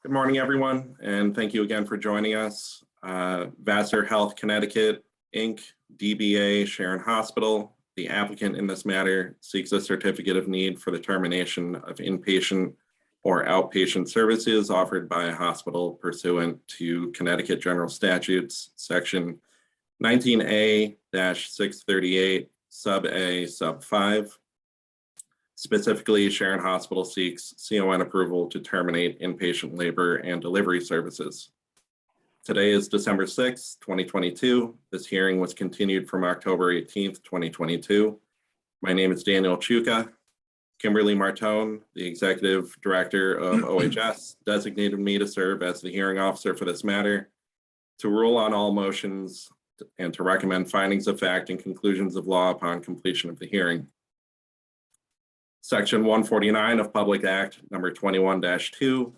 Good morning, everyone, and thank you again for joining us. Vassar Health Connecticut, Inc., DBA Sharon Hospital. The applicant in this matter seeks a certificate of need for the termination of inpatient or outpatient services offered by a hospital pursuant to Connecticut General Statutes, Section 19A-638, Sub A, Sub 5. Specifically, Sharon Hospital seeks CON approval to terminate inpatient labor and delivery services. Today is December 6, 2022. This hearing was continued from October 18th, 2022. My name is Daniel Chuka. Kimberly Martone, the Executive Director of OHS, designated me to serve as the hearing officer for this matter, to rule on all motions and to recommend findings of fact and conclusions of law upon completion of the hearing. Section 149 of Public Act number 21-2,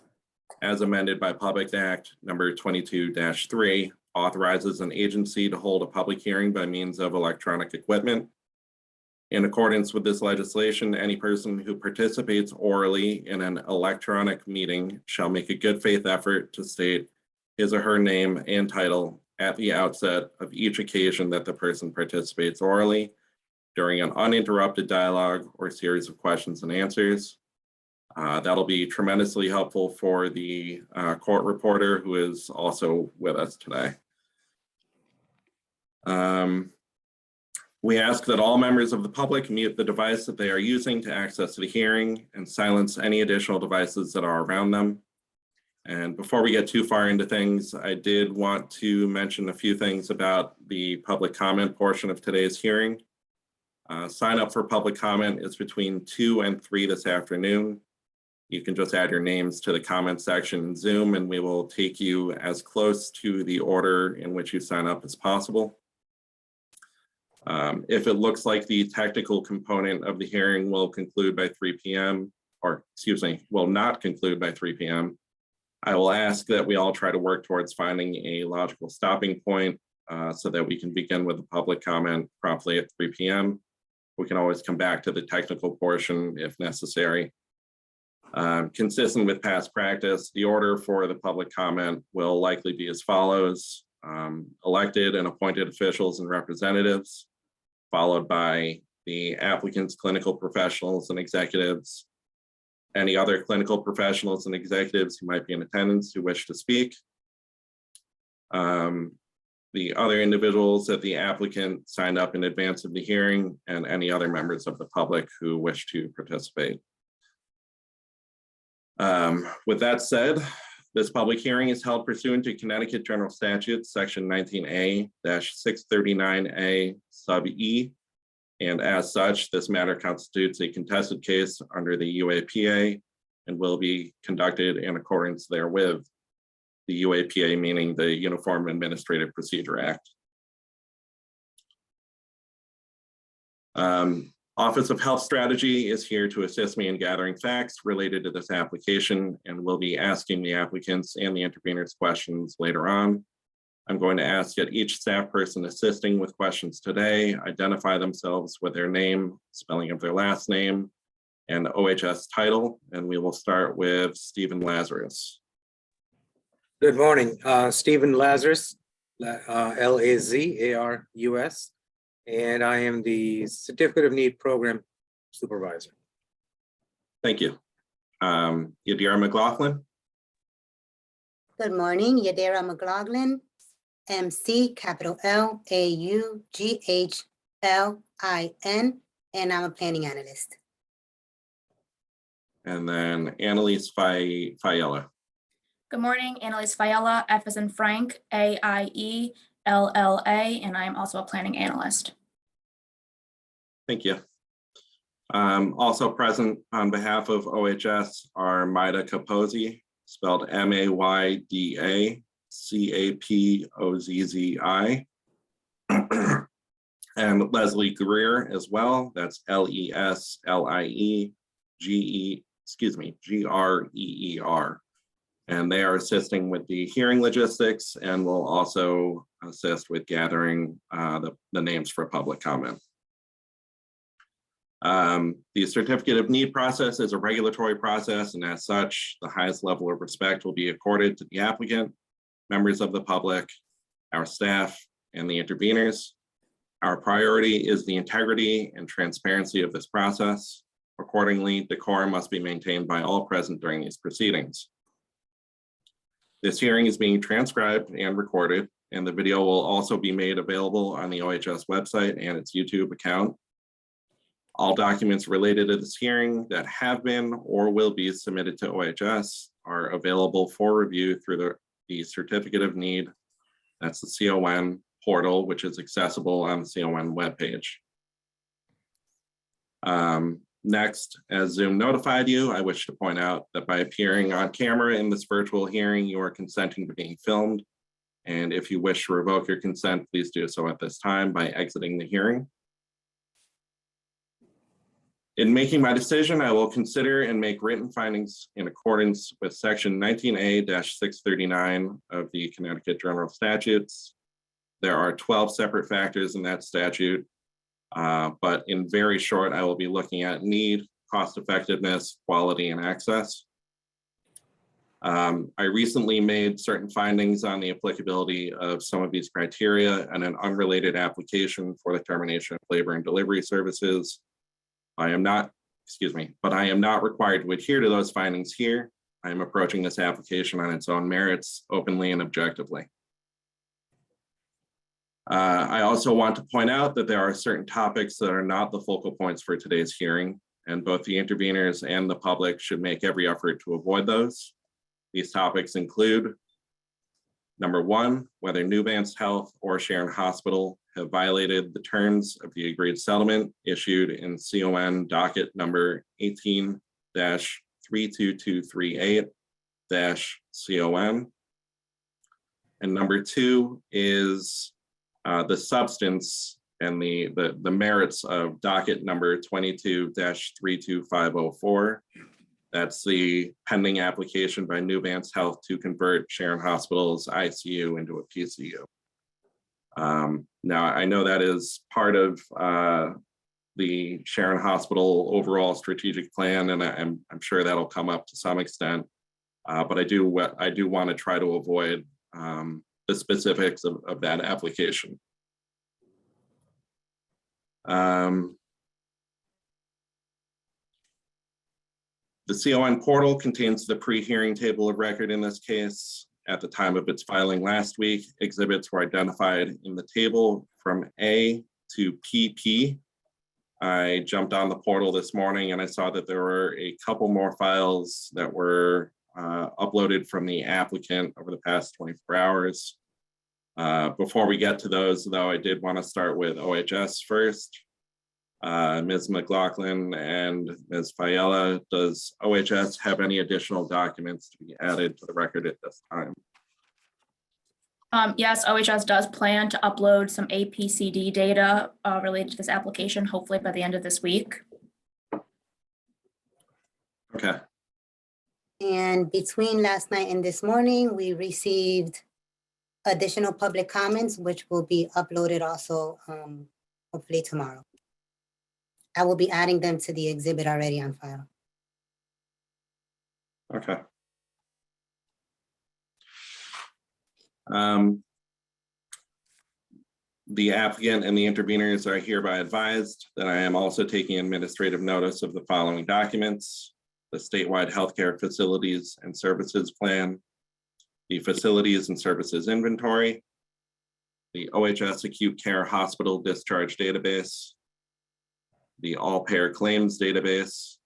as amended by Public Act number 22-3, authorizes an agency to hold a public hearing by means of electronic equipment. In accordance with this legislation, any person who participates orally in an electronic meeting shall make a good faith effort to state his or her name and title at the outset of each occasion that the person participates orally during an uninterrupted dialogue or series of questions and answers. That'll be tremendously helpful for the court reporter who is also with us today. We ask that all members of the public mute the device that they are using to access the hearing and silence any additional devices that are around them. And before we get too far into things, I did want to mention a few things about the public comment portion of today's hearing. Sign up for public comment is between 2 and 3 this afternoon. You can just add your names to the comment section in Zoom and we will take you as close to the order in which you sign up as possible. If it looks like the technical component of the hearing will conclude by 3 p.m., or excuse me, will not conclude by 3 p.m., I will ask that we all try to work towards finding a logical stopping point so that we can begin with the public comment promptly at 3 p.m. We can always come back to the technical portion if necessary. Consistent with past practice, the order for the public comment will likely be as follows: elected and appointed officials and representatives, followed by the applicant's clinical professionals and executives, any other clinical professionals and executives who might be in attendance who wish to speak, the other individuals that the applicant signed up in advance of the hearing, and any other members of the public who wish to participate. With that said, this public hearing is held pursuant to Connecticut General Statutes, Section 19A-639A sub E, and as such, this matter constitutes a contested case under the UAPA and will be conducted in accordance therewith. The UAPA meaning the Uniform Administrative Procedure Act. Office of Health Strategy is here to assist me in gathering facts related to this application and will be asking the applicants and the interveners questions later on. I'm going to ask that each staff person assisting with questions today identify themselves with their name, spelling of their last name, and OHS title, and we will start with Stephen Lazarus. Good morning, Stephen Lazarus, Lazarus, and I am the Certificate of Need Program Supervisor. Thank you. Yadira McLaughlin. Good morning, Yadira McLaughlin, MC capital LAUGHLIN, and I'm a planning analyst. And then Annalise Fiella. Good morning, Annalise Fiella, F as in Frank, AIELLA, and I am also a planning analyst. Thank you. Also present on behalf of OHS are Maida Capozzi, spelled MAYDA-CAPOZZI, and Leslie Greer as well. That's GREER. And they are assisting with the hearing logistics and will also assist with gathering the names for public comment. The certificate of need process is a regulatory process, and as such, the highest level of respect will be accorded to the applicant, members of the public, our staff, and the interveners. Our priority is the integrity and transparency of this process. Accordingly, decorum must be maintained by all present during these proceedings. This hearing is being transcribed and recorded, and the video will also be made available on the OHS website and its YouTube account. All documents related to this hearing that have been or will be submitted to OHS are available for review through the certificate of need. That's the CON portal, which is accessible on the CON webpage. Next, as Zoom notified you, I wish to point out that by appearing on camera in this virtual hearing, you are consenting to being filmed. And if you wish to revoke your consent, please do so at this time by exiting the hearing. In making my decision, I will consider and make written findings in accordance with section 19A-639 of the Connecticut General Statutes. There are 12 separate factors in that statute, but in very short, I will be looking at need, cost effectiveness, quality, and access. I recently made certain findings on the applicability of some of these criteria and an unrelated application for the termination of labor and delivery services. But I am not required to adhere to those findings here. I am approaching this application on its own merits, openly and objectively. I also want to point out that there are certain topics that are not the focal points for today's hearing, and both the interveners and the public should make every effort to avoid those. These topics include, number one, whether Vassar Health or Sharon Hospital have violated the terms of the agreed settlement issued in CON docket number 18-32238-CON. And number two is the substance and the merits of docket number 22-32504. That's the pending application by Vassar Health to convert Sharon Hospital's ICU into a PCU. Now, I know that is part of the Sharon Hospital overall strategic plan, and I'm sure that'll come up to some extent. But I do want to try to avoid the specifics of that application. The CON portal contains the pre-hearing table of record in this case. At the time of its filing last week, exhibits were identified in the table from A to PP. I jumped on the portal this morning and I saw that there were a couple more files that were uploaded from the applicant over the past 24 hours. Before we get to those, though, I did want to start with OHS first. Ms. McLaughlin and Ms. Fiala, does OHS have any additional documents to be added to the record at this time? Yes, OHS does plan to upload some APCD data related to this application, hopefully by the end of this week. Okay. And between last night and this morning, we received additional public comments, which will be uploaded also hopefully tomorrow. I will be adding them to the exhibit already on file. Okay. The applicant and the interveners are hereby advised that I am also taking administrative notice of the following documents: the statewide healthcare facilities and services plan, the facilities and services inventory, the OHS acute care hospital discharge database, the all payer claims database,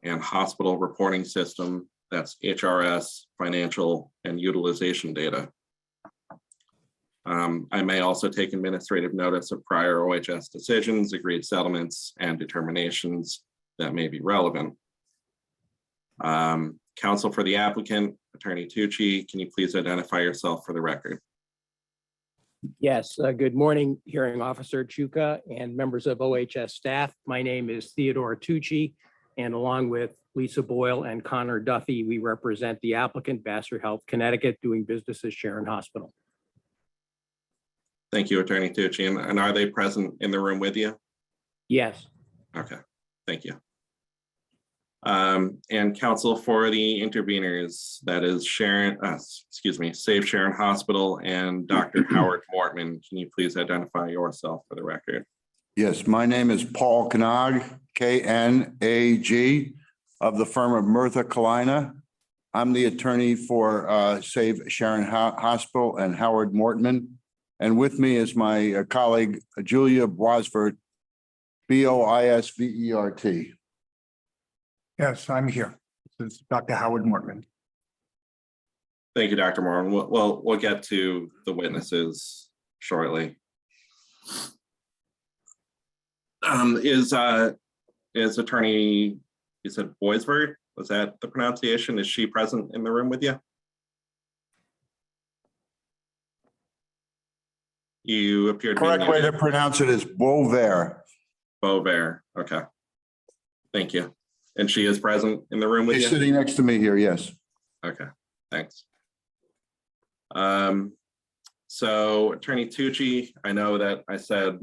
and hospital reporting system, that's HRS, financial, and utilization data. I may also take administrative notice of prior OHS decisions, agreed settlements, and determinations that may be relevant. Counsel for the applicant, Attorney Tucci, can you please identify yourself for the record? Yes, good morning, Hearing Officer Chuka and members of OHS staff. My name is Theodore Tucci, and along with Lisa Boyle and Connor Duffy, we represent the applicant, Vassar Health Connecticut, doing business as Sharon Hospital. Thank you, Attorney Tucci. And are they present in the room with you? Yes. Okay. Thank you. And counsel for the interveners, that is Sharon, Save Sharon Hospital and Dr. Howard Mortman. Can you please identify yourself for the record? Yes, my name is Paul Knag, K-N-A-G, of the firm of Murtha Kalina. I'm the attorney for Save Sharon Hospital and Howard Mortman. And with me is my colleague, Julia Boisvert, B-O-I-S-V-E-R-T. Yes, I'm here. This is Dr. Howard Mortman. Thank you, Dr. Mortman. We'll get to the witnesses shortly. Is attorney, you said Boisvert? Was that the pronunciation? Is she present in the room with you? You appear to be Correct way to muted. pronounce it is Boisvert. Boisvert. Okay. Thank you. And she is present in the room with She's you? sitting next to me here, yes. Okay, thanks. So Attorney Tucci, I know that I said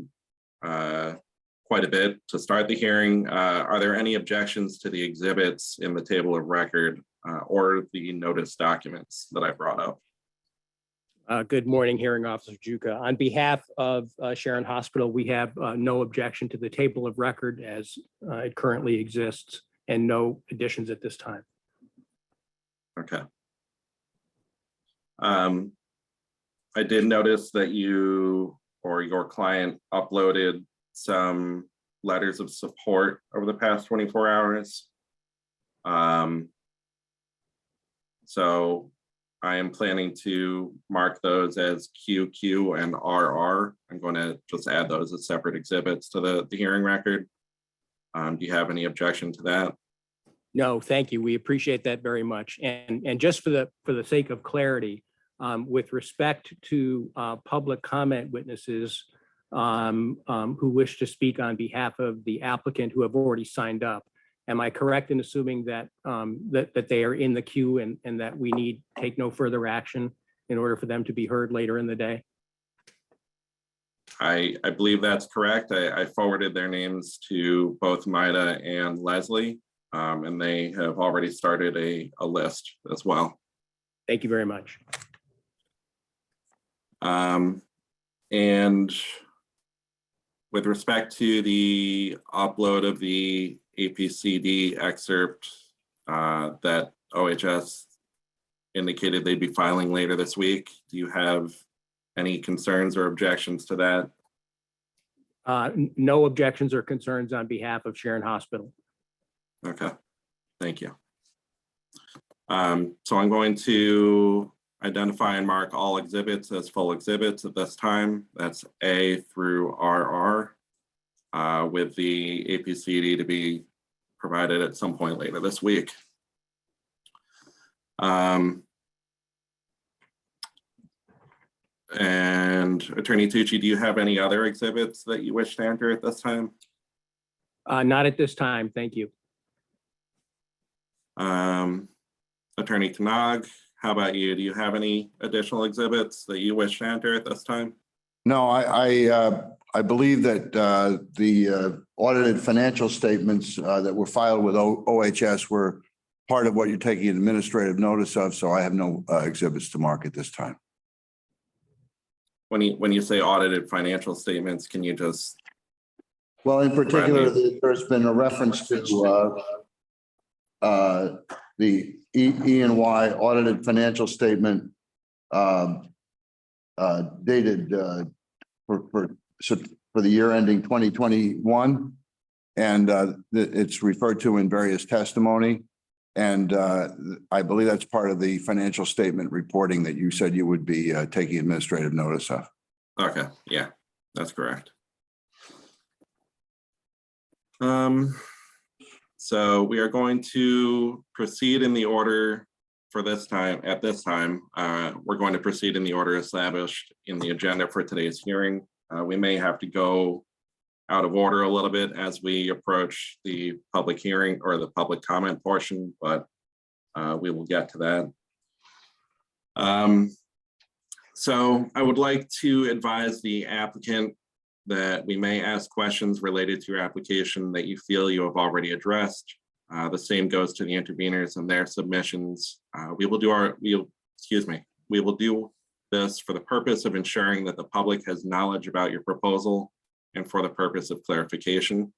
quite a bit to start the hearing. Are there any objections to the exhibits in the table of record or the notice documents that I brought up? Good morning, Hearing Officer Juka. On behalf of Sharon Hospital, we have no objection to the table of record as it currently exists and no additions at this time. Okay. I did notice that you or your client uploaded some letters of support over the past 24 hours. So I am planning to mark those as QQ and RR. I'm going to just add those as separate exhibits to the hearing record. Do you have any objection to that? No, thank you. We appreciate that very much. And just for the sake of clarity, with respect to public comment witnesses who wish to speak on behalf of the applicant who have already signed up, am I correct in assuming that that they are in the queue and that we need take no further action in order for them to be heard later in the day? I believe that's correct. I forwarded their names to both Maida and Leslie, and they have already started a list as well. Thank you very much. And with respect to the upload of the APCD excerpt that OHS indicated they'd be filing later this week, do you have any concerns or objections to that? No objections or concerns on behalf of Sharon Hospital. Okay, thank you. So I'm going to identify and mark all exhibits as full exhibits at this time. That's A through RR, with the APCD to be provided at some point later this week. And Attorney Tucci, do you have any other exhibits that you wish to enter at this time? Not at this time, thank you. Attorney Knag, how about you? Do you have any additional exhibits that you wish to enter at this time? No, I believe that the audited financial statements that were filed with OHS were part of what you're taking administrative notice of, so I have no exhibits to mark at this time. When you say audited financial statements, can you just? Well, in particular, there's been a reference to the E&Y audited financial statement dated for the year ending 2021. And it's referred to in various testimony. And I believe that's part of the financial statement reporting that you said you would be taking administrative notice of. Okay, yeah, that's correct. So we are going to proceed in the order for this time. At this time, we're going to proceed in the order established in the agenda for today's hearing. We may have to go out of order a little bit as we approach the public hearing or the public comment portion, but we will get to that. So I would like to advise the applicant that we may ask questions related to your application that you feel you have already addressed. The same goes to the interveners and their submissions. We will do this for the purpose of ensuring that the public has knowledge about your proposal and for the purpose of clarification.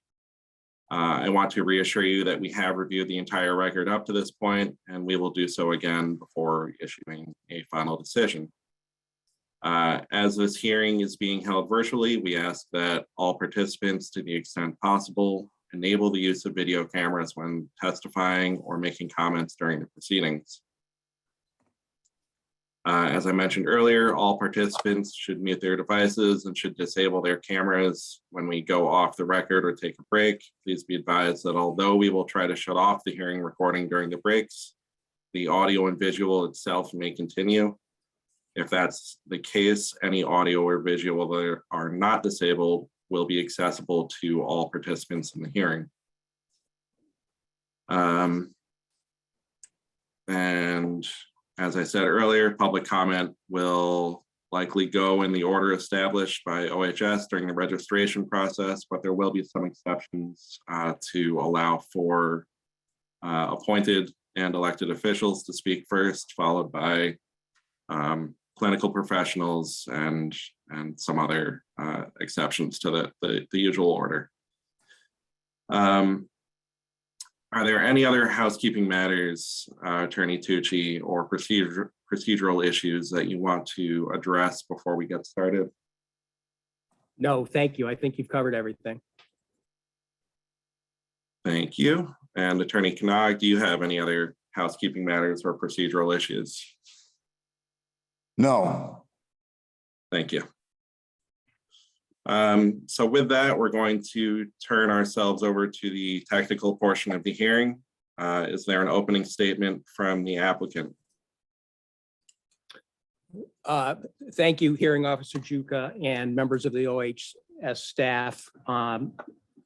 I want to reassure you that we have reviewed the entire record up to this point, and we will do so again before issuing a final decision. As this hearing is being held virtually, we ask that all participants, to the extent possible, enable the use of video cameras when testifying or making comments during the proceedings. As I mentioned earlier, all participants should mute their devices and should disable their cameras when we go off the record or take a break. Please be advised that although we will try to shut off the hearing recording during the breaks, the audio and visual itself may continue. If that's the case, any audio or visual that are not disabled will be accessible to all participants in the hearing. And as I said earlier, public comment will likely go in the order established by OHS during the registration process, but there will be some exceptions to allow for appointed and elected officials to speak first, followed by clinical professionals and some other exceptions to the usual order. Are there any other housekeeping matters, Attorney Tucci, or procedural issues that you want to address before we get started? No, thank you. I think you've covered everything. Thank you. And Attorney Knag, do you have any other housekeeping matters or procedural issues? No. Thank you. So with that, we're going to turn ourselves over to the technical portion of the hearing. Is there an opening statement from the applicant? Thank you, Hearing Officer Juka and members of the OHS staff.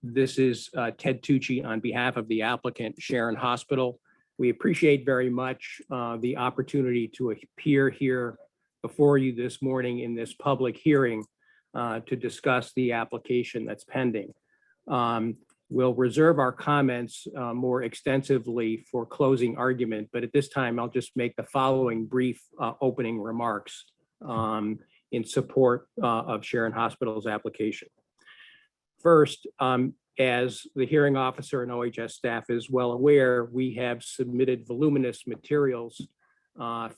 This is Ted Tucci on behalf of the applicant, Sharon Hospital. We appreciate very much the opportunity to appear here before you this morning in this public hearing to discuss the application that's pending. We'll reserve our comments more extensively for closing argument, but at this time, I'll just make the following brief opening remarks in support of Sharon Hospital's application. First, as the hearing officer and OHS staff is well aware, we have submitted voluminous materials,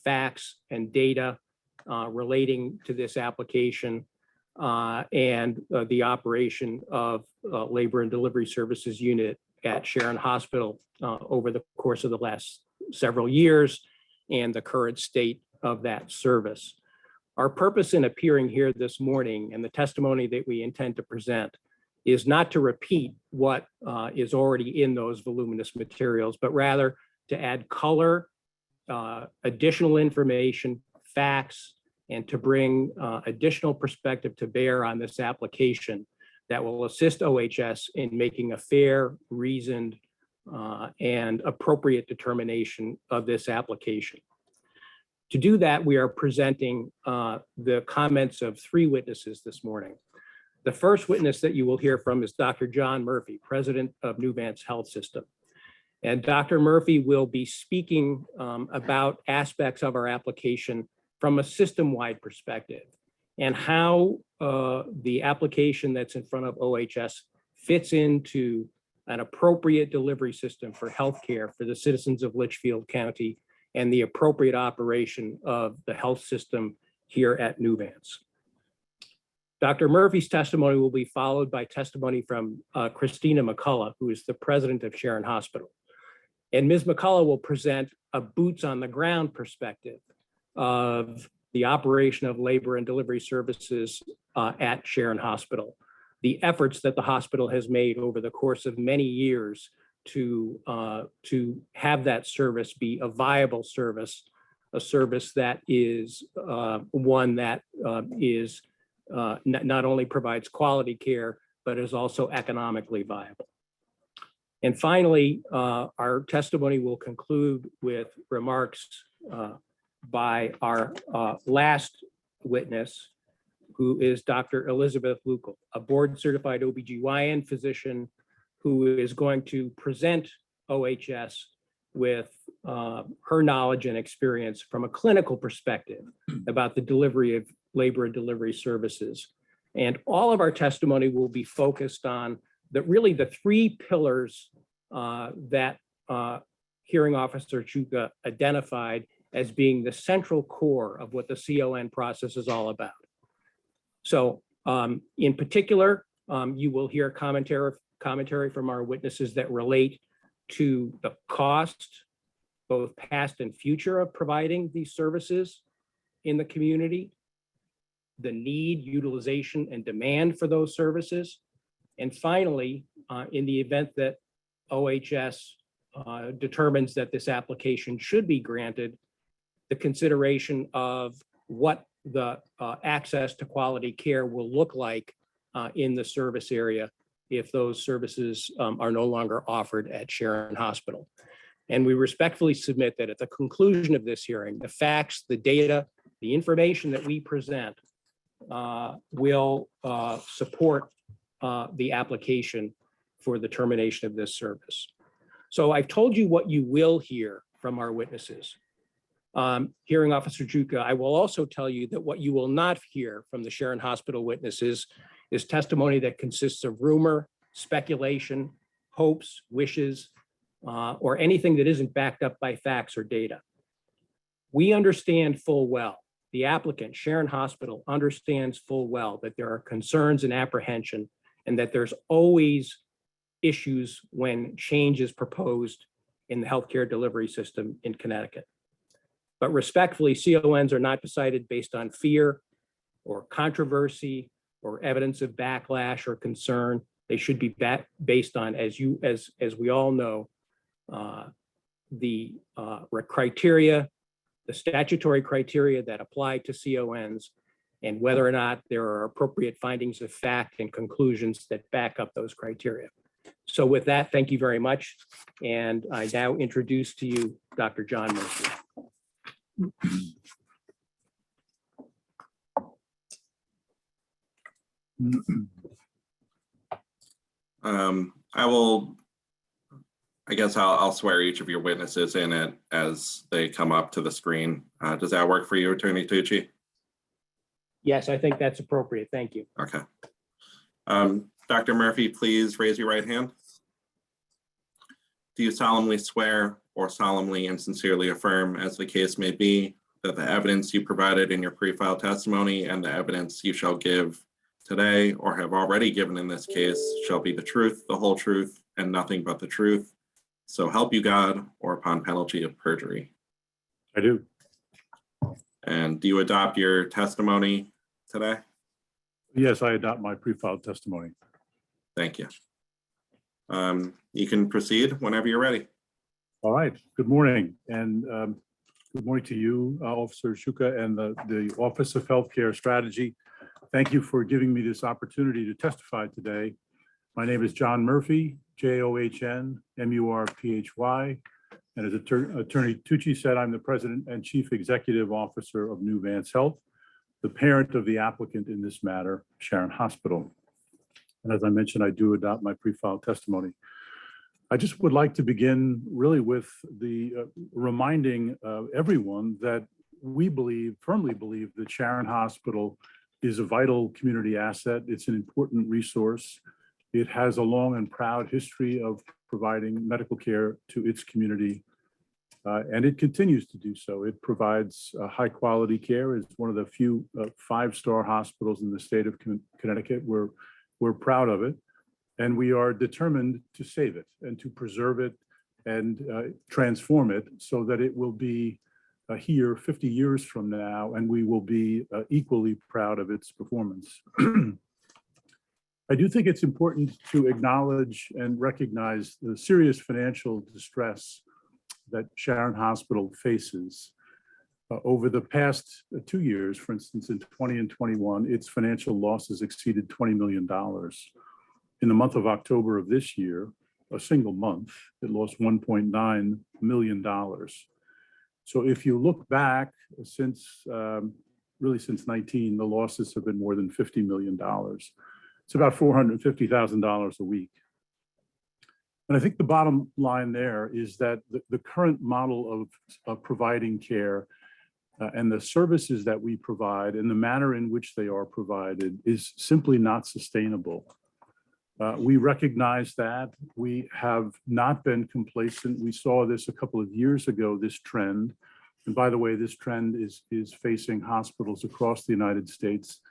facts, and data relating to this application and the operation of labor and delivery services unit at Sharon Hospital over the course of the last several years and the current state of that service. Our purpose in appearing here this morning and the testimony that we intend to present is not to repeat what is already in those voluminous materials, but rather to add color, additional information, facts, and to bring additional perspective to bear on this application that will assist OHS in making a fair, reasoned, and appropriate determination of this application. To do that, we are presenting the comments of 3 witnesses this morning. The first witness that you will hear from is Dr. John Murphy, president of Nuvance Health System. And Dr. Murphy will be speaking about aspects of our application from a system-wide perspective and how the application that's in front of OHS fits into an appropriate delivery system for healthcare for the citizens of Litchfield County and the appropriate operation of the health system here at Nuvance. Dr. Murphy's testimony will be followed by testimony from Christina McCullough, who is the president of Sharon Hospital. And Ms. McCullough will present a boots on the ground perspective of the operation of labor and delivery services at Sharon Hospital, the efforts that the hospital has made over the course of many years to have that service be a viable service, a service that is one that is not only provides quality care, but is also economically viable. And finally, our testimony will conclude with remarks by our last witness, who is Dr. Elizabeth Lukel, a board-certified OBGYN physician who is going to present OHS with her knowledge and experience from a clinical perspective about the delivery of labor and delivery services. And all of our testimony will be focused on really the three pillars that Hearing Officer Chuka identified as being the central core of what the CON process is all about. So in particular, you will hear commentary from our witnesses that relate to the cost, both past and future, of providing these services in the community, the need, utilization, and demand for those services. And finally, in the event that OHS determines that this application should be granted, the consideration of what the access to quality care will look like in the service area if those services are no longer offered at Sharon Hospital. And we respectfully submit that at the conclusion of this hearing, the facts, the data, the information that we present will support the application for the termination of this service. So I've told you what you will hear from our witnesses. Hearing Officer Chuka, I will also tell you that what you will not hear from the Sharon Hospital witnesses is testimony that consists of rumor, speculation, hopes, wishes, or anything that isn't backed up by facts or data. We understand full well, the applicant, Sharon Hospital, understands full well that there are concerns and apprehension, and that there's always issues when change is proposed in the healthcare delivery system in Connecticut. But respectfully, CONs are not decided based on fear or controversy or evidence of backlash or concern. They should be based on, as we all know, the criteria, the statutory criteria that apply to CONs, and whether or not there are appropriate findings of fact and conclusions that back up those criteria. So with that, thank you very much. And I now introduce to you Dr. John Murphy. I'll swear each of your witnesses in it as they come up to the screen. Does that work for you, Attorney Tucci? Yes, I think that's appropriate. Thank you. Okay. Dr. Murphy, please raise your right hand. Do you solemnly swear or solemnly and sincerely affirm, as the case may be, that the evidence you provided in your pre-filed testimony and the evidence you shall give today or have already given in this case shall be the truth, the whole truth, and nothing but the truth? So help you God, or upon penalty of perjury? I do. And do you adopt your testimony today? Yes, I adopt my pre-filed testimony. Thank you. You can proceed whenever you're ready. All right. Good morning. And good morning to you, Officer Chuka, and the Office of Healthcare Strategy. Thank you for giving me this opportunity to testify today. My name is John Murphy, John Murphy. And as Attorney Tucci said, I'm the President and Chief Executive Officer of New Vance Health, the parent of the applicant in this matter, Sharon Hospital. And as I mentioned, I do adopt my pre-filed testimony. I just would like to begin really with the reminding everyone that we firmly believe that Sharon Hospital is a vital community asset. It's an important resource. It has a long and proud history of providing medical care to its community, and it continues to do so. It provides high quality care. It's one of the few 5-star hospitals in the state of Connecticut. We're proud of it, and we are determined to save it and to preserve it and transform it so that it will be here 50 years from now, and we will be equally proud of its performance. I do think it's important to acknowledge and recognize the serious financial distress that Sharon Hospital faces. Over the past 2 years, for instance, in 20 and 21, its financial losses exceeded $20 million. In the month of October of this year, a single month, it lost $1.9 million. So if you look back since really since 19, the losses have been more than $50 million. It's about $450,000 a week. And I think the bottom line there is that the current model of providing care and the services that we provide and the manner in which they are provided is simply not sustainable. We recognize that. We have not been complacent. We saw this a couple of years ago, this trend. And by the way, this trend is facing hospitals across the United States,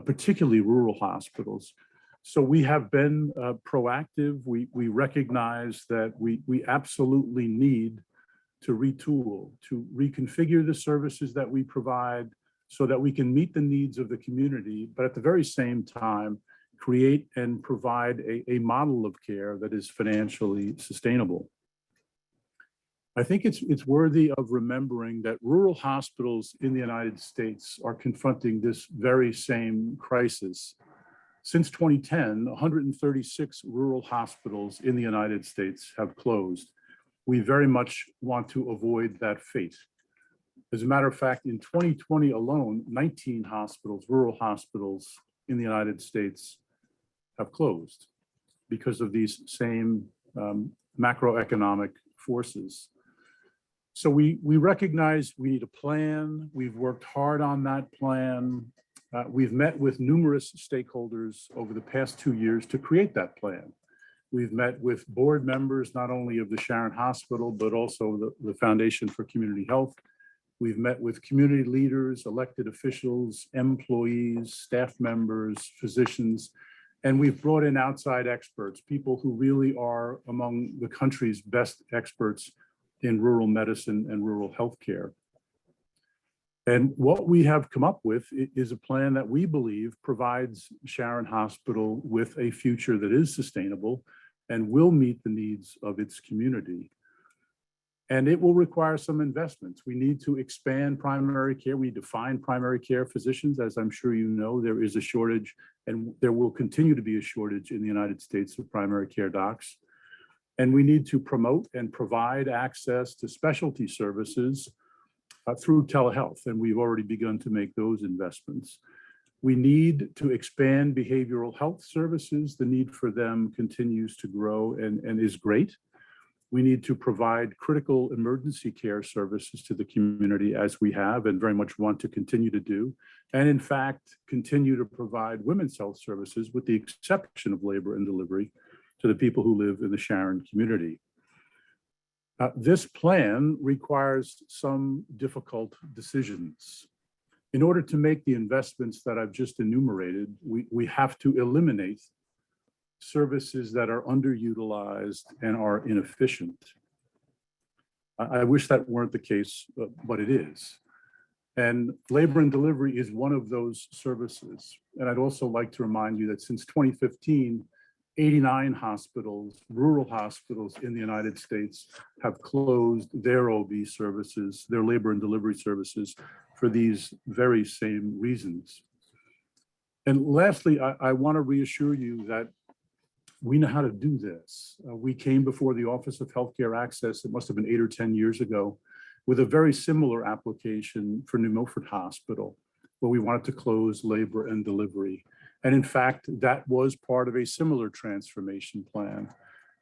particularly rural hospitals. So we have been proactive. We recognize that we absolutely need to retool, to reconfigure the services that we provide so that we can meet the needs of the community, but at the very same time, create and provide a model of care that is financially sustainable. I think it's worthy of remembering that rural hospitals in the United States are confronting this very same crisis. Since 2010, 136 rural hospitals in the United States have closed. We very much want to avoid that fate. As a matter of fact, in 2020 alone, 19 hospitals, rural hospitals in the United States have closed because of these same macroeconomic forces. So we recognize we need a plan. We've worked hard on that plan. We've met with numerous stakeholders over the past 2 years to create that plan. We've met with board members, not only of the Sharon Hospital, but also the Foundation for Community Health. We've met with community leaders, elected officials, employees, staff members, physicians, and we've brought in outside experts, people who really are among the country's best experts in rural medicine and rural healthcare. And what we have come up with is a plan that we believe provides Sharon Hospital with a future that is sustainable and will meet the needs of its community. And it will require some investments. We need to expand primary care. We define primary care physicians. As I'm sure you know, there is a shortage, and there will continue to be a shortage in the United States of primary care docs. And we need to promote and provide access to specialty services through telehealth, and we've already begun to make those investments. We need to expand behavioral health services. The need for them continues to grow and is great. We need to provide critical emergency care services to the community, as we have and very much want to continue to do. And in fact, continue to provide women's health services, with the exception of labor and delivery, to the people who live in the Sharon community. This plan requires some difficult decisions. In order to make the investments that I've just enumerated, we have to eliminate services that are underutilized and are inefficient. I wish that weren't the case, but it is. And labor and delivery is one of those services. And I'd also like to remind you that since 2015, 89 hospitals, rural hospitals in the United States, have closed their OB services, their labor and delivery services, for these very same reasons. And lastly, I want to reassure you that we know how to do this. We came before the Office of Healthcare Access, it must have been 8 or 10 years ago, with a very similar application for New Milford Hospital, where we wanted to close labor and delivery. And in fact, that was part of a similar transformation plan.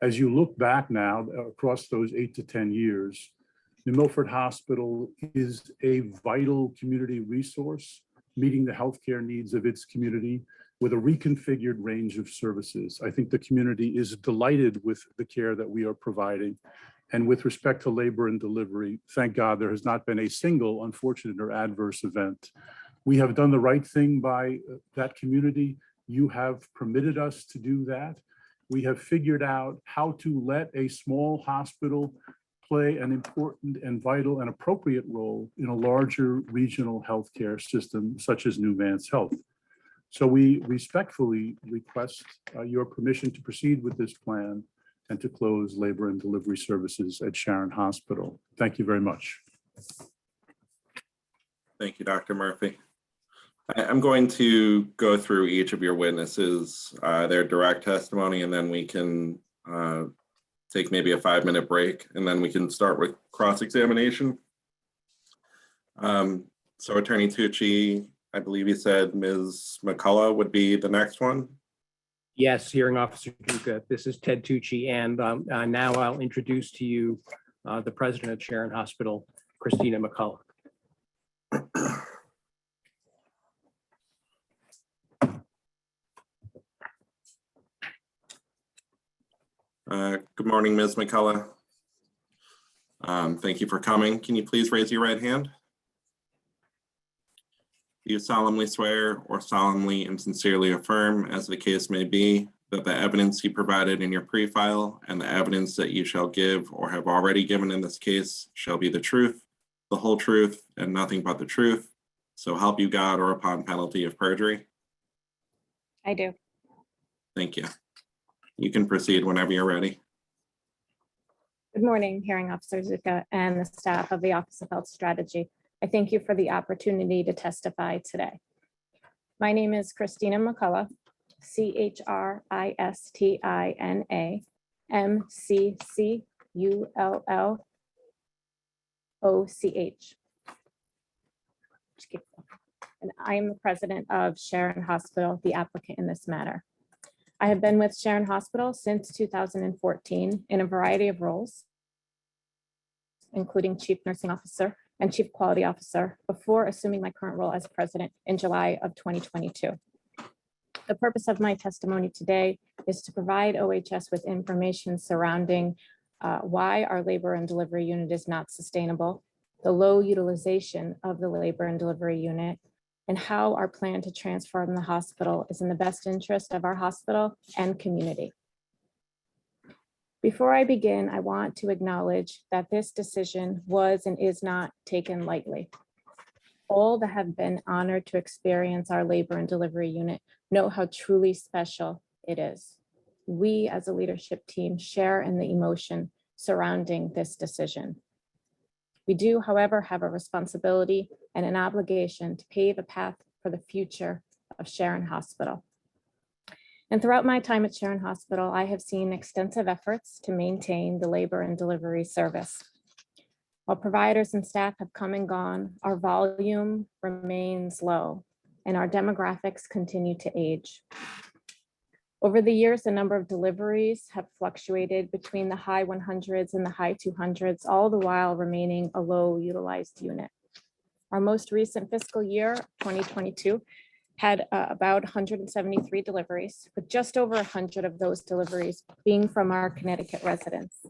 As you look back now across those 8 to 10 years, New Milford Hospital is a vital community resource, meeting the healthcare needs of its community with a reconfigured range of services. I think the community is delighted with the care that we are providing. And with respect to labor and delivery, thank God there has not been a single unfortunate or adverse event. We have done the right thing by that community. You have permitted us to do that. We have figured out how to let a small hospital play an important and vital and appropriate role in a larger regional healthcare system, such as New Vance Health. So we respectfully request your permission to proceed with this plan and to close labor and delivery services at Sharon Hospital. Thank you very much. Thank you, Dr. Murphy. I'm going to go through each of your witnesses, their direct testimony, and then we can take maybe a 5-minute break, and then we can start with cross-examination. So Attorney Tucci, I believe you said Ms. McCullough would be the next one. Yes, Hearing Officer Duca, this is Ted Tucci, and now I'll introduce to you the president of Sharon Hospital, Christina McCullough. Good morning, Ms. McCullough. Thank you for coming. Can you please raise your right hand? Do you solemnly swear or solemnly and sincerely affirm, as the case may be, that the evidence you provided in your pre-file and the evidence that you shall give or have already given in this case shall be the truth, the whole truth, and nothing but the truth? So help you God, or upon penalty of perjury? I do. Thank you. You can proceed whenever you're ready. Good morning, Hearing Officer Zuka and the staff of the Office of Health Strategy. I thank you for the opportunity to testify today. My name is Christina McCullough, CHRISTINA MCCULLOCH. And I am the president of Sharon Hospital, the applicant in this matter. I have been with Sharon Hospital since 2014 in a variety of roles, including Chief Nursing Officer and Chief Quality Officer, before assuming my current role as president in July of 2022. The purpose of my testimony today is to provide OHS with information surrounding why our labor and delivery unit is not sustainable, the low utilization of the labor and delivery unit, and how our plan to transform the hospital is in the best interest of our hospital and community. Before I begin, I want to acknowledge that this decision was and is not taken lightly. All that have been honored to experience our labor and delivery unit know how truly special it is. We as a leadership team share in the emotion surrounding this decision. We do, however, have a responsibility and an obligation to pave a path for the future of Sharon Hospital. And throughout my time at Sharon Hospital, I have seen extensive efforts to maintain the labor and delivery service. While providers and staff have come and gone, our volume remains low and our demographics continue to age. Over the years, the number of deliveries have fluctuated between the high 100s and the high 200s, all the while remaining a low utilized unit. Our most recent fiscal year, 2022, had about 173 deliveries, with just over 100 of those deliveries being from our Connecticut residents.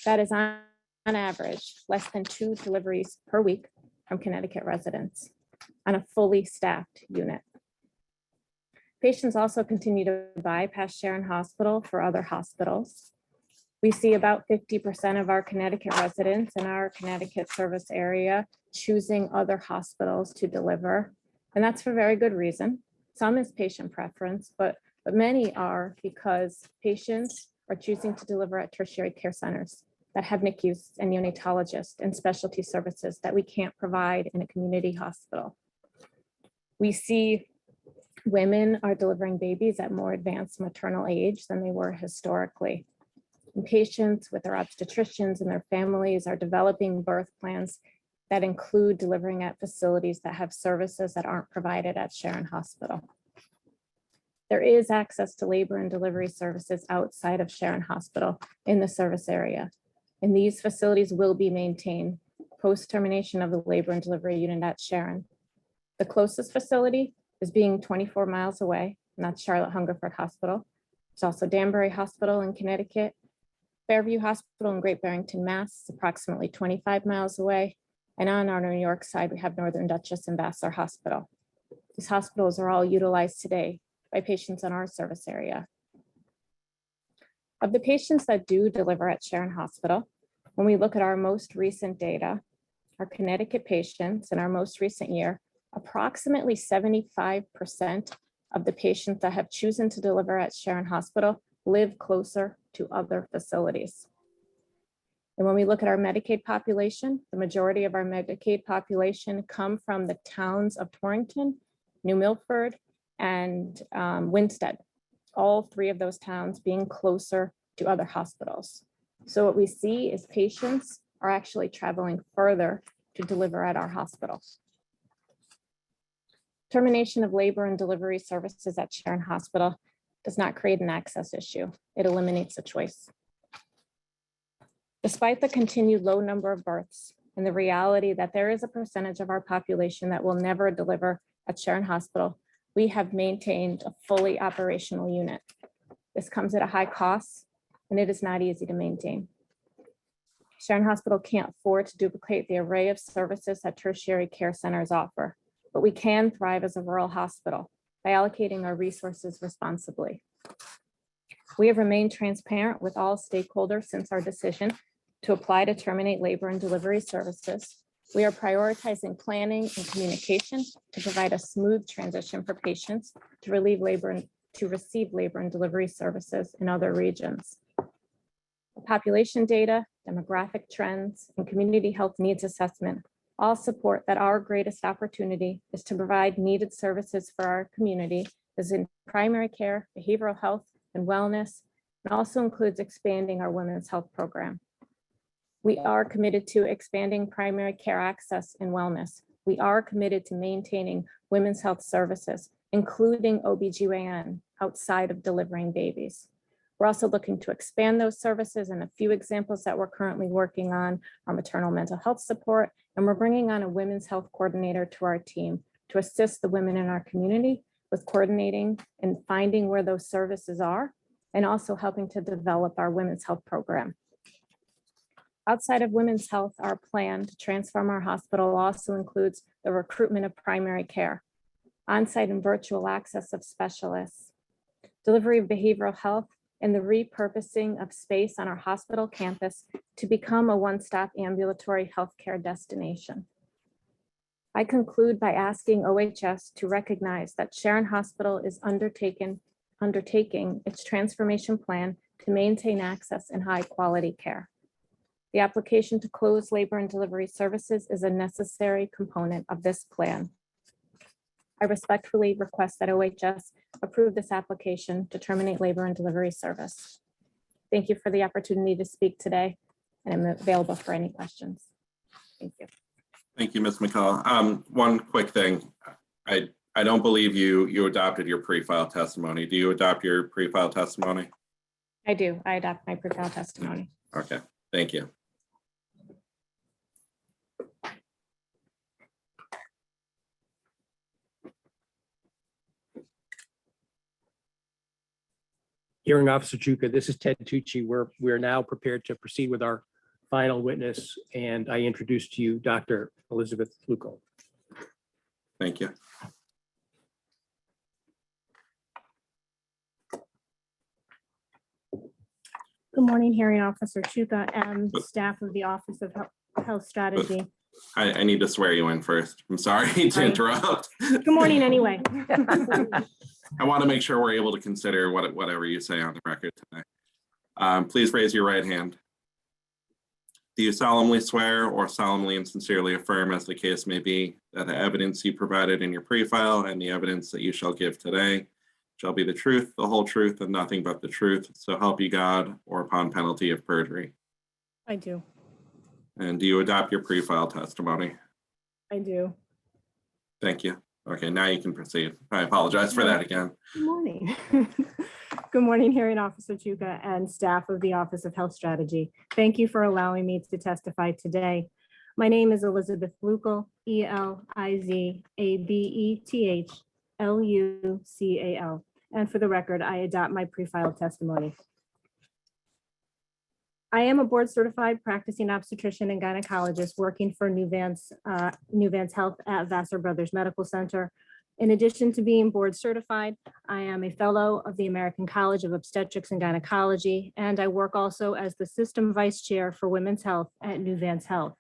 That is on average, less than 2 deliveries per week from Connecticut residents on a fully staffed unit. Patients also continue to bypass Sharon Hospital for other hospitals. We see about 50% of our Connecticut residents in our Connecticut service area choosing other hospitals to deliver. And that's for very good reason. Some is patient preference, but many are because patients are choosing to deliver at tertiary care centers that have NICUs and neonatologists and specialty services that we can't provide in a community hospital. We see women are delivering babies at more advanced maternal age than they were historically. And patients with their obstetricians and their families are developing birth plans that include delivering at facilities that have services that aren't provided at Sharon Hospital. There is access to labor and delivery services outside of Sharon Hospital in the service area, and these facilities will be maintained post-termination of the labor and delivery unit at Sharon. The closest facility is being 24 miles away, and that's Charlotte Hungerford Hospital. There's also Danbury Hospital in Connecticut, Fairview Hospital in Great Barrington, Mass, is approximately 25 miles away. And on our New York side, we have Northern Dutchess and Vassar Hospital. These hospitals are all utilized today by patients in our service area. Of the patients that do deliver at Sharon Hospital, when we look at our most recent data, our Connecticut patients in our most recent year, approximately 75% of the patients that have chosen to deliver at Sharon Hospital live closer to other facilities. And when we look at our Medicaid population, the majority of our Medicaid population come from the towns of Torrington, New Milford, and Winstead, all 3 of those towns being closer to other hospitals. So what we see is patients are actually traveling further to deliver at our hospital. Termination of labor and delivery services at Sharon Hospital does not create an access issue. It eliminates a choice. Despite the continued low number of births and the reality that there is a percentage of our population that will never deliver at Sharon Hospital, we have maintained a fully operational unit. This comes at a high cost, and it is not easy to maintain. Sharon Hospital can't afford to duplicate the array of services that tertiary care centers offer, but we can thrive as a rural hospital by allocating our resources responsibly. We have remained transparent with all stakeholders since our decision to apply to terminate labor and delivery services. We are prioritizing planning and communication to provide a smooth transition for patients to receive labor and delivery services in other regions. Population data, demographic trends, and community health needs assessment all support that our greatest opportunity is to provide needed services for our community, as in primary care, behavioral health, and wellness, and also includes expanding our women's health program. We are committed to expanding primary care access and wellness. We are committed to maintaining women's health services, including OBGYN, outside of delivering babies. We're also looking to expand those services, and a few examples that we're currently working on are maternal mental health support, and we're bringing on a women's health coordinator to our team to assist the women in our community with coordinating and finding where those services are, and also helping to develop our women's health program. Outside of women's health, our plan to transform our hospital also includes the recruitment of primary care, on-site and virtual access of specialists, delivery of behavioral health, and the repurposing of space on our hospital campus to become a one-stop ambulatory healthcare destination. I conclude by asking OHS to recognize that Sharon Hospital is undertaking its transformation plan to maintain access and high-quality care. The application to close labor and delivery services is a necessary component of this plan. I respectfully request that OHS approve this application to terminate labor and delivery service. Thank you for the opportunity to speak today, and I'm available for any questions. Thank you. Thank you, Ms. McCall. One quick thing. I don't believe you adopted your pre-file testimony. Do you adopt your pre-file testimony? I do. I adopt my pre-file testimony. Okay, thank you. Hearing Officer Chuka, this is Ted Tucci. We're now prepared to proceed with our final witness, and I introduce to you Dr. Elizabeth Luco. Thank you. Good morning, Hearing Officer Chuka and staff of the Office of Health Strategy. I need to swear you in first. I'm sorry to interrupt. Good morning anyway. I want to make sure we're able to consider whatever you say on the record tonight. Please raise your right hand. Do you solemnly swear or solemnly and sincerely affirm, as the case may be, that the evidence you provided in your pre-file and the evidence that you shall give today shall be the truth, the whole truth, and nothing but the truth, so help you God, or upon penalty of perjury? I do. And do you adopt your pre-file testimony? I do. Thank you. Okay, now you can proceed. I apologize for that again. Good morning. Good morning, Hearing Officer Chuka and staff of the Office of Health Strategy. Thank you for allowing me to testify today. My name is Elizabeth Lucal, ELIZABETHLUCAL. And for the record, I adopt my pre-file testimony. I am a board certified practicing obstetrician and gynecologist working for New Vance Health at Vassar Brothers Medical Center. In addition to being board certified, I am a fellow of the American College of Obstetrics and Gynecology, and I work also as the system vice chair for women's health at New Vance Health.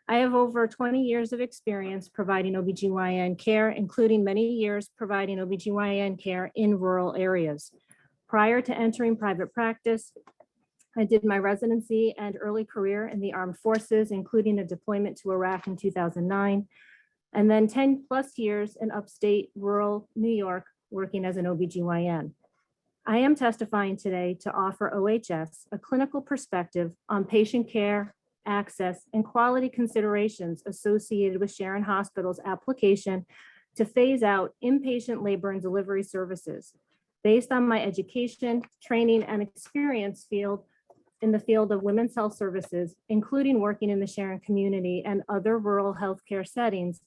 I have over 20 years of experience providing OBGYN care, including many years providing OBGYN care in rural areas. Prior to entering private practice, I did my residency and early career in the armed forces, including a deployment to Iraq in 2009, and then 10 plus years in upstate rural New York working as an OBGYN. I am testifying today to offer OHS a clinical perspective on patient care, access, and quality considerations associated with Sharon Hospital's application to phase out inpatient labor and delivery services. Based on my education, training, and experience in the field of women's health services, including working in the Sharon community and other rural healthcare settings,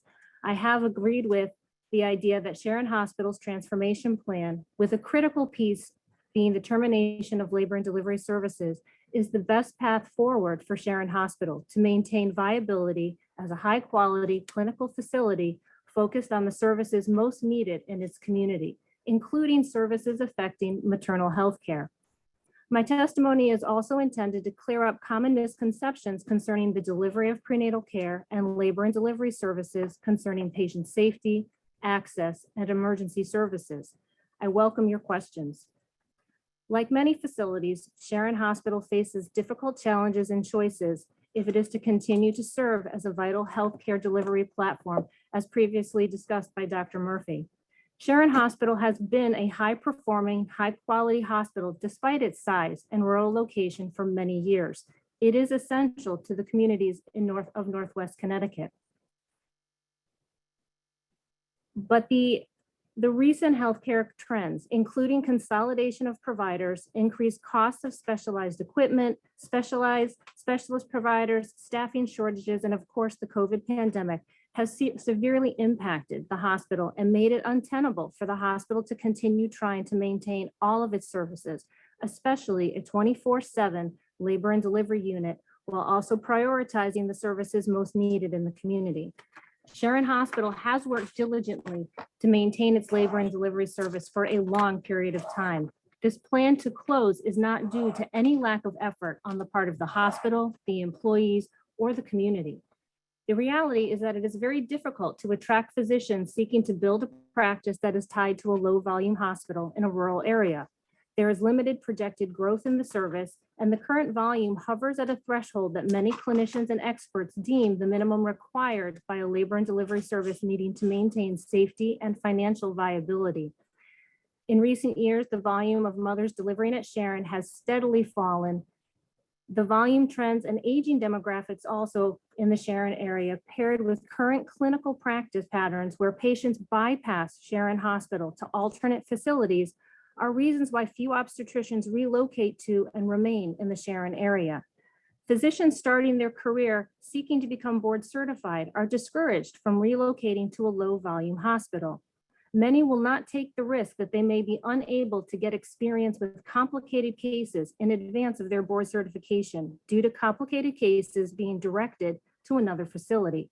I have agreed with the idea that Sharon Hospital's transformation plan, with a critical piece being the termination of labor and delivery services, is the best path forward for Sharon Hospital to maintain viability as a high-quality clinical facility focused on the services most needed in its community, including services affecting maternal health care. My testimony is also intended to clear up common misconceptions concerning the delivery of prenatal care and labor and delivery services concerning patient safety, access, and emergency services. I welcome your questions. Like many facilities, Sharon Hospital faces difficult challenges and choices if it is to continue to serve as a vital healthcare delivery platform, as previously discussed by Dr. Murphy. Sharon Hospital has been a high-performing, high-quality hospital despite its size and rural location for many years. It is essential to the communities in Northwest Connecticut. But the recent healthcare trends, including consolidation of providers, increased costs of specialized equipment, specialist providers, staffing shortages, and of course, the COVID pandemic, has severely impacted the hospital and made it untenable for the hospital to continue trying to maintain all of its services, especially a 24/7 labor and delivery unit, while also prioritizing the services most needed in the community. Sharon Hospital has worked diligently to maintain its labor and delivery service for a long period of time. This plan to close is not due to any lack of effort on the part of the hospital, the employees, or the community. The reality is that it is very difficult to attract physicians seeking to build a practice that is tied to a low-volume hospital in a rural area. There is limited projected growth in the service, and the current volume hovers at a threshold that many clinicians and experts deem the minimum required by a labor and delivery service needing to maintain safety and financial viability. In recent years, the volume of mothers delivering at Sharon has steadily fallen. The volume trends and aging demographics also in the Sharon area, paired with current clinical practice patterns where patients bypass Sharon Hospital to alternate facilities, are reasons why few obstetricians relocate to and remain in the Sharon area. Physicians starting their career seeking to become board certified are discouraged from relocating to a low volume hospital. Many will not take the risk that they may be unable to get experience with complicated cases in advance of their board certification due to complicated cases being directed to another facility.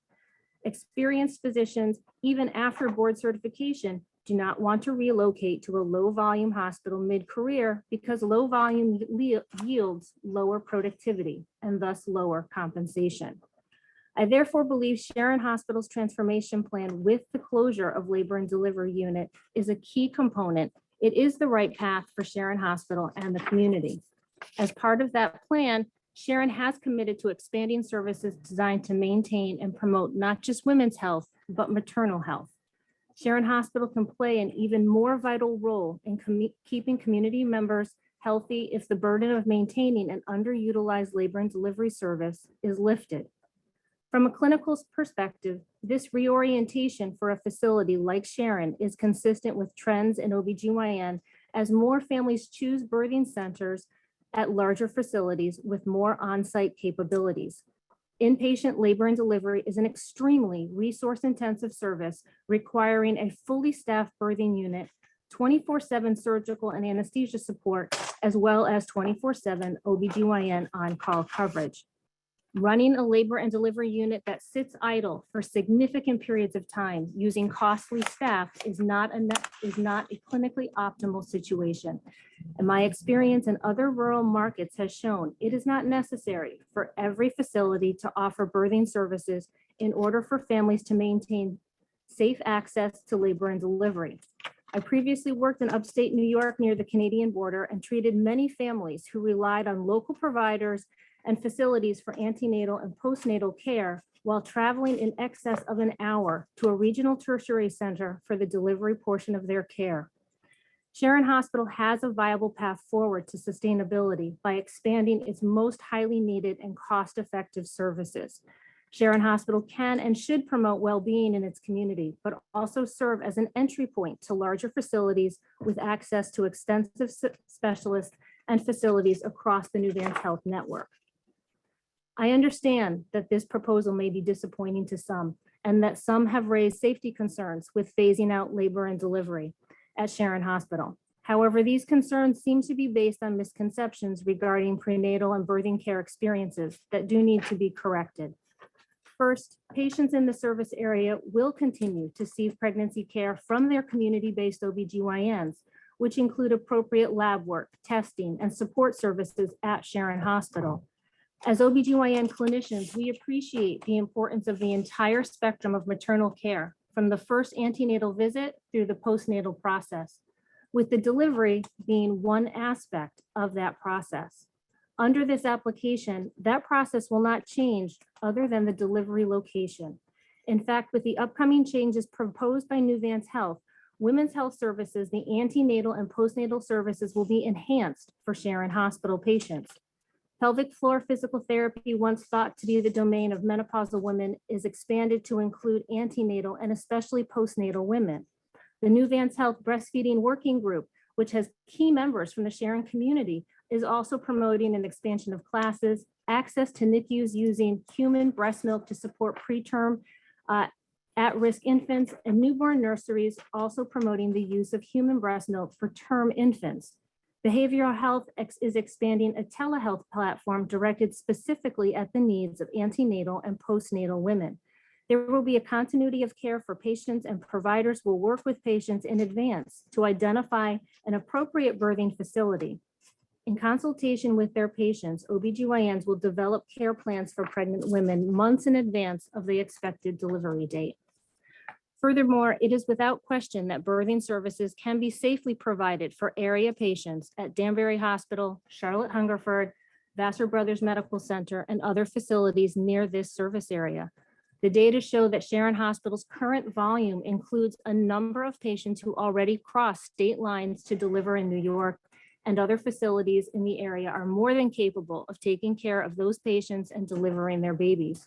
Experienced physicians, even after board certification, do not want to relocate to a low volume hospital mid-career because low volume yields lower productivity and thus lower compensation. I therefore believe Sharon Hospital's transformation plan with the closure of labor and delivery unit is a key component. It is the right path for Sharon Hospital and the community. As part of that plan, Sharon has committed to expanding services designed to maintain and promote not just women's health, but maternal health. Sharon Hospital can play an even more vital role in keeping community members healthy if the burden of maintaining an underutilized labor and delivery service is lifted. From a clinical perspective, this reorientation for a facility like Sharon is consistent with trends in OBGYN as more families choose birthing centers at larger facilities with more on-site capabilities. Inpatient labor and delivery is an extremely resource-intensive service requiring a fully staffed birthing unit, 24/7 surgical and anesthesia support, as well as 24/7 OBGYN on-call coverage. Running a labor and delivery unit that sits idle for significant periods of time using costly staff is not a clinically optimal situation. And my experience in other rural markets has shown it is not necessary for every facility to offer birthing services in order for families to maintain safe access to labor and delivery. I previously worked in upstate New York near the Canadian border and treated many families who relied on local providers and facilities for antenatal and postnatal care while traveling in excess of an hour to a regional tertiary center for the delivery portion of their care. Sharon Hospital has a viable path forward to sustainability by expanding its most highly needed and cost-effective services. Sharon Hospital can and should promote well-being in its community, but also serve as an entry point to larger facilities with access to extensive specialists and facilities across the Nuvance Health Network. I understand that this proposal may be disappointing to some, and that some have raised safety concerns with phasing out labor and delivery at Sharon Hospital. However, these concerns seem to be based on misconceptions regarding prenatal and birthing care experiences that do need to be corrected. First, patients in the service area will continue to receive pregnancy care from their community-based OBGYNs, which include appropriate lab work, testing, and support services at Sharon Hospital. As OBGYN clinicians, we appreciate the importance of the entire spectrum of maternal care, from the first antenatal visit through the postnatal process, with the delivery being one aspect of that process. Under this application, that process will not change other than the delivery location. In fact, with the upcoming changes proposed by Nuvance Health, women's health services, the antenatal and postnatal services will be enhanced for Sharon Hospital patients. Pelvic floor physical therapy, once thought to be the domain of menopausal women, is expanded to include antenatal and especially postnatal women. The Nuvance Health Breastfeeding Working Group, which has key members from the Sharon community, is also promoting an expansion of classes, access to NICUs using human breast milk to support preterm at-risk infants, and newborn nurseries also promoting the use of human breast milk for term infants. Behavioral health is expanding a telehealth platform directed specifically at the needs of antenatal and postnatal women. There will be a continuity of care for patients, and providers will work with patients in advance to identify an appropriate birthing facility. In consultation with their patients, OBGYNs will develop care plans for pregnant women months in advance of the expected delivery date. Furthermore, it is without question that birthing services can be safely provided for area patients at Danbury Hospital, Charlotte Hungerford, Vassar Brothers Medical Center, and other facilities near this service area. The data show that Sharon Hospital's current volume includes a number of patients who already cross state lines to deliver in New York, and other facilities in the area are more than capable of taking care of those patients and delivering their babies.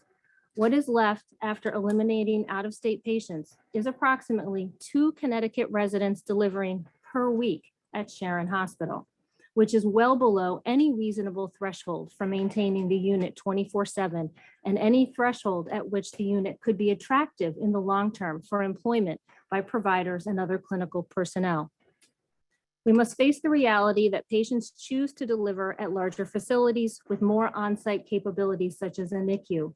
What is left after eliminating out-of-state patients is approximately 2 Connecticut residents delivering per week at Sharon Hospital, which is well below any reasonable threshold for maintaining the unit 24/7 and any threshold at which the unit could be attractive in the long term for employment by providers and other clinical personnel. We must face the reality that patients choose to deliver at larger facilities with more on-site capabilities such as a NICU.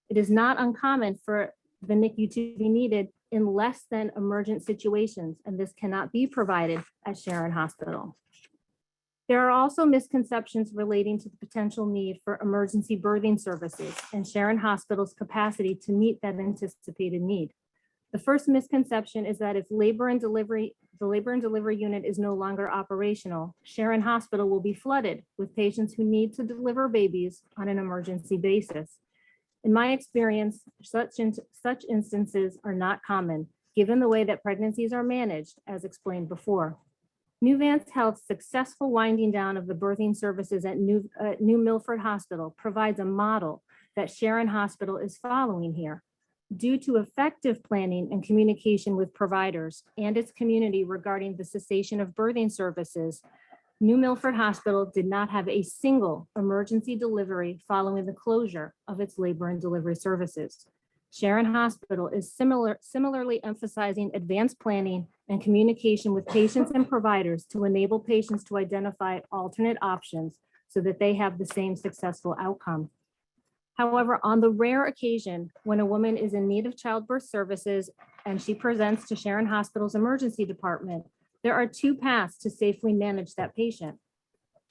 It is not uncommon for the NICU to be needed in less than emergent situations, and this cannot be provided at Sharon Hospital. There are also misconceptions relating to the potential need for emergency birthing services and Sharon Hospital's capacity to meet that anticipated need. The first misconception is that if the labor and delivery unit is no longer operational, Sharon Hospital will be flooded with patients who need to deliver babies on an emergency basis. In my experience, such instances are not common, given the way that pregnancies are managed, as explained before. Nuvance Health's successful winding down of the birthing services at New Milford Hospital provides a model that Sharon Hospital is following here. Due to effective planning and communication with providers and its community regarding the cessation of birthing services, New Milford Hospital did not have a single emergency delivery following the closure of its labor and delivery services. Sharon Hospital is similarly emphasizing advanced planning and communication with patients and providers to enable patients to identify alternate options so that they have the same successful outcome. However, on the rare occasion when a woman is in need of childbirth services and she presents to Sharon Hospital's emergency department, there are 2 paths to safely manage that patient.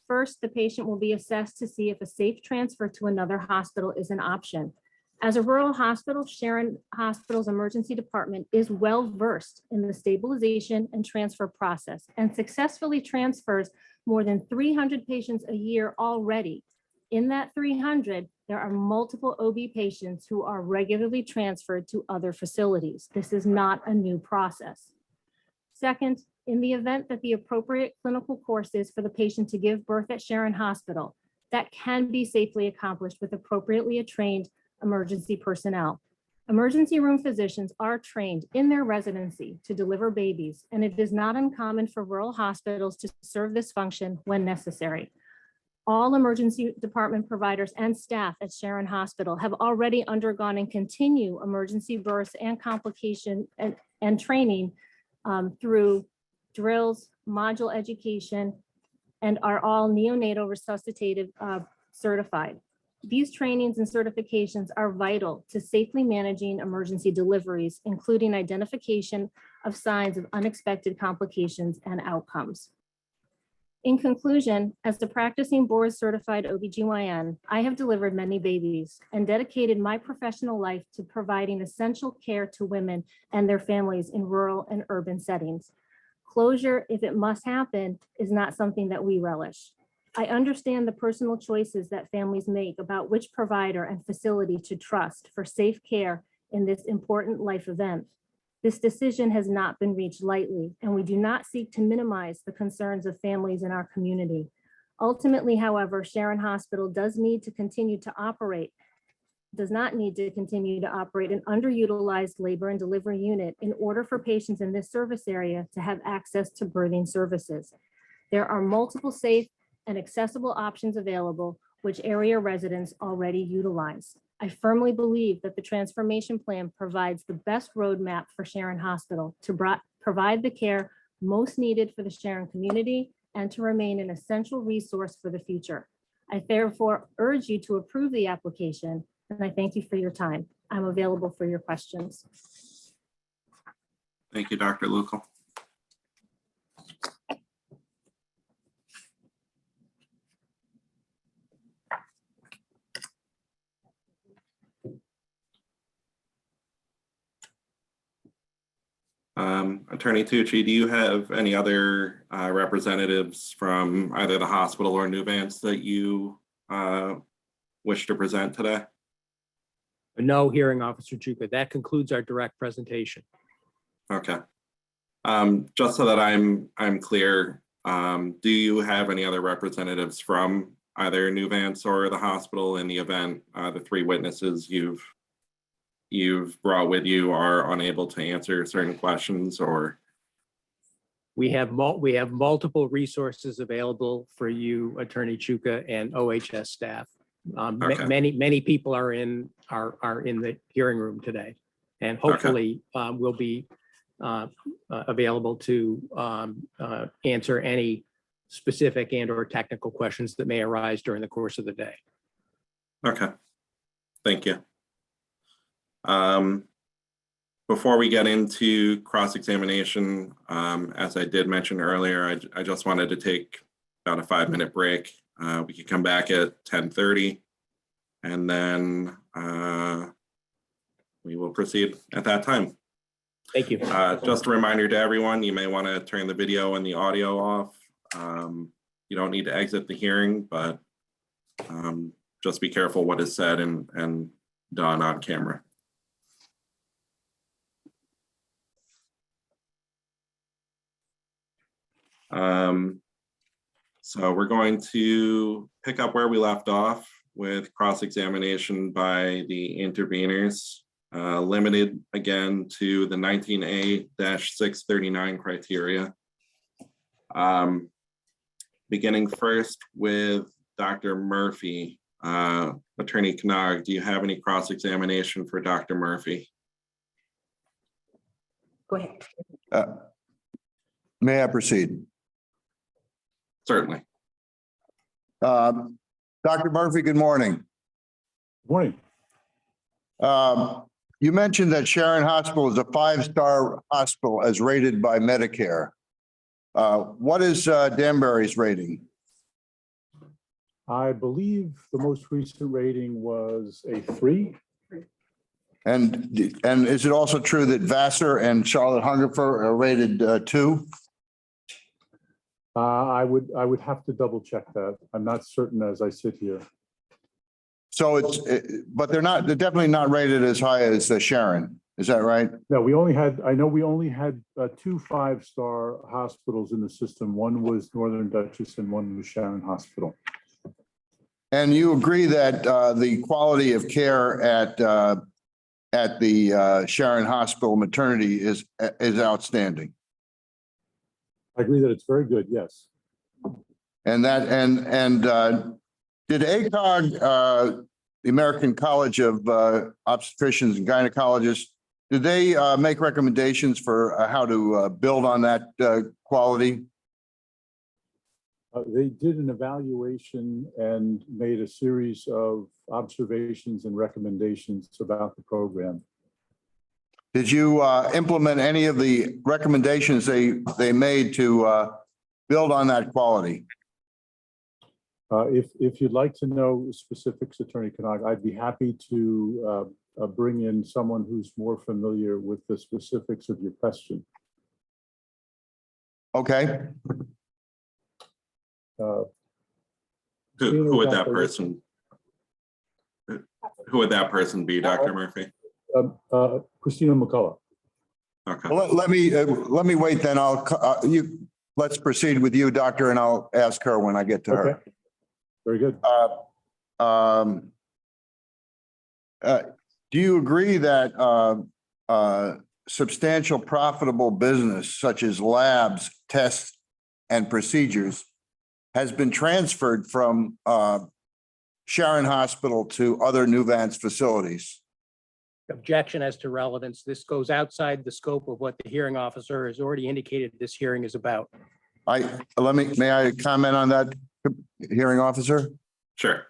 First, the patient will be assessed to see if a safe transfer to another hospital is an option. As a rural hospital, Sharon Hospital's emergency department is well versed in the stabilization and transfer process and successfully transfers more than 300 patients a year already. In that 300, there are multiple OB patients who are regularly transferred to other facilities. This is not a new process. Second, in the event that the appropriate clinical course is for the patient to give birth at Sharon Hospital, that can be safely accomplished with appropriately trained emergency personnel. Emergency room physicians are trained in their residency to deliver babies, and it is not uncommon for rural hospitals to serve this function when necessary. All emergency department providers and staff at Sharon Hospital have already undergone and continue emergency births and complication and training through drills, module education, and are all neonatal resuscitative certified. These trainings and certifications are vital to safely managing emergency deliveries, including identification of signs of unexpected complications and outcomes. In conclusion, as the practicing board certified OBGYN, I have delivered many babies and dedicated my professional life to providing essential care to women and their families in rural and urban settings. Closure, if it must happen, is not something that we relish. I understand the personal choices that families make about which provider and facility to trust for safe care in this important life event. This decision has not been reached lightly, and we do not seek to minimize the concerns of families in our community. Ultimately, however, Sharon Hospital does not need to continue to operate an underutilized labor and delivery unit in order for patients in this service area to have access to birthing services. There are multiple safe and accessible options available, which area residents already utilize. I firmly believe that the transformation plan provides the best roadmap for Sharon Hospital to provide the care most needed for the Sharon community and to remain an essential resource for the future. I therefore urge you to approve the application, and I thank you for your time. I'm available for your questions. Thank you, Dr. Lucal. Attorney Tucci, do you have any other representatives from either the hospital or Nuvance that you wish to present today? No, Hearing Officer Chuka. That concludes our direct presentation. Okay. Just so that I'm clear, do you have any other representatives from either Nuvance or the hospital in the event the three witnesses you've brought with you are unable to answer certain questions? Or We have multiple resources available for you, Attorney Chuka, and OHS staff. Okay. Many people are in the hearing room today, and hopefully will be available to answer any specific and/or technical questions that may arise during the course of the day. Okay, thank you. Before we get into cross-examination, as I did mention earlier, I just wanted to take about a 5-minute break. We could come back at 10:30, and then we will proceed at that time. Thank you. Just a reminder to everyone, you may want to turn the video and the audio off. You don't need to exit the hearing, but just be careful what is said and done on camera. So we're going to pick up where we left off with cross-examination by the interveners, limited again to the 19A-639 criteria. Beginning first with Dr. Murphy. Attorney Knag, do you have any cross-examination for Dr. Murphy? Go ahead. May I proceed? Certainly. Dr. Murphy, good morning. Morning. You mentioned that Sharon Hospital is a 5-star hospital as rated by Medicare. What is Danbury's rating? I believe the most recent rating was a 3. And is it also true that Vassar and Charlotte Hungerford are rated 2? I would have to double check that. I'm not certain as I sit here. So but they're definitely not rated as high as Sharon. Is that right? No, I know we only had 2 5-star hospitals in the system. One was Northern Dutchess and one was Sharon Hospital. And you agree that the quality of care at the Sharon Hospital maternity is outstanding? I agree that it's very good, yes. And did ACOG, the American College of Obstetricians and Gynecologists, did they make recommendations for how to build on that quality? They did an evaluation and made a series of observations and recommendations about the program. Did you implement any of the recommendations they made to build on that quality? If you'd like to know specifics, Attorney Connaught, I'd be happy to bring in someone who's more familiar with the specifics of your question. Okay. Who would that person? Who would that person be, Dr. Murphy? Christina McCullough. Okay. Well, let me wait then. Let's proceed with you, doctor, and I'll ask her when I get to her. Okay. Very good. Do you agree that substantial profitable business such as labs, tests, and procedures has been transferred from Sharon Hospital to other Nuvance facilities? Objection as to relevance. This goes outside the scope of what the hearing officer has already indicated this hearing is about. May I comment on that, hearing officer? Sure.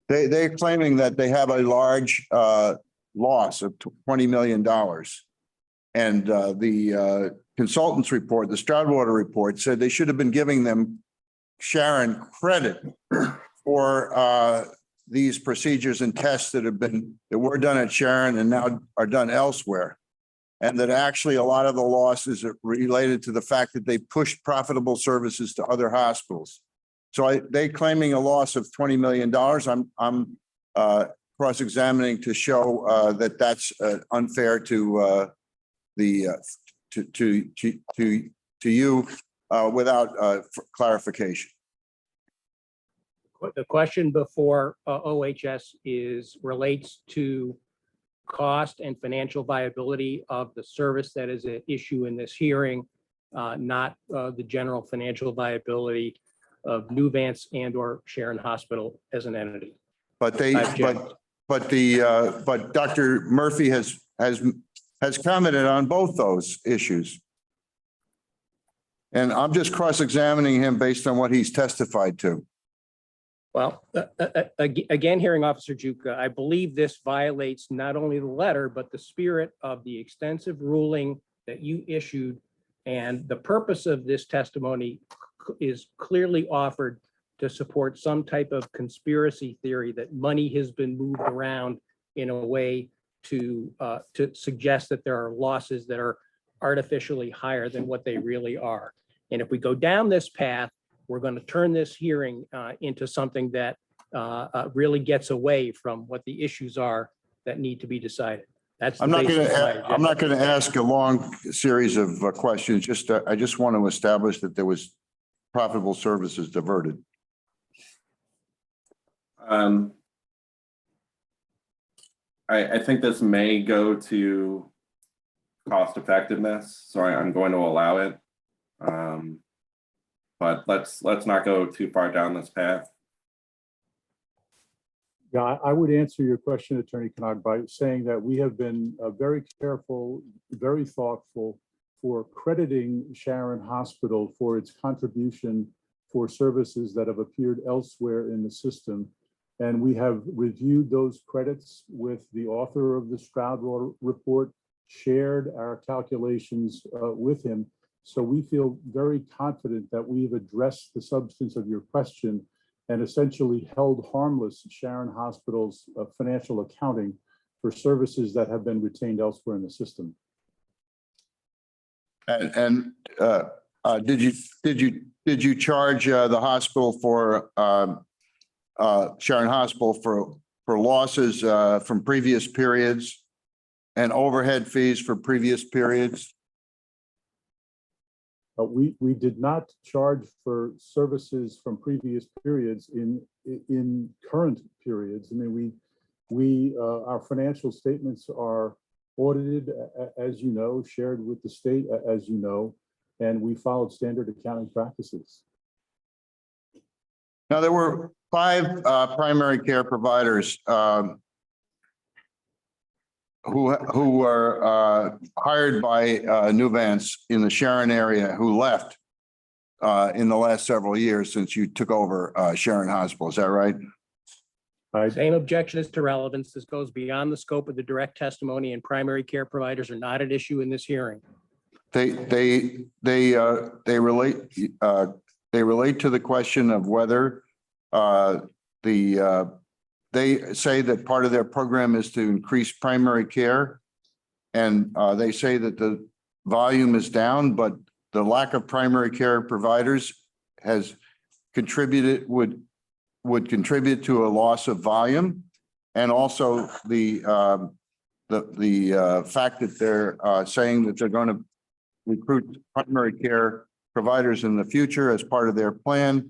They're claiming that they have a large loss of $20 million. And the consultant's report, the Stroudwater report, said they should have been giving them Sharon credit for these procedures and tests that were done at Sharon and now are done elsewhere. And that actually a lot of the losses are related to the fact that they pushed profitable services to other hospitals. So they claiming a loss of $20 million. I'm cross-examining to show that that's unfair to you without clarification. The question before OHS relates to cost and financial viability of the service that is at issue in this hearing, not the general financial viability of Nuvance and or Sharon Hospital as an entity. But Dr. Murphy has commented on both those issues. And I'm just cross-examining him based on what he's testified to. Well, again, hearing officer Juka, I believe this violates not only the letter, but the spirit of the extensive ruling that you issued. And the purpose of this testimony is clearly offered to support some type of conspiracy theory that money has been moved around in a way to suggest that there are losses that are artificially higher than what they really are. And if we go down this path, we're going to turn this hearing into something that really gets away from what the issues are that need to be decided. That's I'm not going to ask a long series of questions. I just want to establish that there was profitable services diverted. I think this may go to cost effectiveness, so I'm going to allow it. But let's not go too far down this path. Yeah, I would answer your question, Attorney Connaught, by saying that we have been very careful, very thoughtful for crediting Sharon Hospital for its contribution for services that have appeared elsewhere in the system. And we have reviewed those credits with the author of the Stroudwater report, shared our calculations with him. So we feel very confident that we've addressed the substance of your question and essentially held harmless Sharon Hospital's financial accounting for services that have been retained elsewhere in the system. And did you charge the hospital for Sharon Hospital for losses from previous periods and overhead fees for previous periods? We did not charge for services from previous periods in current periods. I mean, our financial statements are audited, as you know, shared with the state, as you know, and we followed standard accounting practices. Now, there were 5 primary care providers who were hired by Nuvance in the Sharon area who left in the last several years since you took over Sharon Hospital. Is that right? Same objection as to relevance. This goes beyond the scope of the direct testimony, and primary care providers are not at issue in this hearing. They relate to the question of whether they say that part of their program is to increase primary care. And they say that the volume is down, but the lack of primary care providers has contributed, would contribute to a loss of volume. And also the fact that they're saying that they're going to recruit primary care providers in the future as part of their plan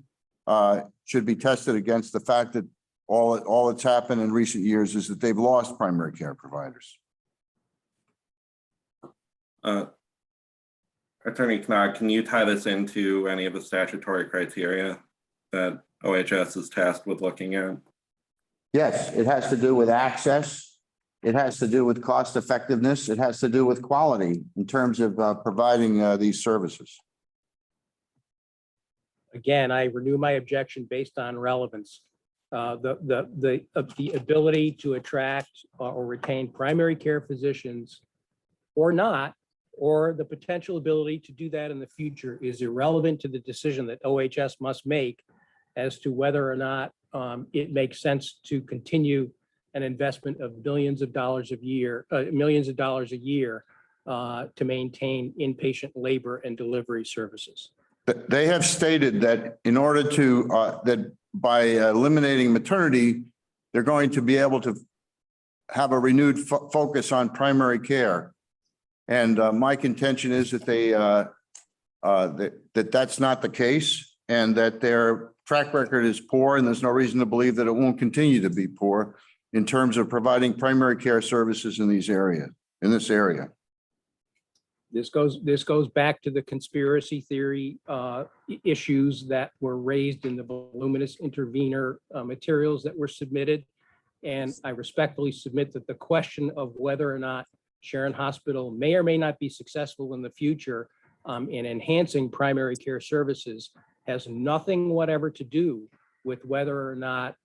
should be tested against the fact that all that's happened in recent years is that they've lost primary care providers. Attorney Knock, can you tie this into any of the statutory criteria that OHS is tasked with looking at? Yes, it has to do with access. It has to do with cost effectiveness. It has to do with quality in terms of providing these services. Again, I renew my objection based on relevance. The ability to attract or retain primary care physicians or not, or the potential ability to do that in the future is irrelevant to the decision that OHS must make as to whether or not it makes sense to continue an investment of millions of dollars a year to maintain inpatient labor and delivery services. They have stated that in order to, that by eliminating maternity, they're going to be able to have a renewed focus on primary care. And my contention is that that's not the case, and that their track record is poor, and there's no reason to believe that it won't continue to be poor in terms of providing primary care services in this area. This goes back to the conspiracy theory issues that were raised in the voluminous intervenor materials that were submitted. And I respectfully submit that the question of whether or not Sharon Hospital may or may not be successful in the future in enhancing primary care services has nothing whatever to do with whether or not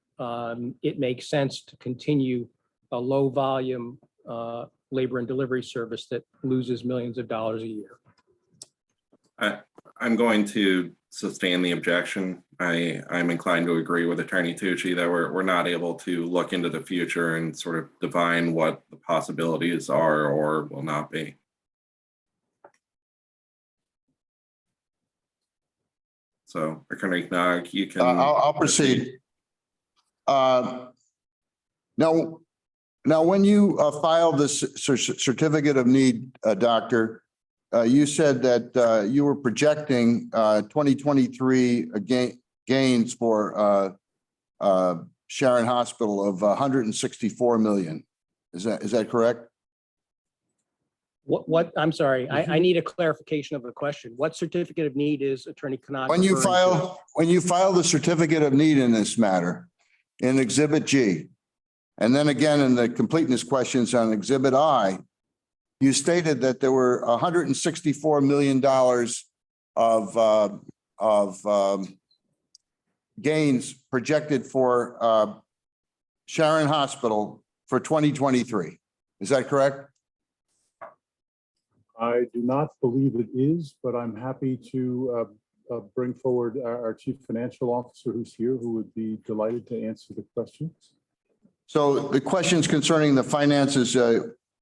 it makes sense to continue a low volume labor and delivery service that loses millions of dollars a year. I'm going to sustain the objection. I'm inclined to agree with Attorney Tucci that we're not able to look into the future and sort of divine what the possibilities are or will not be. So, Attorney Knag, you can. I'll proceed. Now, when you filed this certificate of need, Doctor, you said that you were projecting 2023 gains for Sharon Hospital of 164 million. Is that correct? What, I'm sorry, I need a clarification of the question. What certificate of need is Attorney Knox? When you file the certificate of need in this matter in Exhibit G, and then again in the completeness questions on Exhibit I, you stated that there were $164 million of gains projected for Sharon Hospital for 2023. Is that correct? I do not believe it is, but I'm happy to bring forward our Chief Financial Officer who's here, who would be delighted to answer the questions. So the questions concerning the finances,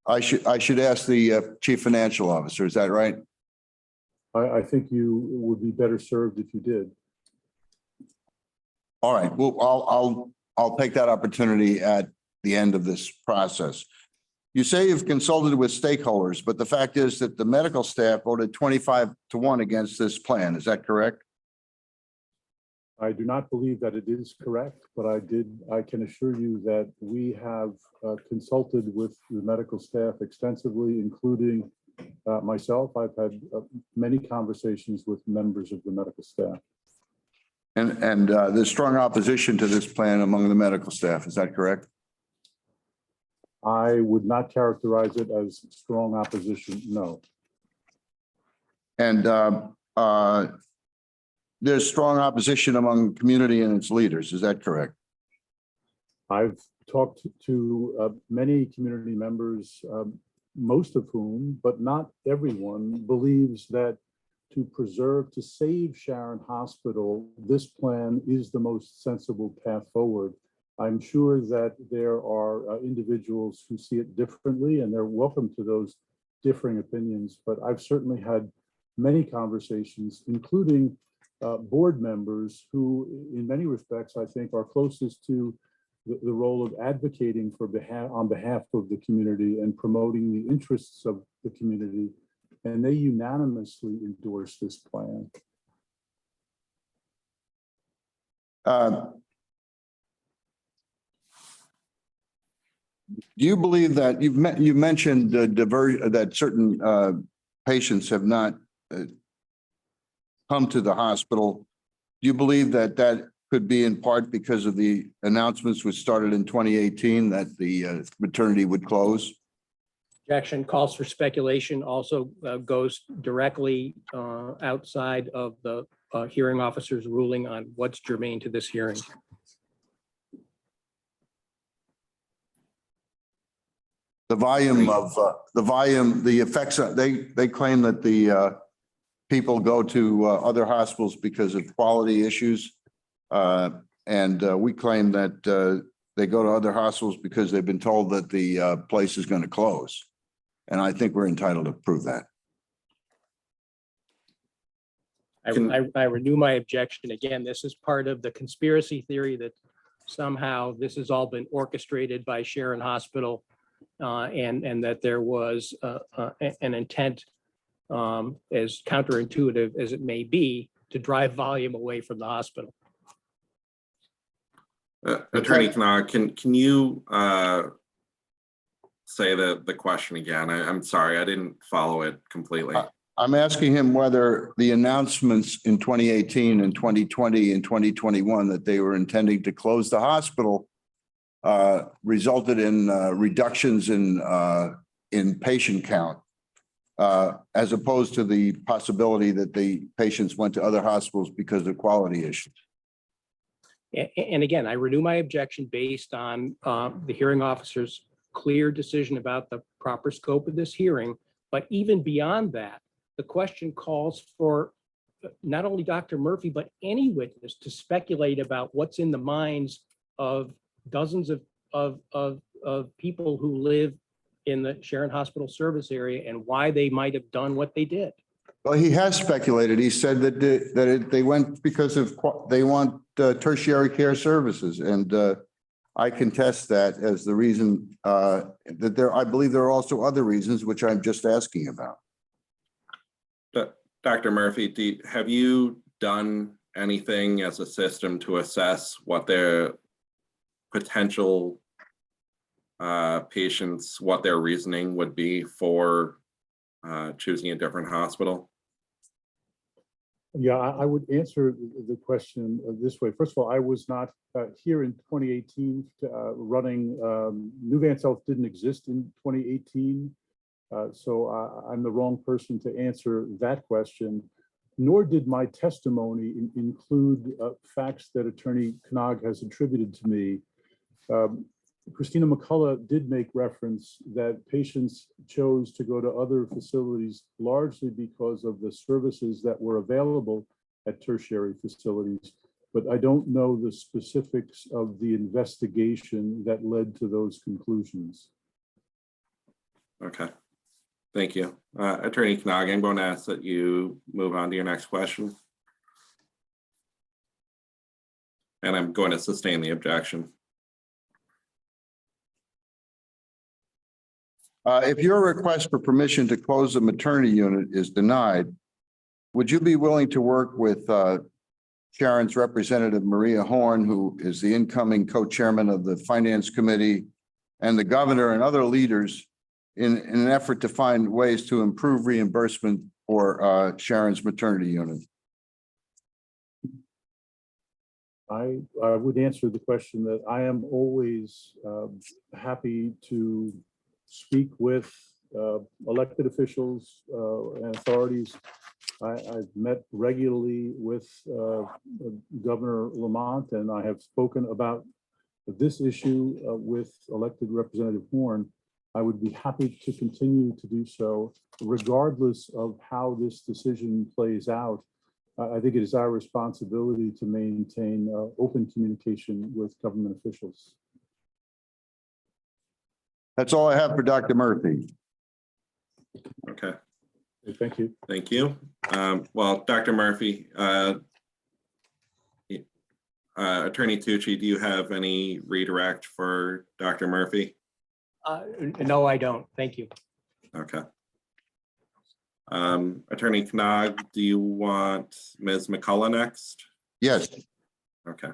I should ask the Chief Financial Officer. Is that right? I think you would be better served if you did. All right. Well, I'll take that opportunity at the end of this process. You say you've consulted with stakeholders, but the fact is that the medical staff voted 25-1 against this plan. Is that correct? I do not believe that it is correct, but I can assure you that we have consulted with the medical staff extensively, including myself. I've had many conversations with members of the medical staff. And there's strong opposition to this plan among the medical staff. Is that correct? I would not characterize it as strong opposition, no. And there's strong opposition among the community and its leaders. Is that correct? I've talked to many community members, most of whom, but not everyone, believes that to save Sharon Hospital, this plan is the most sensible path forward. I'm sure that there are individuals who see it differently, and they're welcome to those differing opinions, but I've certainly had many conversations, including board members who, in many respects, I think are closest to the role of advocating on behalf of the community and promoting the interests of the community, and they unanimously endorse this plan. Do you believe that you've mentioned that certain patients have not come to the hospital? Do you believe that that could be in part because of the announcements which started in 2018 that the maternity would close? Objection. Calls for speculation also goes directly outside of the hearing officer's ruling on what's germane to this hearing. The volume of the effects, they claim that the people go to other hospitals because of quality issues. And we claim that they go to other hospitals because they've been told that the place is going to close. And I think we're entitled to prove that. I renew my objection. Again, this is part of the conspiracy theory that somehow this has all been orchestrated by Sharon Hospital and that there was an intent, as counterintuitive as it may be, to drive volume away from the hospital. Attorney Knag, can you say the question again? I'm sorry, I didn't follow it completely. I'm asking him whether the announcements in 2018 and 2020 and 2021 that they were intending to close the hospital resulted in reductions in patient count, as opposed to the possibility that the patients went to other hospitals because of quality issues. And again, I renew my objection based on the hearing officer's clear decision about the proper scope of this hearing. But even beyond that, the question calls for not only Dr. Murphy, but any witness to speculate about what's in the minds of dozens of people who live in the Sharon Hospital service area and why they might have done what they did. Well, he has speculated. He said that they went because they want tertiary care services, and I contest that as the reason that I believe there are also other reasons which I'm just asking about. Dr. Murphy, have you done anything as a system to assess what their potential patients, what their reasoning would be for choosing a different hospital? Yeah, I would answer the question this way. First of all, I was not here in 2018 running. Nuvance Health didn't exist in 2018. So I'm the wrong person to answer that question, nor did my testimony include facts that Attorney Knag has attributed to me. Christina McCullough did make reference that patients chose to go to other facilities largely because of the services that were available at tertiary facilities, but I don't know the specifics of the investigation that led to those conclusions. Okay, thank you. Attorney Knag, I'm going to ask that you move on to your next question. And I'm going to sustain the objection. If your request for permission to close the maternity unit is denied, would you be willing to work with Sharon's representative, Maria Horn, who is the incoming co-chairman of the Finance Committee, and the governor and other leaders in an effort to find ways to improve reimbursement for Sharon's maternity unit? I would answer the question that I am always happy to speak with elected officials and authorities. I've met regularly with Governor Lamont, and I have spoken about this issue with elected Representative Horn. I would be happy to continue to do so, regardless of how this decision plays out. I think it is our responsibility to maintain open communication with government officials. That's all I have for Dr. Murphy. Okay, Thank you. thank you. Well, Dr. Murphy, Attorney Tucci, do you have any redirect for Dr. Murphy? No, I don't. Thank you. Okay. Attorney Knag, do you want Ms. McCullough next? Yes. Okay.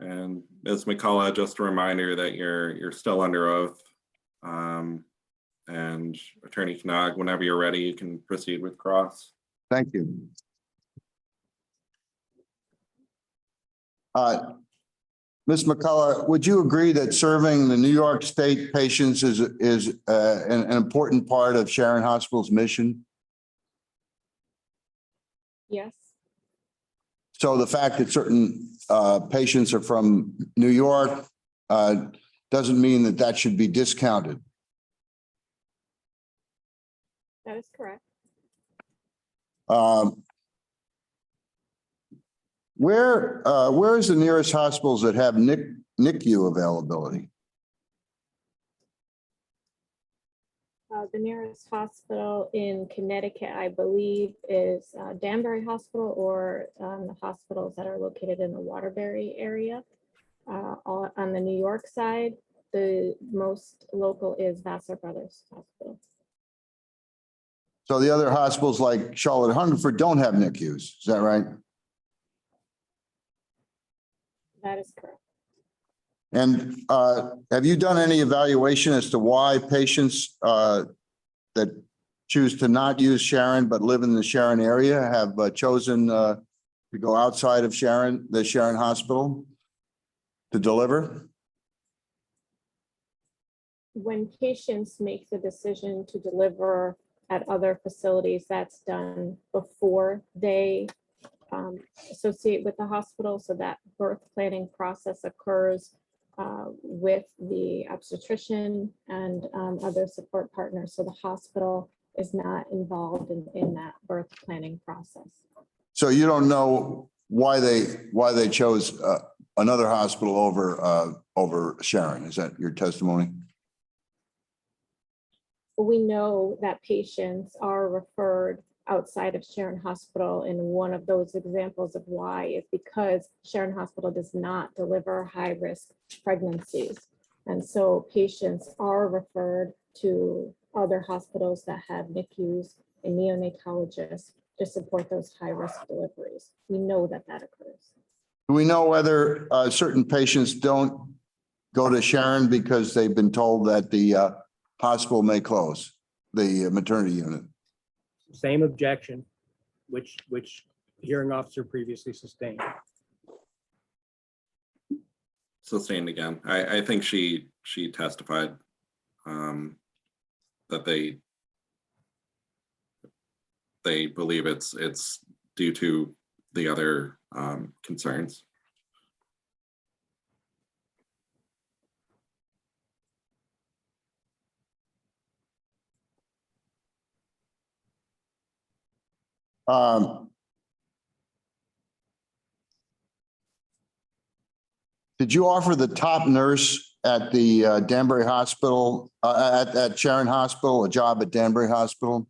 And Ms. McCullough, just a reminder that you're still under oath. And Attorney Knag, whenever you're ready, you can proceed with cross. Thank you. Ms. McCullough, would you agree that serving the New York State patients is an important part of Sharon Hospital's mission? Yes, So the fact that certain patients are from New York doesn't mean that that should be discounted. that is correct. Where is the nearest hospitals that have NICU availability? The nearest hospital in Connecticut, I believe, is Danbury Hospital, or the hospitals that are located in the Waterbury area. On the New York side, the most local is Vassar Brothers Hospital. So the other hospitals like Charlotte Hungerford don't have NICUs, is that right? That is correct. And have you done any evaluation as to why patients that choose to not use Sharon but live in the Sharon area have chosen to go outside of the Sharon Hospital to deliver? When patients make the decision to deliver at other facilities, that's done before they associate with the hospital. So that birth planning process occurs with the obstetrician and other support partners. So the hospital is not involved in that birth planning process. So you don't know why they chose another hospital over Sharon? Is that your testimony? We know that patients are referred outside of Sharon Hospital, and one of those examples of why is because Sharon Hospital does not deliver high-risk pregnancies. And so patients are referred to other hospitals that have NICUs and neonatologists to support those high-risk deliveries. We know that that occurs. Do we know whether certain patients don't go to Sharon because they've been told that the hospital may close, the maternity unit? Same objection, which hearing officer previously sustained. Sustained again. I think she testified that they believe it's due to the other concerns. Did you offer the top nurse at the Danbury Hospital, at Sharon Hospital, a job at Danbury Hospital?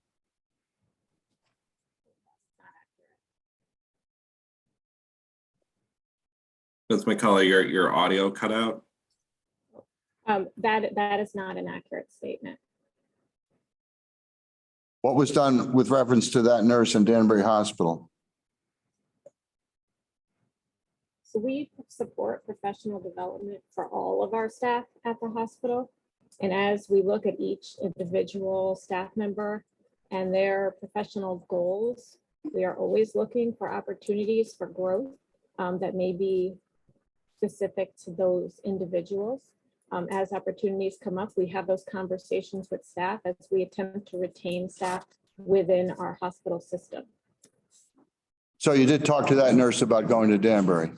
Ms. McCullough, your audio cut out. That is not an accurate statement. What was done with reference to that nurse in Danbury Hospital? So we support professional development for all of our staff at the hospital. And as we look at each individual staff member and their professional goals, we are always looking for opportunities for growth that may be specific to those individuals. As opportunities come up, we have those conversations with staff as we attempt to retain staff within our hospital system. So you did talk to that nurse about going to Danbury?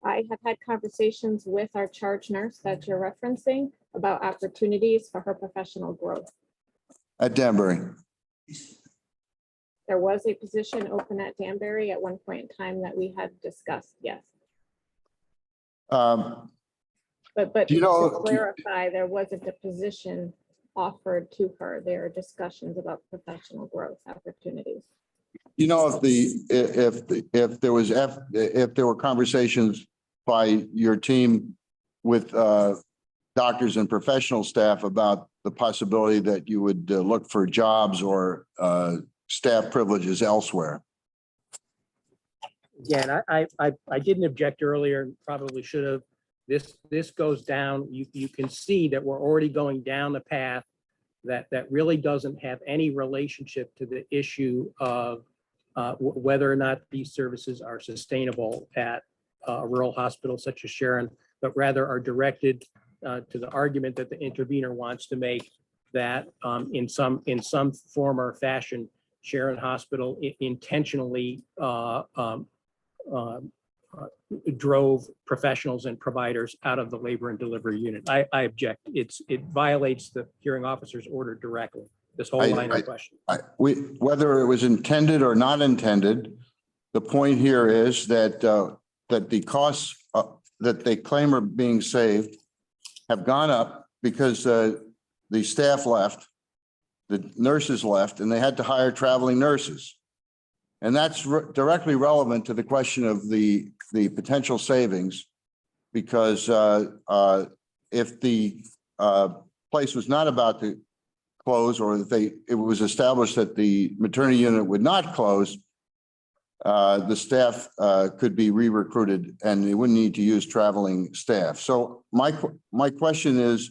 I have had conversations with our charge nurse that you're referencing about opportunities for her professional growth. At Danbury? There was a position open at Danbury at one point in time that we had discussed, yes. But Do you know- to clarify, there wasn't a position offered to her. There are discussions about professional growth opportunities. You know, if there were conversations by your team with doctors and professional staff about the possibility that you would look for jobs or staff privileges elsewhere? Again, I didn't object earlier and probably should have. This goes down, you can see that we're already going down the path that really doesn't have any relationship to the issue of whether or not these services are sustainable at a rural hospital such as Sharon, but rather are directed to the argument that the intervener wants to make that in some form or fashion, Sharon Hospital intentionally drove professionals and providers out of the labor and delivery unit. I object. It violates the hearing officer's order directly, this whole line of question. Whether it was intended or not intended, the point here is that the costs that they claim are being saved have gone up because the staff left, the nurses left, and they had to hire traveling nurses. And that's directly relevant to the question of the potential savings, because if the place was not about to close, or that it was established that the maternity unit would not close, the staff could be re-recruited and they wouldn't need to use traveling staff. So my question is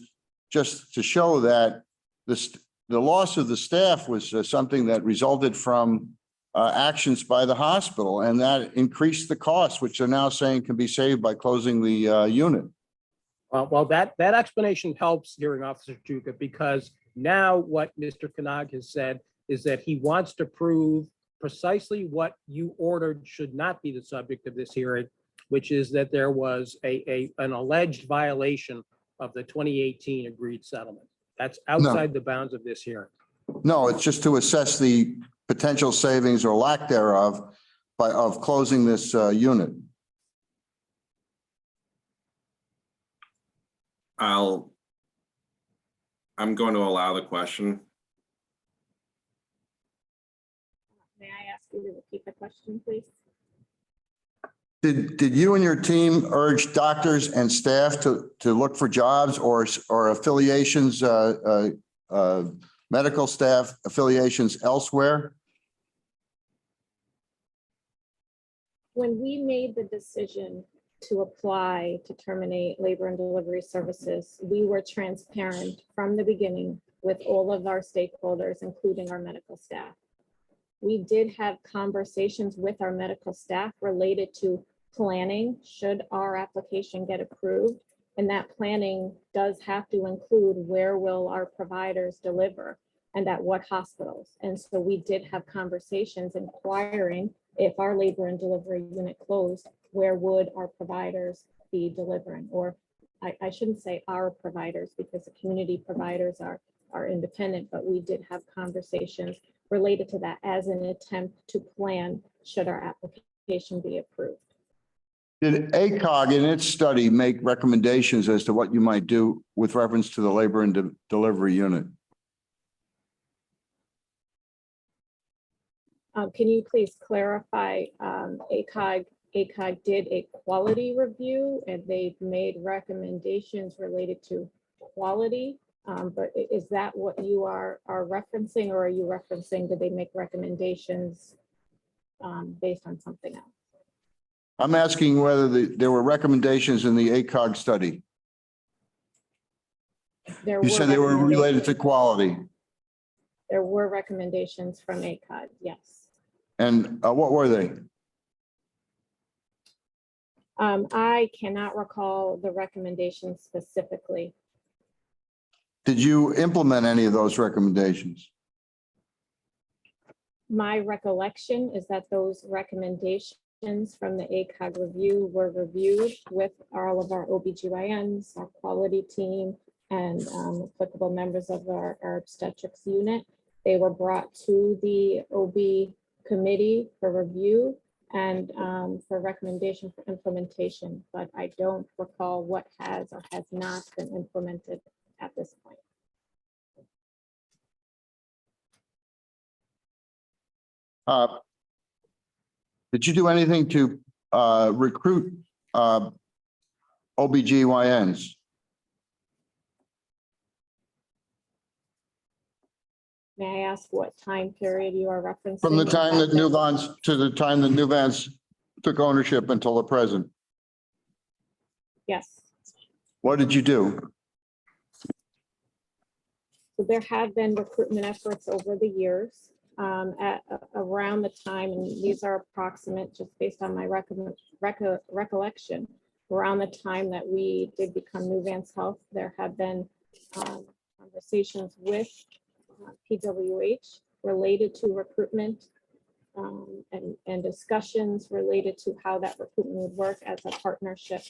just to show that the loss of the staff was something that resulted from actions by the hospital, and that increased the costs, which they're now saying can be saved by closing the unit. Well, that explanation helps, hearing officer Chuka, because now what Mr. Knag has said is that he wants to prove precisely what you ordered should not be the subject of this hearing, which is that there was an alleged violation of the 2018 agreed settlement. That's outside the bounds of this hearing. No, it's just to assess the potential savings or lack thereof of closing this unit. I'm going to allow the question. May I ask you to repeat the question, please? Did you and your team urge doctors and staff to look for jobs or affiliations, medical staff affiliations elsewhere? When we made the decision to apply to terminate labor and delivery services, we were transparent from the beginning with all of our stakeholders, including our medical staff. We did have conversations with our medical staff related to planning should our application get approved. And that planning does have to include where will our providers deliver and at what hospitals. And so we did have conversations inquiring if our labor and delivery unit closed, where would our providers be delivering? Or I shouldn't say our providers, because the community providers are independent, but we did have conversations related to that as an attempt to plan should our application be approved. Did ACOG in its study make recommendations as to what you might do with reference to the labor and delivery unit? Can you please clarify ACOG ACOG did a quality review and they've made recommendations related to quality. But is that what you are referencing, or are you referencing, did they make recommendations based on something else? I'm asking whether there were recommendations in the ACOG study. You said they were related to quality. There were recommendations from ACOG, yes. And what were they? I cannot recall the recommendations specifically. Did you implement any of those recommendations? My recollection is that those recommendations from the ACOG review were reviewed with all of our OBGYNs, our quality team, and applicable members of our obstetrics unit. They were brought to the OB committee for review and for recommendation for implementation, but I don't recall what has or has not been implemented at this point. Did you do anything to recruit OBGYNs? May I ask what time period you are referencing? From the time that Nuvance to the time that Nuvance took ownership until the present? Yes. What did you do? So there have been recruitment efforts over the years at around the time, and these are approximate just based on my recollection, around the time that we did become Nuvance Health, there have been conversations with PWH related to recruitment and discussions related to how that recruitment would work as a partnership.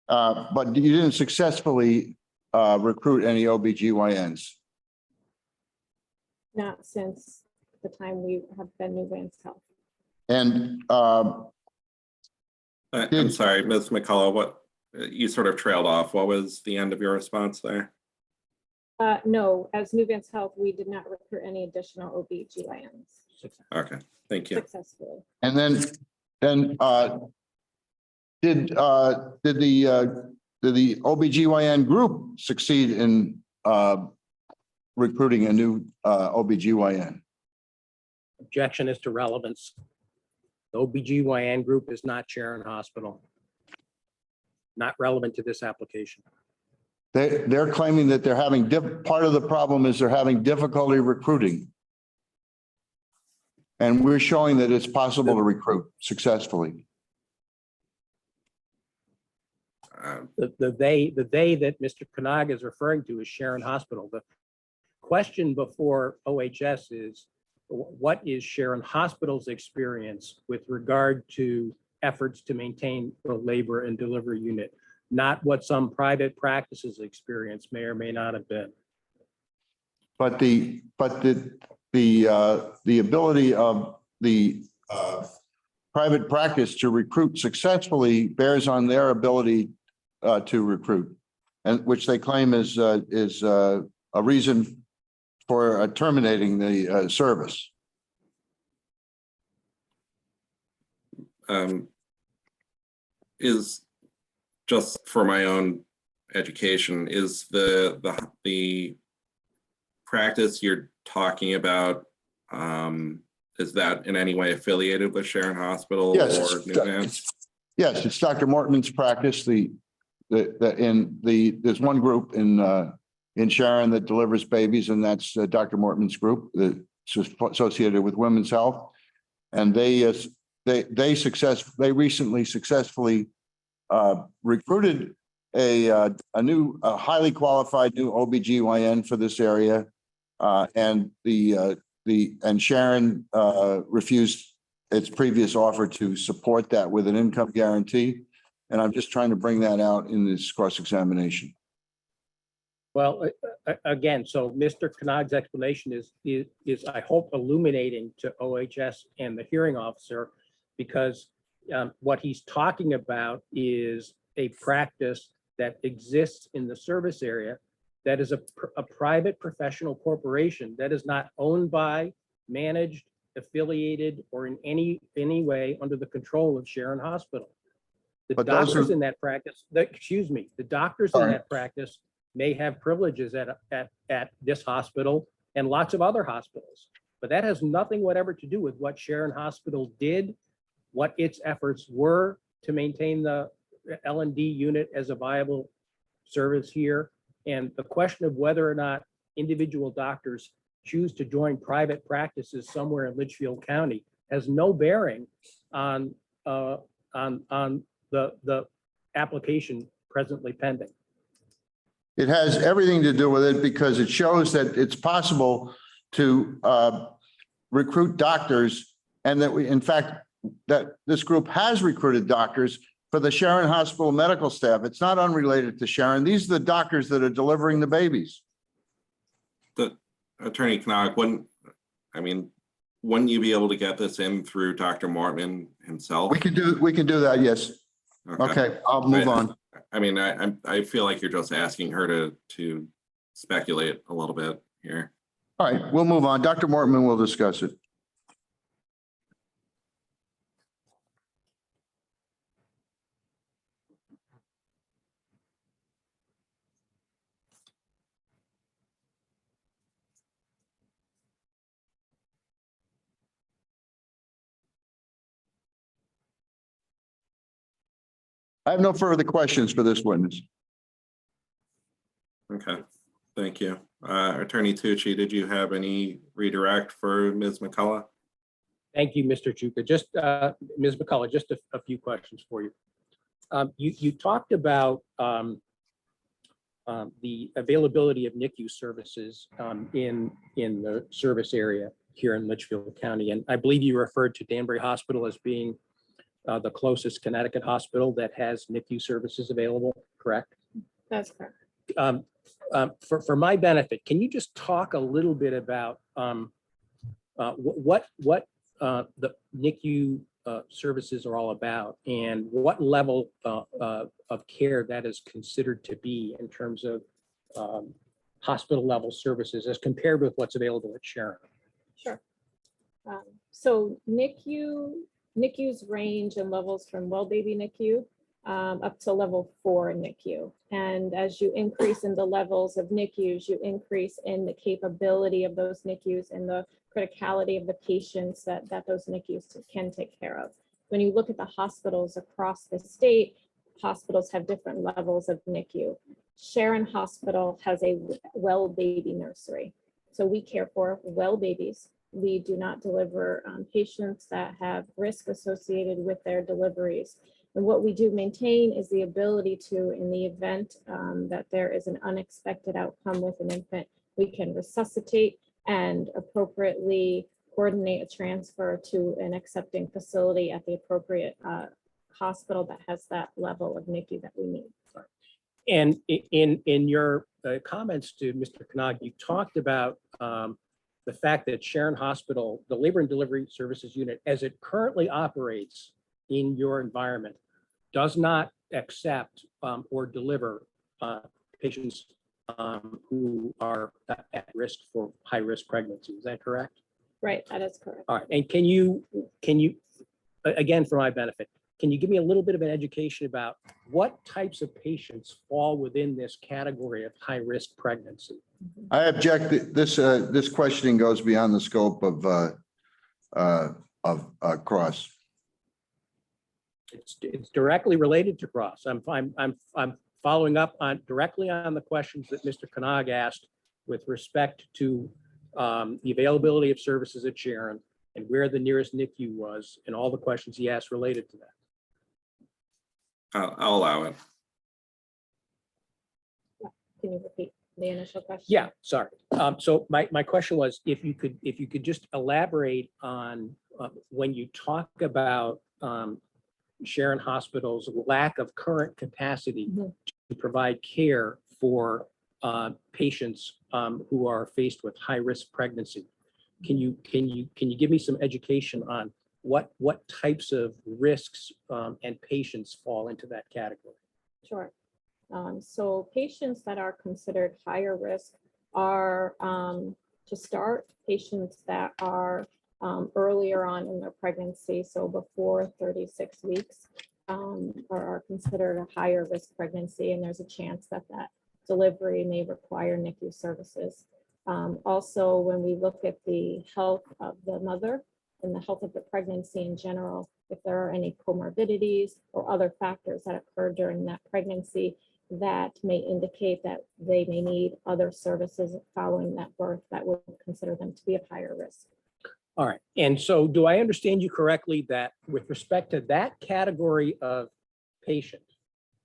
But you didn't successfully recruit any OBGYNs. Not since the time we have been Nuvance Health. And I'm sorry, Ms. McCullough, what, you sort of trailed off. What was the end of your response there? No, as Nuvance Health, we did not recruit any additional OBGYNs Okay, thank you. successfully. and then did the OBGYN group succeed in recruiting a new OBGYN? Objection is to relevance. The OBGYN group is not Sharon Hospital. Not relevant to this application. They're claiming that they're having part of the problem is they're having difficulty recruiting. And we're showing that it's possible to recruit successfully. The they that Mr. Kanag is referring to is Sharon Hospital. The question before OHS is, what is Sharon Hospital's experience with regard to efforts to maintain the labor and delivery unit, not what some private practices experience may or may not have been. But the ability of the private practice to recruit successfully bears on their ability to recruit, and which they claim is a reason for terminating the service. Is, just for my own education, is the practice you're talking about, is that in any way affiliated with Sharon Hospital? Yes, or Nuvance? Yes, it's Dr. Mortman's practice. There's one group in Sharon that delivers babies, and that's Dr. Mortman's group that's associated with Women's Health. And they recently successfully recruited a highly qualified new OBGYN for this area. And Sharon refused its previous offer to support that with an income guarantee. And I'm just trying to bring that out in this cross-examination. Well, again, so Mr. Kanag's explanation is I hope illuminating to OHS and the hearing officer, because what he's talking about is a practice that exists in the service area that is a private professional corporation that is not owned by, managed, affiliated, or in any way under the control of Sharon Hospital. The But those doctors are- in that practice, the doctors in Sorry. that practice may have privileges at this hospital and lots of other hospitals. But that has nothing whatever to do with what Sharon Hospital did, what its efforts were to maintain the L&D unit as a viable service here. And the question of whether or not individual doctors choose to join private practices somewhere in Litchfield County has no bearing on the application presently pending. It has everything to do with it because it shows that it's possible to recruit doctors, and that we, in fact, that this group has recruited doctors for the Sharon Hospital medical staff. It's not unrelated to Sharon. These are the doctors that are delivering the babies. Attorney Knock, wouldn't you be able to get this in through Dr. Mortman himself? We can do that, yes. Okay, I'll move on. I mean, I feel like you're just asking her to speculate a little bit here. All right, we'll move on. Dr. Mortman will discuss it. I have no further questions for this witness. Okay, thank you. Attorney Tucci, did you have any redirect for Ms. McCullough? Thank you, Mr. Chuka. Just, Ms. McCullough, just a few questions for you. You talked about the availability of NICU services in the service area here in Litchfield County. And I believe you referred to Danbury Hospital as being the closest Connecticut hospital that has NICU services available, correct? That's correct. For my benefit, can you just talk a little bit about what the NICU services are all about and what level of care that is considered to be in terms of hospital level services as compared with what's available at Sharon? Sure. So NICUs range in levels from well baby NICU up to level 4 NICU. And as you increase in the levels of NICUs, you increase in the capability of those NICUs and the criticality of the patients that those NICUs can take care of. When you look at the hospitals across the state, hospitals have different levels of NICU. Sharon Hospital has a well baby nursery. So we care for well babies. We do not deliver patients that have risk associated with their deliveries. And what we do maintain is the ability to, in the event that there is an unexpected outcome with an infant, we can resuscitate and appropriately coordinate a transfer to an accepting facility at the appropriate hospital that has that level of NICU that we need. And in your comments to Mr. Knag, you talked about the fact that Sharon Hospital, the labor and delivery services unit, as it currently operates in your environment, does not accept or deliver patients who are at risk for high risk pregnancy. Is that correct? Right, that is correct. All right. And can you, again, for my benefit, can you give me a little bit of an education about what types of patients fall within this category of high risk pregnancy? I object. This questioning goes beyond the scope of Cross. It's directly related to Cross. I'm following up directly on the questions that Mr. Knag asked with respect to the availability of services at Sharon and where the nearest NICU was and all the questions he asked related to that. I'll allow it. Can you repeat the initial question? Yeah, sorry. So my question was, if you could just elaborate on when you talk about Sharon Hospital's lack of current capacity to provide care for patients who are faced with high risk pregnancy. Can you give me some education on what types of risks and patients fall into that category? Sure. So patients that are considered higher risk are, to start, patients that are earlier on in their pregnancy, so before 36 weeks, are considered a higher risk pregnancy, and there's a chance that that delivery may require NICU services. Also, when we look at the health of the mother and the health of the pregnancy in general, if there are any comorbidities or other factors that occur during that pregnancy that may indicate that they may need other services following that birth, that would consider them to be of higher risk. All right. And so do I understand you correctly that with respect to that category of patient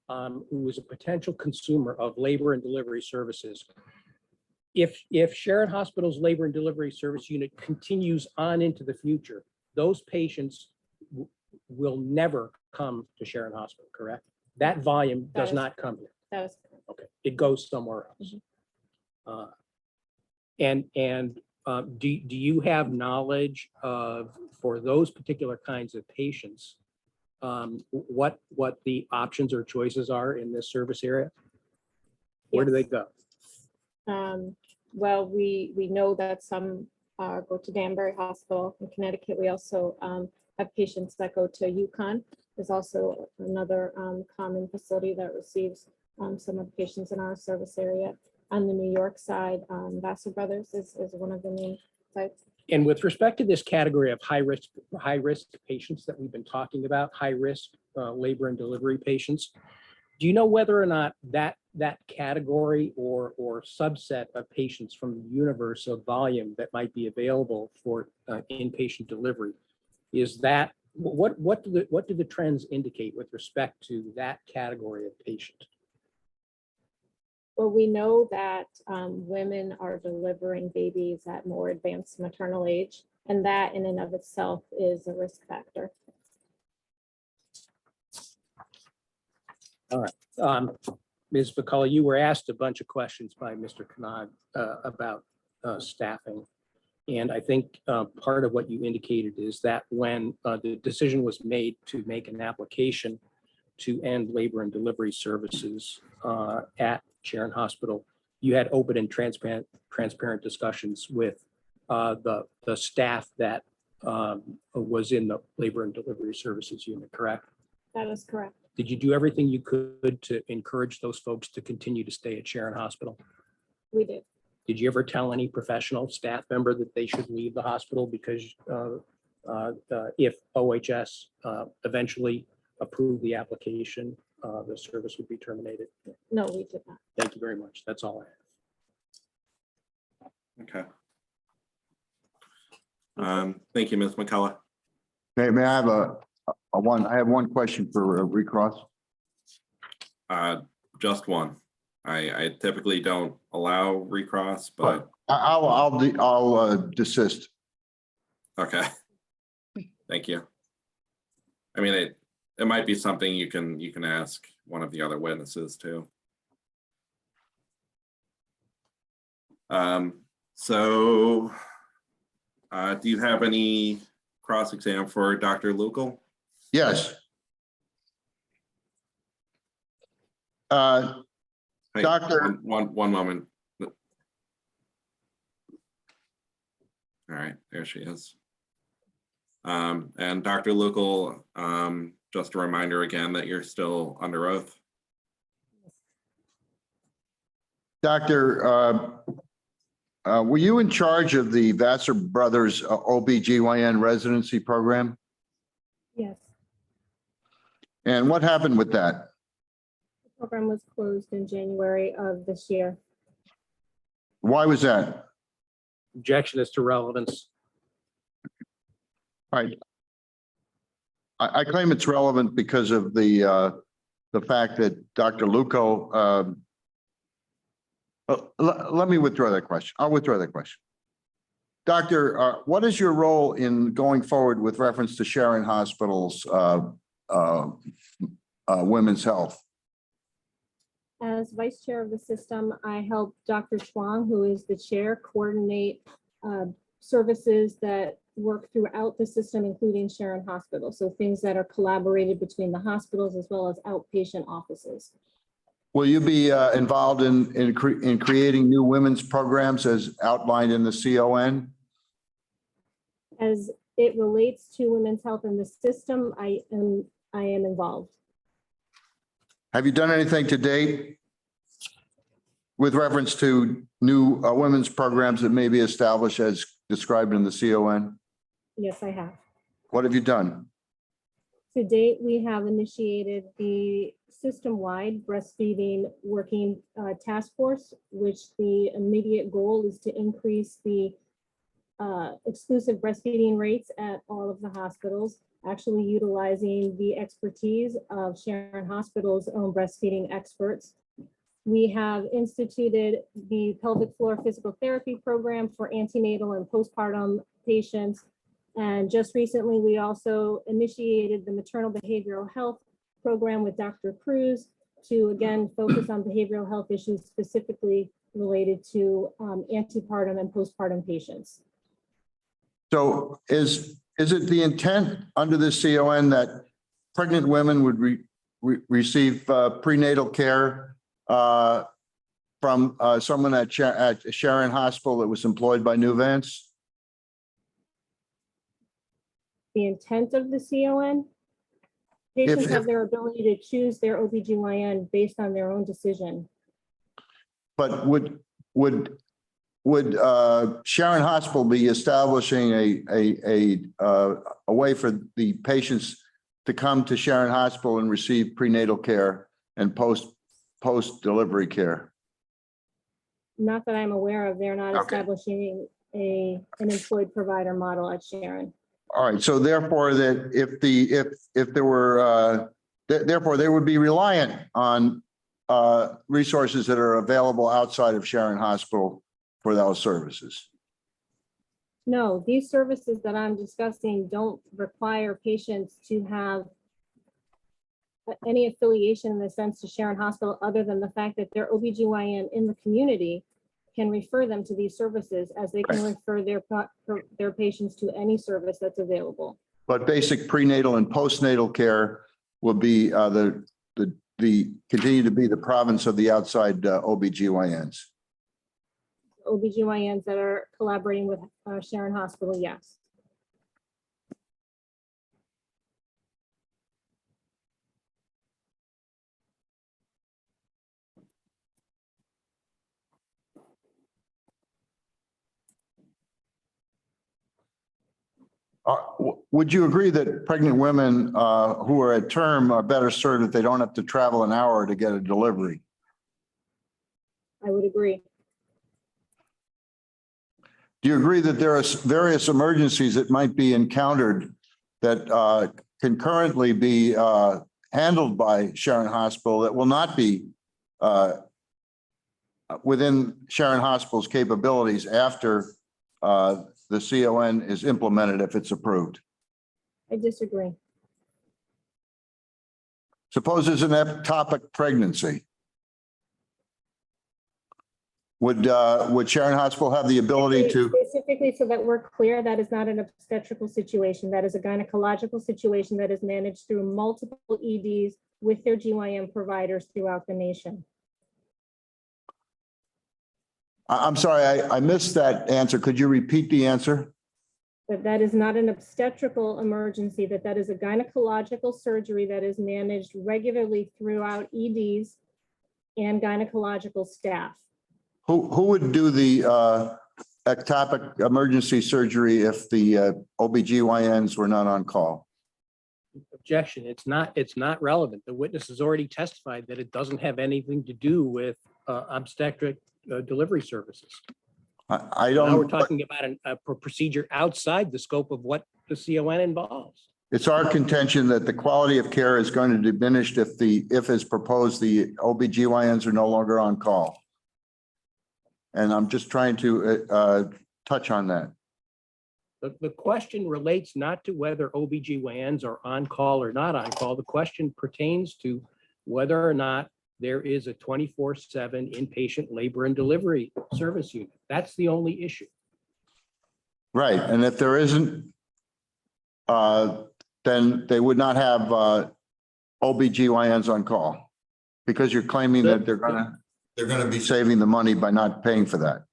who is a potential consumer of labor and delivery services, if Sharon Hospital's labor and delivery service unit continues on into the future, those patients will never come to Sharon Hospital, correct? That volume That does is- not come here. That is Okay, it goes somewhere else. Do you have knowledge of, for those particular kinds of patients, what the options or choices are in this service area? Where do they go? Well, we know that some go to Danbury Hospital in Connecticut. We also have patients that go to UConn. There's also another common facility that receives some of the patients in our service area. On the New York side, Vassar Brothers is one of the main sites. And with respect to this category of high risk patients that we've been talking about, high risk labor and delivery patients, do you know whether or not that category or subset of patients from the universe of volume that might be available for inpatient delivery, is that what do the trends indicate with respect to that category of patient? Well, we know that women are delivering babies at more advanced maternal age, and that in and of itself is a risk factor. All right. Ms. McCullough, you were asked a bunch of questions by Mr. Knag about staffing. And I think part of what you indicated is that when the decision was made to make an application to end labor and delivery services at Sharon Hospital, you had open and transparent discussions with the staff that was in the labor and delivery services unit, correct? That is correct. Did you do everything you could to encourage those folks to continue to stay at Sharon Hospital? We did. Did you ever tell any professional staff member that they should leave the hospital because if OHS eventually approved the application, the service would be terminated? No, we did not. Thank you very much. That's all I have. Okay. Thank you, Ms. McCullough. May I have I have one question for recross. Just one. I typically don't allow recross, but I'll desist. okay. Thank you. I mean, it might be something you can ask one of the other witnesses too. So do you have any cross exam for Dr. Lucal? Yes. Hey, Doctor. one moment. All right, there she is. And Dr. Lucal, just a reminder again that you're still under oath. Doctor, were you in charge of the Vassar Brothers OBGYN residency program? Yes, And what happened with that? the program was closed in January of this year. Why was that? Objection as to relevance. All right. I claim it's relevant because of the fact that Dr. Luco, let me withdraw that question. I'll withdraw that question. Doctor, what is your role in going forward with reference to Sharon Hospital's women's health? As vice chair of the system, I help Dr. Chuang, who is the chair, coordinate services that work throughout the system, including Sharon Hospital. So things that are collaborated between the hospitals as well as outpatient offices. Will you be involved in creating new women's programs as outlined in the CON? As it relates to women's health in the system, I am involved. Have you done anything to date with reference to new women's programs that may be established as described in the CON? Yes, I have. What have you done? To date, we have initiated the system-wide breastfeeding working task force, which the immediate goal is to increase the exclusive breastfeeding rates at all of the hospitals, actually utilizing the expertise of Sharon Hospital's own breastfeeding experts. We have instituted the pelvic floor physical therapy program for antenatal and postpartum patients. And just recently, we also initiated the maternal behavioral health program with Dr. Cruz to again focus on behavioral health issues specifically related to antepartum and postpartum patients. So is it the intent under this CON that pregnant women would receive prenatal care from someone at Sharon Hospital that was employed by Nuvance? The intent of the CON? Patients If- have their ability to choose their OBGYN based on their own decision. But would Sharon Hospital be establishing a way for the patients to come to Sharon Hospital and receive prenatal care and post-delivery care? Not that I'm aware of, they're not Okay. establishing an employed provider model at Sharon. All right, so therefore that if there were, therefore they would be reliant on resources that are available outside of Sharon Hospital for those services. No, these services that I'm discussing don't require patients to have any affiliation in the sense to Sharon Hospital other than the fact that their OBGYN in the community can refer them to these services as they can refer their patients to any service that's available. But basic prenatal and postnatal care will be continue to be the province of the outside OBGYNs. OBGYNs that are collaborating with Sharon Hospital, yes. Would you agree that pregnant women who are at term are better served if they don't have to travel an hour to get a delivery? I would agree. Do you agree that there are various emergencies that might be encountered that can currently be handled by Sharon Hospital that will not be within Sharon Hospital's capabilities after the CON is implemented if it's approved? I disagree. Suppose there's an ectopic pregnancy. Would Sharon Hospital have the ability to? Specifically, so that we're clear, that is not an obstetrical situation. That is a gynecological situation that is managed through multiple EDs with their GYN providers throughout the nation. I'm sorry, I missed that answer. Could you repeat the answer? That is not an obstetrical emergency, that is a gynecological surgery that is managed regularly throughout EDs and gynecological staff. Who would do the ectopic emergency surgery if the OBGYNs were not on call? Objection. It's not relevant. The witness has already testified that it doesn't have anything to do with obstetric delivery services. I Now we're don't. talking about a procedure outside the scope of what the CON involves. It's our contention that the quality of care is going to diminish if as proposed, the OBGYNs are no longer on call. And I'm just trying to touch on that. The question relates not to whether OBGYNs are on call or not on call. The question pertains to whether or not there is a 24/7 inpatient labor and delivery service unit. That's the only issue. Right, and if there isn't, then they would not have OBGYNs on call. Because you're claiming that they're gonna be saving the money by not paying for that.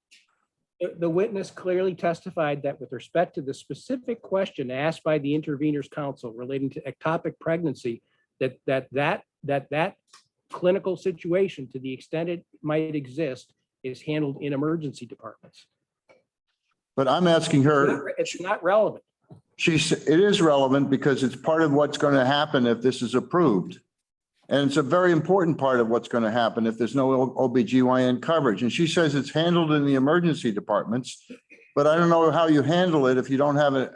The witness clearly testified that with respect to the specific question asked by the intervener's counsel relating to ectopic pregnancy, that clinical situation, to the extent it might exist, is handled in emergency departments. But I'm asking her, It's not relevant. it is relevant because it's part of what's going to happen if this is approved. And it's a very important part of what's going to happen if there's no OBGYN coverage. And she says it's handled in the emergency departments, but I don't know how you handle it if you don't have an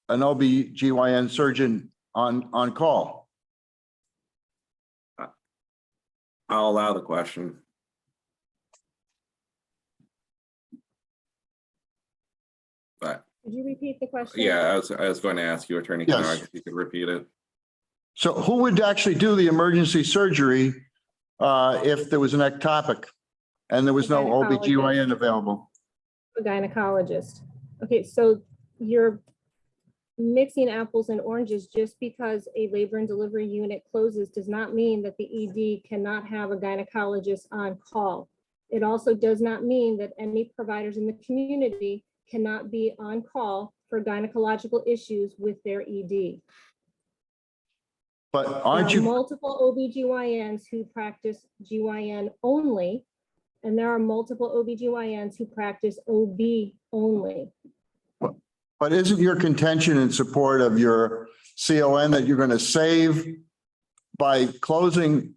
OBGYN surgeon on call. I'll allow the question. But Could you repeat the question? yeah, I was going to ask you, Attorney Yes. Connaught, if you could repeat it. So who would actually do the emergency surgery if there was an ectopic and there was no OBGYN available? A gynecologist. Okay, so you're mixing apples and oranges. Just because a labor and delivery unit closes does not mean that the ED cannot have a gynecologist on call. It also does not mean that any providers in the community cannot be on call for gynecological issues with their ED. But There aren't are you, multiple OBGYNs who practice GYN only, and there are multiple OBGYNs who practice OB only. but isn't your contention in support of your CON that you're going to save by closing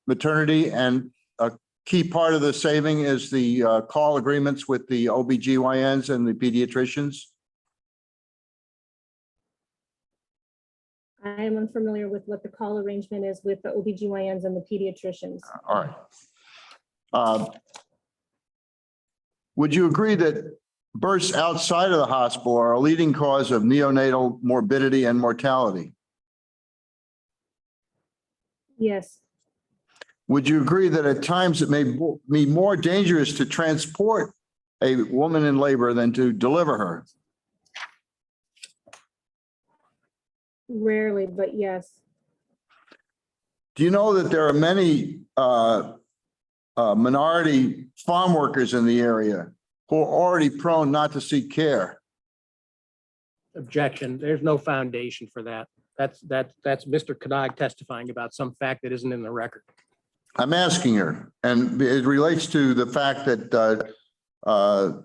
maternity, and a key part of the saving is the call agreements with the OBGYNs and the pediatricians? I am unfamiliar with what the call arrangement is with the OBGYNs and the pediatricians. All right. Would you agree that births outside of the hospital are a leading cause of neonatal morbidity and mortality? Yes, Would you agree that at times it may be more dangerous to transport a woman in labor than to deliver her? rarely, but yes. Do you know that there are many minority farm workers in the area who are already prone not to seek care? Objection. There's no foundation for that. That's Mr. Connaught testifying about some fact that isn't in the record. I'm asking her, and it relates to the fact that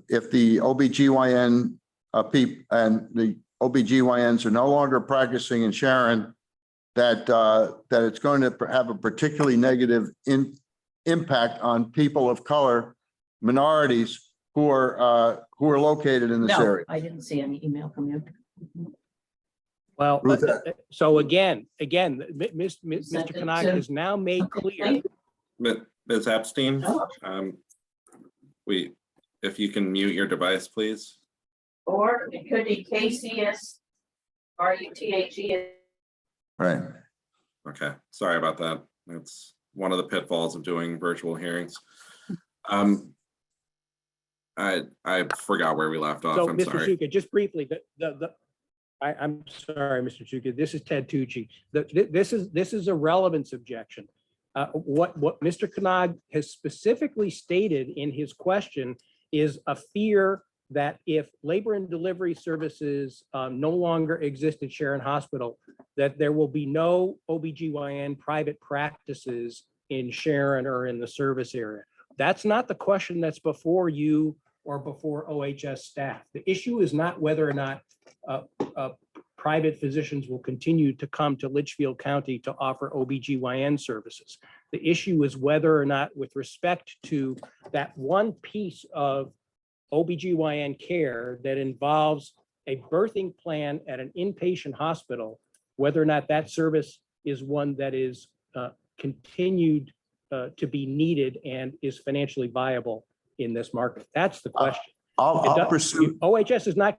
if the OBGYN and the OBGYNs are no longer practicing in Sharon, that it's going to have a particularly negative impact on people of color, minorities who are located in this No, area. I didn't see any email from you. Well, Ruth, so again, Mr. Connaught has now made clear. Ms. Epstein, Oh. if you can mute your device, please. Or it could be KCSRUTHE. Right. Okay, sorry about that. That's one of the pitfalls of doing virtual hearings. I forgot where we left off. So, I'm Mr. sorry. Shuka, just briefly, I'm sorry, Mr. Shuka, this is Ted Tucci. This is a relevance objection. What Mr. Connaught has specifically stated in his question is a fear that if labor and delivery services no longer exist at Sharon Hospital, that there will be no OBGYN private practices in Sharon or in the service area. That's not the question that's before you or before OHS staff. The issue is not whether or not private physicians will continue to come to Litchfield County to offer OBGYN services. The issue is whether or not, with respect to that one piece of OBGYN care that involves a birthing plan at an inpatient hospital, whether or not that service is one that is continued to be needed and is financially viable in this market. That's the question. I'll pursue. OHS is not,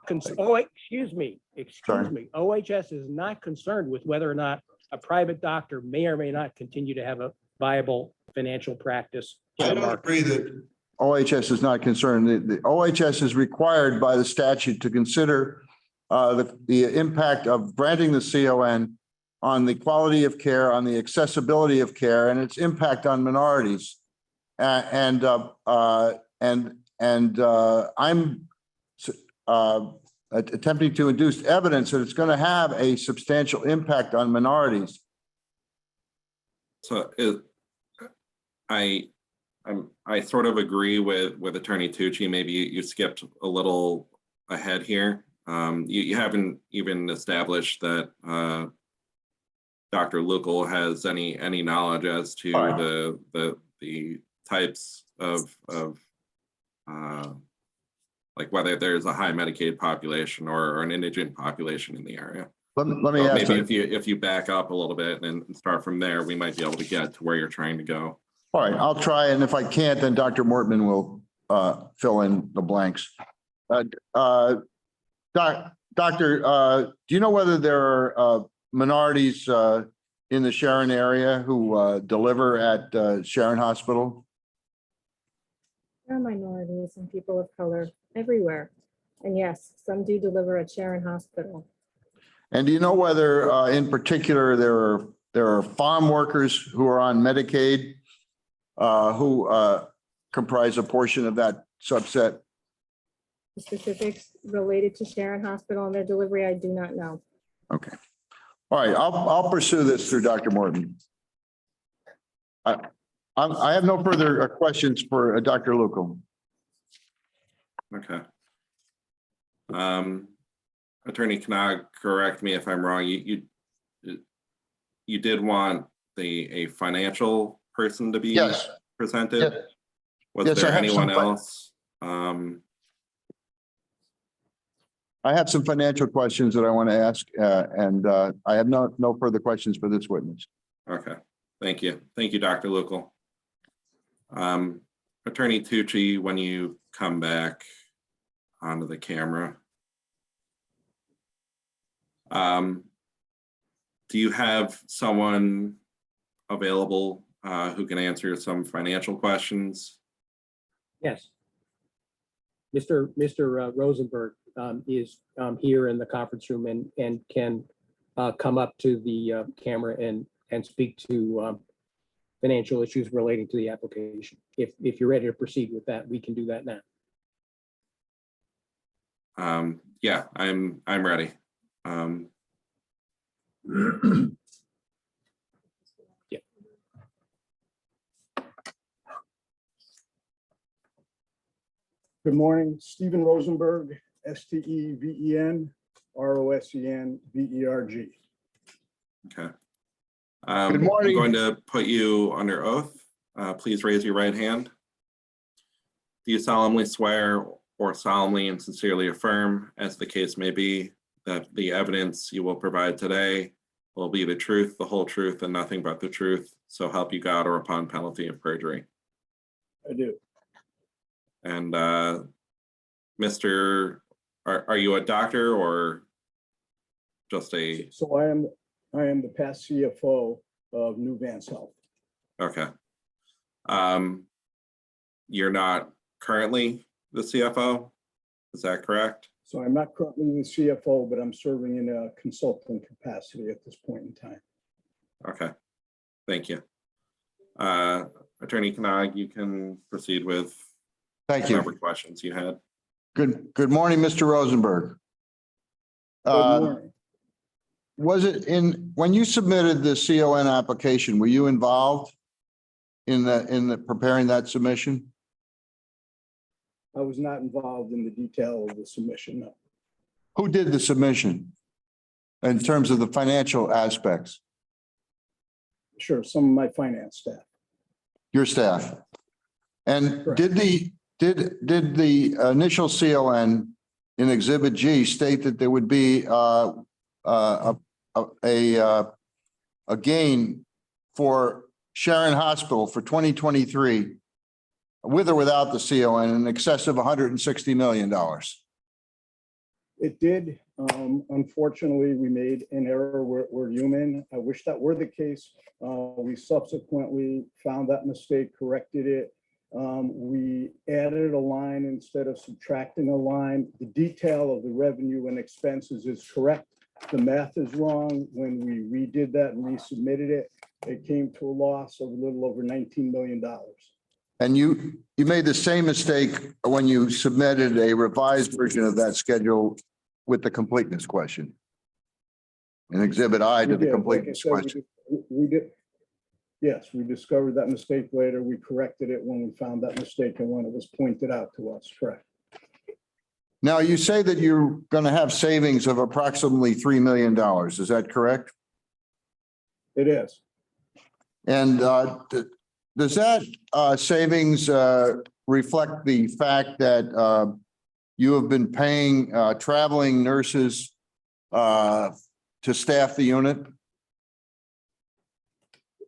excuse me. Sorry. OHS is not concerned with whether or not a private doctor may or may not continue to have a viable financial practice. I don't agree that OHS is not concerned. The OHS is required by the statute to consider the impact of granting the CON on the quality of care, on the accessibility of care, and its impact on minorities. I'm attempting to induce evidence that it's going to have a substantial impact on minorities. So I sort of agree with Attorney Tucci. Maybe you skipped a little ahead here. You haven't even established that Dr. Lucal has any knowledge as to the types of like whether there's a high Medicaid population or an indigent population in the area. Let me So ask maybe you. if you back up a little bit and start from there, we might be able to get to where you're trying to go. All right, I'll try, and if I can't, then Dr. Mortman will fill in the blanks. Doctor, do you know whether there are minorities in the Sharon area who deliver at Sharon Hospital? There are minorities and people of color everywhere. And yes, some do deliver at Sharon Hospital. And do you know whether in particular there are farm workers who are on Medicaid who comprise a portion of that subset? The specifics related to Sharon Hospital and their delivery, I do not know. Okay. All right, I'll pursue this through Dr. Morton. I have no further questions for Dr. Lucal. Okay. Attorney Knag, correct me if I'm wrong. You did want a financial person to be Yes. presented? Yes. Was Yes, there I have anyone some else? I have some financial questions that I want to ask, and I have no further questions for this witness. Okay, thank you. Thank you, Dr. Lucal. Attorney Tucci, when you come back onto the camera, do you have someone available who can answer some financial questions? Yes. Mr. Rosenberg is here in the conference room and can come up to the camera and speak to financial issues relating to the application. If you're ready to proceed with that, we can do that now. Yeah, I'm ready. Yeah. Good morning, Stephen Rosenberg, STEVEN, ROSENBERG. Okay. Good morning. I'm going to put you under oath. Please raise your right hand. Do you solemnly swear or solemnly and sincerely affirm, as the case may be, that the evidence you will provide today will be the truth, the whole truth, and nothing but the truth, so help you God, or upon penalty of perjury? I do. And Mr., are you a doctor or just a? So I am the past CFO of New Vance Health. Okay. You're not currently the CFO, is that correct? So I'm not currently the CFO, but I'm serving in a consultant capacity at this point in time. Okay, thank you. Attorney Knag, you can proceed with Thank you. whatever questions you had. Good morning, Mr. Rosenberg. Good morning. Was it when you submitted the CON application, were you involved in the preparing that submission? I was not involved in the detail of the submission, no. Who did the submission in terms of the financial aspects? Sure, some of my finance staff. Your staff. And Correct. did the initial CON in Exhibit G state that there would be a gain for Sharon Hospital for 2023 with or without the CON in excess of $160 million? It did. Unfortunately, we made an error. We're human. I wish that were the case. We subsequently found that mistake, corrected it, We added a line instead of subtracting a line. The detail of the revenue and expenses is correct. The math is wrong. When we redid that and resubmitted it, it came to a loss of a little over $19 million. And you made the same mistake when you submitted a revised version of that schedule with the completeness question. An exhibit I to We the did. Like I completeness said, question. we did. Yes, we discovered that mistake later. We corrected it when we found that mistake and when it was pointed out to us, correct? Now, you say that you're going to have savings of approximately $3 million. Is that correct? It is. And does that savings reflect the fact that you have been paying traveling nurses to staff the unit?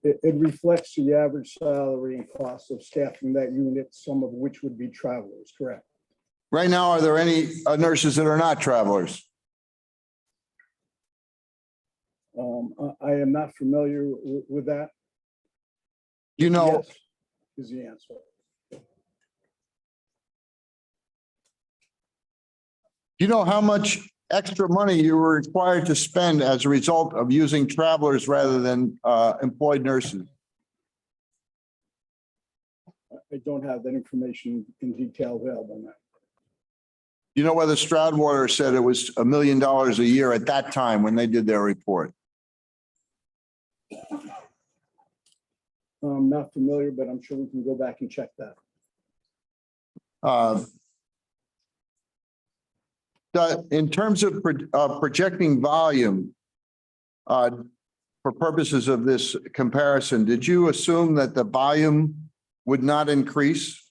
It reflects the average salary and cost of staffing that unit, some of which would be travelers, correct? Right now, are there any nurses that are not travelers? I am not familiar with that. You know, Yes, is the answer. you know how much extra money you were required to spend as a result of using travelers rather than employed nurses? I don't have that information in detail available now. You know whether Stroudwater said it was $1 million a year at that time when they did their report? I'm not familiar, but I'm sure we can go back and check that. In terms of projecting volume, for purposes of this comparison, did you assume that the volume would not increase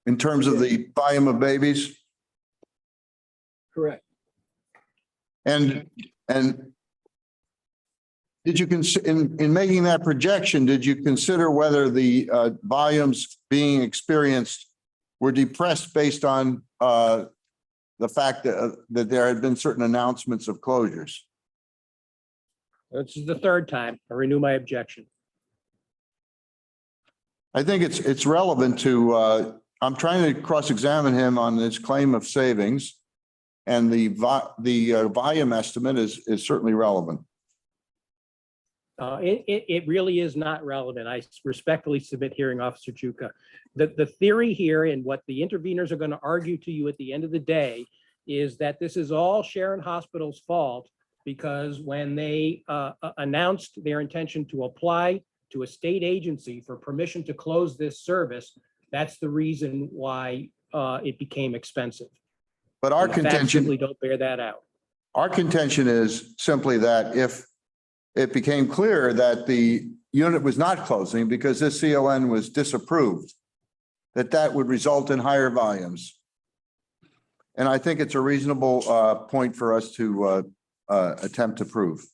in terms of the volume of babies? Correct. And did you in making that projection, did you consider whether the volumes being experienced were depressed based on the fact that there had been certain announcements of closures? This is the third time. I renew my objection. I think it's relevant to, I'm trying to cross-examine him on this claim of savings, and the volume estimate is certainly relevant. It really is not relevant. I respectfully submit, Hearing Officer Chuka, that the theory here and what the interveners are going to argue to you at the end of the day is that this is all Sharon Hospital's fault, because when they announced their intention to apply to a state agency for permission to close this service, that's the reason why it became expensive. But our And the facts contention, simply don't bear that out. our contention is simply that if it became clear that the unit was not closing because this CON was disapproved, that would result in higher volumes. And I think it's a reasonable point for us to attempt to prove.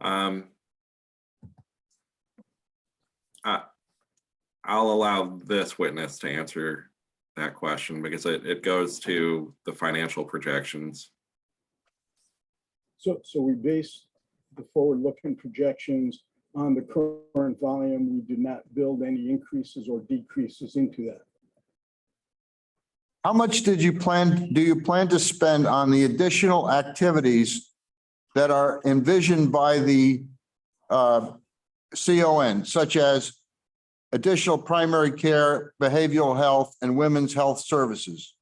I'll allow this witness to answer that question because it goes to the financial projections. So we base the forward-looking projections on the current volume. We did not build any increases or decreases into that. How much do you plan to spend on the additional activities that are envisioned by the CON, such as additional primary care, behavioral health, and women's health services?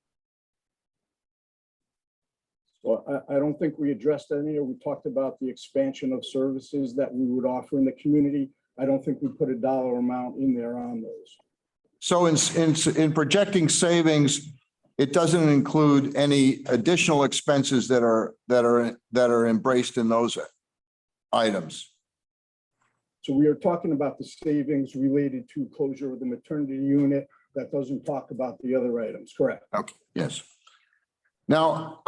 So I don't think we addressed any, or we talked about the expansion of services that we would offer in the community. I don't think we put a dollar amount in there on those. So in projecting savings, it doesn't include any additional expenses that are embraced in those items. So we are talking about the savings related to closure of the maternity unit. That doesn't talk about the other items, correct? Okay, yes. Now,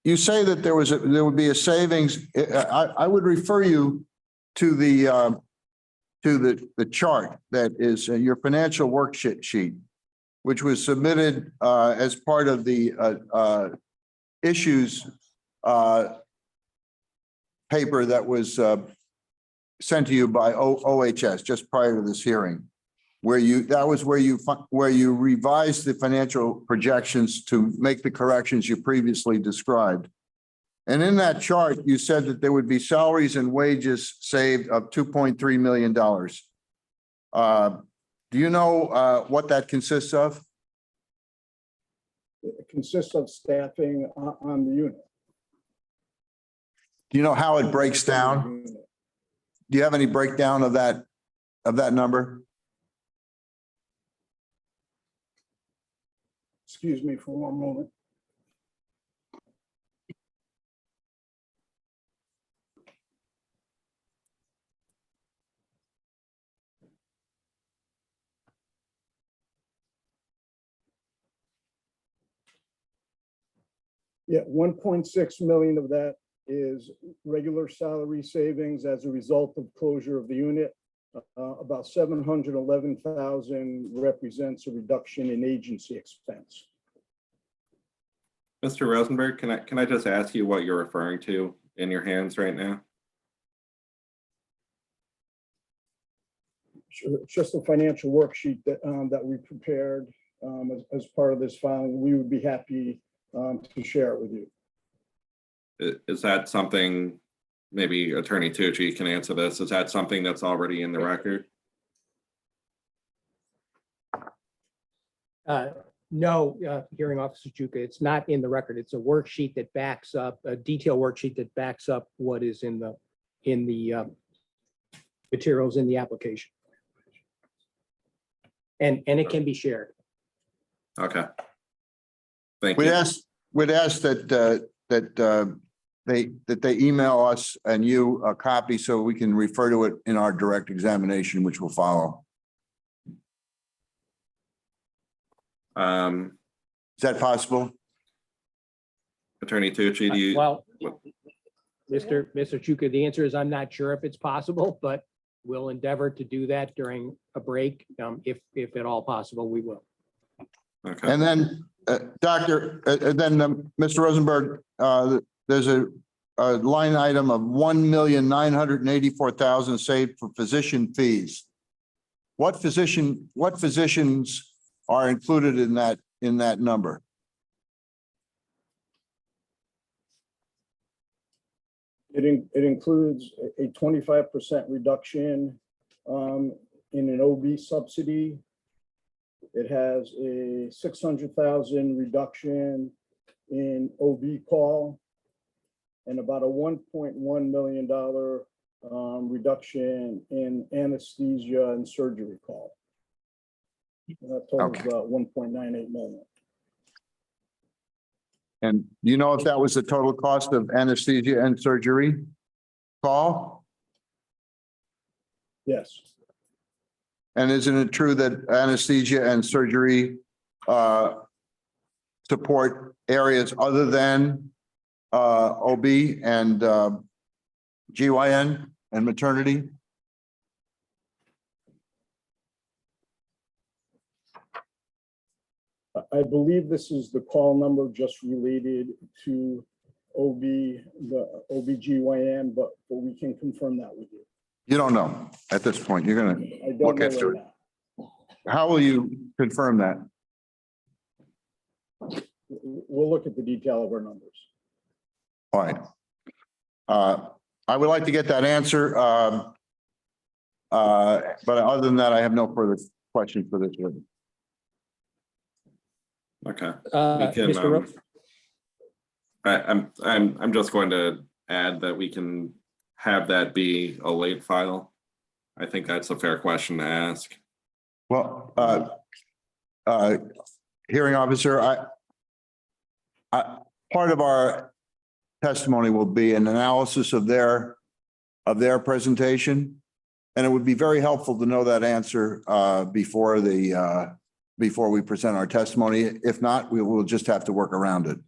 you say that there would be a savings. I would refer you to the chart that is your financial worksheet, which was submitted as part of the issues paper that was sent to you by OHS just prior to this hearing, where that was where you revised the financial projections to make the corrections you previously described. And in that chart, you said that there would be salaries and wages saved of $2.3 million. Do you know what that consists of? It consists of staffing on the unit. Do you know how it breaks down? Do you have any breakdown of that number? Excuse me for one moment. Yeah, 1.6 million of that is regular salary savings as a result of closure of the unit. About 711,000 represents a reduction in agency expense. Mr. Rosenberg, can I just ask you what you're referring to in your hands right now? Sure, it's just a financial worksheet that we prepared as part of this filing. We would be happy to share it with you. Is that something, maybe Attorney Tucci can answer this, is that something that's already in the record? No, Hearing Officer Chuka, it's not in the record. It's a worksheet that backs up, a detailed worksheet that backs up what is in the materials in the application. And it can be shared. Okay. Thank you. We'd ask that they email us and you a copy so we can refer to it in our direct examination, which will follow. Is that possible? Attorney Tucci, do you? Well, Mr. Chuka, the answer is I'm not sure if it's possible, but we'll endeavor to do that during a break. If at all possible, we will. Okay. And then, Mr. Rosenberg, there's a line item of 1,984,000 saved for physician fees. What physicians are included in that number? It includes a 25% reduction in an OB subsidy. It has a 600,000 reduction in OB call and about a $1.1 million reduction in anesthesia and surgery call. And that totals about 1.98 million. And do you know if that was the total cost of anesthesia and surgery call? Yes. And isn't it true that anesthesia and surgery support areas other than OB and GYN and maternity? I believe this is the call number just related to OB, the OBGYN, but we can confirm that with you. You don't know at this point. You're going to I don't look know into right it. now. How will you confirm that? We'll look at the detail of our numbers. All right. I would like to get that answer. But other than that, I have no further questions for this witness. Okay. Mr. Ro- I'm just going to add that we can have that be a late file. I think that's a fair question to ask. Well, hearing officer, part of our testimony will be an analysis of their presentation. And it would be very helpful to know that answer before we present our testimony. If not, we will just have to work around it.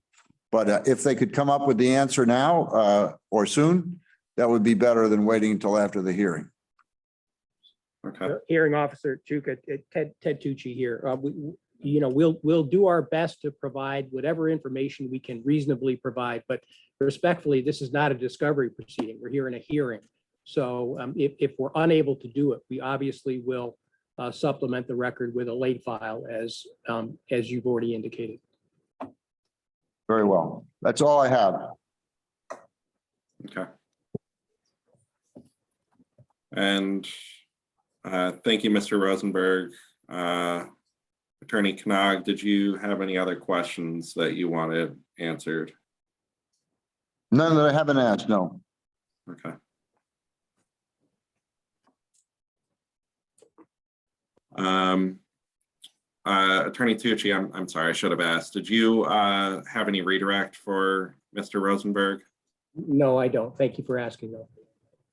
But if they could come up with the answer now or soon, that would be better than waiting until after the hearing. Okay. Hearing Officer Chuka, Ted Tucci here. We'll do our best to provide whatever information we can reasonably provide, but respectfully, this is not a discovery proceeding. We're here in a hearing. So if we're unable to do it, we obviously will supplement the record with a late file as you've already indicated. Very well. That's all I have. Okay. And thank you, Mr. Rosenberg. Attorney Knag, did you have any other questions that you wanted answered? None that I haven't asked, no. Okay. Attorney Tucci, I'm sorry, I should have asked. Did you have any redirect for Mr. Rosenberg? No, I don't. Thank you for asking though.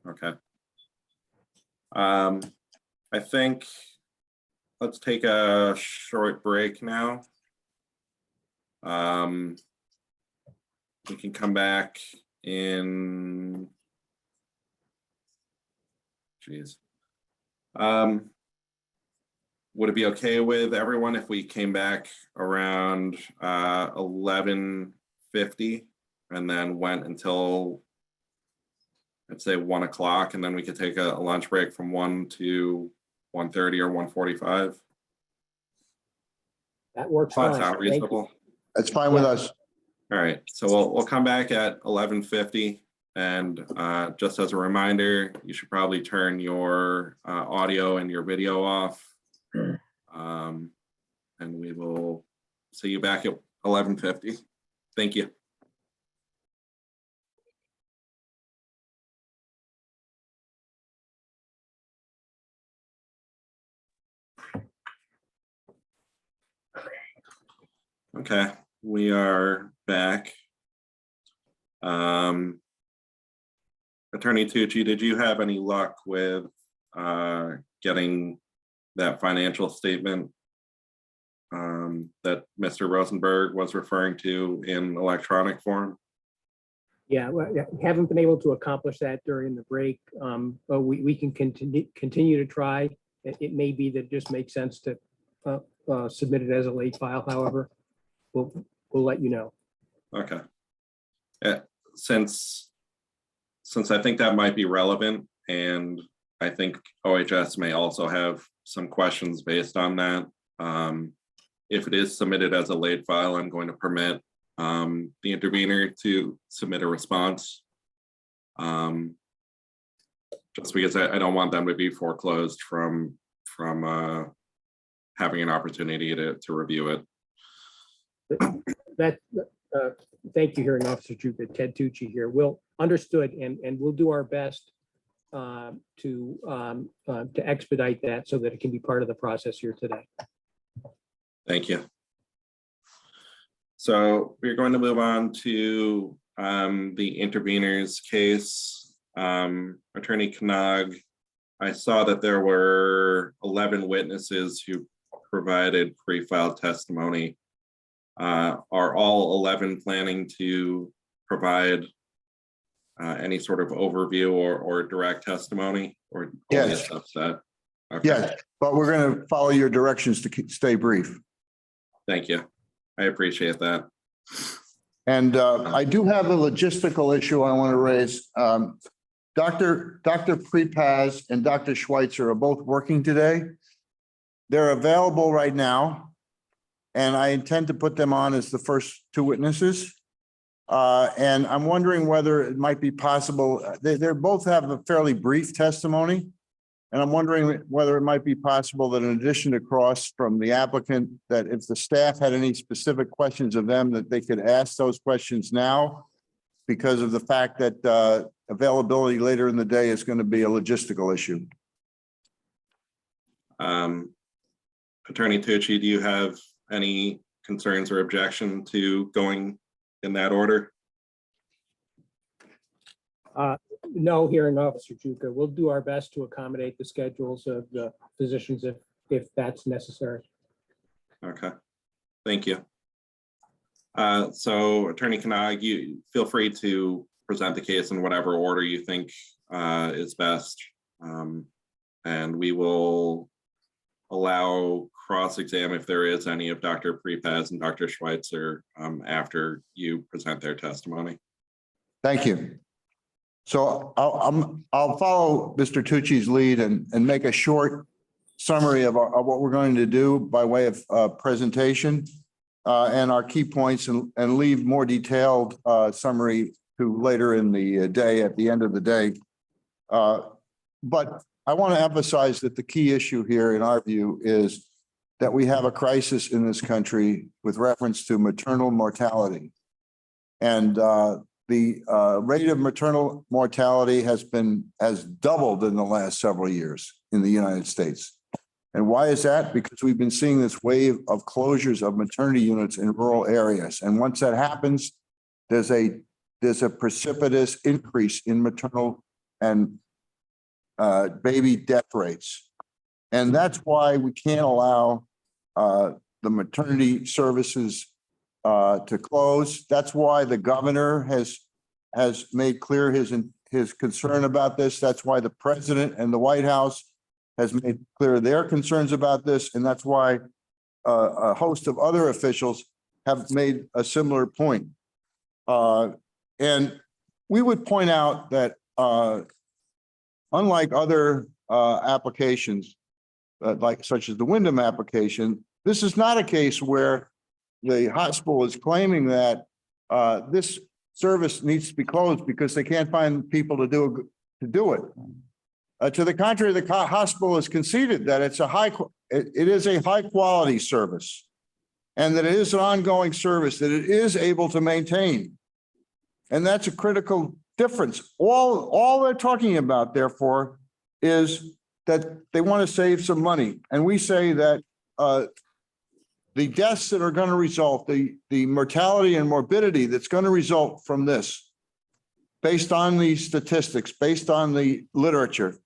Okay. I think let's take a short break now. We can come back in. Geez. Would it be okay with everyone if we came back around 11:50 and then went until, let's say, 1 o'clock, and then we could take a lunch break from 1 to 1:30 or 1:45? That works That fine. sound Thank you. reasonable? That's fine with us. All right, so we'll come back at 11:50, and just as a reminder, you should probably turn your audio and your video off. And we will see you back at 11:50. Thank you. Okay, we are back. Attorney Tucci, did you have any luck with getting that financial statement that Mr. Rosenberg was referring to in electronic form? Yeah, well, yeah, we haven't been able to accomplish that during the break, but we can continue to try. It may be that it just makes sense to submit it as a late file. However, we'll let you know. Okay. Since I think that might be relevant, and I think OHS may also have some questions based on that. If it is submitted as a late file, I'm going to permit the intervener to submit a response. Just because I don't want them to be foreclosed from having an opportunity to review it. Thank you, Hearing Officer Chuka. Ted Tucci here. We'll understood, and we'll do our best to expedite that so that it can be part of the process here today. Thank you. So we're going to move on to the intervener's case. Attorney Knag, I saw that there were 11 witnesses who provided pre-filed testimony. Are all 11 planning to provide any sort of overview or direct testimony, or only a Yes. subset? Okay. Yes, but we're going to follow your directions to stay brief. Thank you. I appreciate that. And I do have a logistical issue I want to raise. Dr. Prepaz and Dr. Schweitzer are both working today. They're available right now, and I intend to put them on as the first two witnesses. And I'm wondering whether it might be possible, they both have a fairly brief testimony. And I'm wondering whether it might be possible that in addition to cross from the applicant, that if the staff had any specific questions of them, that they could ask those questions now, because of the fact that availability later in the day is going to be a logistical issue. Attorney Tucci, do you have any concerns or objection to going in that order? No, Hearing Officer Chuka. We'll do our best to accommodate the schedules of the physicians if that's necessary. Okay, thank you. So Attorney Knag, you feel free to present the case in whatever order you think is best. And we will allow cross-exam if there is any of Dr. Prepaz and Dr. Schweitzer after you present their testimony. Thank you. So I'll follow Mr. Tucci's lead and make a short summary of what we're going to do by way of presentation and our key points and leave more detailed summary to later in the day, at the end of the day. But I want to emphasize that the key issue here in our view is that we have a crisis in this country with reference to maternal mortality. And the rate of maternal mortality has doubled in the last several years in the United States. And why is that? Because we've been seeing this wave of closures of maternity units in rural areas. And once that happens, there's a precipitous increase in maternal and baby death rates. And that's why we can't allow the maternity services to close. That's why the governor has made clear his concern about this. That's why the president and the White House has made clear their concerns about this. And that's why a host of other officials have made a similar point. And we would point out that unlike other applications, such as the Wyndham application, this is not a case where the hospital is claiming that this service needs to be closed because they can't find people to do it. To the contrary, the hospital has conceded that it is a high quality service and that it is an ongoing service that it is able to maintain. And that's a critical difference. All they're talking about, therefore, is that they want to save some money. And we say that the deaths that are going to result, the mortality and morbidity that's going to result from this, based on the statistics, based on the literature,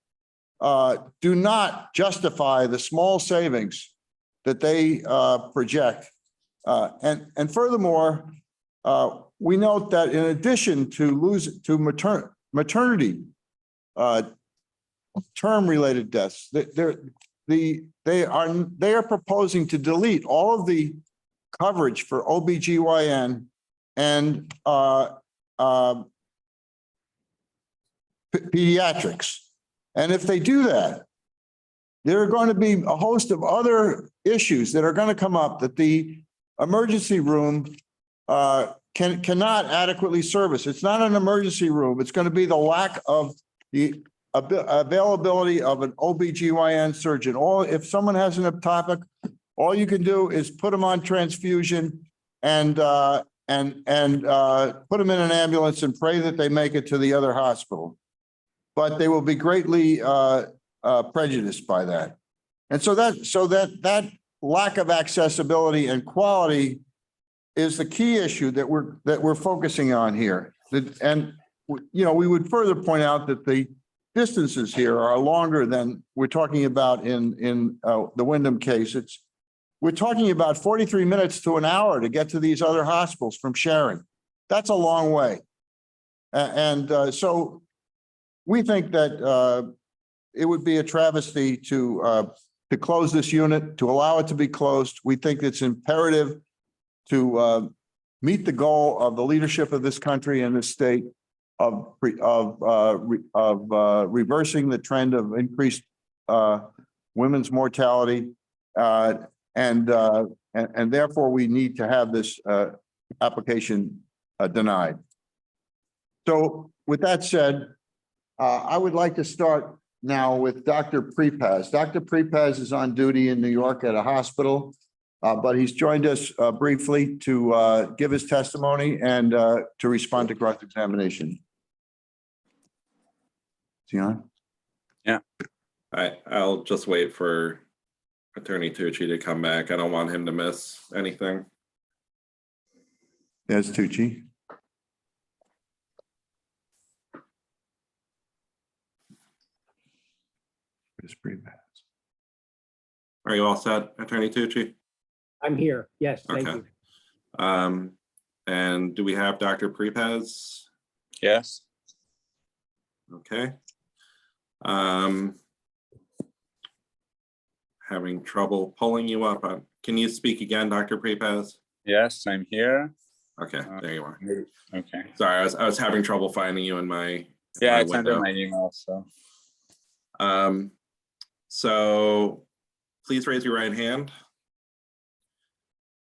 do not justify the small savings that they project. And furthermore, we note that in addition to maternity term-related deaths, they are proposing to delete all of the coverage for OBGYN and pediatrics. And if they do that, there are going to be a host of other issues that are going to come up that the emergency room cannot adequately service. It's not an emergency room. It's going to be the lack of the availability of an OBGYN surgeon. If someone has an ectopic, all you can do is put them on transfusion and put them in an ambulance and pray that they make it to the other hospital. But they will be greatly prejudiced by that. And so that lack of accessibility and quality is the key issue that we're focusing on here. And we would further point out that the distances here are longer than we're talking about in the Wyndham case. We're talking about 43 minutes to an hour to get to these other hospitals from Sharon. That's a long way. So we think that it would be a travesty to close this unit, to allow it to be closed. We think it's imperative to meet the goal of the leadership of this country and this state of reversing the trend of increased women's mortality, and therefore we need to have this application denied. So with that said, I would like to start now with Dr. Prepaz. Dr. Prepaz is on duty in New York at a hospital, but he's joined us briefly to give his testimony and to respond to cross-examination. Is he on? Yeah. I'll just wait for Attorney Tucci to come back. I don't want him to miss anything. There's Tucci. Are you all set, Attorney Tucci? I'm here. Yes, thank Okay. you. And do we have Dr. Prepaz? Yes. Okay. Having trouble pulling you up. Can you speak again, Dr. Prepaz? Yes, I'm here. Okay, there you are. Okay. Sorry, I was having trouble finding you in my Yeah, my it's under window. my email, so. So please raise your right hand.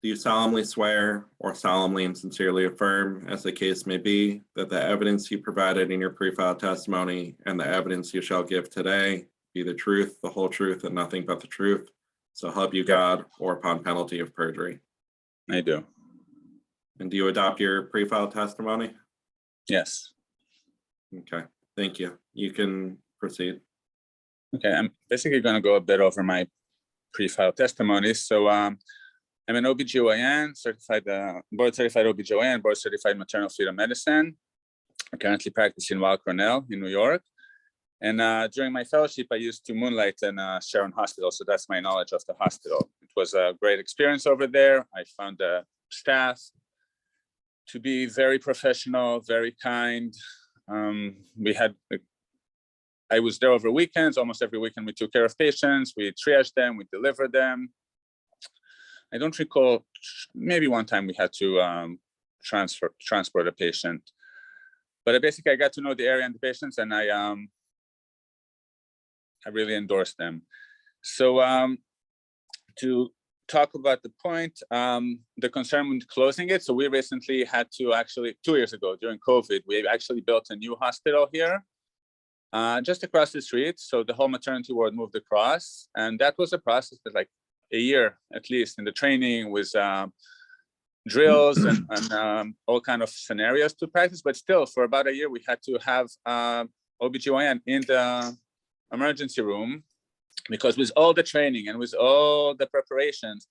Do you solemnly swear or solemnly and sincerely affirm, as the case may be, that the evidence you provided in your pre-filed testimony and the evidence you shall give today be the truth, the whole truth, and nothing but the truth? So help you God, or upon penalty of perjury? I do. And do you adopt your pre-filed testimony? Yes. Okay, thank you. You can proceed. Okay, I'm basically going to go a bit over my pre-filed testimony. So I'm an OBGYN, certified, board certified OBGYN, board certified maternal fetal medicine. I currently practice in Weill Cornell in New York. And during my fellowship, I used to moonlight in Sharon Hospital. So that's my knowledge of the hospital. It was a great experience over there. I found the staff to be very professional, very kind. I was there over weekends. Almost every weekend we took care of patients. We triaged them, we delivered them. I don't recall, maybe one time we had to transport a patient. But basically I got to know the area and the patients, and I really endorsed them. So to talk about the point, the concern with closing it. So we recently had to actually, 2 years ago during COVID, we actually built a new hospital here, just across the street. So the whole maternity ward moved across, and that was a process that like a year at least in the training with drills and all kind of scenarios to practice. But still, for about a year, we had to have OBGYN in the emergency room, because with all the training and with all the preparations,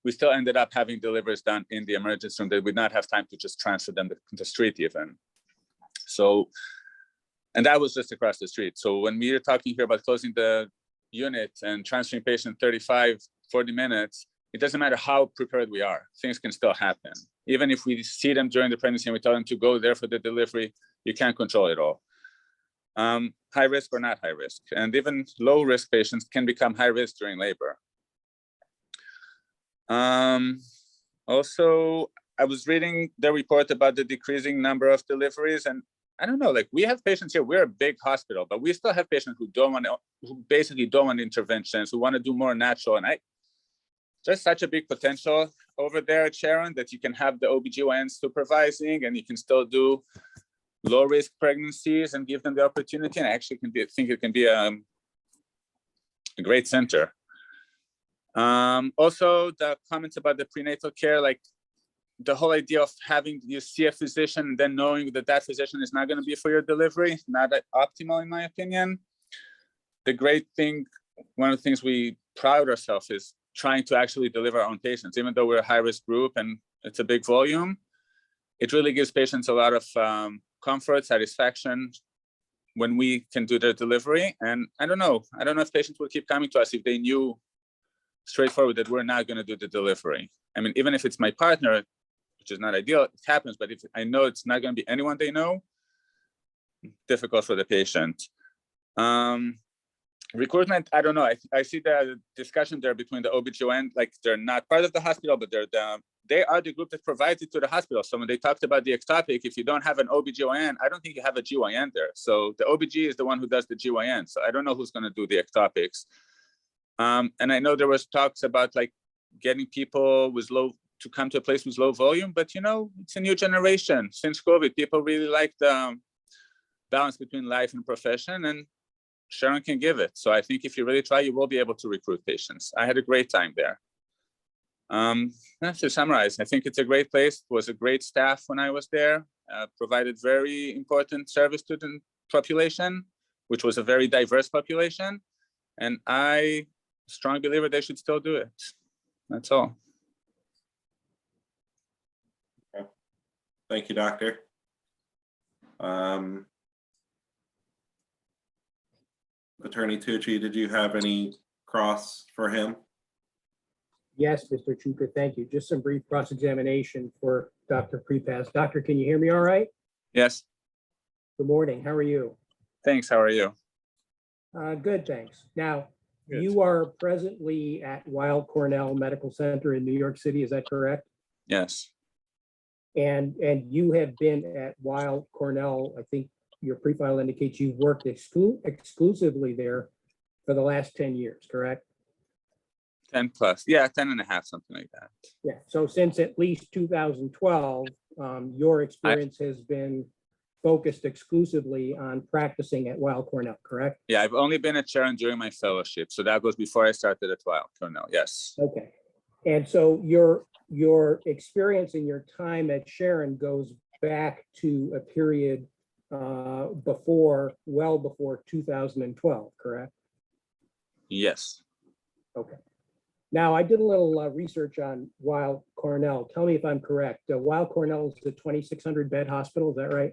we still ended up having deliveries done in the emergency room that would not have time to just transfer them to the street even. So, and that was just across the street. So when we are talking here about closing the unit and transferring patient 35, 40 minutes, it doesn't matter how prepared we are, things can still happen. Even if we see them during the pregnancy and we tell them to go there for the delivery, you can't control it all. High risk or not high risk. And even low risk patients can become high risk during labor. Also, I was reading the report about the decreasing number of deliveries, and I don't know, like we have patients here, we're a big hospital, but we still have patients who basically don't want interventions, who want to do more natural. And there's such a big potential over there at Sharon that you can have the OBGYN supervising and you can still do low risk pregnancies and give them the opportunity. And I actually think it can be a great center. Also, the comments about the prenatal care, like the whole idea of having you see a physician and then knowing that that physician is not going to be for your delivery, not optimal in my opinion. The great thing, one of the things we pride ourselves is trying to actually deliver our own patients, even though we're a high risk group and it's a big volume. It really gives patients a lot of comfort, satisfaction when we can do their delivery. And I don't know if patients will keep coming to us if they knew straightforward that we're not going to do the delivery. I mean, even if it's my partner, which is not ideal, it happens, but if I know it's not going to be anyone they know, difficult for the patient. Recruitment, I don't know. I see the discussion there between the OBGYN, like they're not part of the hospital, but they are the group that provides it to the hospital. So when they talked about the ectopic, if you don't have an OBGYN, I don't think you have a GYN there. So the OBG is the one who does the GYN. So I don't know who's going to do the ectopics. And I know there was talks about like getting people with to come to a place with low volume, but you know, it's a new generation. Since COVID, people really like the balance between life and profession, and Sharon can give it. So I think if you really try, you will be able to recruit patients. I had a great time there. To summarize, I think it's a great place. It was a great staff when I was there, provided very important service to the population, which was a very diverse population. And I strong believer they should still do it. That's all. Okay. Thank you, doctor. Attorney Tucci, did you have any cross for him? Yes, Mr. Chuka, thank you. Just some brief cross-examination for Dr. Prepass. Doctor, can you hear me all right? Yes. Good morning. How are you? Thanks. How are you? Good, thanks. Now, Good. you are presently at Weill Cornell Medical Center in New York City, is that correct? Yes. And you have been at Weill Cornell, I think, your pre-file indicates you've worked exclusively there for the last 10 years, correct? 10 plus, yeah, 10 and a half, something like that. Yeah, so since at least 2012, your experience has been focused exclusively on practicing at Weill Cornell, correct? Yeah, I've only been at Sharon during my fellowship, so that was before I started at Weill Cornell, yes. Okay. And so your experience in your time at Sharon goes back to a period well before 2012, correct? Yes. Okay. Now, I did a little research on Weill Cornell. Tell me if I'm correct. Weill Cornell is a 2,600 bed hospital, is that right?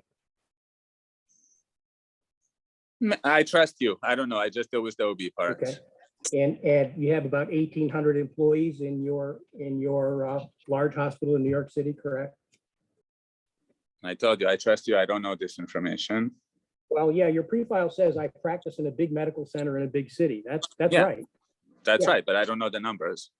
I trust you. I don't know. I just deal with the OB part. Okay. And you have about 1,800 employees in your large hospital in New York City, correct? I told you, I trust you. I don't know this information. Well, yeah, your pre-file says I practice in a big medical center in a big city. That's Yeah. right. That's Yeah. right, but I don't know the numbers.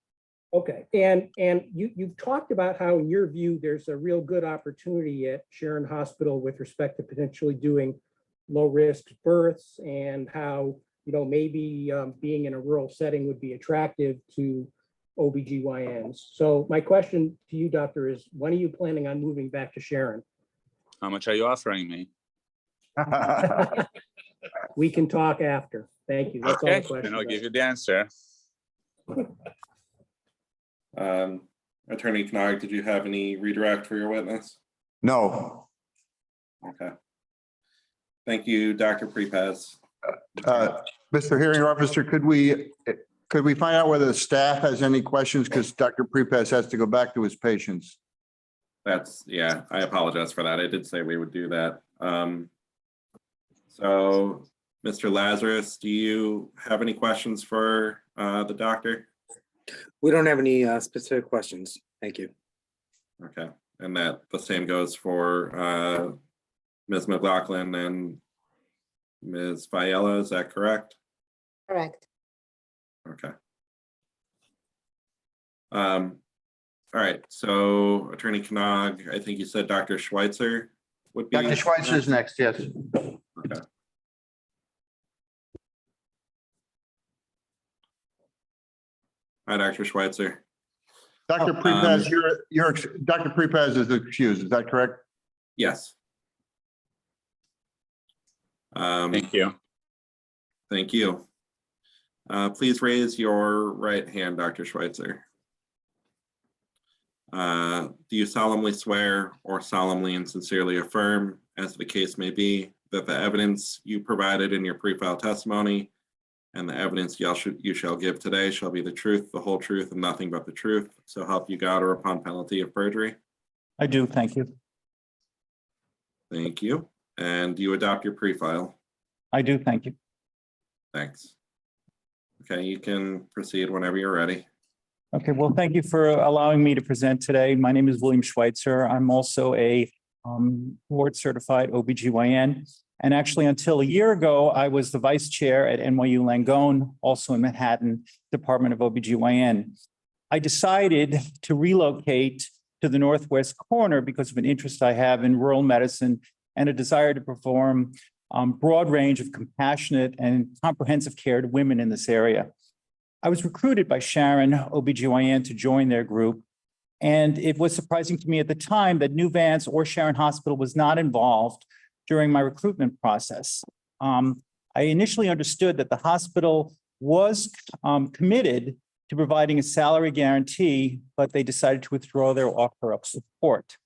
Okay, and you've talked about how, in your view, there's a real good opportunity at Sharon Hospital with respect to potentially doing low-risk births, and how, maybe being in a rural setting would be attractive to OBGYNs. So my question to you, doctor, is when are you planning on moving back to Sharon? How much are you offering me? We can talk after. Thank you. That's all the Okay, question. then I'll give you the answer. Attorney Knag, did you have any redirect for your witness? No. Okay. Thank you, Dr. Prepaz. Mr. Hearing Officer, could we find out whether the staff has any questions? Because Dr. Prepaz has to go back to his patients. Yeah, I apologize for that. I did say we would do that. So, Mr. Lazarus, do you have any questions for the doctor? We don't have any specific questions. Thank you. Okay, and that the same goes for Ms. McLaughlin and Ms. Viella, is that correct? Correct. Okay. All right, so Attorney Knag, I think you said Dr. Schweitzer would be. Dr. Schweitzer is next, yes. Okay. Hi, Dr. Schweitzer. Dr. Prepaz, Dr. Prepaz is excused, is that correct? Yes. Thank you. Thank you. Please raise your right hand, Dr. Schweitzer. Do you solemnly swear or solemnly and sincerely affirm, as the case may be, that the evidence you provided in your pre-file testimony and the evidence you shall give today shall be the truth, the whole truth, and nothing but the truth, so help you God, or upon penalty of perjury? I do, thank you. Thank you. And do you adopt your pre-file? I do, thank you. Thanks. Okay, you can proceed whenever you're ready. Okay, well, thank you for allowing me to present today. My name is William Schweitzer. I'm also a board certified OBGYN. And actually, until a year ago, I was the vice chair at NYU Langone, also in Manhattan, Department of OBGYN. I decided to relocate to the Northwest corner because of an interest I have in rural medicine and a desire to perform broad range of compassionate and comprehensive care to women in this area. I was recruited by Sharon OBGYN to join their group. And it was surprising to me at the time that Nuvance or Sharon Hospital was not involved during my recruitment process. I initially understood that the hospital was committed to providing a salary guarantee, but they decided to withdraw their offer of support.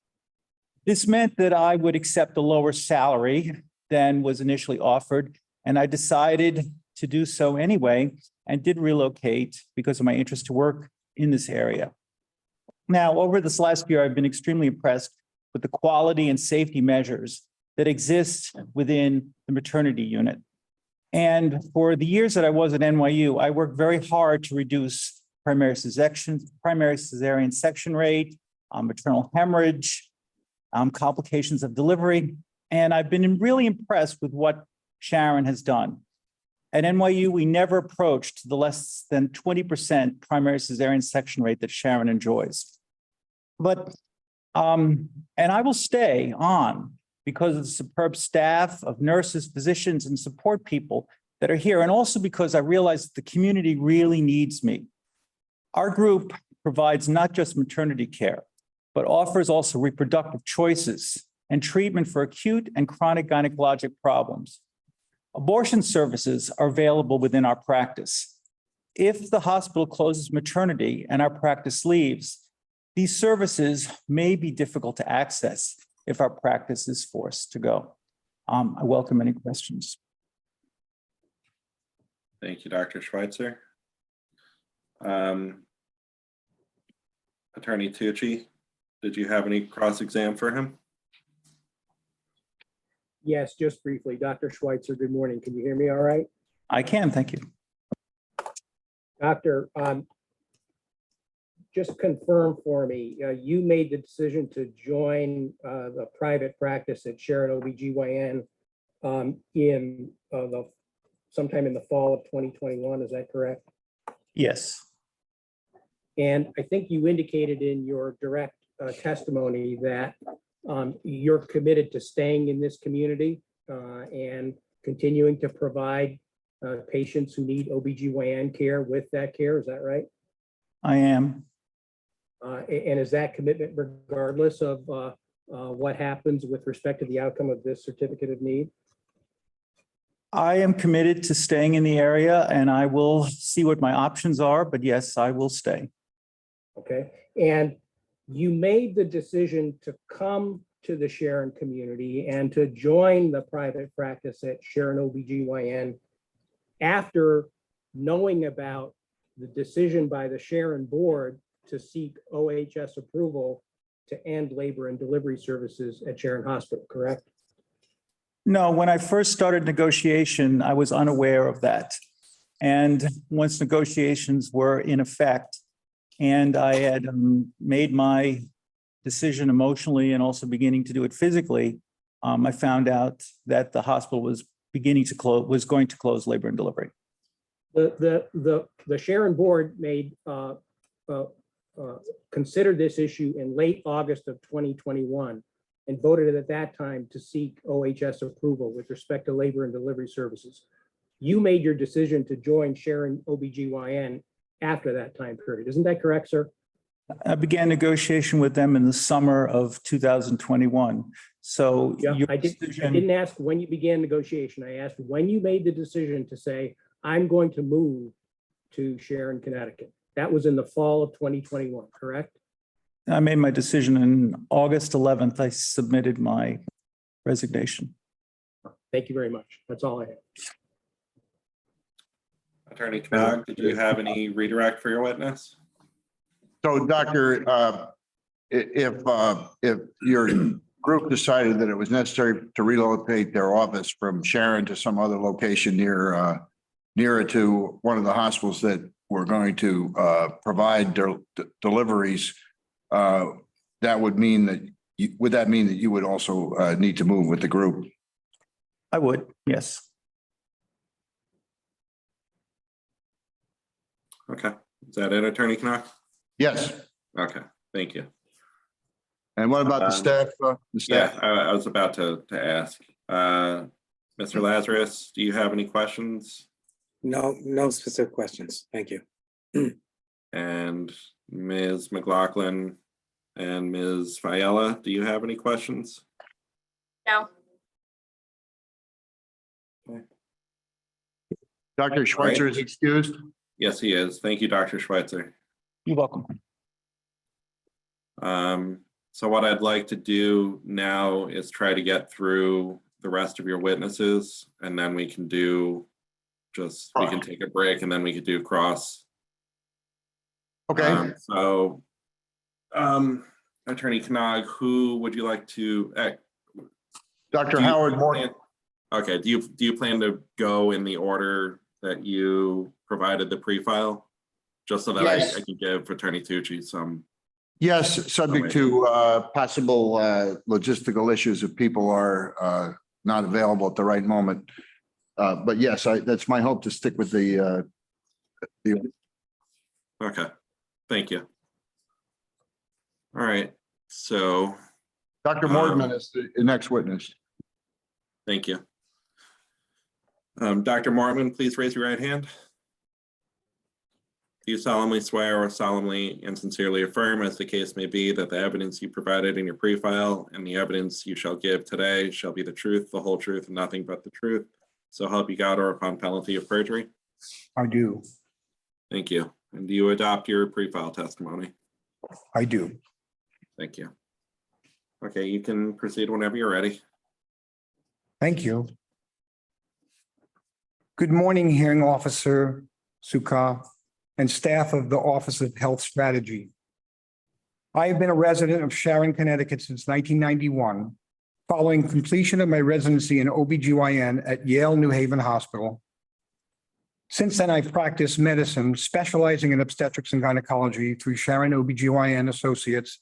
This meant that I would accept a lower salary than was initially offered, and I decided to do so anyway and did relocate because of my interest to work in this area. Now, over this last year, I've been extremely impressed with the quality and safety measures that exist within the maternity unit. And for the years that I was at NYU, I worked very hard to reduce primary cesarean section rate, maternal hemorrhage, complications of delivery. And I've been really impressed with what Sharon has done. At NYU, we never approached the less than 20% primary cesarean section rate that Sharon enjoys. But, and I will stay on because of the superb staff of nurses, physicians, and support people that are here, and also because I realize that the community really needs me. Our group provides not just maternity care, but offers also reproductive choices and treatment for acute and chronic gynecologic problems. Abortion services are available within our practice. If the hospital closes maternity and our practice leaves, these services may be difficult to access if our practice is forced to go. I welcome any questions. Thank you, Dr. Schweitzer. Attorney Tucci, did you have any cross-exam for him? Yes, just briefly. Dr. Schweitzer, good morning. Can you hear me all right? I can, thank you. Doctor, just confirm for me, you made the decision to join the private practice at Sharon OBGYN sometime in the fall of 2021, is that correct? Yes. And I think you indicated in your direct testimony that you're committed to staying in this community and continuing to provide patients who need OBGYN care with that care, is that right? I am. And is that commitment regardless of what happens with respect to the outcome of this certificate of need? I am committed to staying in the area, and I will see what my options are, but yes, I will stay. Okay, and you made the decision to come to the Sharon community and to join the private practice at Sharon OBGYN after knowing about the decision by the Sharon board to seek OHS approval to end labor and delivery services at Sharon Hospital, correct? No, when I first started negotiation, I was unaware of that. And once negotiations were in effect, and I had made my decision emotionally and also beginning to do it physically, I found out that the hospital was going to close labor and delivery. The Sharon board considered this issue in late August of 2021 and voted at that time to seek OHS approval with respect to labor and delivery services. You made your decision to join Sharon OBGYN after that time period. Isn't that correct, sir? I began negotiation with them in the summer of 2021. So Yeah, your I decision- didn't ask when you began negotiation. I asked when you made the decision to say, I'm going to move to Sharon, Connecticut. That was in the fall of 2021, correct? I made my decision on August 11th. I submitted my resignation. Thank you very much. That's all I have. Attorney Knag, did you have any redirect for your witness? So, Doctor, if your group decided that it was necessary to relocate their office from Sharon to some other location nearer to one of the hospitals that were going to provide deliveries, that would mean that would that mean that you would also need to move with the group? I would, yes. Okay, is that it, Attorney Knag? Yes. Okay, thank you. And what about the staff? Yeah, I was about to ask. Mr. Lazarus, do you have any questions? No specific questions. Thank you. And Ms. McLaughlin and Ms. Fiella, do you have any questions? No. Dr. Schweitzer is excused. Yes, he is. Thank you, Dr. Schweitzer. You're welcome. So what I'd like to do now is try to get through the rest of your witnesses, and then we can do we can take a break, and then we could do cross. Okay. Attorney Knag, who would you like to? Dr. Howard Moore. Okay. Do you plan to go in the order that you provided the pre-file, just so that Yes. I can give Attorney Tucci some? Yes, subject to possible logistical issues if people are not available at the right moment. But yes, that's my hope to stick with the. Okay, thank you. All right, so Dr. Mordman is the next witness. Thank you. Dr. Mortman, please raise your right hand. Do you solemnly swear or solemnly and sincerely affirm, as the case may be, that the evidence you provided in your pre-file and the evidence you shall give today shall be the truth, the whole truth, and nothing but the truth? So help you God, or upon penalty of perjury? I do. Thank you. And do you adopt your pre-file testimony? I do. Thank you. Okay, you can proceed whenever you're ready. Thank you. Good morning, Hearing Officer Suka and staff of the Office of Health Strategy. I have been a resident of Sharon, Connecticut since 1991, following completion of my residency in OBGYN at Yale New Haven Hospital. Since then, I've practiced medicine, specializing in obstetrics and gynecology through Sharon OBGYN Associates,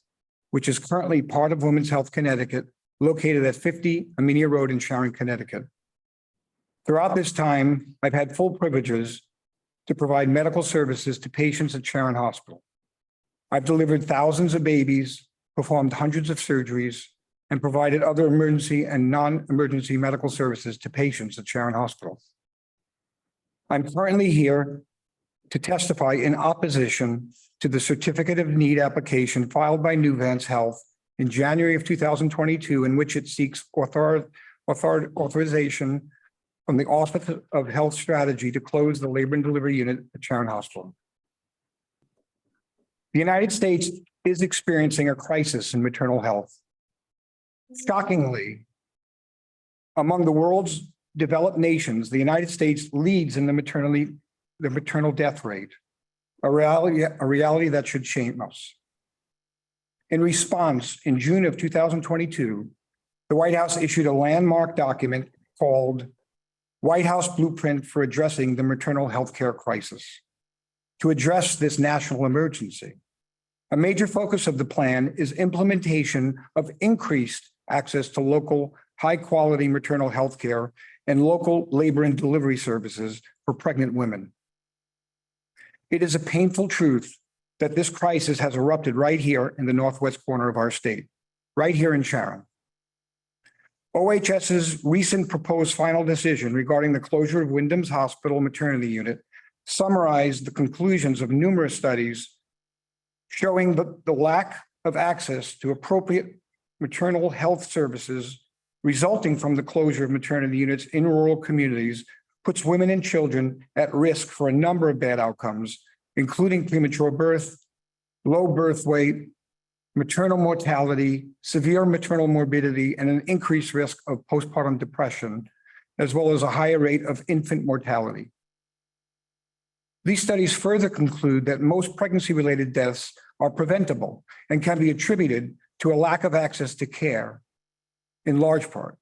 which is currently part of Women's Health Connecticut, located at 50 Amelia Road in Sharon, Connecticut. Throughout this time, I've had full privileges to provide medical services to patients at Sharon Hospital. I've delivered thousands of babies, performed hundreds of surgeries, and provided other emergency and non-emergency medical services to patients at Sharon Hospital. I'm currently here to testify in opposition to the Certificate of Need application filed by Nuvance Health in January of 2022, in which it seeks authorization from the Office of Health Strategy to close the labor and delivery unit at Sharon Hospital. The United States is experiencing a crisis in maternal health. Shockingly, among the world's developed nations, the United States leads in the maternal death rate, a reality that should shame us. In response, in June of 2022, the White House issued a landmark document called White House Blueprint for Addressing the Maternal Healthcare Crisis. To address this national emergency, a major focus of the plan is implementation of increased access to local high-quality maternal health care and local labor and delivery services for pregnant women. It is a painful truth that this crisis has erupted right here in the northwest corner of our state, right here in Sharon. OHS's recent proposed final decision regarding the closure of Wyndham's Hospital Maternity Unit summarized the conclusions of numerous studies showing the lack of access to appropriate maternal health services resulting from the closure of maternity units in rural communities puts women and children at risk for a number of bad outcomes, including premature birth, low birth weight, maternal mortality, severe maternal morbidity, and an increased risk of postpartum depression, as well as a higher rate of infant mortality. These studies further conclude that most pregnancy-related deaths are preventable and can be attributed to a lack of access to care, in large part,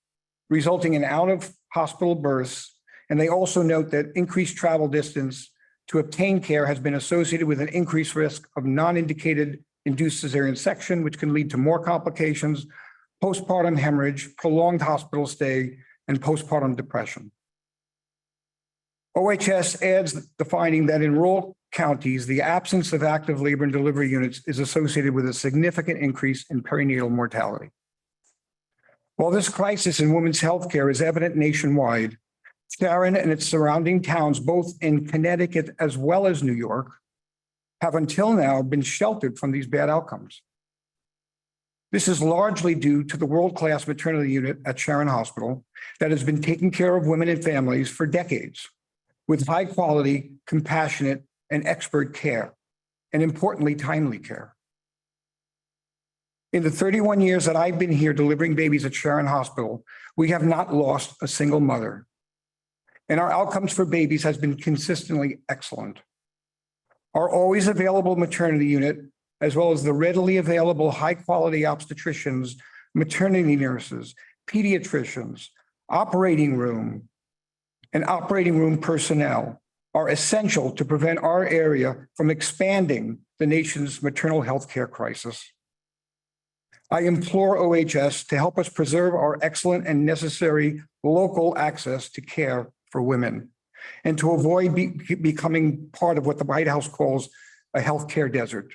resulting in out-of-hospital births. And they also note that increased travel distance to obtain care has been associated with an increased risk of non-indicated induced cesarean section, which can lead to more complications, postpartum hemorrhage, prolonged hospital stay, and postpartum depression. OHS adds the finding that in rural counties, the absence of active labor and delivery units is associated with a significant increase in perinatal mortality. While this crisis in women's healthcare is evident nationwide, Sharon and its surrounding towns, both in Connecticut as well as New York, have until now been sheltered from these bad outcomes. This is largely due to the world-class maternity unit at Sharon Hospital that has been taking care of women and families for decades with high quality, compassionate, and expert care, and importantly, timely care. In the 31 years that I've been here delivering babies at Sharon Hospital, we have not lost a single mother. And our outcomes for babies has been consistently excellent. Our always available maternity unit, as well as the readily available high-quality obstetricians, maternity nurses, pediatricians, operating room, and operating room personnel are essential to prevent our area from expanding the nation's maternal health care crisis. I implore OHS to help us preserve our excellent and necessary local access to care for women and to avoid becoming part of what the White House calls a healthcare desert.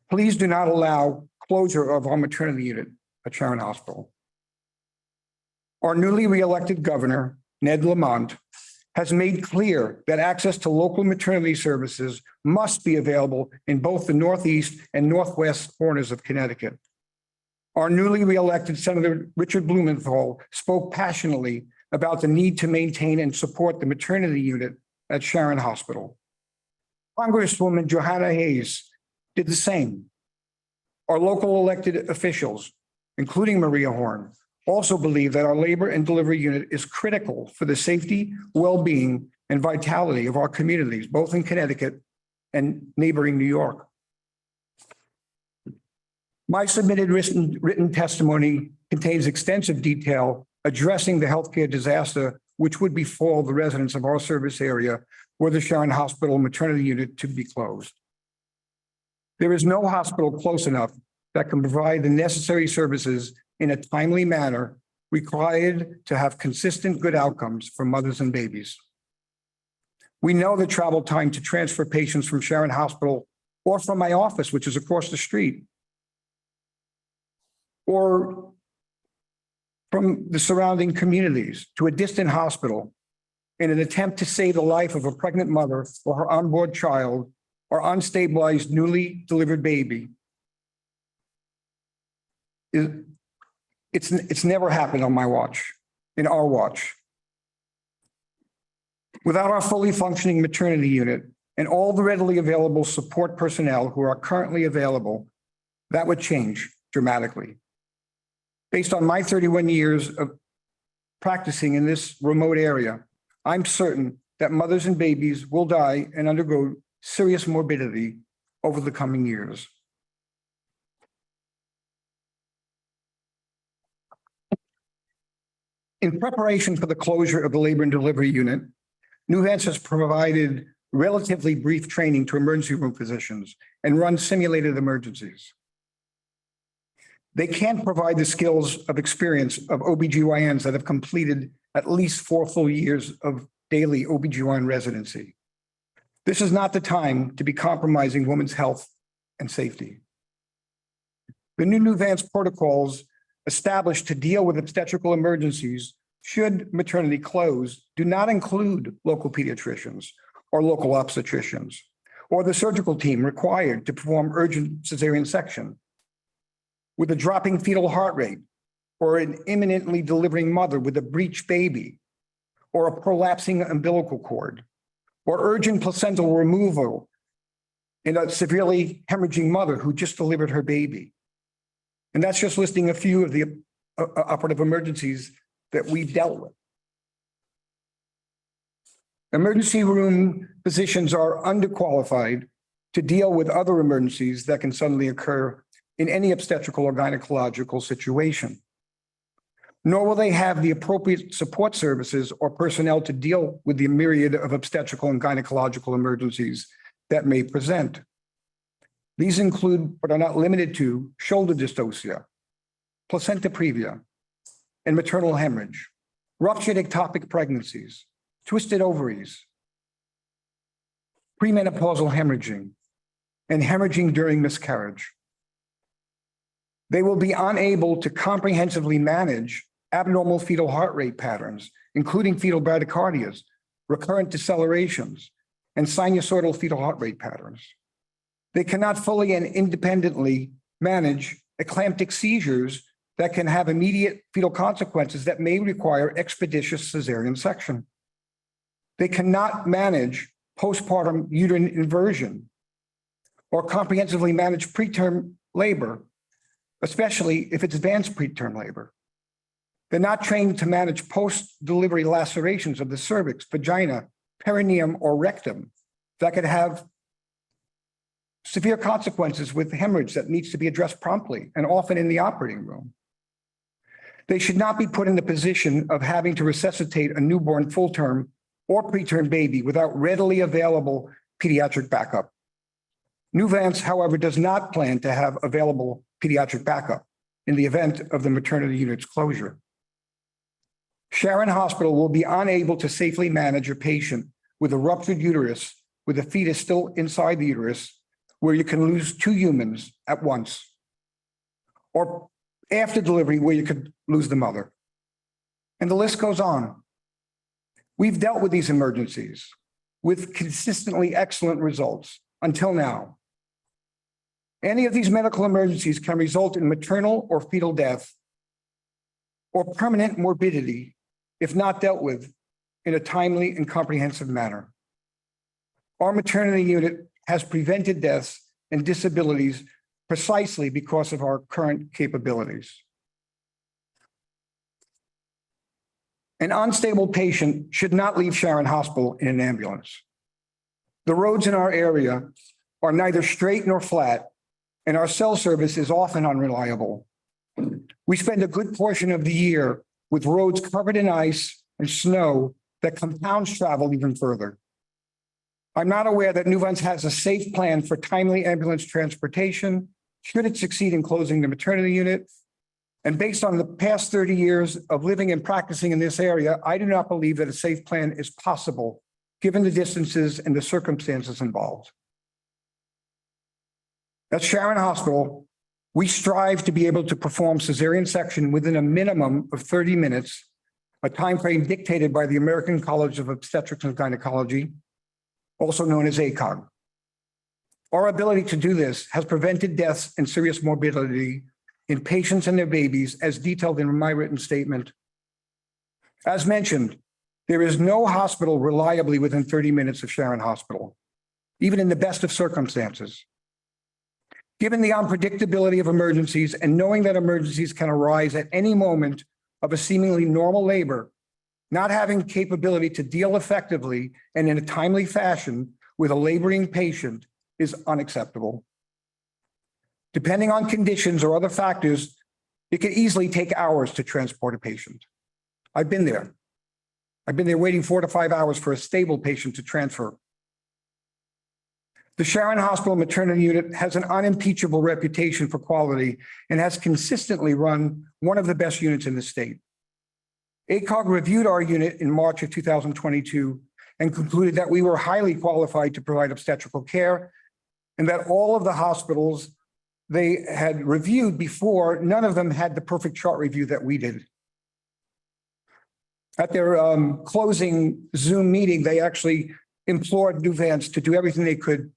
Please do not allow closure of our maternity unit at Sharon Hospital. Our newly re-elected governor, Ned Lamont, has made clear that access to local maternity services must be available in both the northeast and northwest corners of Connecticut. Our newly re-elected Senator Richard Blumenthal spoke passionately about the need to maintain and support the maternity unit at Sharon Hospital. Congresswoman Johanna Hayes did the same. Our local elected officials, including Maria Horn, also believe that our labor and delivery unit is critical for the safety, well-being, and vitality of our communities, both in Connecticut and neighboring New York. My submitted written testimony contains extensive detail addressing the healthcare disaster which would befall the residents of our service area were the Sharon Hospital maternity unit to be closed. There is no hospital close enough that can provide the necessary services in a timely manner required to have consistent good outcomes for mothers and babies. We know the travel time to transfer patients from Sharon Hospital or from my office, which is across the street, or from the surrounding communities to a distant hospital in an attempt to save the life of a pregnant mother or her onboard child or unstabilized newly delivered baby. It's never happened on my watch, in our watch. Without our fully functioning maternity unit and all the readily available support personnel who are currently available, that would change dramatically. Based on my 31 years of practicing in this remote area, I'm certain that mothers and babies will die and undergo serious morbidity over the coming years. In preparation for the closure of the labor and delivery unit, Nuvance has provided relatively brief training to emergency room physicians and run simulated emergencies. They can't provide the skills of experience of OBGYNs that have completed at least 4 full years of daily OBGYN residency. This is not the time to be compromising women's health and safety. The new Nuvance protocols established to deal with obstetrical emergencies should maternity close do not include local pediatricians or local obstetricians or the surgical team required to perform urgent cesarean section. With a dropping fetal heart rate or an imminently delivering mother with a breech baby or a prolapsing umbilical cord or urgent placental removal in a severely hemorrhaging mother who just delivered her baby. And that's just listing a few of the operative emergencies that we've dealt with. Emergency room physicians are underqualified to deal with other emergencies that can suddenly occur in any obstetrical or gynecological situation. Nor will they have the appropriate support services or personnel to deal with the myriad of obstetrical and gynecological emergencies that may present. These include, but are not limited to, shoulder dystocia, placenta previa, and maternal hemorrhage, ruptured ectopic pregnancies, twisted ovaries, premenopausal hemorrhaging, and hemorrhaging during miscarriage. They will be unable to comprehensively manage abnormal fetal heart rate patterns, including fetal bradycardias, recurrent decelerations, and sinusoidal fetal heart rate patterns. They cannot fully and independently manage eclamptic seizures that can have immediate fetal consequences that may require expeditious cesarean section. They cannot manage postpartum uterine inversion or comprehensively manage preterm labor, especially if it's advanced preterm labor. They're not trained to manage post-delivery lacerations of the cervix, vagina, perineum, or rectum that could have severe consequences with hemorrhage that needs to be addressed promptly and often in the operating room. They should not be put in the position of having to resuscitate a newborn full-term or preterm baby without readily available pediatric backup. Nuvance, however, does not plan to have available pediatric backup in the event of the maternity unit's closure. Sharon Hospital will be unable to safely manage a patient with a ruptured uterus with a fetus still inside the uterus, where you can lose 2 humans at once, or after delivery where you could lose the mother. And the list goes on. We've dealt with these emergencies with consistently excellent results until now. Any of these medical emergencies can result in maternal or fetal death or permanent morbidity if not dealt with in a timely and comprehensive manner. Our maternity unit has prevented deaths and disabilities precisely because of our current capabilities. An unstable patient should not leave Sharon Hospital in an ambulance. The roads in our area are neither straight nor flat, and our cell service is often unreliable. We spend a good portion of the year with roads covered in ice and snow that compounds travel even further. I'm not aware that Nuvance has a safe plan for timely ambulance transportation should it succeed in closing the maternity unit. And based on the past 30 years of living and practicing in this area, I do not believe that a safe plan is possible, given the distances and the circumstances involved. At Sharon Hospital, we strive to be able to perform cesarean section within a minimum of 30 minutes, a timeframe dictated by the American College of Obstetrics and Gynecology, also known as ACOG. Our ability to do this has prevented deaths and serious morbidity in patients and their babies, as detailed in my written statement. As mentioned, there is no hospital reliably within 30 minutes of Sharon Hospital, even in the best of circumstances. Given the unpredictability of emergencies and knowing that emergencies can arise at any moment of a seemingly normal labor, not having capability to deal effectively and in a timely fashion with a laboring patient is unacceptable. Depending on conditions or other factors, it could easily take hours to transport a patient. I've been there. I've been there waiting 4 to 5 hours for a stable patient to transfer. The Sharon Hospital Maternity Unit has an unimpeachable reputation for quality and has consistently run one of the best units in the state. ACOG reviewed our unit in March of 2022 and concluded that we were highly qualified to provide obstetrical care and that all of the hospitals they had reviewed before, none of them had the perfect chart review that we did. At their closing Zoom meeting, they actually implored Nuvance to do everything they could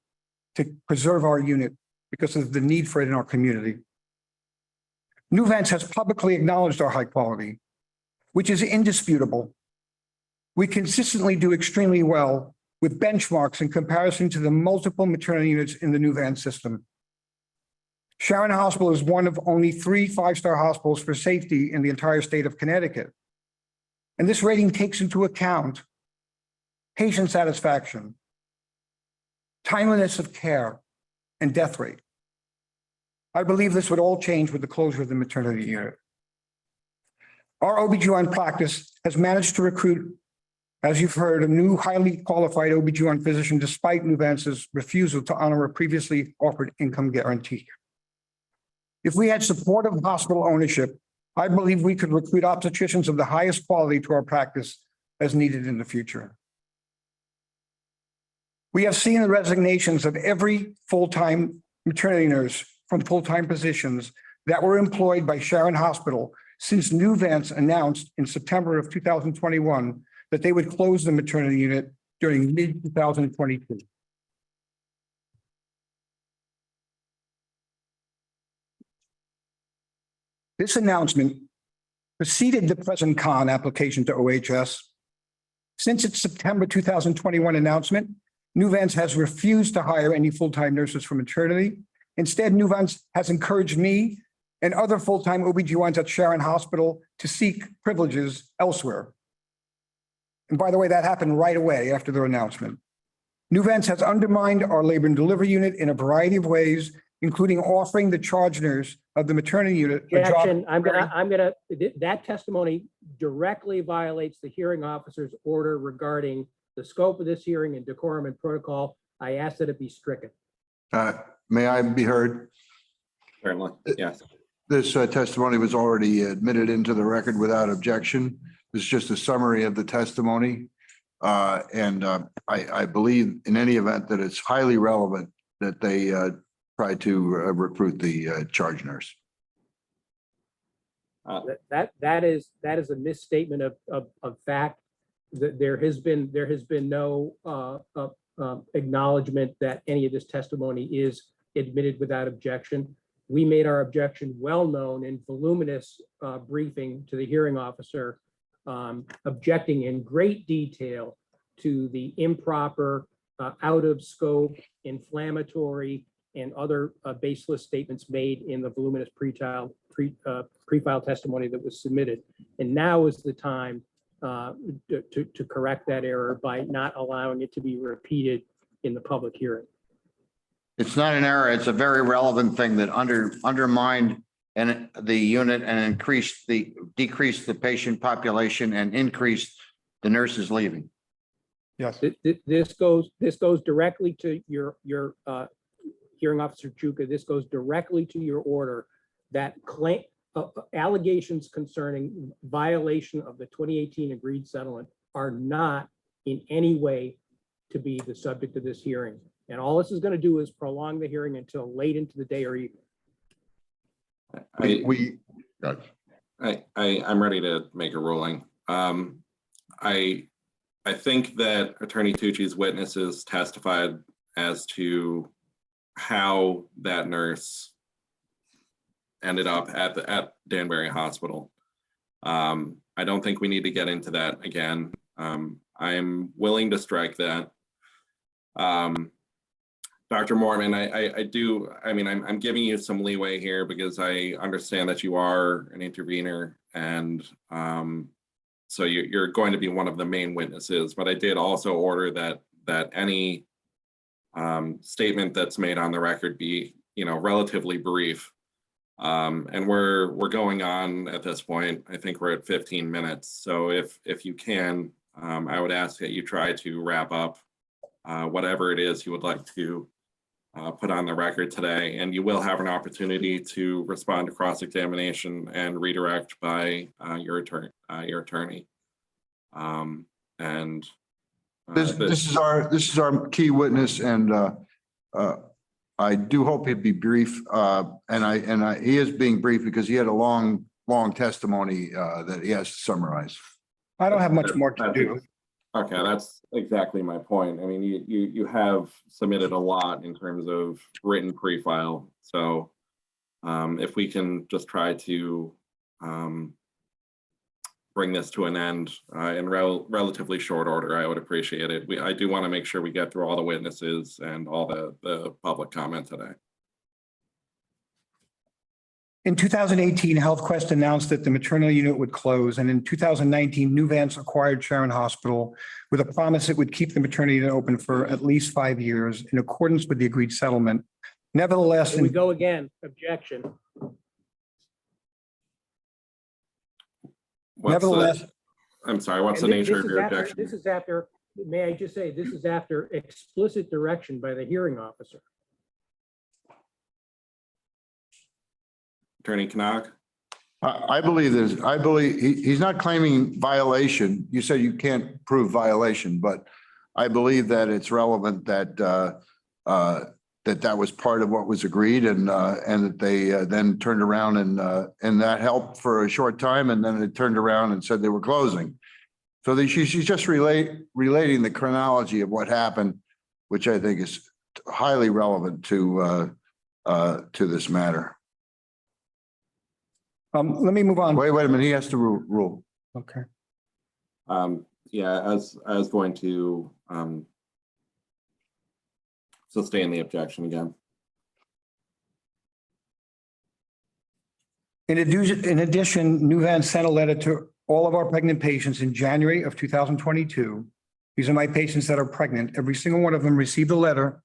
to preserve our unit because of the need for it in our community. Nuvance has publicly acknowledged our high quality, which is indisputable. We consistently do extremely well with benchmarks in comparison to the multiple maternity units in the Nuvance system. Sharon Hospital is one of only 3 5-star hospitals for safety in the entire state of Connecticut. And this rating takes into account patient satisfaction, timeliness of care, and death rate. I believe this would all change with the closure of the maternity unit. Our OB/GYN practice has managed to recruit, as you've heard, a new highly qualified OB/GYN physician despite Nuvance's refusal to honor a previously offered income guarantee. If we had supportive hospital ownership, I believe we could recruit obstetricians of the highest quality to our practice as needed in the future. We have seen the resignations of every full-time maternity nurse from full-time positions that were employed by Sharon Hospital since Nuvance announced in September of 2021 that they would close the maternity unit during mid-2022. This announcement preceded the present con application to OHS. Since its September 2021 announcement, Nuvance has refused to hire any full-time nurses for maternity. Instead, Nuvance has encouraged me and other full-time OB/GYNs at Sharon Hospital to seek privileges elsewhere. And by the way, that happened right away after their announcement. Nuvance has undermined our labor and delivery unit in a variety of ways, including offering the charge nurse of the maternity unit a job. Objection. That testimony directly violates the hearing officer's order regarding the scope of this hearing and decorum and protocol. I ask that it be stricken. May I be heard? Certainly, yes. This testimony was already admitted into the record without objection. This is just a summary of the testimony. I believe in any event that it's highly relevant that they try to recruit the charge nurse. That is a misstatement of fact. That there has been no acknowledgement that any of this testimony is admitted without objection. We made our objection well known in voluminous briefing to the hearing officer, objecting in great detail to the improper, out of scope, inflammatory, and other baseless statements made in the voluminous pre-file testimony that was submitted. And now is the time to correct that error by not allowing it to be repeated in the public hearing. It's not an error. It's a very relevant thing that undermined the unit and decreased the patient population and increased the nurses leaving. Yes. This goes directly to your hearing officer Chuka. This goes directly to your order that claim allegations concerning violation of the 2018 agreed settlement are not in any way to be the subject of this hearing. And all this is going to do is prolong the hearing until late into the day or evening. I'm ready to make a ruling. I think that Attorney Tucci's witnesses testified as to how that nurse ended up at Danbury Hospital. I don't think we need to get into that again. I am willing to strike that. Dr. Mormon, I'm giving you some leeway here because I understand that you are an intervener, and so you're going to be one of the main witnesses, but I did also order that any statement that's made on the record be, relatively brief. And we're going on at this point. I think we're at 15 minutes. So if you can, I would ask that you try to wrap up whatever it is you would like to put on the record today, and you will have an opportunity to respond to cross-examination and redirect by your attorney. This is our key witness, and I do hope he'd be brief. He is being brief because he had a long testimony that he has to summarize. I don't have much more to do. Okay, that's exactly my point. I mean, you have submitted a lot in terms of written pre-file. So if we can just try to bring this to an end in relatively short order, I would appreciate it. I do want to make sure we get through all the witnesses and all the public comment today. In 2018, HealthQuest announced that the maternal unit would close, and in 2019, Nuvance acquired Sharon Hospital with a promise it would keep the maternity unit open for at least 5 years in accordance with the agreed settlement. Nevertheless, Here we go again, objection. I'm sorry, what's the nature of your objection? This is after, may I just say, this is after explicit direction by the hearing officer. Attorney Knock? I believe this. I believe he's not claiming violation. You said you can't prove violation, but I believe that it's relevant that that was part of what was agreed, and that they then turned around and that helped for a short time, and then it turned around and said they were closing. So she's just relating the chronology of what happened, which I think is highly relevant to this matter. Let me move on. Wait a minute. He has to rule. Okay. Yeah, I was going to sustain the objection again. In addition, Nuvance sent a letter to all of our pregnant patients in January of 2022. These are my patients that are pregnant. Every single one of them received a letter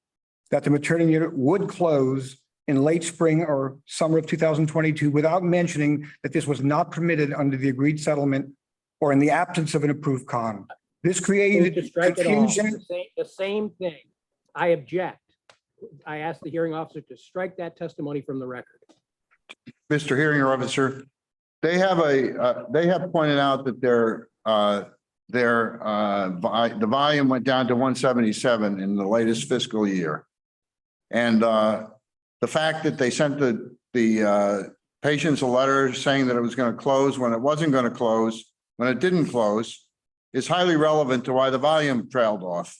that the maternity unit would close in late spring or summer of 2022 without mentioning that this was not permitted under the agreed settlement or in the absence of an approved con. This created confusion. The same thing. I object. I asked the hearing officer to strike that testimony from the record. Mr. Hearing Officer, they have pointed out that the volume went down to 177 in the latest fiscal year. And the fact that they sent the patients a letter saying that it was going to close when it wasn't going to close, when it didn't close, is highly relevant to why the volume trailed off.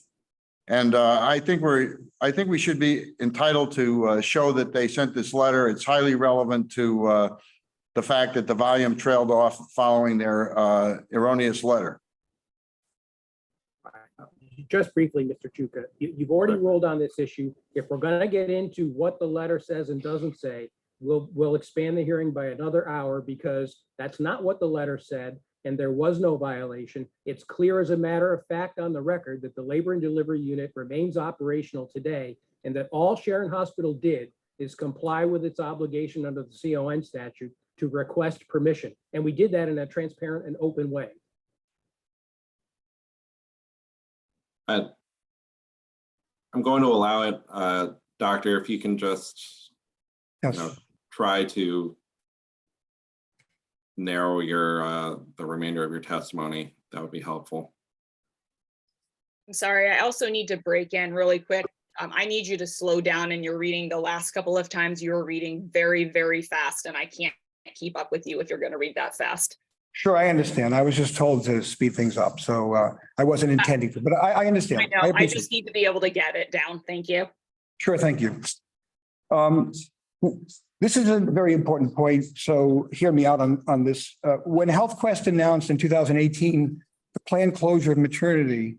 And I think we should be entitled to show that they sent this letter. It's highly relevant to the fact that the volume trailed off following their erroneous letter. Just briefly, Mr. Chuka, you've already ruled on this issue. If we're going to get into what the letter says and doesn't say, we'll expand the hearing by another hour because that's not what the letter said. And there was no violation. It's clear as a matter of fact on the record that the labor and delivery unit remains operational today and that all Sharon Hospital did is comply with its obligation under the CON statute to request permission. And we did that in a transparent and open way. I'm going to allow it, Doctor, if you can just Yes. try to narrow your the remainder of your testimony, that would be helpful. I'm sorry, I also need to break in really quick. I need you to slow down in your reading. The last couple of times you were reading very, very fast, and I can't keep up with you if you're going to read that fast. Sure, I understand. I was just told to speed things up, so I wasn't intending to, but I understand. I know, I appreciate just need to be able to get it down. Thank you. Sure, thank you. This is a very important point, so hear me out on this. When HealthQuest announced in 2018 the planned closure of maternity,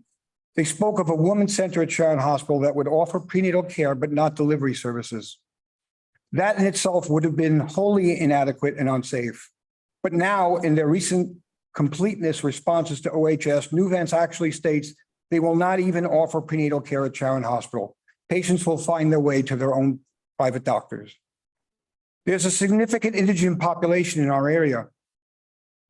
they spoke of a women's center at Sharon Hospital that would offer prenatal care but not delivery services. That in itself would have been wholly inadequate and unsafe. But now, in their recent completeness responses to OHS, Nuvance actually states they will not even offer prenatal care at Sharon Hospital. Patients will find their way to their own private doctors. There's a significant indigent population in our area.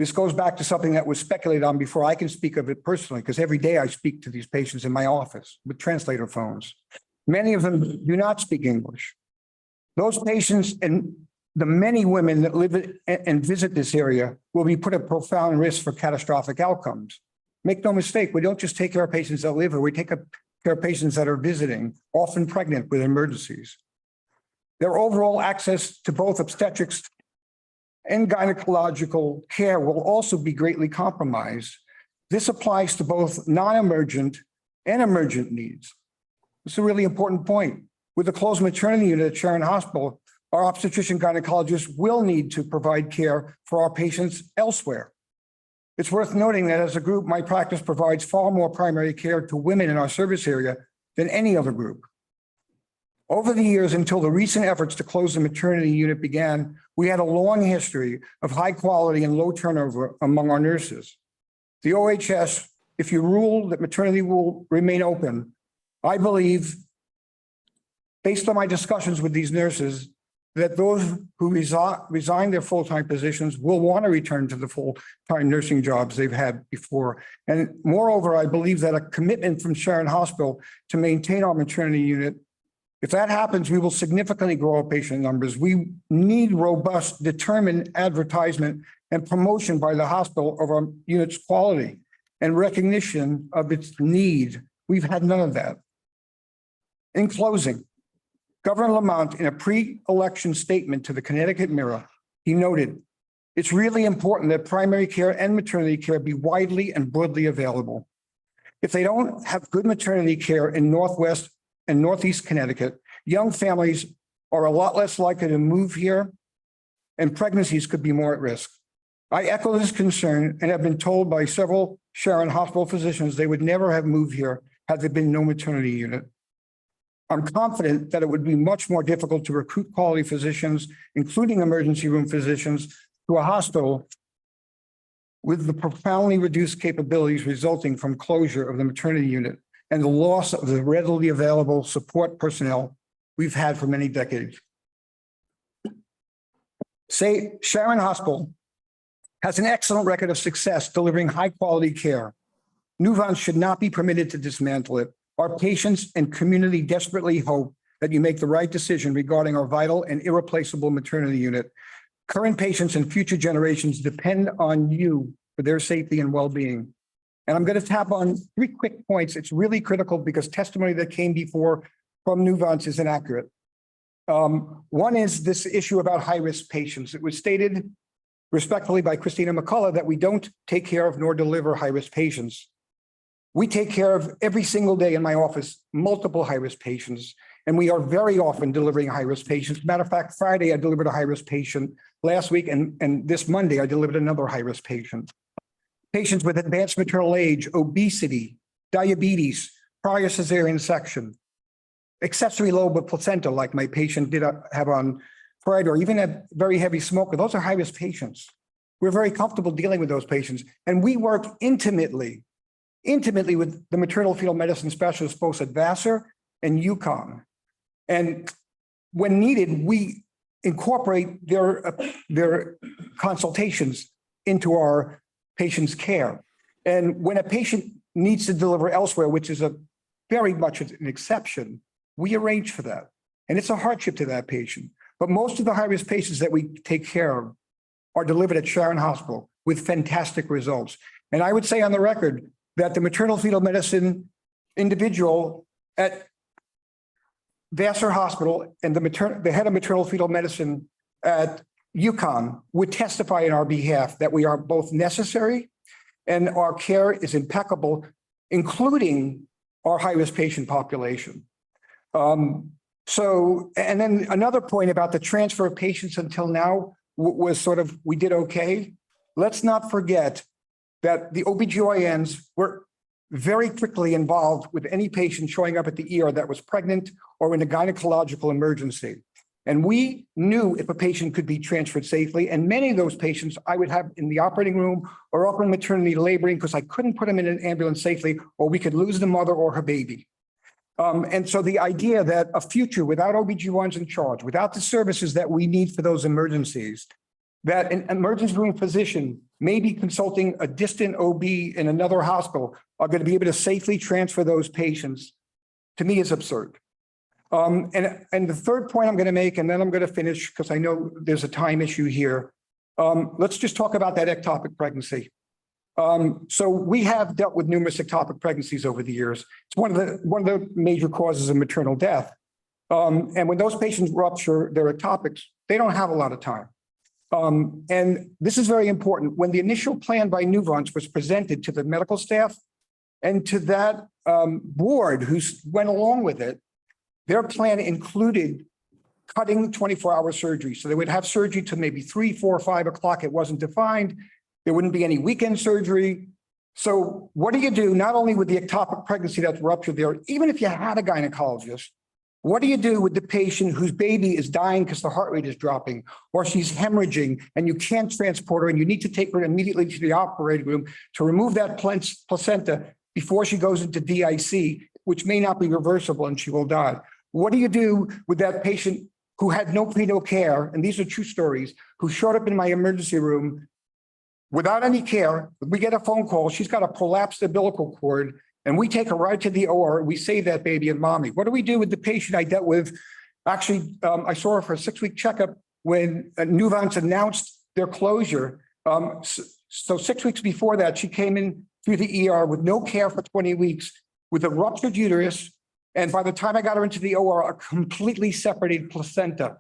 This goes back to something that was speculated on before I can speak of it personally, because every day I speak to these patients in my office with translator phones. Many of them do not speak English. Those patients and the many women that live and visit this area will be put at profound risk for catastrophic outcomes. Make no mistake, we don't just take care of patients that live here, we take care of patients that are visiting, often pregnant with emergencies. Their overall access to both obstetrics and gynecological care will also be greatly compromised. This applies to both non-emergent and emergent needs. It's a really important point. With the closed maternity unit at Sharon Hospital, our obstetrician gynecologists will need to provide care for our patients elsewhere. It's worth noting that as a group, my practice provides far more primary care to women in our service area than any other group. Over the years, until the recent efforts to close the maternity unit began, we had a long history of high quality and low turnover among our nurses. The OHS, if you rule that maternity will remain open, I believe, based on my discussions with these nurses, that those who resign their full-time positions will want to return to the full-time nursing jobs they've had before. And moreover, I believe that a commitment from Sharon Hospital to maintain our maternity unit, if that happens, we will significantly grow our patient numbers. We need robust, determined advertisement and promotion by the hospital of our unit's quality and recognition of its need. We've had none of that. In closing, Governor Lamont, in a pre-election statement to the Connecticut Mirror, he noted, it's really important that primary care and maternity care be widely and broadly available. If they don't have good maternity care in Northwest and Northeast Connecticut, young families are a lot less likely to move here and pregnancies could be more at risk. I echo this concern and have been told by several Sharon Hospital physicians they would never have moved here had there been no maternity unit. I'm confident that it would be much more difficult to recruit quality physicians, including emergency room physicians, to a hospital with the profoundly reduced capabilities resulting from closure of the maternity unit and the loss of the readily available support personnel we've had for many decades. Sharon Hospital has an excellent record of success delivering high quality care. Nuvance should not be permitted to dismantle it. Our patients and community desperately hope that you make the right decision regarding our vital and irreplaceable maternity unit. Current patients and future generations depend on you for their safety and well-being. And I'm going to tap on 3 quick points. It's really critical because testimony that came before from Nuvance is inaccurate. One is this issue about high-risk patients. It was stated respectfully by Christina McCullough that we don't take care of nor deliver high-risk patients. We take care of every single day in my office, multiple high-risk patients, and we are very often delivering high-risk patients. Matter of fact, Friday, I delivered a high-risk patient last week, and this Monday, I delivered another high-risk patient. Patients with advanced maternal age, obesity, diabetes, prior cesarean section, accessory lobe placenta, like my patient did have on Friday, or even a very heavy smoker. Those are high-risk patients. We're very comfortable dealing with those patients, and we work intimately with the maternal fetal medicine specialists, both at Vassar and UConn. And when needed, we incorporate their consultations into our patient's care. And when a patient needs to deliver elsewhere, which is a very much an exception, we arrange for that. And it's a hardship to that patient. But most of the high-risk patients that we take care of are delivered at Sharon Hospital with fantastic results. And I would say on the record that the maternal fetal medicine individual at Vassar Hospital and the head of maternal fetal medicine at UConn would testify in our behalf that we are both necessary and our care is impeccable, including our high-risk patient population. So, and then another point about the transfer of patients until now was sort of, we did okay. Let's not forget that the OBGYNs were very quickly involved with any patient showing up at the ER that was pregnant or in a gynecological emergency. And we knew if a patient could be transferred safely, and many of those patients I would have in the operating room or up in maternity laboring because I couldn't put them in an ambulance safely, or we could lose the mother or her baby. And so the idea that a future without OBGYNs in charge, without the services that we need for those emergencies, that an emergency room physician may be consulting a distant OB in another hospital are going to be able to safely transfer those patients, to me is absurd. And the third point I'm going to make, and then I'm going to finish because I know there's a time issue here. Let's just talk about that ectopic pregnancy. So we have dealt with numerous ectopic pregnancies over the years. It's one of the major causes of maternal death. And when those patients rupture their ectopics, they don't have a lot of time. And this is very important. When the initial plan by Nuvance was presented to the medical staff and to that board who went along with it, their plan included cutting 24-hour surgery. So they would have surgery to maybe 3, 4, 5 o'clock. It wasn't defined. There wouldn't be any weekend surgery. So what do you do not only with the ectopic pregnancy that's ruptured there, even if you had a gynecologist, what do you do with the patient whose baby is dying because the heart rate is dropping or she's hemorrhaging and you can't transport her and you need to take her immediately to the operating room to remove that placenta before she goes into DIC, which may not be reversible and she will die? What do you do with that patient who had no prenatal care? And these are true stories, who showed up in my emergency room without any care. We get a phone call. She's got a prolapsed umbilical cord. And we take her right to the OR. We save that baby and mommy. What do we do with the patient I dealt with? Actually, I saw her for a 6-week checkup when Nuvance announced their closure. So 6 weeks before that, she came in through the ER with no care for 20 weeks with a ruptured uterus. And by the time I got her into the OR, a completely separated placenta.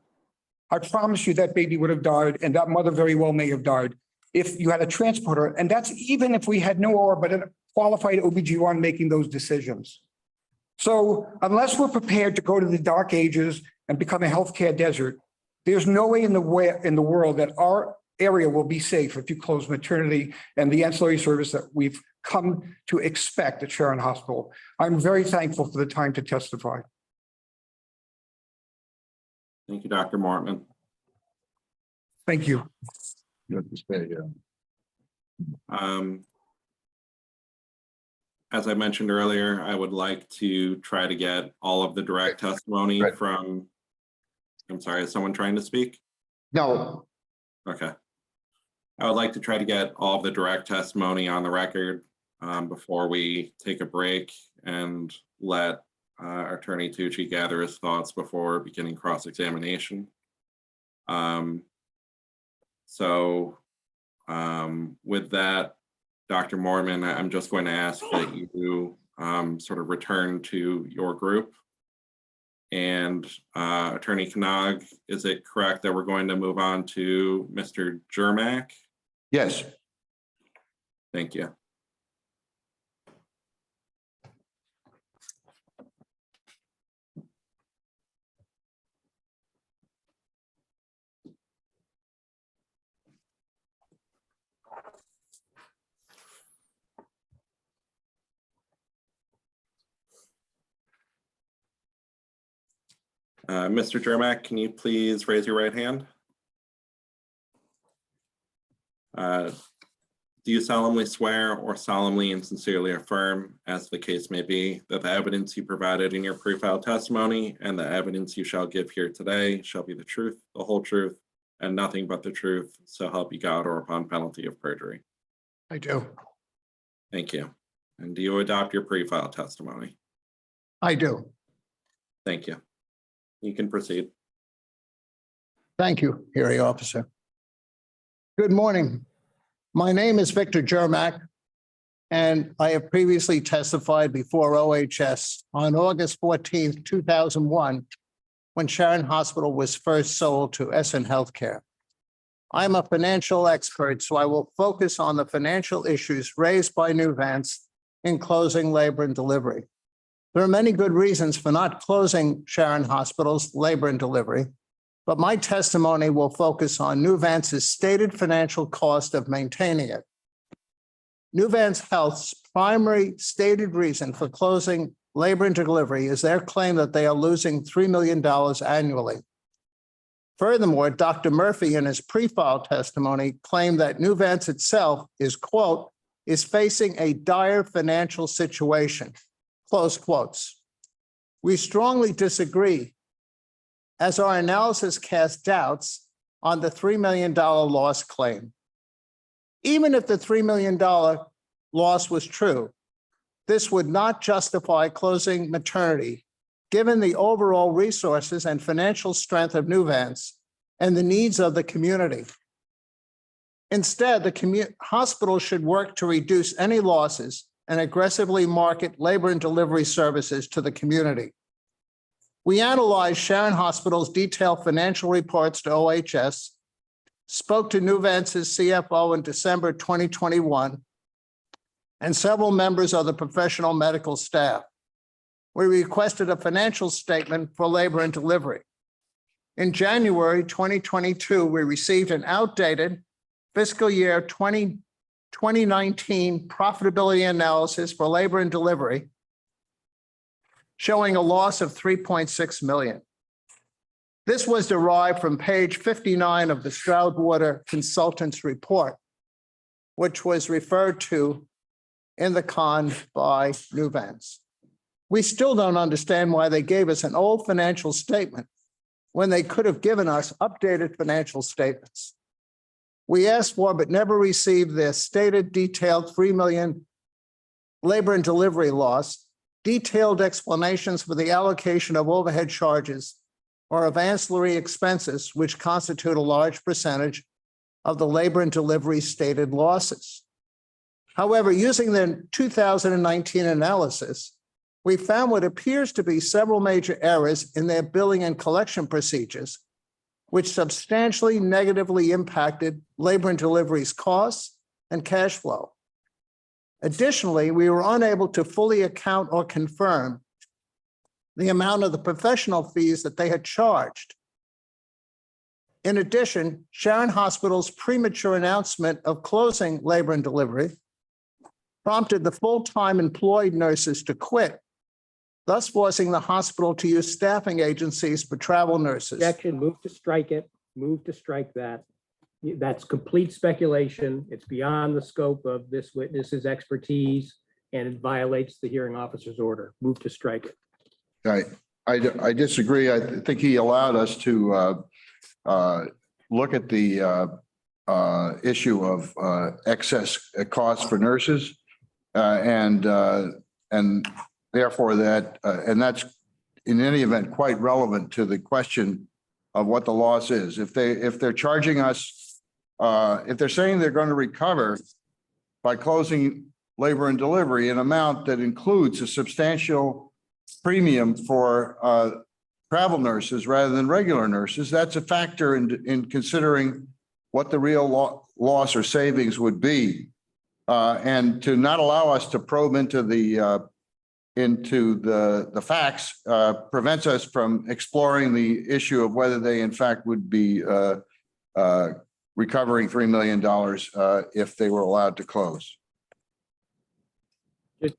I promise you that baby would have died, and that mother very well may have died if you had a transporter. And that's even if we had no OR, but a qualified OBGYN making those decisions. So unless we're prepared to go to the dark ages and become a healthcare desert, there's no way in the world that our area will be safe if you close maternity and the ancillary service that we've come to expect at Sharon Hospital. I'm very thankful for the time to testify. Thank you, Dr. Mortman. Thank you. You have to stay, As I mentioned earlier, I would like to try to get all of the direct testimony from, I'm sorry, is someone trying to speak? No. Okay. I would like to try to get all of the direct testimony on the record before we take a break and let Attorney Tucci gather his thoughts before beginning cross-examination. With that, Dr. Mortman, I'm just going to ask that you sort of return to your group And Attorney Knag, is it correct that we're going to move on to Mr. Jermack? Yes. Thank you. Mr. Jermack, can you please raise your right hand? Do you solemnly swear or solemnly and sincerely affirm, as the case may be, that the evidence you provided in your pre-filed testimony and the evidence you shall give here today shall be the truth, the whole truth, and nothing but the truth, so help you God, or upon penalty of perjury? I do. Thank you. And do you adopt your pre-filed testimony? I do. Thank you. You can proceed. Thank you, hearing officer. Good morning. My name is Victor Jermack, and I have previously testified before OHS on August 14th, 2001, when Sharon Hospital was first sold to SN Healthcare. I'm a financial expert, so I will focus on the financial issues raised by Nuvance in closing labor and delivery. There are many good reasons for not closing Sharon Hospital's labor and delivery, but my testimony will focus on Nuvance's stated financial cost of maintaining it. Nuvance Health's primary stated reason for closing labor and delivery is their claim that they are losing $3 million annually. Furthermore, Dr. Murphy, in his pre-filed testimony, claimed that Nuvance itself is, quote, is facing a dire financial situation, close quotes. We strongly disagree, as our analysis casts doubts on the $3 million loss claim. Even if the $3 million loss was true, this would not justify closing maternity, given the overall resources and financial strength of Nuvance and the needs of the community. Instead, the hospital should work to reduce any losses and aggressively market labor and delivery services to the community. We analyzed Sharon Hospital's detailed financial reports to OHS, spoke to Nuvance's CFO in December 2021, and several members of the professional medical staff. We requested a financial statement for labor and delivery. In January 2022, we received an outdated fiscal year 2019 profitability analysis for labor and delivery, showing a loss of $3.6 million. This was derived from page 59 of the Stroudwater Consultants Report, which was referred to in the con by Nuvance. We still don't understand why they gave us an old financial statement when they could have given us updated financial statements. We asked for but never received their stated detailed $3 million labor and delivery loss, detailed explanations for the allocation of overhead charges or of ancillary expenses, which constitute a large percentage of the labor and delivery stated losses. However, using the 2019 analysis, we found what appears to be several major errors in their billing and collection procedures, which substantially negatively impacted labor and delivery's costs and cash flow. Additionally, we were unable to fully account or confirm the amount of the professional fees that they had charged. In addition, Sharon Hospital's premature announcement of closing labor and delivery prompted the full-time employed nurses to quit, thus forcing the hospital to use staffing agencies for travel nurses. Objection, move to strike it, move to strike that. That's complete speculation. It's beyond the scope of this witness's expertise, and it violates the hearing officer's order. Move to strike it. I disagree. I think he allowed us to look at the issue of excess costs for nurses, and therefore and that's in any event quite relevant to the question of what the loss is. If they're charging us, if they're saying they're going to recover by closing labor and delivery an amount that includes a substantial premium for travel nurses rather than regular nurses. That's a factor in considering what the real loss or savings would be. And to not allow us to probe into the facts prevents us from exploring the issue of whether they in fact would be recovering $3 million if they were allowed to close.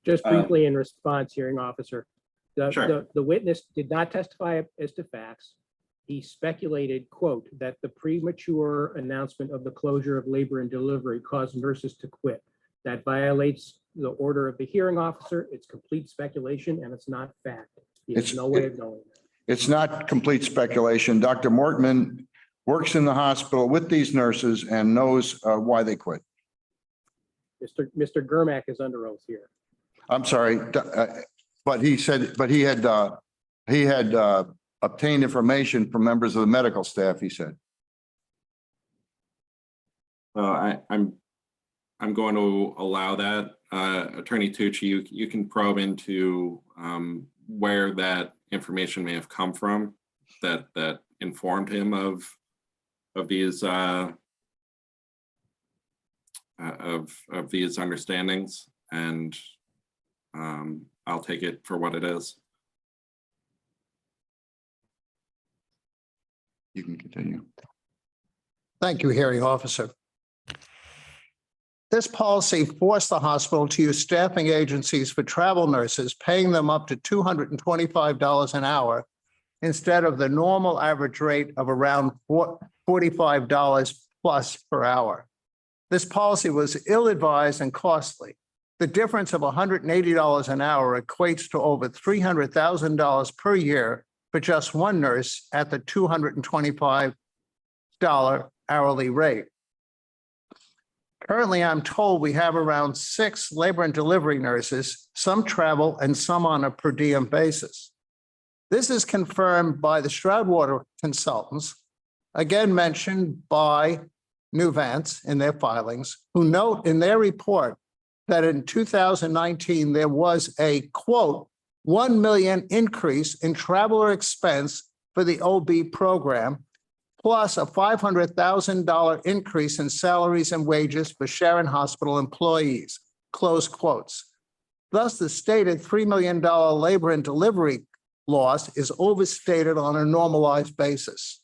Just briefly in response, hearing officer, Sure. the witness did not testify as to facts. He speculated, quote, that the premature announcement of the closure of labor and delivery caused nurses to quit. That violates the order of the hearing officer. It's complete speculation and it's not fact. He has no way of knowing that. It's not complete speculation. Dr. Mortman works in the hospital with these nurses and knows why they quit. Mr. Germack is under oath here. I'm sorry, but he said, but he had obtained information from members of the medical staff, he said. I'm going to allow that. Attorney Tucci, you can probe into where that information may have come from that informed him of these of these understandings, and I'll take it for what it is. You can continue. Thank you, hearing officer. This policy forced the hospital to use staffing agencies for travel nurses, paying them up to $225 an hour instead of the normal average rate of around $45 plus per hour. This policy was ill-advised and costly. The difference of $180 an hour equates to over $300,000 per year for just one nurse at the $225 hourly rate. Currently, I'm told we have around 6 labor and delivery nurses, some travel and some on a per diem basis. This is confirmed by the Stroudwater consultants, again mentioned by Nuvance in their filings, who note in their report that in 2019, there was a, quote, 1 million increase in traveler expense for the OB program, plus a $500,000 increase in salaries and wages for Sharon Hospital employees, close quotes. Thus, the stated $3 million labor and delivery loss is overstated on a normalized basis.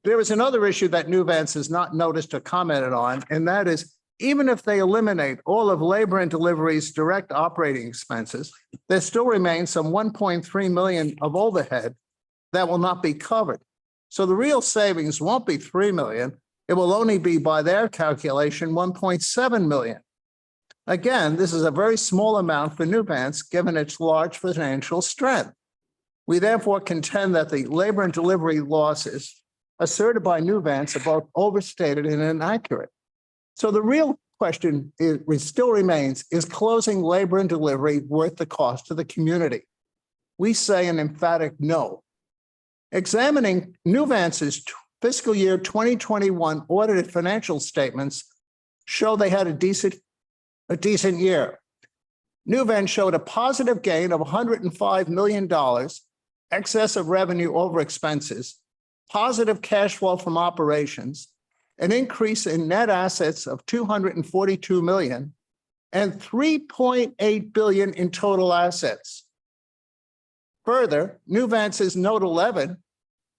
There is another issue that Nuvance has not noticed or commented on, and that is even if they eliminate all of labor and delivery's direct operating expenses, there still remains some 1.3 million of overhead that will not be covered. So the real savings won't be 3 million. It will only be, by their calculation, 1.7 million. Again, this is a very small amount for Nuvance, given its large financial strength. We therefore contend that the labor and delivery losses asserted by Nuvance are both overstated and inaccurate. So the real question still remains, is closing labor and delivery worth the cost to the community? We say an emphatic no. Examining Nuvance's fiscal year 2021 audited financial statements show they had a decent year. Nuvance showed a positive gain of $105 million, excess of revenue over expenses, positive cash flow from operations, an increase in net assets of $242 million, and $3.8 billion in total assets. Further, Nuvance's note 11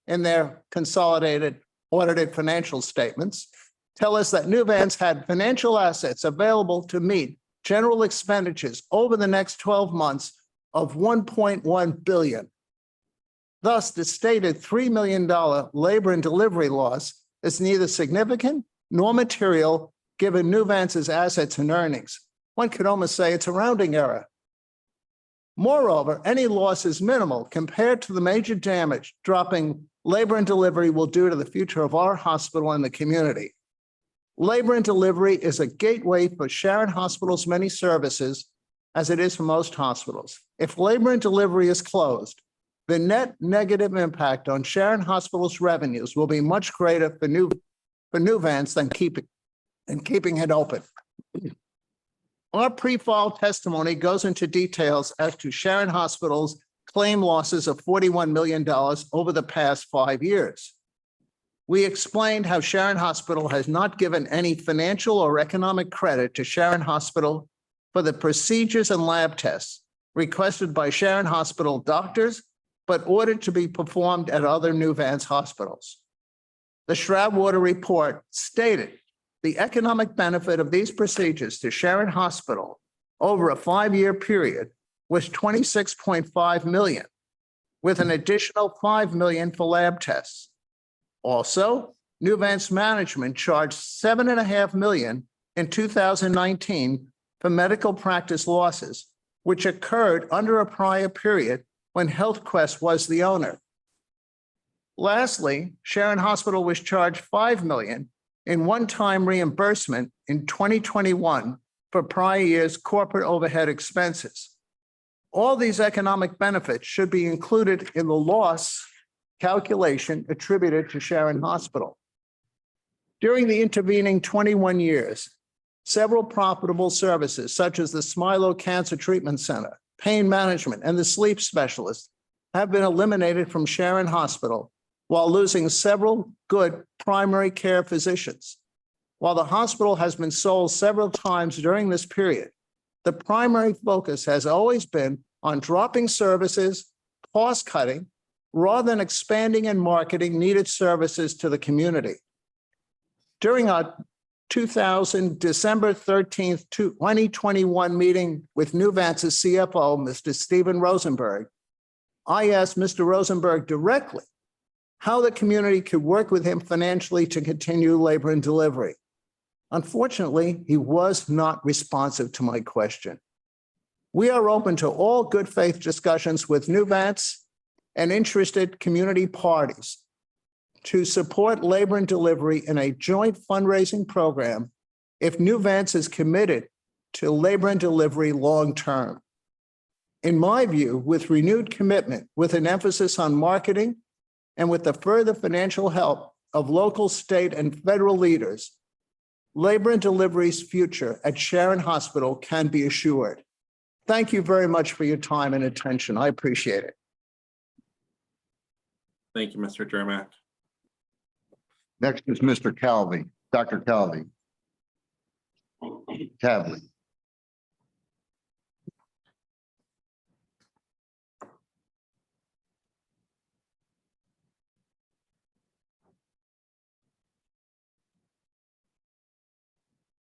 in their consolidated audited financial statements tell us that Nuvance had financial assets available to meet general expenditures over the next 12 months of $1.1 billion. Thus, the stated $3 million labor and delivery loss is neither significant nor material given Nuvance's assets and earnings. One could almost say it's a rounding error. Moreover, any loss is minimal compared to the major damage dropping labor and delivery will do to the future of our hospital and the community. Labor and delivery is a gateway for Sharon Hospital's many services, as it is for most hospitals. If labor and delivery is closed, the net negative impact on Sharon Hospital's revenues will be much greater for Nuvance than keeping it open. Our pre-file testimony goes into details as to Sharon Hospital's claim losses of $41 million over the past 5 years. We explained how Sharon Hospital has not given any financial or economic credit to Sharon Hospital for the procedures and lab tests requested by Sharon Hospital doctors, but ordered to be performed at other Nuvance hospitals. The Stroudwater report stated the economic benefit of these procedures to Sharon Hospital over a 5-year period was $26.5 million, with an additional $5 million for lab tests. Also, Nuvance management charged $7.5 million in 2019 for medical practice losses, which occurred under a prior period when HealthQuest was the owner. Lastly, Sharon Hospital was charged $5 million in one-time reimbursement in 2021 for prior year's corporate overhead expenses. All these economic benefits should be included in the loss calculation attributed to Sharon Hospital. During the intervening 21 years, several profitable services such as the Smilo Cancer Treatment Center, pain management, and the sleep specialist have been eliminated from Sharon Hospital while losing several good primary care physicians. While the hospital has been sold several times during this period, the primary focus has always been on dropping services, cost cutting, rather than expanding and marketing needed services to the community. During our December 13th, 2021 meeting with Nuvance's CFO, Mr. Stephen Rosenberg, I asked Mr. Rosenberg directly how the community could work with him financially to continue labor and delivery. Unfortunately, he was not responsive to my question. We are open to all good faith discussions with Nuvance and interested community parties to support labor and delivery in a joint fundraising program if Nuvance is committed to labor and delivery long-term. In my view, with renewed commitment, with an emphasis on marketing, and with the further financial help of local, state, and federal leaders, labor and delivery's future at Sharon Hospital can be assured. Thank you very much for your time and attention. I appreciate it. Thank you, Mr. Jermack. Next is Mr. Calvi, Dr. Calvi. Cavley.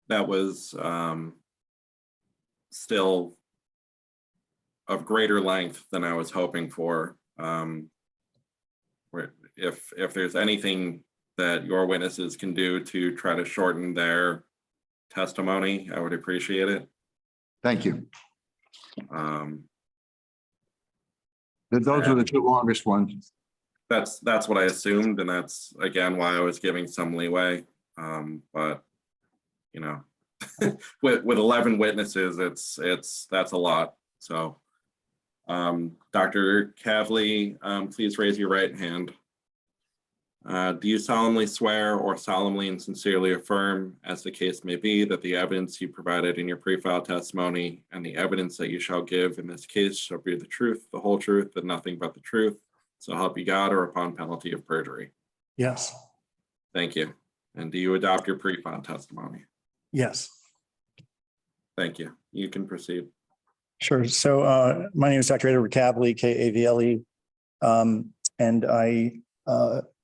That was still of greater length than I was hoping for. If there's anything that your witnesses can do to try to shorten their testimony, I would appreciate it. Thank you. Those are the two longest ones. That's what I assumed, and that's again why I was giving some leeway. But you know, with 11 witnesses, that's a lot. So, Dr. Cavley, please raise your right hand. Do you solemnly swear or solemnly and sincerely affirm, as the case may be, that the evidence you provided in your pre-file testimony and the evidence that you shall give in this case shall be the truth, the whole truth, and nothing but the truth, so help you God, or upon penalty of perjury? Yes. Thank you. And do you adopt your pre-file testimony? Yes. Thank you. You can proceed. Sure. So my name is Dr. Edward Cavley, K-A-V-L-E, and I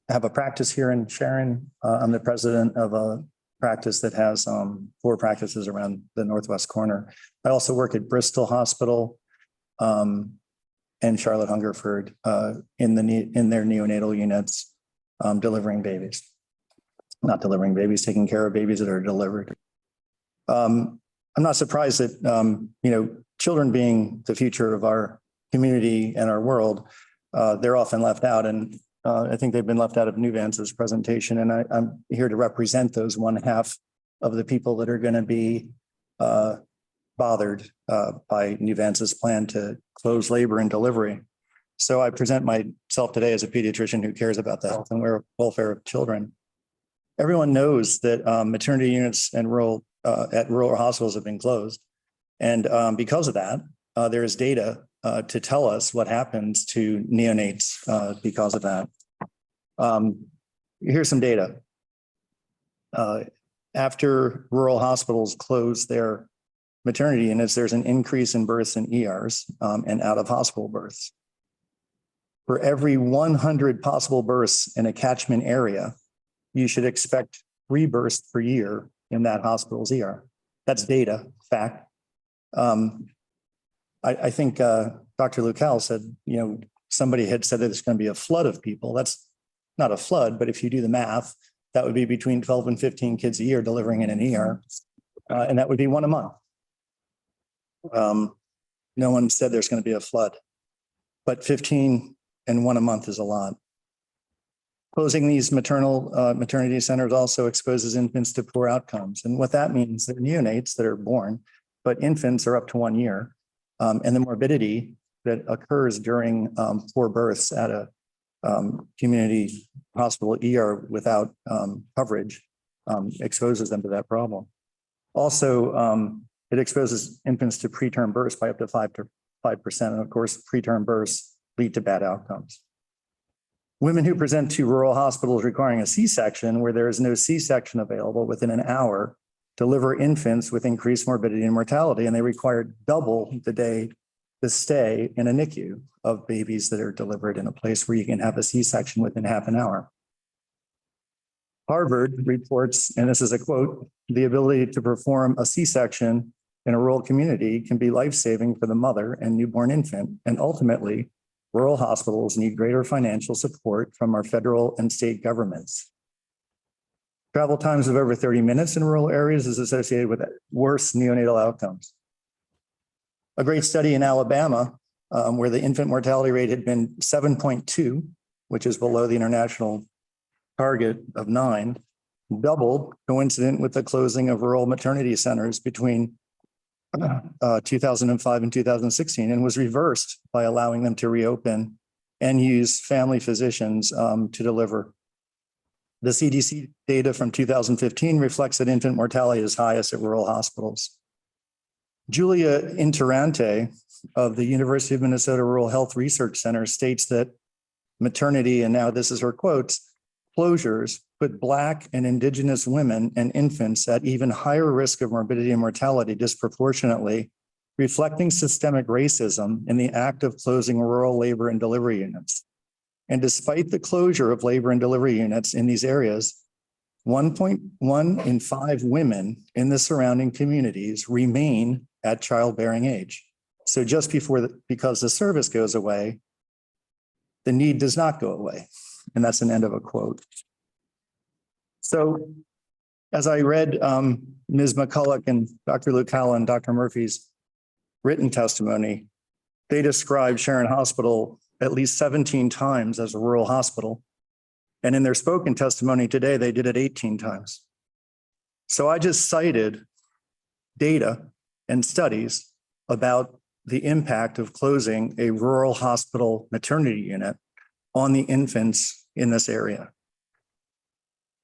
have a practice here in Sharon. I'm the president of a practice that has 4 practices around the northwest corner. I also work at Bristol Hospital and Charlotte Hungerford in their neonatal units, delivering babies. Not delivering babies, taking care of babies that are delivered. I'm not surprised that, children being the future of our community and our world, they're often left out. And I think they've been left out of Nuvance's presentation. And I'm here to represent those 1/2 of the people that are going to be bothered by Nuvance's plan to close labor and delivery. So I present myself today as a pediatrician who cares about the health and welfare of children. Everyone knows that maternity units and at rural hospitals have been closed. And because of that, there is data to tell us what happens to neonates because of that. Here's some data. After rural hospitals close their maternity units, there's an increase in births in ERs and out of hospital births. For every 100 possible births in a catchment area, you should expect 3 births per year in that hospital's ER. That's data, fact. I think Dr. Lucal said, you know, somebody had said that there's going to be a flood of people. That's not a flood, but if you do the math, that would be between 12 and 15 kids a year delivering in an ER, and that would be 1 a month. No one said there's going to be a flood, but 15 and 1 a month is a lot. Closing these maternity centers also exposes infants to poor outcomes. And what that means, they're neonates that are born, but infants are up to 1 year. And the morbidity that occurs during poor births at a community hospital ER without coverage exposes them to that problem. Also, it exposes infants to preterm births by up to 5%. And of course, preterm births lead to bad outcomes. Women who present to rural hospitals requiring a C-section where there is no C-section available within an hour deliver infants with increased morbidity and mortality, and they require double the stay in a NICU of babies that are delivered in a place where you can have a C-section within half an hour. Harvard reports, and this is a quote, "The ability to perform a C-section in a rural community can be life-saving for the mother and newborn infant, and ultimately, rural hospitals need greater financial support from our federal and state governments." Travel times of over 30 minutes in rural areas is associated with worse neonatal outcomes. A great study in Alabama, where the infant mortality rate had been 7.2, which is below the international target of 9, doubled, coincident with the closing of rural maternity centers between 2005 and 2016, and was reversed by allowing them to reopen and use family physicians to deliver. The CDC data from 2015 reflects that infant mortality is highest at rural hospitals. Julia Interante of the University of Minnesota Rural Health Research Center states that maternity, and now this is her quotes, closures put Black and Indigenous women and infants at even higher risk of morbidity and mortality disproportionately, reflecting systemic racism in the act of closing rural labor and delivery units. And despite the closure of labor and delivery units in these areas, 1.1 in 5 women in the surrounding communities remain at childbearing age. So just because the service goes away, the need does not go away. And that's an end of a quote. So as I read Ms. McCulloch and Dr. Lucal and Dr. Murphy's written testimony, they described Sharon Hospital at least 17 times as a rural hospital. And in their spoken testimony today, they did it 18 times. So I just cited data and studies about the impact of closing a rural hospital maternity unit on the infants in this area.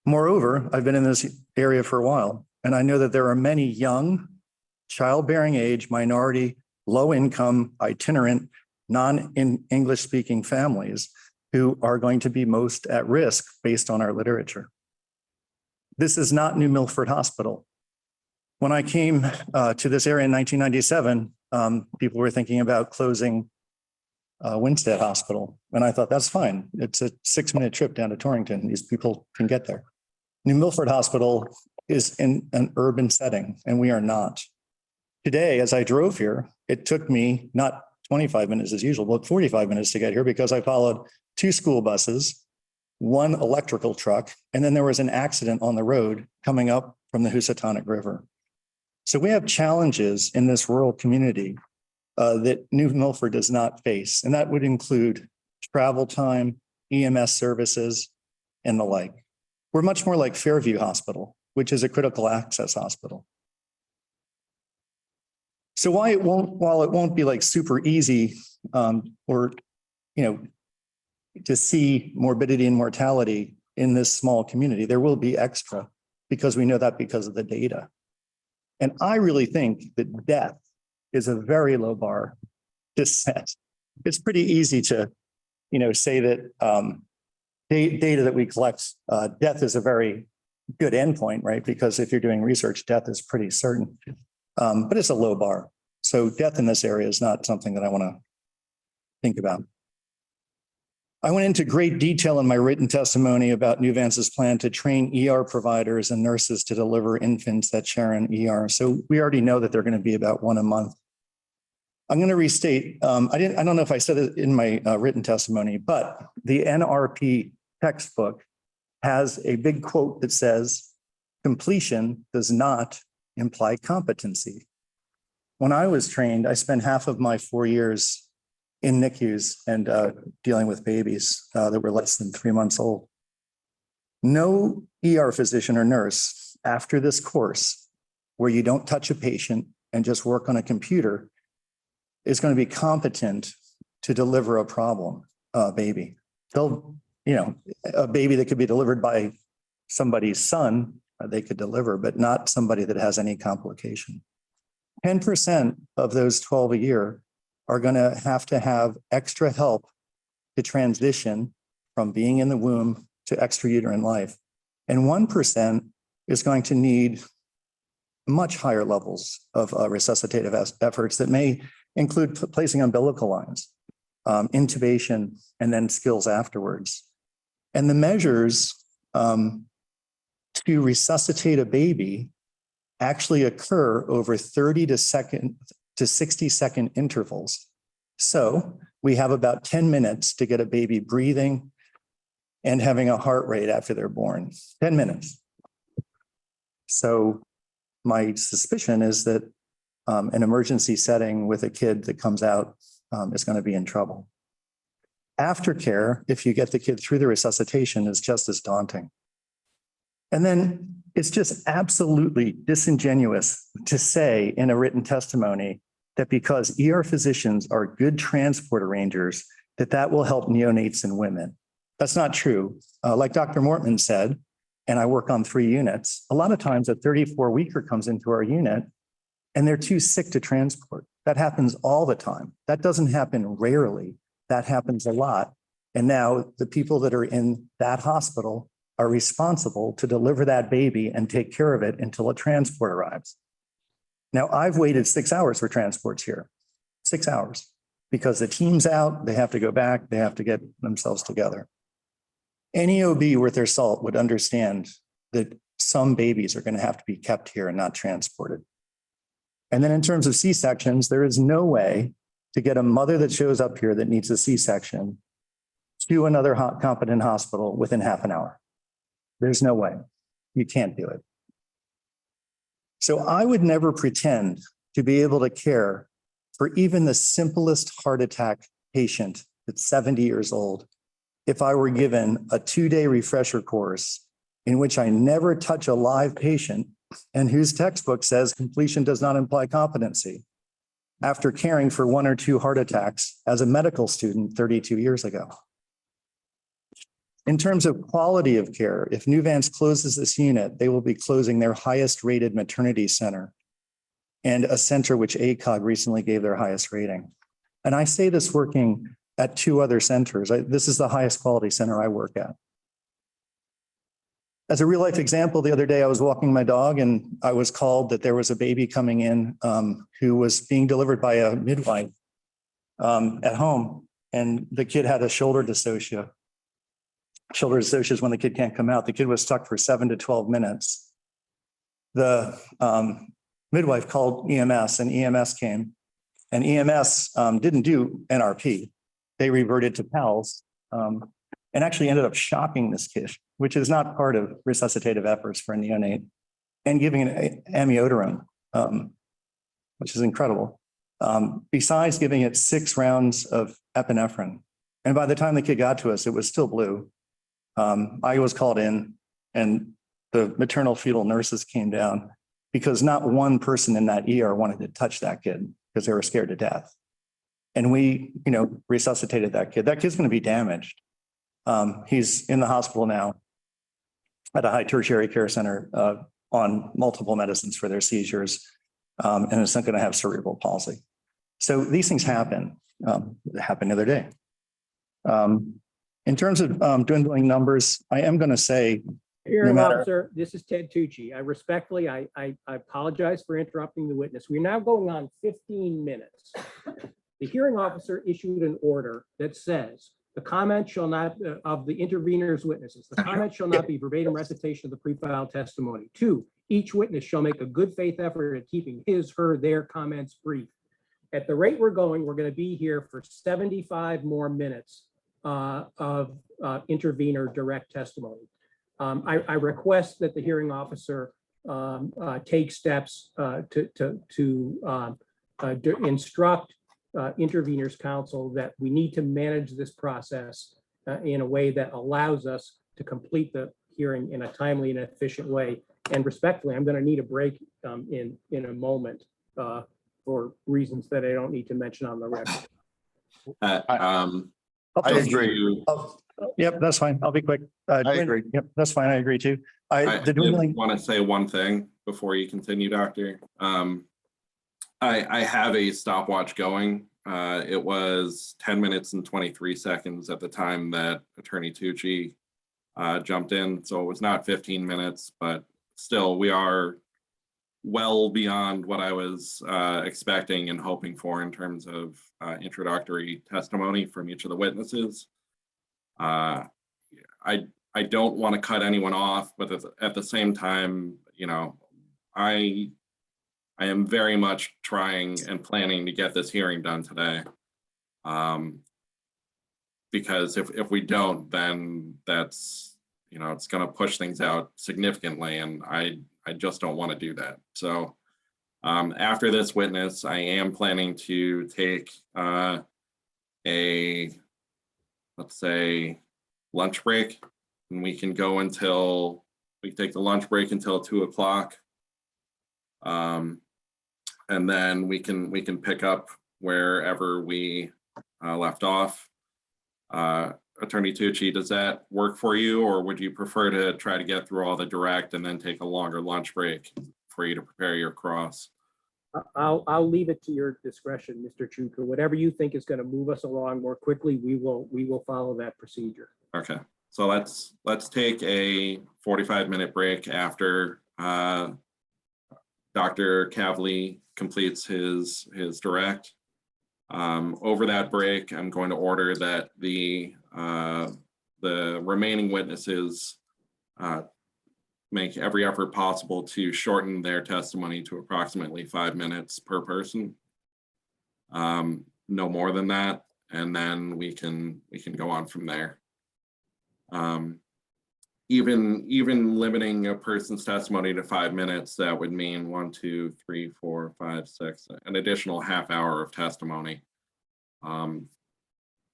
Moreover, I've been in this area for a while, and I know that there are many young, childbearing age, minority, low income, itinerant, non-English speaking families who are going to be most at risk based on our literature. This is not New Milford Hospital. When I came to this area in 1997, people were thinking about closing Winstead Hospital. And I thought, that's fine. It's a 6-minute trip down to Torrington. These people can get there. New Milford Hospital is in an urban setting, and we are not. Today, as I drove here, it took me not 25 minutes as usual, but 45 minutes to get here because I followed 2 school buses, 1 electrical truck, and then there was an accident on the road coming up from the Housatonic River. So we have challenges in this rural community that New Milford does not face, and that would include travel time, EMS services, and the like. We're much more like Fairview Hospital, which is a critical access hospital. So while it won't be like super easy or, to see morbidity and mortality in this small community, there will be extra because we know that because of the data. And I really think that death is a very low bar just said. It's pretty easy to, say that data that we collect, death is a very good endpoint, right? Because if you're doing research, death is pretty certain, but it's a low bar. So death in this area is not something that I want to think about. I went into great detail in my written testimony about Nuvance's plan to train ER providers and nurses to deliver infants at Sharon ER. So we already know that they're going to be about one a month. I'm going to restate, I don't know if I said it in my written testimony, but the NRP textbook has a big quote that says, completion does not imply competency. When I was trained, I spent half of my 4 years in NICUs and dealing with babies that were less than 3 months old. No ER physician or nurse after this course, where you don't touch a patient and just work on a computer, is going to be competent to deliver a problem baby. They'll, a baby that could be delivered by somebody's son, they could deliver, but not somebody that has any complication. 10% of those 12 a year are going to have extra help to transition from being in the womb to extrauterine life. And 1% is going to need much higher levels of resuscitative efforts that may include placing umbilical lines, intubation, and then skills afterwards. And the measures to resuscitate a baby actually occur over 30 to 60-second intervals. So we have about 10 minutes to get a baby breathing and having a heart rate after they're born. 10 minutes. So my suspicion is that an emergency setting with a kid that comes out is going to be in trouble. Aftercare, if you get the kid through the resuscitation, is just as daunting. And then it's just absolutely disingenuous to say in a written testimony that because ER physicians are good transport arrangers, that will help neonates and women. That's not true. Like Dr. Mortman said, and I work on 3 units, a lot of times a 34-weeker comes into our unit and they're too sick to transport. That happens all the time. That doesn't happen rarely. That happens a lot. And now the people that are in that hospital are responsible to deliver that baby and take care of it until a transport arrives. Now, I've waited 6 hours for transports here, 6 hours, because the team's out, they have to go back, they have to get themselves together. Any OB worth their salt would understand that some babies are going to have to be kept here and not transported. And then in terms of C-sections, there is no way to get a mother that shows up here that needs a C-section to another competent hospital within half an hour. There's no way. You can't do it. So I would never pretend to be able to care for even the simplest heart attack patient that's 70 years old if I were given a 2-day refresher course in which I never touch a live patient and whose textbook says completion does not imply competency, after caring for 1 or 2 heart attacks as a medical student 32 years ago. In terms of quality of care, if Nuvance closes this unit, they will be closing their highest rated maternity center and a center which ACOG recently gave their highest rating. And I say this working at 2 other centers. This is the highest quality center I work at. As a real life example, the other day I was walking my dog and I was called that there was a baby coming in who was being delivered by a midwife at home. And the kid had a shoulder dystocia. Shoulder dystocia is when the kid can't come out. The kid was stuck for 7 to 12 minutes. The midwife called EMS and EMS came, and EMS didn't do NRP. They reverted to PALS and actually ended up shocking this kid, which is not part of resuscitative efforts for a neonate, and giving an amiodarone, which is incredible. Besides giving it 6 rounds of epinephrine. And by the time the kid got to us, it was still blue. I was called in and the maternal fetal nurses came down because not one person in that ER wanted to touch that kid because they were scared to death. And we, resuscitated that kid. That kid's going to be damaged. He's in the hospital now at a high tertiary care center on multiple medicines for their seizures, and it's not going to have cerebral palsy. So these things happen. It happened the other day. In terms of dwindling numbers, I am going to say, Hearing matter- officer, this is Ted Tucci. I respectfully, I apologize for interrupting the witness. We're now going on 15 minutes. The hearing officer issued an order that says the comment shall not, of the intervener's witnesses, the comment shall not be verbatim recitation of the pre-filed testimony. 2, each witness shall make a good faith effort at keeping his, her, their comments brief. At the rate we're going to be here for 75 more minutes of intervener direct testimony. I request that the hearing officer take steps to instruct interveners counsel that we need to manage this process in a way that allows us to complete the hearing in a timely and efficient way. And respectfully, I'm going to need a break in a moment for reasons that I don't need to mention on the record. I agree. Yep, that's fine. I'll be quick. I agree. Yep, that's fine. I agree too. I The dwindling, want to say one thing before you continue, Doctor. I have a stopwatch going. It was 10 minutes and 23 seconds at the time that Attorney Tucci jumped in. So it was not 15 minutes, but still we are well beyond what I was expecting and hoping for in terms of introductory testimony from each of the witnesses. I don't want to cut anyone off, but at the same time, you know, I am very much trying and planning to get this hearing done today. Because if we don't, then that's, you know, it's going to push things out significantly, and I just don't want to do that. So after this witness, I am planning to take let's say, lunch break, and we can go until, we take the lunch break until 2 o'clock. And then we can pick up wherever we left off. Attorney Tucci, does that work for you, or would you prefer to try to get through all the direct and then take a longer lunch break for you to prepare your cross? I'll leave it to your discretion, Mr. Chuka. Whatever you think is going to move us along more quickly, we will follow that procedure. Okay, so let's take a 45-minute break after Dr. Kavli completes his direct. Over that break, I'm going to order that the remaining witnesses make every effort possible to shorten their testimony to approximately 5 minutes per person. No more than that, and then we can go on from there. Even limiting a person's testimony to 5 minutes, that would mean 1, 2, 3, 4, 5, 6, an additional half hour of testimony.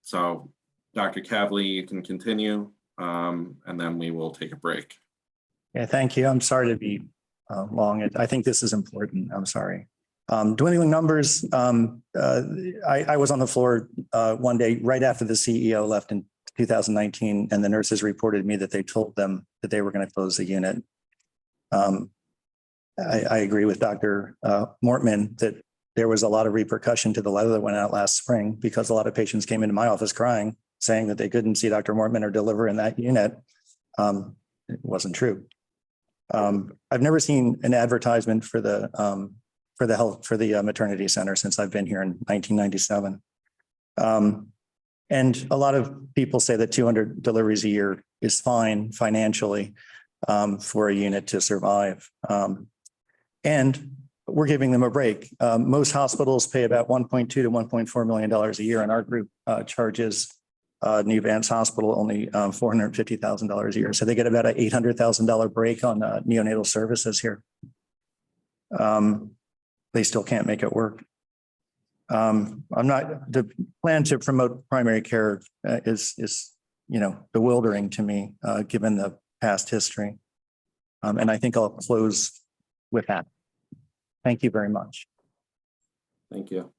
So Dr. Kavli, you can continue, and then we will take a break. yeah, thank you. I'm sorry to be long. I think this is important. I'm sorry. Dwindling numbers. I was on the floor one day right after the CEO left in 2019, and the nurses reported me that they told them that they were going to close the unit. I agree with Dr. Mortman that there was a lot of repercussion to the letter that went out last spring, because a lot of patients came into my office crying, saying that they couldn't see Dr. Mortman or deliver in that unit. It wasn't true. I've never seen an advertisement for the maternity center since I've been here in 1997. And a lot of people say that 200 deliveries a year is fine financially for a unit to survive. And we're giving them a break. Most hospitals pay about $1.2 to $1.4 million a year, and our group charges New Vance Hospital only $450,000 a year. So they get about an $800,000 break on neonatal services here. They still can't make it work. The plan to promote primary care is bewildering to me, given the past history. And I think I'll close with that. Thank you very much. Thank you.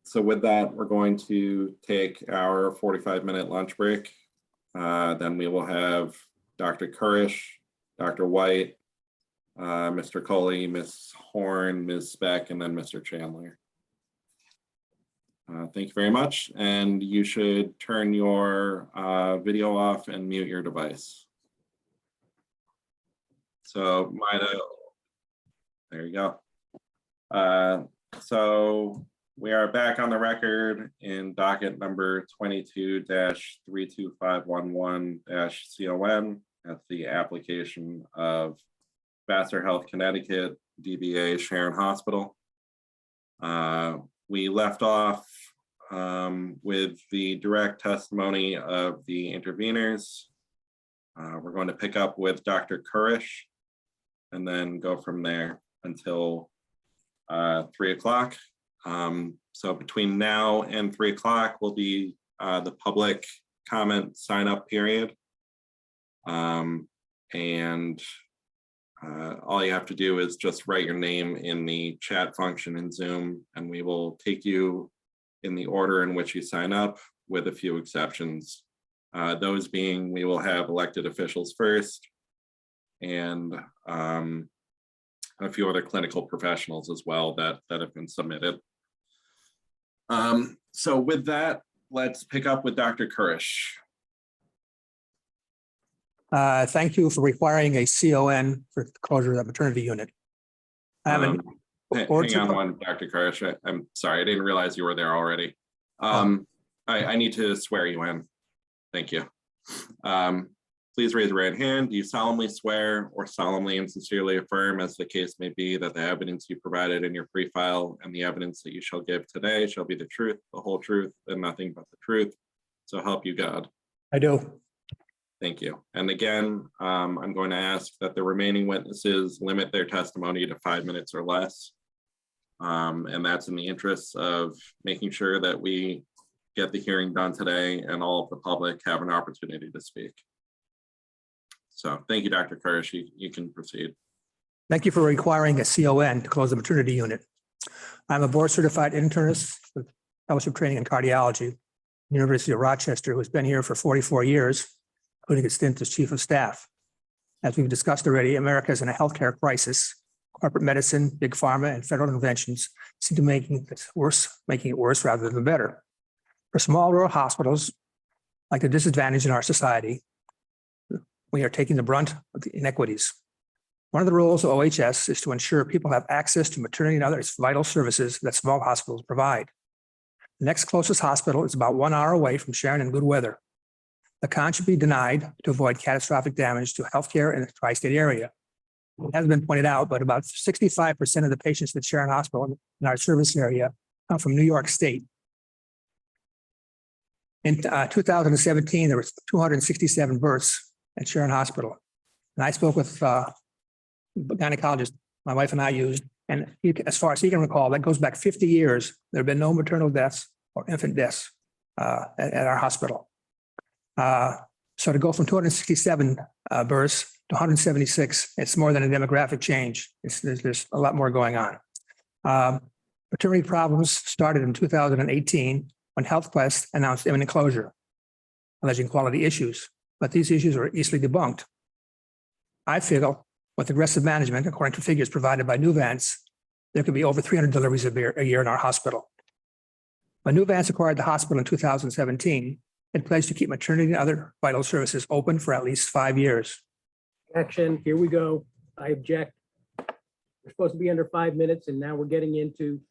So with that, we're going to take our 45-minute lunch break. Then we will have Dr. Kurish, Dr. White, Mr. Coley, Ms. Horn, Ms. Speck, and then Mr. Chandler. Thank you very much, and you should turn your video off and mute your device. So there you go. So we are back on the record in docket number 22-32511-CON. That's the application of Vassar Health Connecticut, DBA Sharon Hospital. We left off with the direct testimony of the interveners. We're going to pick up with Dr. Kurish and then go from there until 3 o'clock. So between now and 3 o'clock will be the public comment sign up period. All you have to do is just write your name in the chat function in Zoom, and we will take you in the order in which you sign up, with a few exceptions. Those being, we will have elected officials first, and a few other clinical professionals as well that have been submitted. So with that, let's pick up with Dr. Kurish. Thank you for requiring a CON for the closure of the maternity unit. Hang on one, Dr. Kurish. I'm sorry, I didn't realize you were there already. I need to swear you in. Thank you. Please raise your right hand. Do you solemnly swear or solemnly and sincerely affirm, as the case may be, that the evidence you provided in your pre-file and the evidence that you shall give today shall be the truth, the whole truth, and nothing but the truth? So help you God. I do. Thank you. And again, I'm going to ask that the remaining witnesses limit their testimony to 5 minutes or less. And that's in the interest of making sure that we get the hearing done today and all of the public have an opportunity to speak. So thank you, Dr. Kurish. You can proceed. Thank you for requiring a CON to close the maternity unit. I'm a board certified internist with fellowship training in cardiology, University of Rochester, who's been here for 44 years, including a stint as chief of staff. As we've discussed already, America is in a healthcare crisis. Corporate medicine, big pharma, and federal interventions seem to making it worse rather than better. For small rural hospitals, like the disadvantage in our society, we are taking the brunt of the inequities. One of the roles of OHS is to ensure people have access to maternity and other vital services that small hospitals provide. The next closest hospital is about 1 hour away from Sharon in good weather. The con should be denied to avoid catastrophic damage to healthcare in the tri-state area. It has been pointed out, but about 65% of the patients at Sharon Hospital in our service area come from New York State. In 2017, there were 267 births at Sharon Hospital. And I spoke with a gynecologist my wife and I used, and as far as he can recall, that goes back 50 years. There have been no maternal deaths or infant deaths at our hospital. So to go from 267 births to 176, it's more than a demographic change. There's a lot more going on. Maternity problems started in 2018 when HealthQuest announced imminent closure, alleging quality issues, but these issues were easily debunked. I feel with aggressive management, according to figures provided by Nuvance, there could be over 300 deliveries a year in our hospital. When Nuvance acquired the hospital in 2017, it pledged to keep maternity and other vital services open for at least 5 years. Action, here we go. I object. We're supposed to be under 5 minutes, and now we're getting into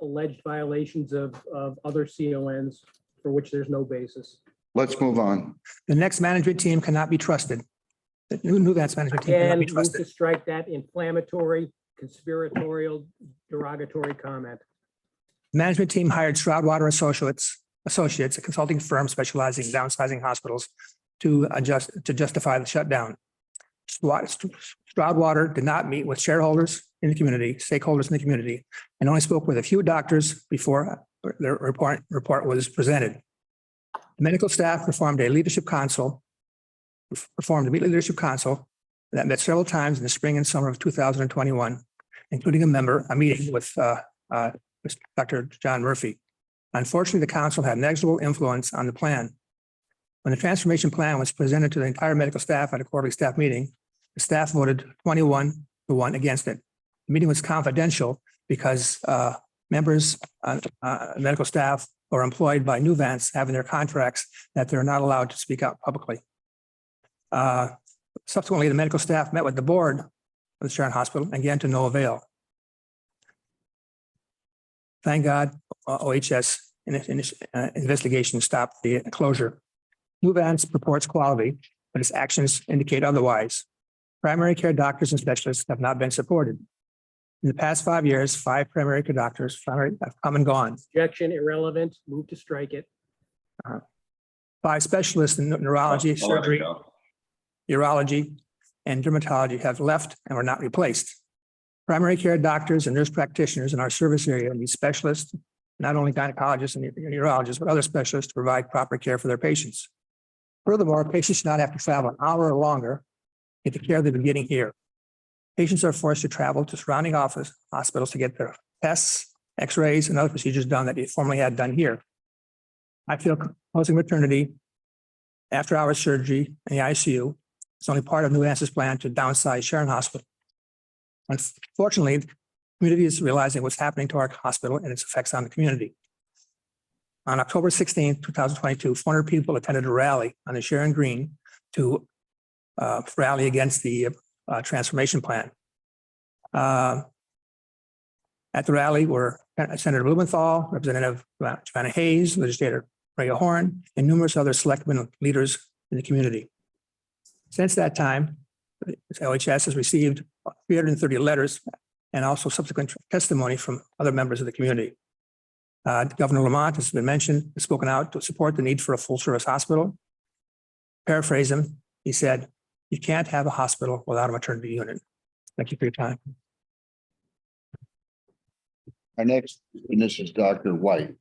alleged violations of other CONs for which there's no basis. Let's move on. The next management team cannot be trusted. The new Nuvance management team cannot And be move trusted. to strike that inflammatory, conspiratorial, derogatory comment. Management team hired Stroudwater Associates, a consulting firm specializing in downsizing hospitals, to justify the shutdown. Stroudwater did not meet with shareholders in the community, stakeholders in the community, and only spoke with a few doctors before their report was presented. The medical staff performed a leadership consult that met several times in the spring and summer of 2021, including a meeting with Dr. John Murphy. Unfortunately, the council had negligible influence on the plan. When the transformation plan was presented to the entire medical staff at a quarterly staff meeting, the staff voted 21 1 against it. The meeting was confidential because members, medical staff or employed by Nuvance have in their contracts that they're not allowed to speak out publicly. Subsequently, the medical staff met with the board of the Sharon Hospital, again to no avail. Thank God, OHS investigation stopped the closure. Nuvance purports quality, but its actions indicate otherwise. Primary care doctors and specialists have not been supported. In the past 5 years, 5 primary care doctors have come and gone. Objection, irrelevant, move to strike it. 5 specialists in neurology, I'll let it surgery, go. urology, and dermatology have left and were not replaced. Primary care doctors and nurse practitioners in our service area need specialists, not only gynecologists and urologists, but other specialists to provide proper care for their patients. Furthermore, patients should not have to travel an hour or longer to get the care they've been getting here. Patients are forced to travel to surrounding hospitals to get their tests, x-rays, and other procedures done that they formerly had done here. I feel closing maternity, after-hours surgery, and the ICU is only part of Nuvance's plan to downsize Sharon Hospital. Unfortunately, the community is realizing what's happening to our hospital and its effects on the community. On October 16, 2022, 400 people attended a rally on the Sharon Green to rally against the transformation plan. At the rally were Senator Blumenthal, Representative Joanna Hayes, Legislator Ray Horn, and numerous other selectmen leaders in the community. Since that time, LHS has received 330 letters and also subsequent testimony from other members of the community. Governor Lamont has been mentioned, has spoken out to support the need for a full-service hospital. Paraphrase him, he said, "You can't have a hospital without a maternity unit." Thank you for your time. Our next witness is Dr. White.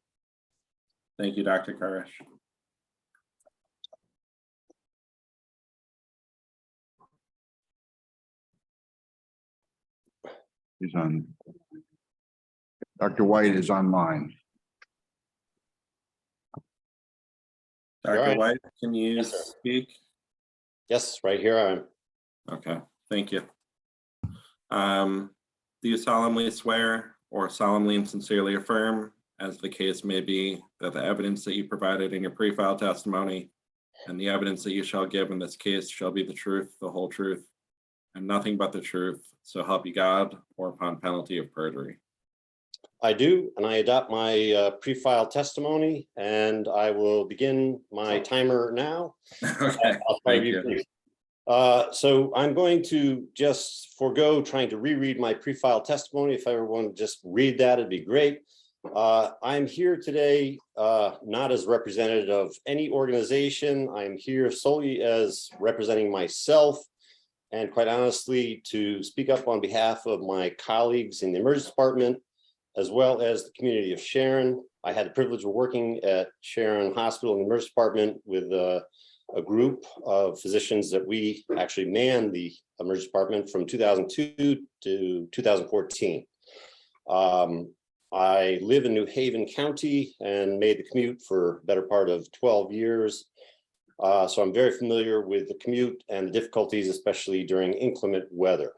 Thank you, Dr. Koresh. He's on. Dr. White is online. Dr. right. White, can you Yes, sir. speak? Yes, right here I am. Okay, thank you. Do you solemnly swear or solemnly and sincerely affirm, as the case may be, that the evidence that you provided in your pre-file testimony and the evidence that you shall give in this case shall be the truth, the whole truth, and nothing but the truth, so help you God, or upon penalty of perjury? I do, and I adopt my pre-file testimony, and I will begin my timer now. Okay, I'll try to thank be you. brief. So I'm going to just forego trying to reread my pre-file testimony. If everyone just read that, it'd be great. I'm here today not as representative of any organization. I'm here solely as representing myself, and quite honestly, to speak up on behalf of my colleagues in the emergency department, as well as the community of Sharon. I had the privilege of working at Sharon Hospital in the emergency department with a group of physicians that we actually manned the emergency department from 2002 to 2014. I live in New Haven County and made the commute for a better part of 12 years. So I'm very familiar with the commute and the difficulties, especially during inclement weather.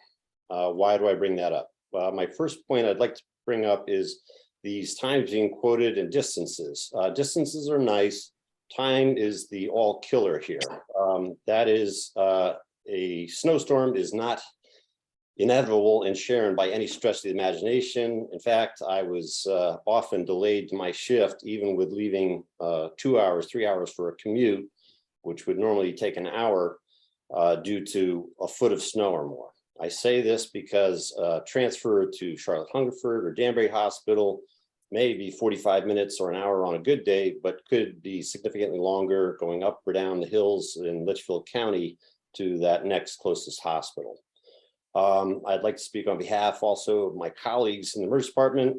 Why do I bring that up? My first point I'd like to bring up is these times being quoted and distances. Distances are nice. Time is the all killer here. That is, a snowstorm is not inevitable in Sharon by any stretch of the imagination. In fact, I was often delayed to my shift, even with leaving 2 hours, 3 hours for a commute, which would normally take an hour due to a foot of snow or more. I say this because transfer to Charlotte Hungerford or Danbury Hospital may be 45 minutes or an hour on a good day, but could be significantly longer going up or down the hills in Litchfield County to that next closest hospital. I'd like to speak on behalf also of my colleagues in the emergency department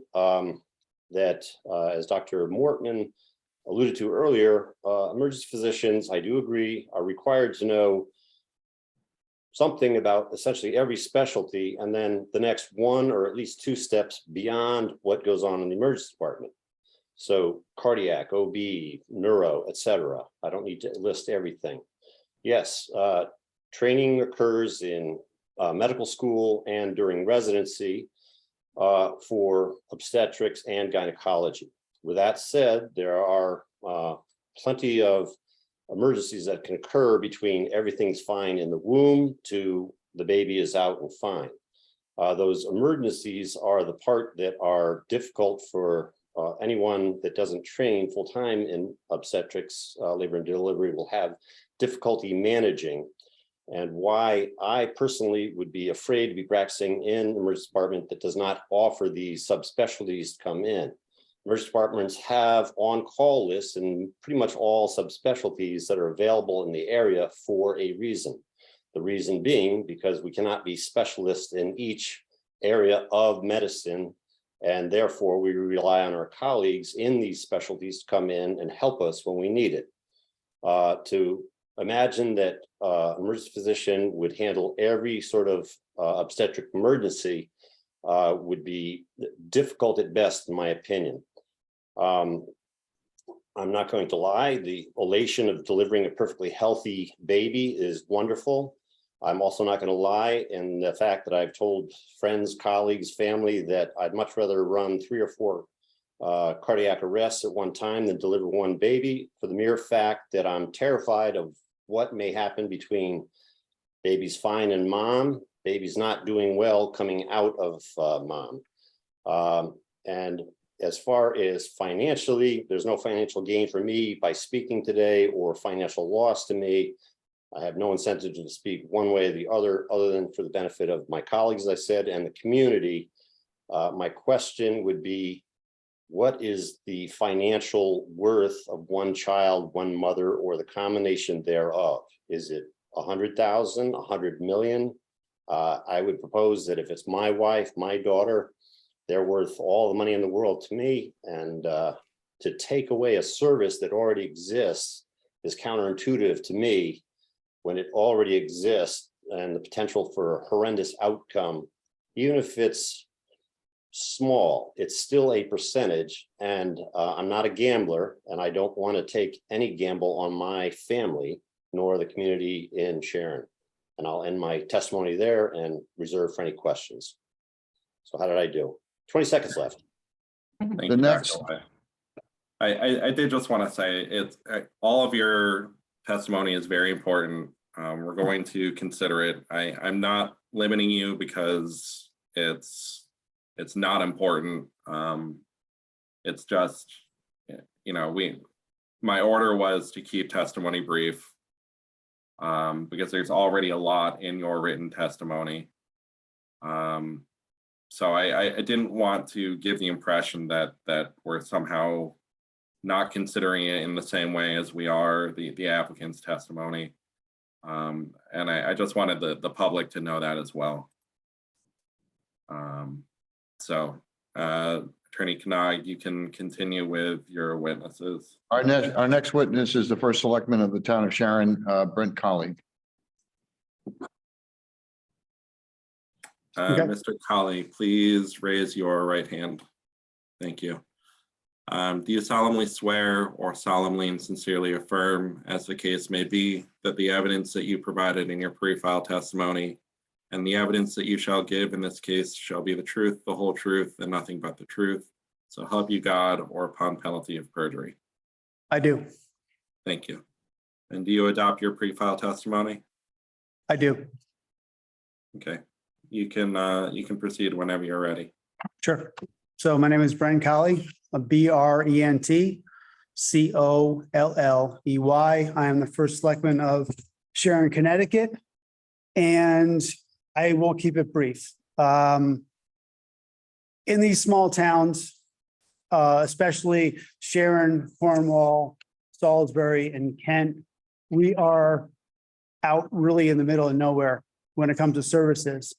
that, as Dr. Mortman alluded to earlier, emergency physicians, I do agree, are required to know something about essentially every specialty, and then the next one or at least 2 steps beyond what goes on in the emergency department. So cardiac, OB, neuro, etc. I don't need to list everything. Yes, training occurs in medical school and during residency for obstetrics and gynecology. With that said, there are plenty of emergencies that can occur between everything's fine in the womb to the baby is out and fine. Those emergencies are the part that are difficult for anyone that doesn't train full-time in obstetrics, labor and delivery will have difficulty managing, and why I personally would be afraid to be practicing in an emergency department that does not offer these subspecialties to come in. Emergency departments have on-call lists and pretty much all subspecialties that are available in the area for a reason. The reason being because we cannot be specialists in each area of medicine, and therefore we rely on our colleagues in these specialties to come in and help us when we need it. To imagine that an emergency physician would handle every sort of obstetric emergency would be difficult at best, in my opinion. I'm not going to lie, the elation of delivering a perfectly healthy baby is wonderful. I'm also not going to lie in the fact that I've told friends, colleagues, family that I'd much rather run 3 or 4 cardiac arrests at one time than deliver one baby, for the mere fact that I'm terrified of what may happen between baby's fine and mom, baby's not doing well coming out of mom. And as far as financially, there's no financial gain for me by speaking today or financial loss to me. I have no incentive to speak one way or the other than for the benefit of my colleagues, as I said, and the community. My question would be, what is the financial worth of one child, one mother, or the combination thereof? Is it 100,000, 100 million? I would propose that if it's my wife, my daughter, they're worth all the money in the world to me. And to take away a service that already exists is counterintuitive to me when it already exists, and the potential for a horrendous outcome, even if it's small, it's still a percentage. And I'm not a gambler, and I don't want to take any gamble on my family nor the community in Sharon. And I'll end my testimony there and reserve for any questions. So how did I do? 20 seconds left. Thank The you, next- Dr. Lai. I did just want to say it's all of your testimony is very important. We're going to consider it. I'm not limiting you because it's not important. It's just, you know, my order was to keep testimony brief because there's already a lot in your written testimony. So I didn't want to give the impression that we're somehow not considering it in the same way as we are the applicant's testimony. And I just wanted the public to know that as well. Attorney Knag, you can continue with your witnesses. Our next witness is the first selectman of the town of Sharon, Brent Colley. Mr. Colley, please raise your right hand. Thank you. Do you solemnly swear or solemnly and sincerely affirm, as the case may be, that the evidence that you provided in your pre-file testimony and the evidence that you shall give in this case shall be the truth, the whole truth, and nothing but the truth? So help you God, or upon penalty of perjury? I do. Thank you. And do you adopt your pre-file testimony? I do. Okay. You can proceed whenever you're ready. Sure. So my name is Brent Colley, a BRENT COLLEY. I am the first selectman of Sharon, Connecticut, and I will keep it brief. In these small towns, especially Sharon, Cornwall, Salisbury, and Kent, we are out really in the middle of nowhere when it comes to services.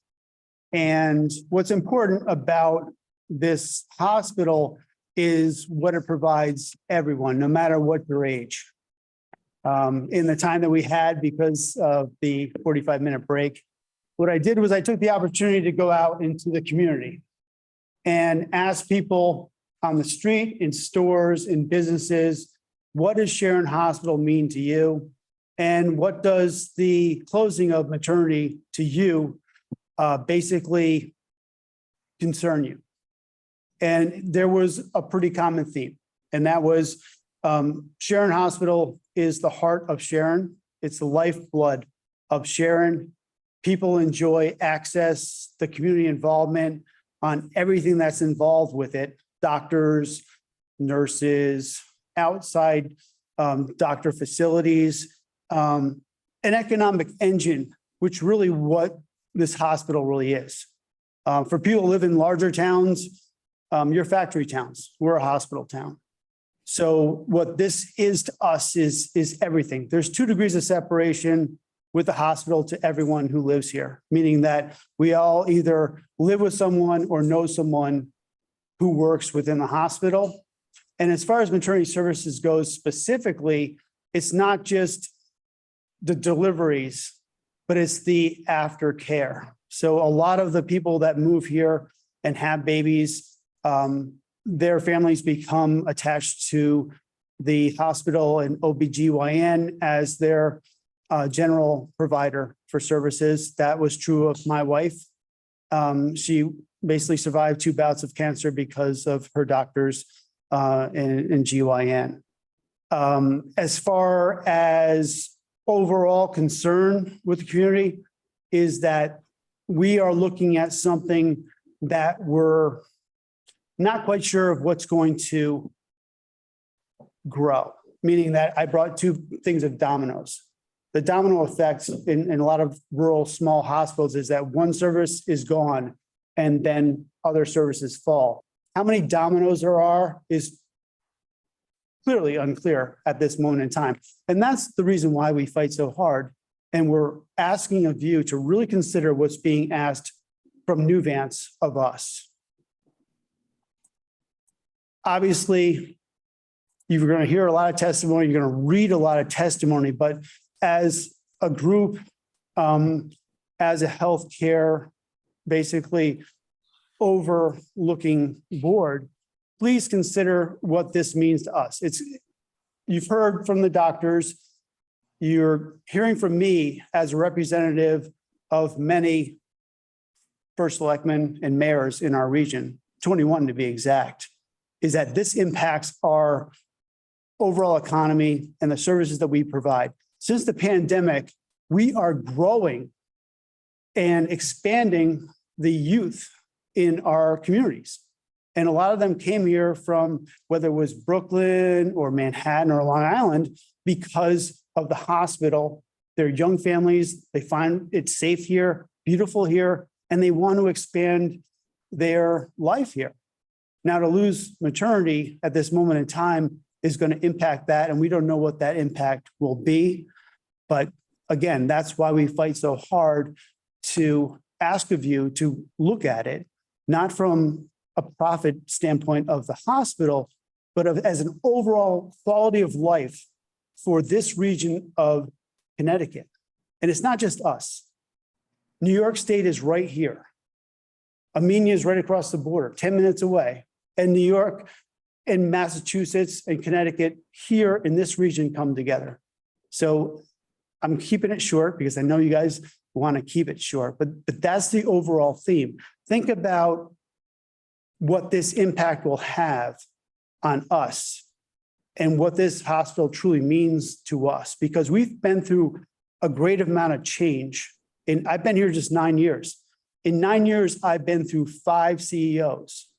And what's important about this hospital is what it provides everyone, no matter what your age. In the time that we had, because of the 45-minute break, what I did was I took the opportunity to go out into the community and ask people on the street, in stores, in businesses, what does Sharon Hospital mean to you? And what does the closing of maternity to you basically concern you. And there was a pretty common theme, and that was Sharon Hospital is the heart of Sharon. It's the lifeblood of Sharon. People enjoy access, the community involvement on everything that's involved with it. Doctors, nurses, outside doctor facilities, an economic engine, which really what this hospital really is. For people who live in larger towns, you're factory towns. We're a hospital town. So what this is to us is everything. There's 2 degrees of separation with the hospital to everyone who lives here, meaning that we all either live with someone or know someone who works within the hospital. And as far as maternity services goes specifically, it's not just the deliveries, but it's the aftercare. So a lot of the people that move here and have babies, their families become attached to the hospital and OBGYN as their general provider for services. That was true of my wife. She basically survived 2 bouts of cancer because of her doctors in GYN. As far as overall concern with the community is that we are looking at something that we're not quite sure of what's going to grow, meaning that I brought 2 things of dominoes. The domino effects in a lot of rural small hospitals is that one service is gone and then other services fall. How many dominoes there are is clearly unclear at this moment in time. And that's the reason why we fight so hard. And we're asking of you to really consider what's being asked from Nuvance of us. Obviously, you're going to hear a lot of testimony, you're going to read a lot of testimony, but as a group, as a healthcare, basically overlooking board, please consider what this means to us. You've heard from the doctors, you're hearing from me as a representative of many first selectmen and mayors in our region, 21 to be exact, is that this impacts our overall economy and the services that we provide. Since the pandemic, we are growing and expanding the youth in our communities. And a lot of them came here from whether it was Brooklyn or Manhattan or Long Island because of the hospital. They're young families, they find it safe here, beautiful here, and they want to expand their life here. Now, to lose maternity at this moment in time is going to impact that, and we don't know what that impact will be. But again, that's why we fight so hard to ask of you to look at it, not from a profit standpoint of the hospital, but as an overall quality of life for this region of Connecticut. And it's not just us. New York State is right here. Armenia is right across the border, 10 minutes away. And New York and Massachusetts and Connecticut here in this region come together. So I'm keeping it short because I know you guys want to keep it short, but that's the overall theme. Think about what this impact will have on us and what this hospital truly means to us, because we've been through a great amount of change. And I've been here just 9 years. In 9 years, I've been through 5 CEOs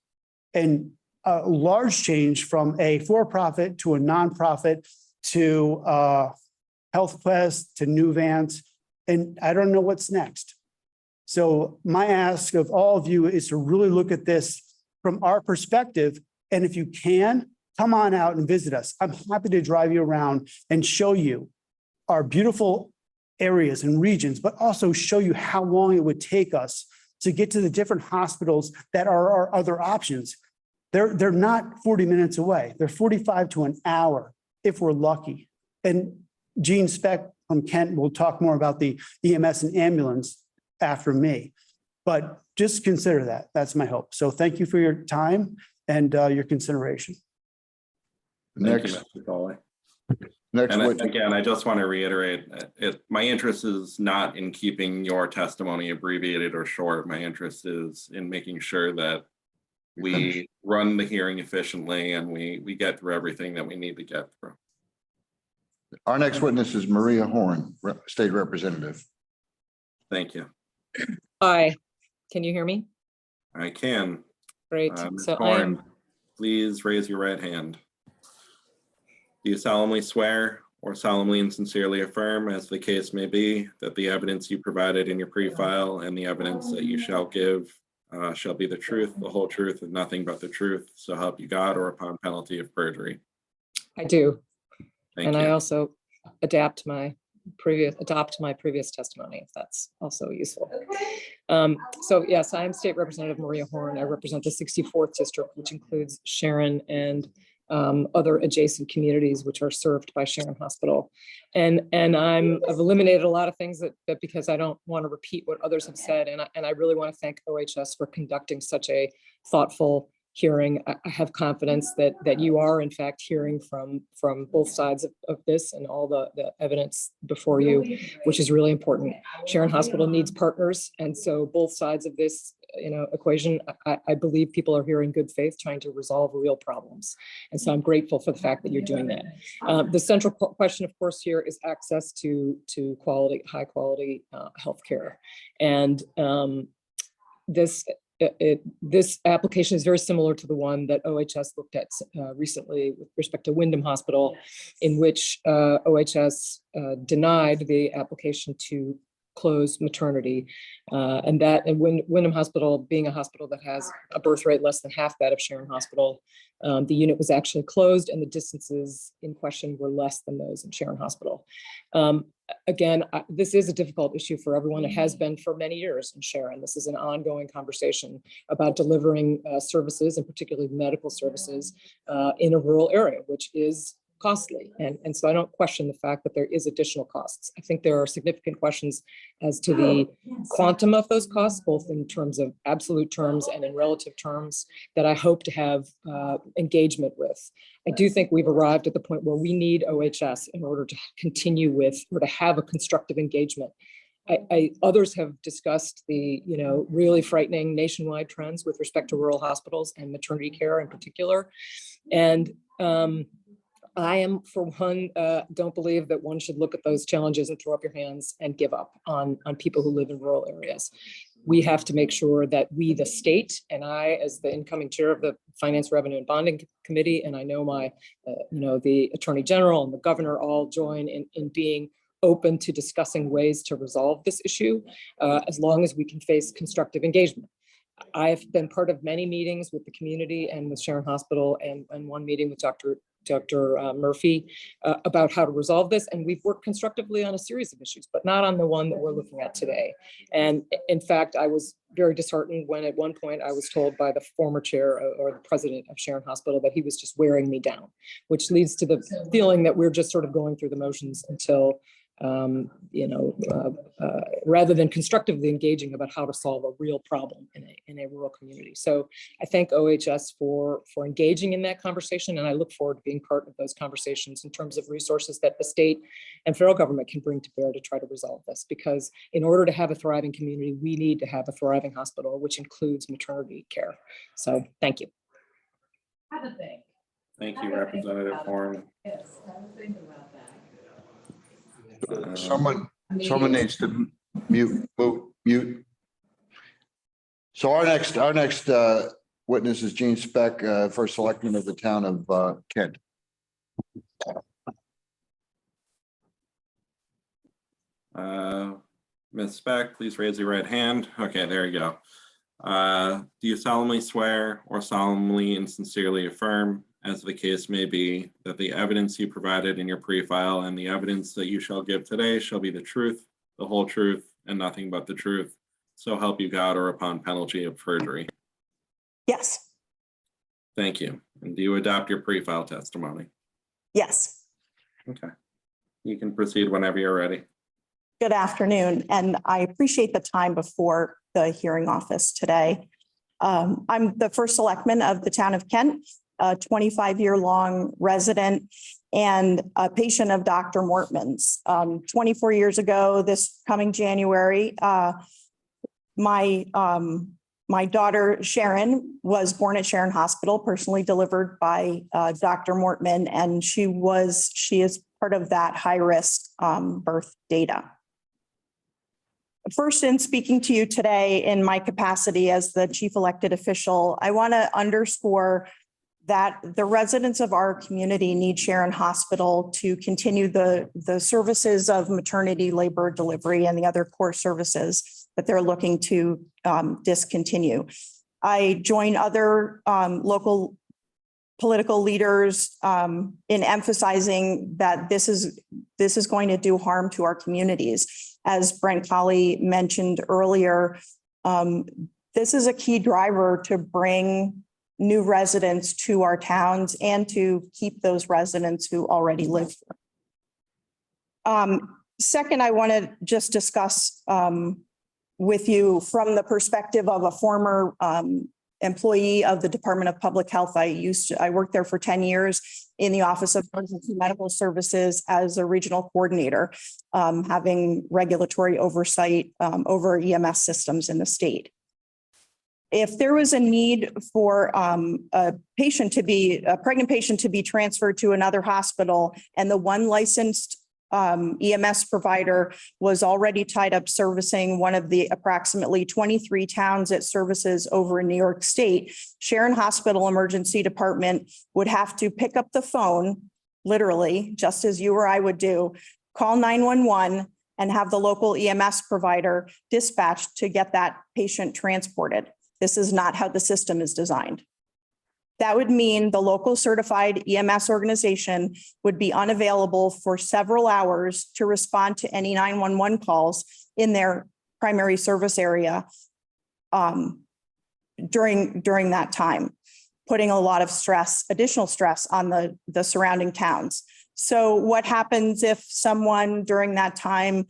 and a large change from a for-profit to a nonprofit to HealthQuest to Nuvance, and I don't know what's next. So my ask of all of you is to really look at this from our perspective. And if you can, come on out and visit us. I'm happy to drive you around and show you our beautiful areas and regions, but also show you how long it would take us to get to the different hospitals that are our other options. They're not 40 minutes away. They're 45 to an hour if we're lucky. And Gene Speck from Kent will talk more about the EMS and ambulance after me. But just consider that. That's my hope. So thank you for your time and your consideration. Thank you, Mr. Foley. Next And witness, again, I just want to reiterate, my interest is not in keeping your testimony abbreviated or short. My interest is in making sure that we run the hearing efficiently and we get through everything that we need to get through. our next witness is Maria Horn, State Representative. Thank you. Hi, can you hear me? I can. Great. Ms. So I Horn, am, please raise your right hand. Do you solemnly swear or solemnly and sincerely affirm, as the case may be, that the evidence you provided in your pre-file and the evidence that you shall give shall be the truth, the whole truth, and nothing but the truth, so help you God, or upon penalty of perjury? I do. Thank And you. I also adopt my previous testimony, if that's also useful. So yes, I am State Representative Maria Horn. I represent the 64th district, which includes Sharon and other adjacent communities which are served by Sharon Hospital. And I've eliminated a lot of things that because I don't want to repeat what others have said. And I really want to thank OHS for conducting such a thoughtful hearing. I have confidence that you are in fact hearing from both sides of this and all the evidence before you, which is really important. Sharon Hospital needs partners. And so both sides of this equation, I believe people are here in good faith trying to resolve real problems. And so I'm grateful for the fact that you're doing that. The central question, of course, here is access to high quality healthcare. And this application is very similar to the one that OHS looked at recently with respect to Wyndham Hospital, in which OHS denied the application to close maternity. And Wyndham Hospital, being a hospital that has a birth rate less than half that of Sharon Hospital, the unit was actually closed and the distances in question were less than those in Sharon Hospital. Again, this is a difficult issue for everyone. It has been for many years in Sharon. This is an ongoing conversation about delivering services, and particularly medical services, in a rural area, which is costly. And so I don't question the fact that there is additional costs. I think there are significant questions as to the quantum of those costs, both in terms of absolute terms and in relative terms, that I hope to have engagement with. I do think we've arrived at the point where we need OHS in order to continue with or to have a constructive engagement. Others have discussed the really frightening nationwide trends with respect to rural hospitals and maternity care in particular. And I am, for one, don't believe that one should look at those challenges and throw up your hands and give up on people who live in rural areas. We have to make sure that we, the state, and I, as the incoming chair of the Finance, Revenue, and Bonding Committee, and I know the Attorney General and the governor all join in being open to discussing ways to resolve this issue, as long as we can face constructive engagement. I've been part of many meetings with the community and with Sharon Hospital, and one meeting with Dr. Murphy about how to resolve this. And we've worked constructively on a series of issues, but not on the one that we're looking at today. And in fact, I was very disheartened when at one point I was told by the former chair or the president of Sharon Hospital that he was just wearing me down, which leads to the feeling that we're just sort of going through the motions until rather than constructively engaging about how to solve a real problem in a rural community. So I thank OHS for engaging in that conversation, and I look forward to being part of those conversations in terms of resources that the state and federal government can bring to bear to try to resolve this. Because in order to have a thriving community, we need to have a thriving hospital, which includes maternity care. So thank you. Thank you, Representative Horn. Yes, I was thinking about that. Someone needs to mute. So our next witness is Gene Speck, First Selectman of the town of Kent. Ms. Speck, please raise your right hand. Okay, there you go. Do you solemnly swear or solemnly and sincerely affirm, as the case may be, that the evidence you provided in your pre-file and the evidence that you shall give today shall be the truth, the whole truth, and nothing but the truth, so help you God, or upon penalty of perjury? Yes. Thank you. And do you adopt your pre-file testimony? Yes. Okay. You can proceed whenever you're ready. Good afternoon, and I appreciate the time before the hearing office today. I'm the first selectman of the town of Kent, a 25-year-long resident and a patient of Dr. Mortman's. 24 years ago, this coming January, my daughter Sharon was born at Sharon Hospital, personally delivered by Dr. Mortman, and she is part of that high-risk birth data. First, in speaking to you today in my capacity as the chief elected official, I want to underscore that the residents of our community need Sharon Hospital to continue the services of maternity, labor, delivery, and the other core services that they're looking to discontinue. I join other local political leaders in emphasizing that this is going to do harm to our communities. As Brent Colley mentioned earlier, this is a key driver to bring new residents to our towns and to keep those residents who already live here. Second, I want to just discuss with you from the perspective of a former employee of the Department of Public Health. I worked there for 10 years in the Office of Emergency Medical Services as a regional coordinator, having regulatory oversight over EMS systems in the state. If there was a need for a pregnant patient to be transferred to another hospital and the one licensed EMS provider was already tied up servicing one of the approximately 23 towns it services over in New York State, Sharon Hospital Emergency Department would have to pick up the phone, literally, just as you or I would do, call 911 and have the local EMS provider dispatched to get that patient transported. This is not how the system is designed. That would mean the local certified EMS organization would be unavailable for several hours to respond to any 911 calls in their primary service area during that time, putting a lot of additional stress on the surrounding towns. So what happens if someone during that time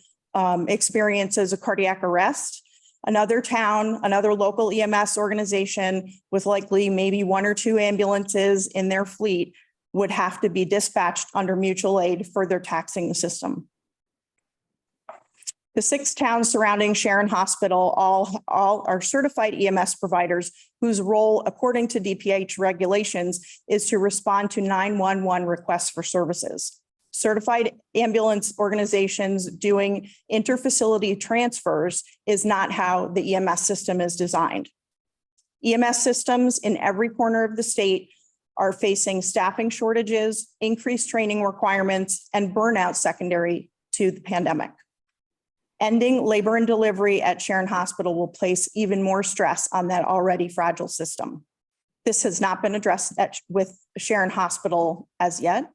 experiences a cardiac arrest? Another town, another local EMS organization with likely maybe 1 or 2 ambulances in their fleet would have to be dispatched under mutual aid, further taxing the system. The 6 towns surrounding Sharon Hospital all are certified EMS providers whose role, according to DPH regulations, is to respond to 911 requests for services. Certified ambulance organizations doing interfacility transfers is not how the EMS system is designed. EMS systems in every corner of the state are facing staffing shortages, increased training requirements, and burnout secondary to the pandemic. Ending labor and delivery at Sharon Hospital will place even more stress on that already fragile system. This has not been addressed with Sharon Hospital as yet.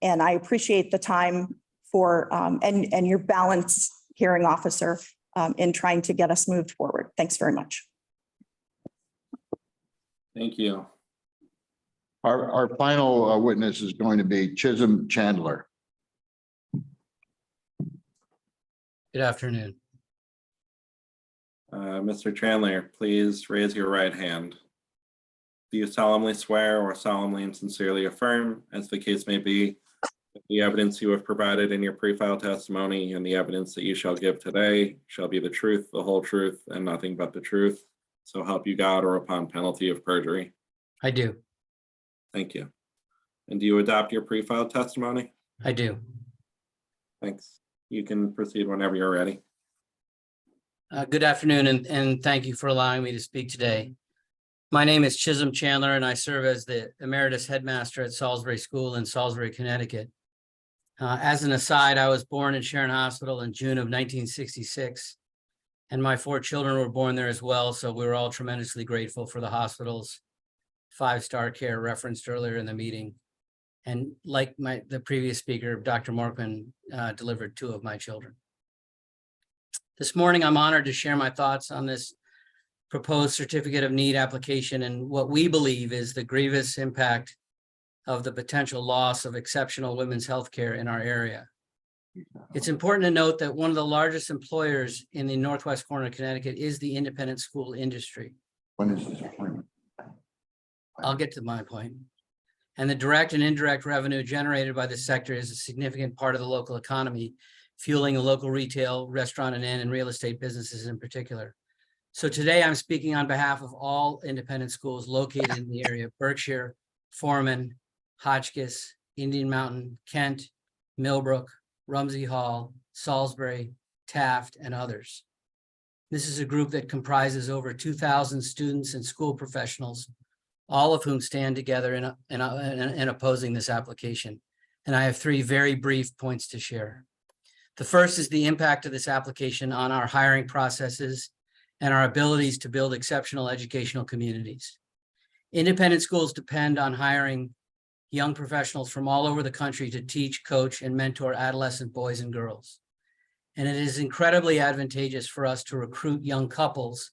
And I appreciate the time for and your balance, hearing officer, in trying to get us moved forward. Thanks very much. Thank you. Our final witness is going to be Chisholm Chandler. Good afternoon. Mr. Chandler, please raise your right hand. Do you solemnly swear or solemnly and sincerely affirm, as the case may be, that the evidence you have provided in your pre-file testimony and the evidence that you shall give today shall be the truth, the whole truth, and nothing but the truth? So help you God, or upon penalty of perjury? I do. Thank you. And do you adopt your pre-file testimony? I do. Thanks. You can proceed whenever you're ready. Good afternoon, and thank you for allowing me to speak today. My name is Chisholm Chandler, and I serve as the emeritus headmaster at Salisbury School in Salisbury, Connecticut. As an aside, I was born in Sharon Hospital in June of 1966, and my 4 children were born there as well, so we were all tremendously grateful for the hospital's 5-star care referenced earlier in the meeting. And like the previous speaker, Dr. Morkman, delivered 2 of my children. This morning, I'm honored to share my thoughts on this proposed certificate of need application and what we believe is the grievous impact of the potential loss of exceptional women's health care in our area. It's important to note that one of the largest employers in the northwest corner of Connecticut is the independent school industry. When is this appointment? I'll get to my point. And the direct and indirect revenue generated by this sector is a significant part of the local economy, fueling the local retail, restaurant and inn and real estate businesses in particular. So today I'm speaking on behalf of all independent schools located in the area of Berkshire, Foreman, Hotchkiss, Indian Mountain, Kent, Millbrook, Rumsey Hall, Salisbury, Taft, and others. This is a group that comprises over 2,000 students and school professionals, all of whom stand together in opposing this application. And I have three very brief points to share. The first is the impact of this application on our hiring processes and our abilities to build exceptional educational communities. Independent schools depend on hiring young professionals from all over the country to teach, coach, and mentor adolescent boys and girls. And it is incredibly advantageous for us to recruit young couples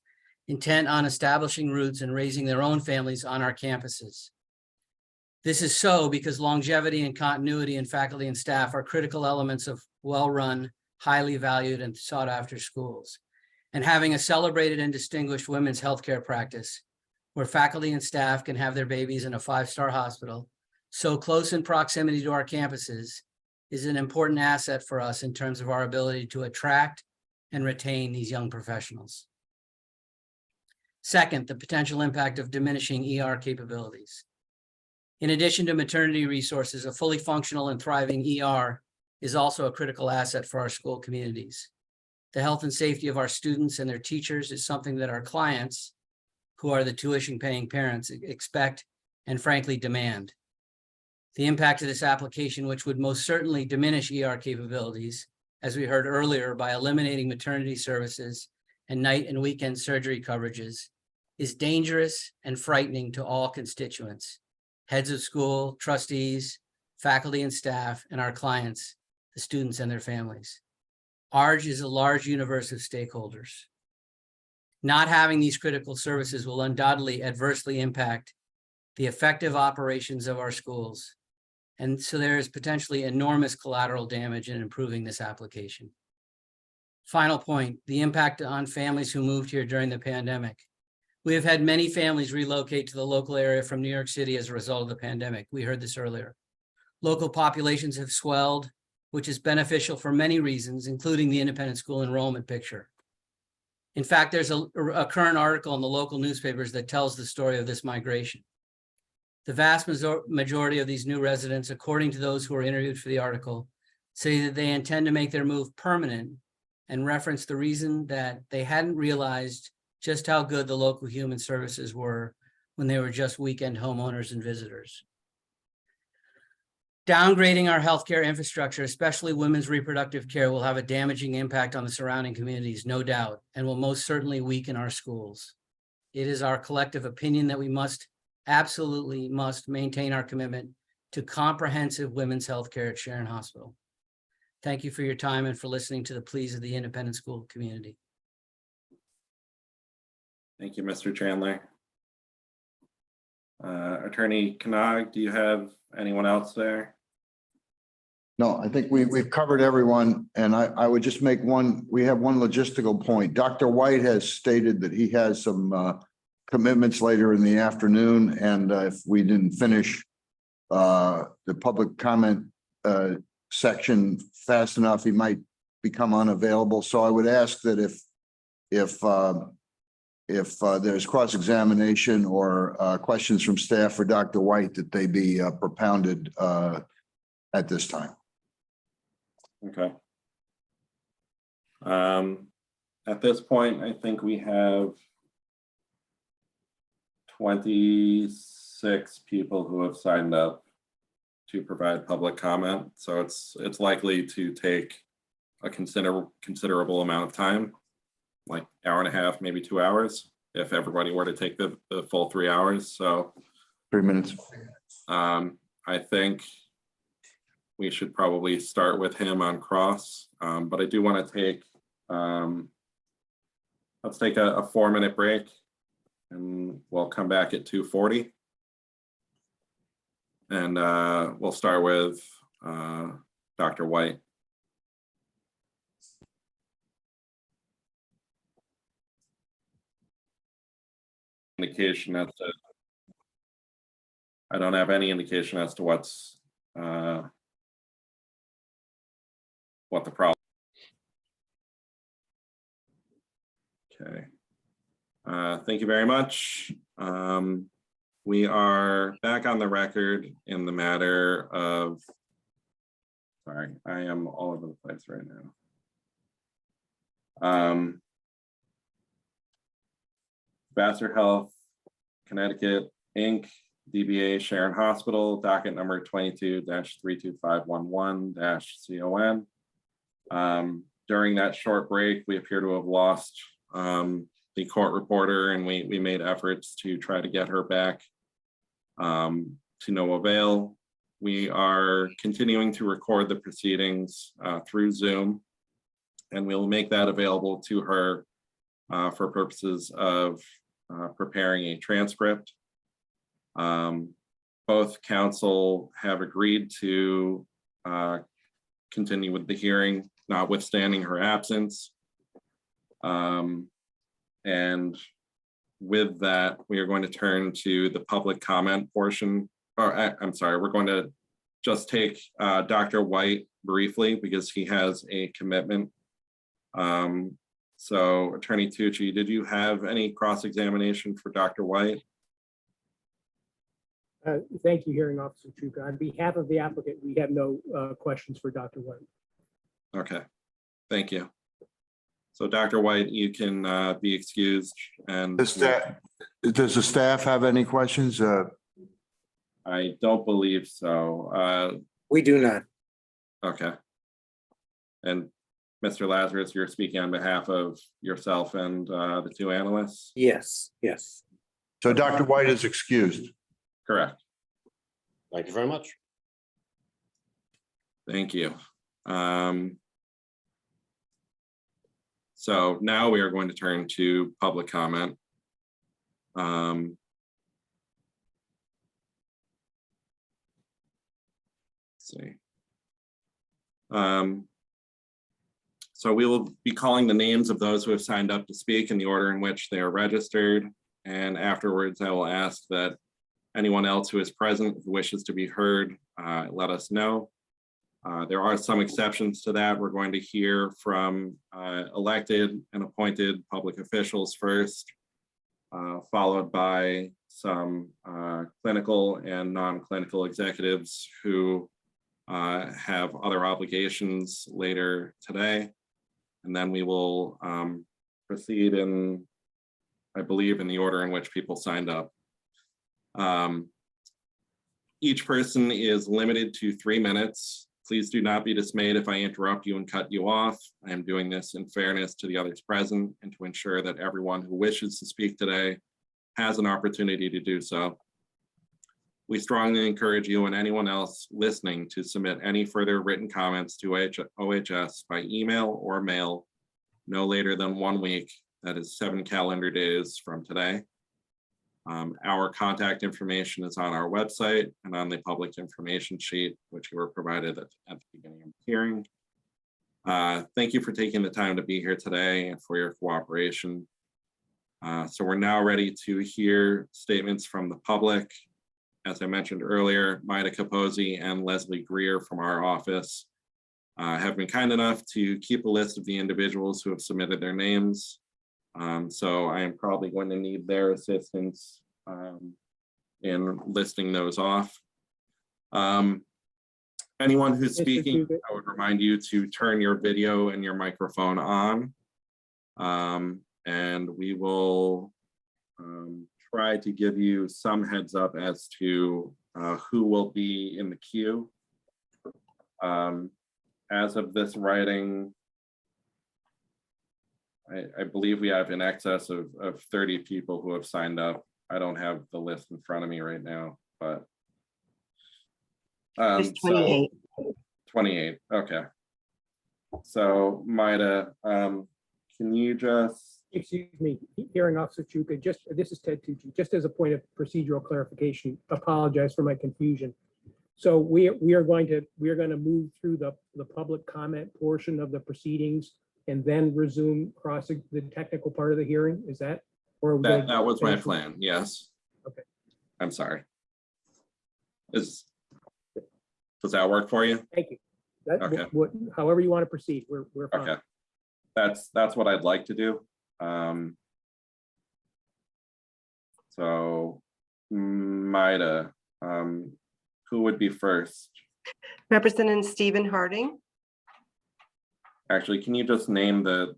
intent on establishing roots and raising their own families on our campuses. This is so because longevity and continuity in faculty and staff are critical elements of well-run, highly valued, and sought-after schools. And having a celebrated and distinguished women's healthcare practice, where faculty and staff can have their babies in a 5-star hospital, so close in proximity to our campuses, is an important asset for us in terms of our ability to attract and retain these young professionals. Second, the potential impact of diminishing ER capabilities. In addition to maternity resources, a fully functional and thriving ER is also a critical asset for our school communities. The health and safety of our students and their teachers is something that our clients, who are the tuition-paying parents, expect and frankly demand. The impact of this application, which would most certainly diminish ER capabilities, as we heard earlier, by eliminating maternity services and night and weekend surgery coverages, is dangerous and frightening to all constituents, heads of school, trustees, faculty and staff, and our clients, the students and their families. Ours is a large universe of stakeholders. Not having these critical services will undoubtedly adversely impact the effective operations of our schools. And so there is potentially enormous collateral damage in improving this application. Final point, the impact on families who moved here during the pandemic. We have had many families relocate to the local area from New York City as a result of the pandemic. We heard this earlier. Local populations have swelled, which is beneficial for many reasons, including the independent school enrollment picture. In fact, there's a current article in the local newspapers that tells the story of this migration. The vast majority of these new residents, according to those who were interviewed for the article, say that they intend to make their move permanent and reference the reason that they hadn't realized just how good the local human services were when they were just weekend homeowners and visitors. Downgrading our healthcare infrastructure, especially women's reproductive care, will have a damaging impact on the surrounding communities, no doubt, and will most certainly weaken our schools. It is our collective opinion that we absolutely must maintain our commitment to comprehensive women's healthcare at Sharon Hospital. Thank you for your time and for listening to the pleas of the independent school community. Thank you, Mr. Chandler. Attorney Knag, do you have anyone else there? No, I think we've covered everyone, and I would just make we have one logistical point. Dr. White has stated that he has some commitments later in the afternoon, and if we didn't finish the public comment section fast enough, he might become unavailable. So I would ask that if there's cross-examination or questions from staff for Dr. White, that they be propounded at this time. Okay. At this point, I think we have 26 people who have signed up to provide public comment. So it's likely to take a considerable amount of time, like hour and a half, maybe 2 hours, if everybody were to take the full 3 hours. So 3 minutes. I think we should probably start with him on cross, but I do want to take, let's take a 4-minute break, and we'll come back at 2:40. And we'll start with Dr. White. Indication that I don't have any indication as to what the problem. Okay. Thank you very much. We are back on the record in the matter of, sorry, I am all over the place right now. Vassar Health Connecticut, Inc., DBA Sharon Hospital, docket number 22-32511-CON. During that short break, we appear to have lost the court reporter, and we made efforts to try to get her back to no avail. We are continuing to record the proceedings through Zoom, and we'll make that available to her for purposes of preparing a transcript. Both counsel have agreed to continue with the hearing, notwithstanding her absence. And with that, we are going to turn to the public comment portion. I'm sorry, we're going to just take Dr. White briefly because he has a commitment. So Attorney Tucci, did you have any cross-examination for Dr. White? Thank you, Hearing Officer Chuka. On behalf of the applicant, we have no questions for Dr. White. Okay, thank you. So Dr. White, you can be excused. And Does the staff have any questions? I don't believe so. We do not. Okay. And Mr. Lazarus, you're speaking on behalf of yourself and the two analysts? Yes, yes. So Dr. White is excused. Correct. Thank you very much. Thank you. So now we are going to turn to public comment. Let's see. So we will be calling the names of those who have signed up to speak in the order in which they are registered. And afterwards, I will ask that anyone else who is present who wishes to be heard, let us know. There are some exceptions to that. We're going to hear from elected and appointed public officials first, followed by some clinical and non-clinical executives who have other obligations later today. And then we will proceed in, I believe, in the order in which people signed up. Each person is limited to 3 minutes. Please do not be dismayed if I interrupt you and cut you off. I am doing this in fairness to the others present and to ensure that everyone who wishes to speak today has an opportunity to do so. We strongly encourage you and anyone else listening to submit any further written comments to OHS by email or mail no later than 1 week, that is 7 calendar days from today. Our contact information is on our website and on the public information sheet, which you were provided at the beginning of the hearing. Thank you for taking the time to be here today and for your cooperation. So we're now ready to hear statements from the public. As I mentioned earlier, Maida Capozzi and Leslie Greer from our office have been kind enough to keep a list of the individuals who have submitted their names. So I am probably going to need their assistance in listing those off. Anyone who's speaking, I would remind you to turn your video and your microphone on. And we will try to give you some heads up as to who will be in the queue. As of this writing, I believe we have in excess of 30 people who have signed up. I don't have the list in front of me right now, but. It's 28. So, 28, okay. So Maida, can you just. Excuse me, Hearing Officer Chuka, this is Ted Tucci, just as a point of procedural clarification, apologize for my confusion. So we are going to move through the public comment portion of the proceedings and then resume crossing the technical part of the hearing, is that? Or That was my plan, yes. Okay. I'm sorry. Does that work for you? Thank you. That- Okay. However you want to proceed, we're fine. Okay. That's what I'd like to do. So Maida, who would be first? Representative Stephen Harding. Actually, can you just name the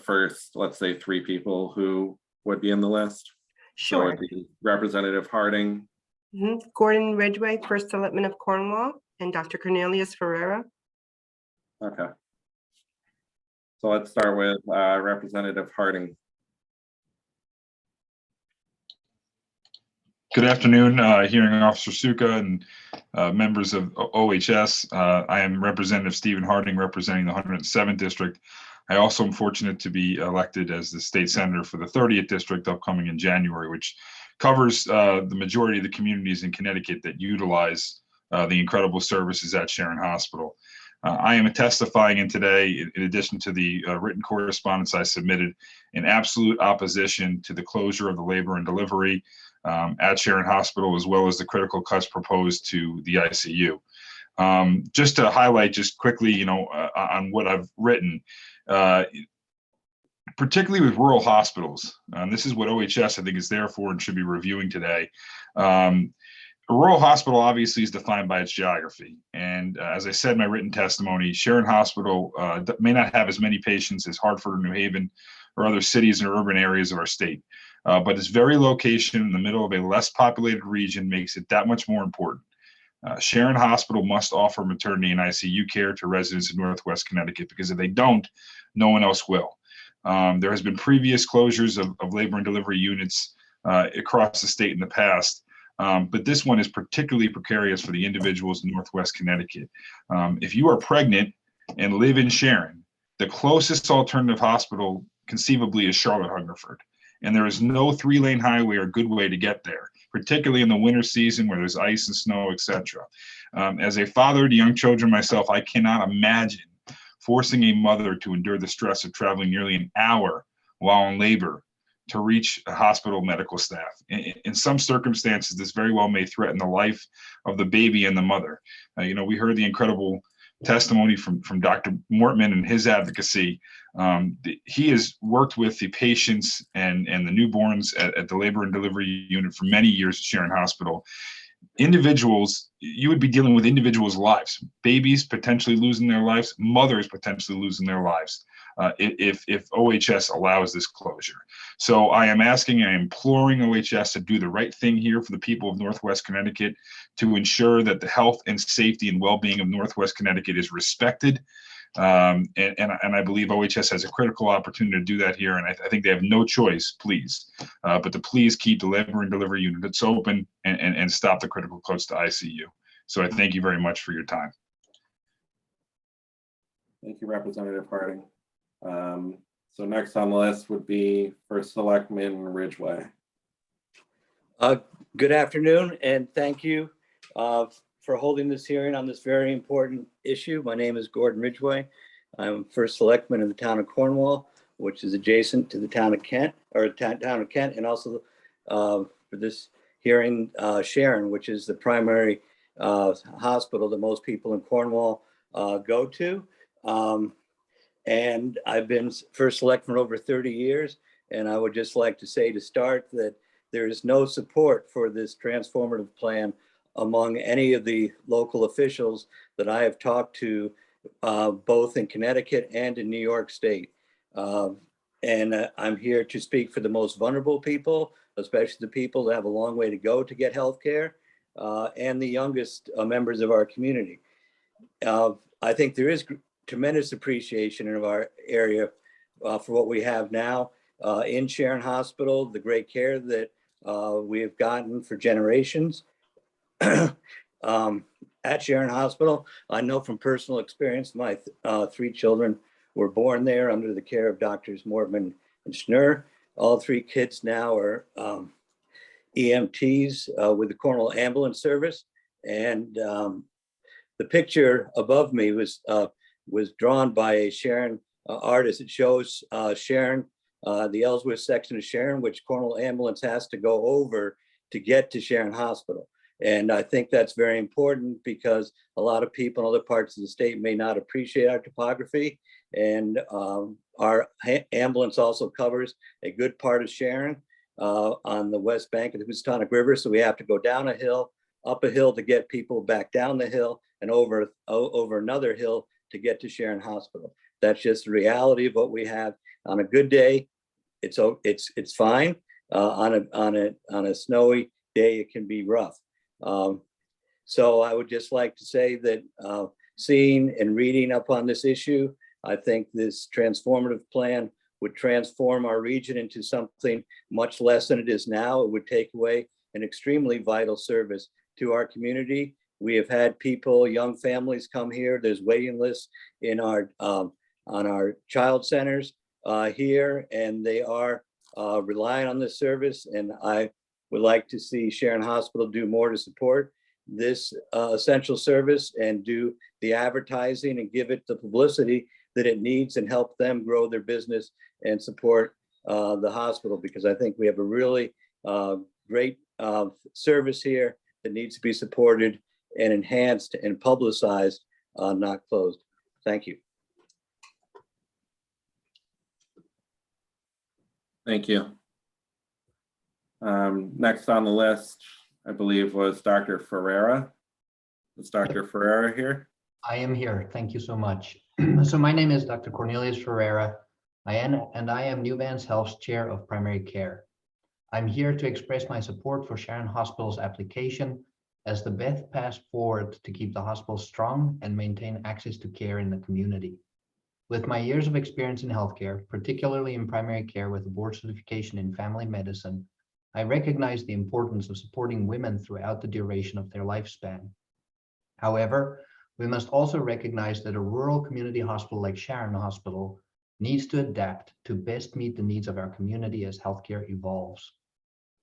first, let's say, 3 people who would be in the list? So Sure. it'd be Representative Harding, Gordon Ridgway, First Selectman of Cornwall, and Dr. Cornelius Ferreira. okay. So let's start with Representative Harding. Good afternoon, Hearing Officer Suka and members of OHS. I am Representative Stephen Harding, representing the 107th District. I also am fortunate to be elected as the state senator for the 30th District upcoming in January, which covers the majority of the communities in Connecticut that utilize the incredible services at Sharon Hospital. I am testifying in today, in addition to the written correspondence I submitted, in absolute opposition to the closure of the labor and delivery at Sharon Hospital, as well as the critical cuts proposed to the ICU. Just to highlight just quickly, on what I've written, particularly with rural hospitals, this is what OHS I think is there for and should be reviewing today. A rural hospital obviously is defined by its geography. And as I said in my written testimony, Sharon Hospital may not have as many patients as Hartford or New Haven or other cities or urban areas of our state. But its very location in the middle of a less populated region makes it that much more important. Sharon Hospital must offer maternity and ICU care to residents in Northwest Connecticut, because if they don't, no one else will. There has been previous closures of labor and delivery units across the state in the past. But this one is particularly precarious for the individuals in Northwest Connecticut. If you are pregnant and live in Sharon, the closest alternative hospital conceivably is Charlotte Hungerford. And there is no 3-lane highway or good way to get there, particularly in the winter season where there's ice and snow, etc. As a father to young children myself, I cannot imagine forcing a mother to endure the stress of traveling nearly an hour while in labor to reach a hospital medical staff. In some circumstances, this very well may threaten the life of the baby and the mother. We heard the incredible testimony from Dr. Mortman and his advocacy. He has worked with the patients and the newborns at the labor and delivery unit for many years at Sharon Hospital. Individuals, you would be dealing with individuals' lives, babies potentially losing their lives, mothers potentially losing their lives if OHS allows this closure. So I am asking and imploring OHS to do the right thing here for the people of Northwest Connecticut, to ensure that the health and safety and well-being of Northwest Connecticut is respected. And I believe OHS has a critical opportunity to do that here. And I think they have no choice, please, but to please keep the labor and delivery units open and stop the critical cuts to ICU. So I thank you very much for your time. Thank you, Representative Harding. So next on the list would be First Selectman Ridgway. Good afternoon, and thank you for holding this hearing on this very important issue. My name is Gordon Ridgway. I'm First Selectman of the town of Cornwall, which is adjacent to the town of Kent, and also for this hearing, Sharon, which is the primary hospital that most people in Cornwall go to. And I've been First Selectman over 30 years, and I would just like to say to start that there is no support for this transformative plan among any of the local officials that I have talked to, both in Connecticut and in New York State. And I'm here to speak for the most vulnerable people, especially the people that have a long way to go to get health care, and the youngest members of our community. I think there is tremendous appreciation in our area for what we have now in Sharon Hospital, the great care that we have gotten for generations. At Sharon Hospital, I know from personal experience, my 3 children were born there under the care of Doctors Mortman and Schnur. All 3 kids now are EMTs with the Cornwall Ambulance Service. And the picture above me was drawn by a Sharon artist. It shows Sharon, the Ellsworth section of Sharon, which Cornwall Ambulance has to go over to get to Sharon Hospital. And I think that's very important because a lot of people in other parts of the state may not appreciate our topography. And our ambulance also covers a good part of Sharon on the west bank of the Housatonic River. So we have to go down a hill, up a hill to get people back down the hill, and over another hill to get to Sharon Hospital. That's just the reality of what we have. On a good day, it's fine. On a snowy day, it can be rough. So I would just like to say that seeing and reading up on this issue, I think this transformative plan would transform our region into something much less than it is now. It would take away an extremely vital service to our community. We have had people, young families come here. There's waiting lists in our on our child centers here, and they are relying on this service. And I would like to see Sharon Hospital do more to support this essential service and do the advertising and give it the publicity that it needs and help them grow their business and support the hospital, because I think we have a really great service here that needs to be supported and enhanced and publicized, not closed. Thank you. Thank you. Next on the list, I believe, was Dr. Ferreira. Is Dr. Ferreira here? I am here. Thank you so much. So my name is Dr. Cornelius Ferreira. I am New Vance Health's Chair of Primary Care. I'm here to express my support for Sharon Hospital's application as the best path forward to keep the hospital strong and maintain access to care in the community. With my years of experience in healthcare, particularly in primary care with a board certification in family medicine, I recognize the importance of supporting women throughout the duration of their lifespan. However, we must also recognize that a rural community hospital like Sharon Hospital needs to adapt to best meet the needs of our community as healthcare evolves.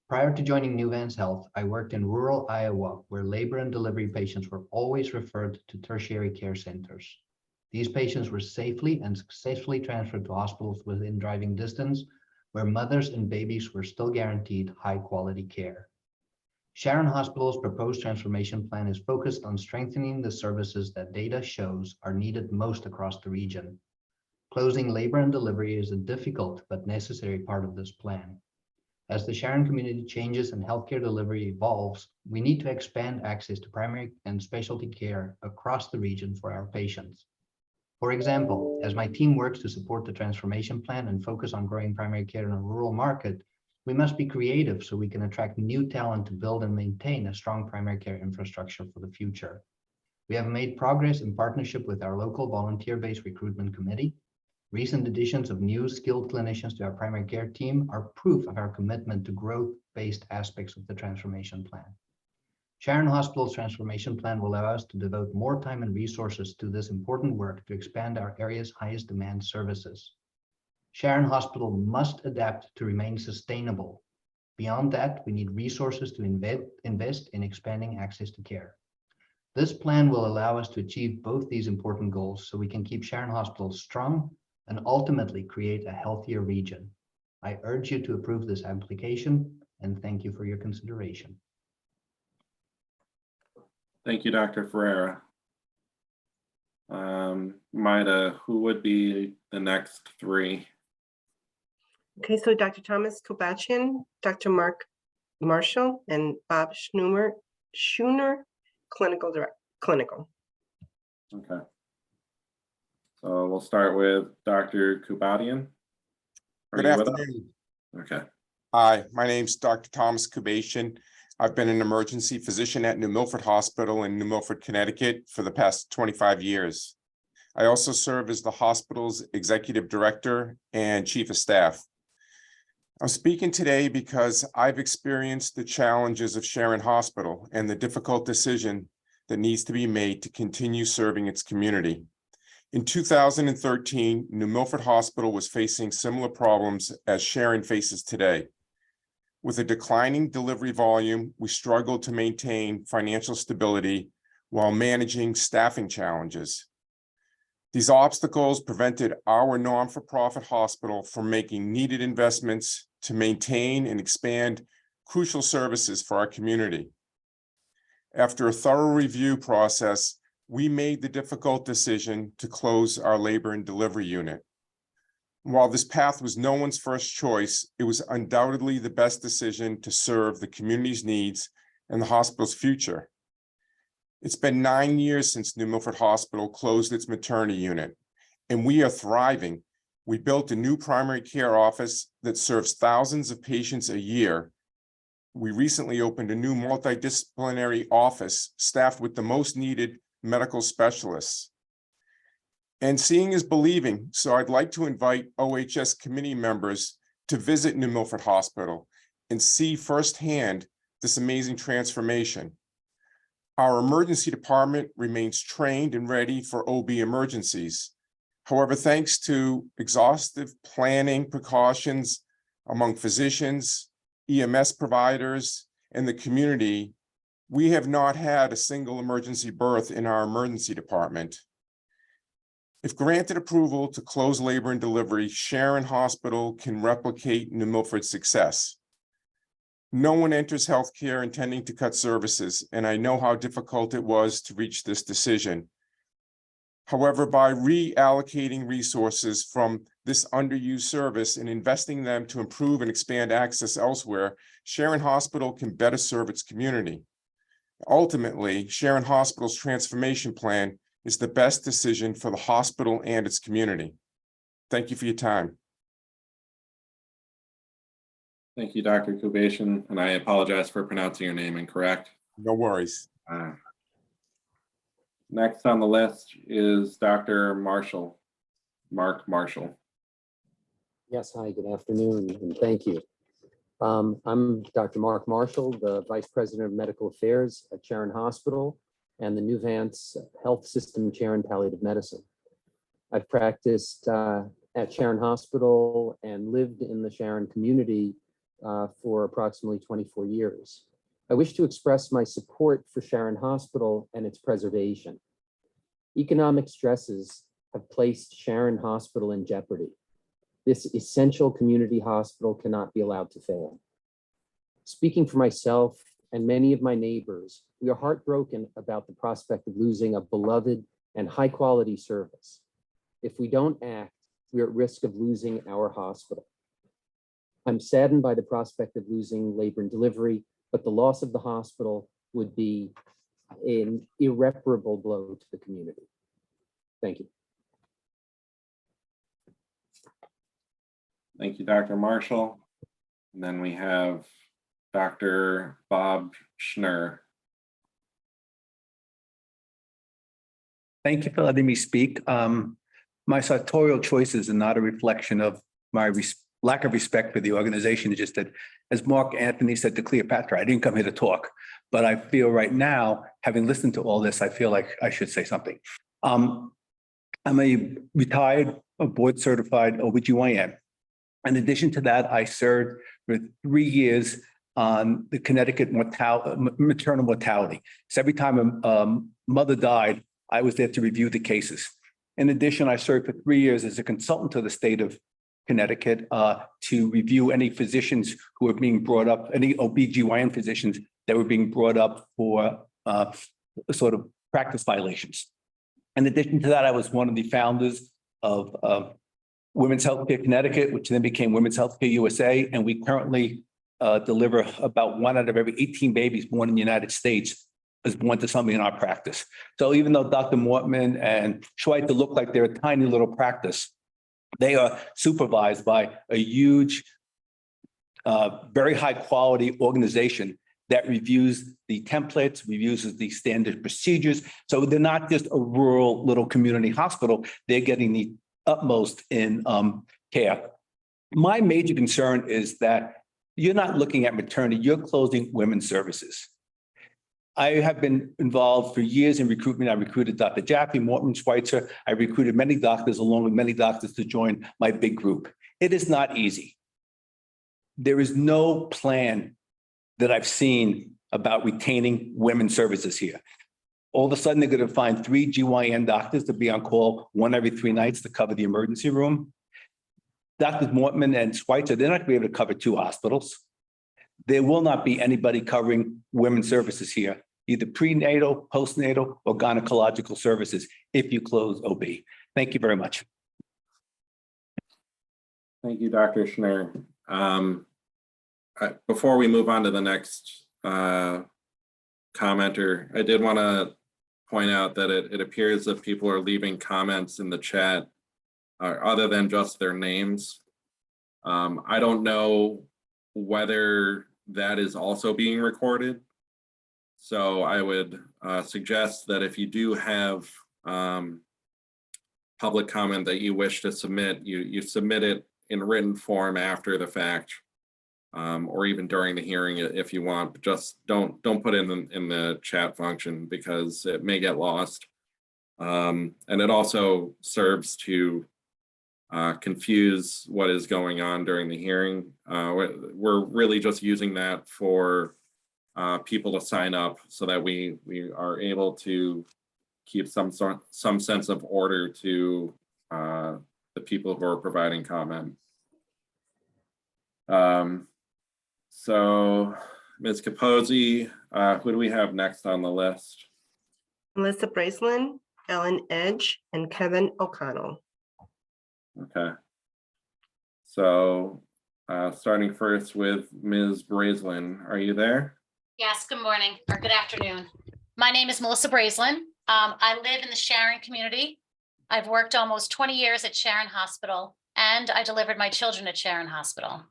Prior to joining New Vance Health, I worked in rural Iowa, where labor and delivery patients were always referred to tertiary care centers. These patients were safely and successfully transferred to hospitals within driving distance, where mothers and babies were still guaranteed high-quality care. Sharon Hospital's proposed transformation plan is focused on strengthening the services that data shows are needed most across the region. Closing labor and delivery is a difficult but necessary part of this plan. As the Sharon community changes and healthcare delivery evolves, we need to expand access to primary and specialty care across the region for our patients. For example, as my team works to support the transformation plan and focus on growing primary care in a rural market, we must be creative so we can attract new talent to build and maintain a strong primary care infrastructure for the future. We have made progress in partnership with our local volunteer-based recruitment committee. Recent additions of new skilled clinicians to our primary care team are proof of our commitment to growth-based aspects of the transformation plan. Sharon Hospital's transformation plan will allow us to devote more time and resources to this important work to expand our area's highest demand services. Sharon Hospital must adapt to remain sustainable. Beyond that, we need resources to invest in expanding access to care. This plan will allow us to achieve both these important goals so we can keep Sharon Hospital strong and ultimately create a healthier region. I urge you to approve this application and thank you for your consideration. Thank you, Dr. Ferreira. Maida, who would be the next three? Okay, so Dr. Thomas Kobachian, Dr. Mark Marshall, and Bob Schooner, clinical. Okay. So we'll start with Dr. Kubadian. Good afternoon. Okay. Hi, my name's Dr. Thomas Kubatian. I've been an emergency physician at New Milford Hospital in New Milford, Connecticut for the past 25 years. I also serve as the hospital's executive director and chief of staff. I'm speaking today because I've experienced the challenges of Sharon Hospital and the difficult decision that needs to be made to continue serving its community. In 2013, New Milford Hospital was facing similar problems as Sharon faces today. With a declining delivery volume, we struggled to maintain financial stability while managing staffing challenges. These obstacles prevented our non-for-profit hospital from making needed investments to maintain and expand crucial services for our community. After a thorough review process, we made the difficult decision to close our labor and delivery unit. While this path was no one's first choice, it was undoubtedly the best decision to serve the community's needs and the hospital's future. It's been 9 years since New Milford Hospital closed its maternity unit, and we are thriving. We built a new primary care office that serves thousands of patients a year. We recently opened a new multidisciplinary office staffed with the most needed medical specialists. And seeing is believing, so I'd like to invite OHS committee members to visit New Milford Hospital and see firsthand this amazing transformation. Our emergency department remains trained and ready for OB emergencies. However, thanks to exhaustive planning precautions among physicians, EMS providers, and the community, we have not had a single emergency birth in our emergency department. If granted approval to close labor and delivery, Sharon Hospital can replicate New Milford's success. No one enters healthcare intending to cut services, and I know how difficult it was to reach this decision. However, by reallocating resources from this underused service and investing them to improve and expand access elsewhere, Sharon Hospital can better serve its community. Ultimately, Sharon Hospital's transformation plan is the best decision for the hospital and its community. Thank you for your time. Thank you, Dr. Kubation, and I apologize for pronouncing your name incorrect. No worries. Next on the list is Dr. Marshall, Mark Marshall. Yes, hi, good afternoon, and thank you. I'm Dr. Mark Marshall, the Vice President of Medical Affairs at Sharon Hospital and the New Vance Health System Chair in Palliative Medicine. I've practiced at Sharon Hospital and lived in the Sharon community for approximately 24 years. I wish to express my support for Sharon Hospital and its preservation. Economic stresses have placed Sharon Hospital in jeopardy. This essential community hospital cannot be allowed to fail. Speaking for myself and many of my neighbors, we are heartbroken about the prospect of losing a beloved and high-quality service. If we don't act, we are at risk of losing our hospital. I'm saddened by the prospect of losing labor and delivery, but the loss of the hospital would be an irreparable blow to the community. Thank you. Thank you, Dr. Marshall. And then we have Dr. Bob Schnur. Thank you for letting me speak. My sartorial choices are not a reflection of my lack of respect for the organization. It's just that, as Mark Anthony said to Cleopatra, I didn't come here to talk, but I feel right now, having listened to all this, I feel like I should say something. I'm a retired board certified OBGYN. In addition to that, I served for 3 years on the Connecticut maternal mortality. So every time a mother died, I was there to review the cases. In addition, I served for 3 years as a consultant to the state of Connecticut to review any physicians who were being brought up, any OBGYN physicians that were being brought up for sort of practice violations. In addition to that, I was one of the founders of Women's Healthcare Connecticut, which then became Women's Healthcare USA, and we currently deliver about 1 out of every 18 babies born in the United States is born to somebody in our practice. So even though Dr. Mortman and Schweitzer look like they're a tiny little practice, they are supervised by a huge, very high quality organization that reviews the templates, reviews the standard procedures. So they're not just a rural little community hospital, they're getting the utmost in care. My major concern is that you're not looking at maternity, you're closing women's services. I have been involved for years in recruitment. I recruited Dr. Jaffe, Morton, Schweitzer. I recruited many doctors along with many doctors to join my big group. It is not easy. There is no plan that I've seen about retaining women's services here. All of a sudden, they're going to find 3 GYN doctors to be on call 1 every 3 nights to cover the emergency room. Drs. Mortman and Schweitzer, they're not going to be able to cover 2 hospitals. There will not be anybody covering women's services here. either prenatal, postnatal, or gynecological services if you close OB. Thank you very much. Thank you, Dr. Schneider. Before we move on to the next commenter, I did want to point out that it appears that people are leaving comments in the chat other than just their names. I don't know whether that is also being recorded. So I would suggest that if you do have public comment that you wish to submit, you submit it in written form after the fact, or even during the hearing if you want. But just don't put it in the chat function because it may get lost. And it also serves to confuse what is going on during the hearing. We're really just using that for people to sign up so that we are able to keep some sense of order to the people who are providing comment. So Ms. Capozzi, who do we have next on the list? Melissa Braceland, Ellen Edge, and Kevin O'Connell. Okay. So starting first with Ms. Braceland, are you there? Yes, good morning or good afternoon. My name is Melissa Braceland. I live in the Sharon community. I've worked almost 20 years at Sharon Hospital, and I delivered my children at Sharon Hospital.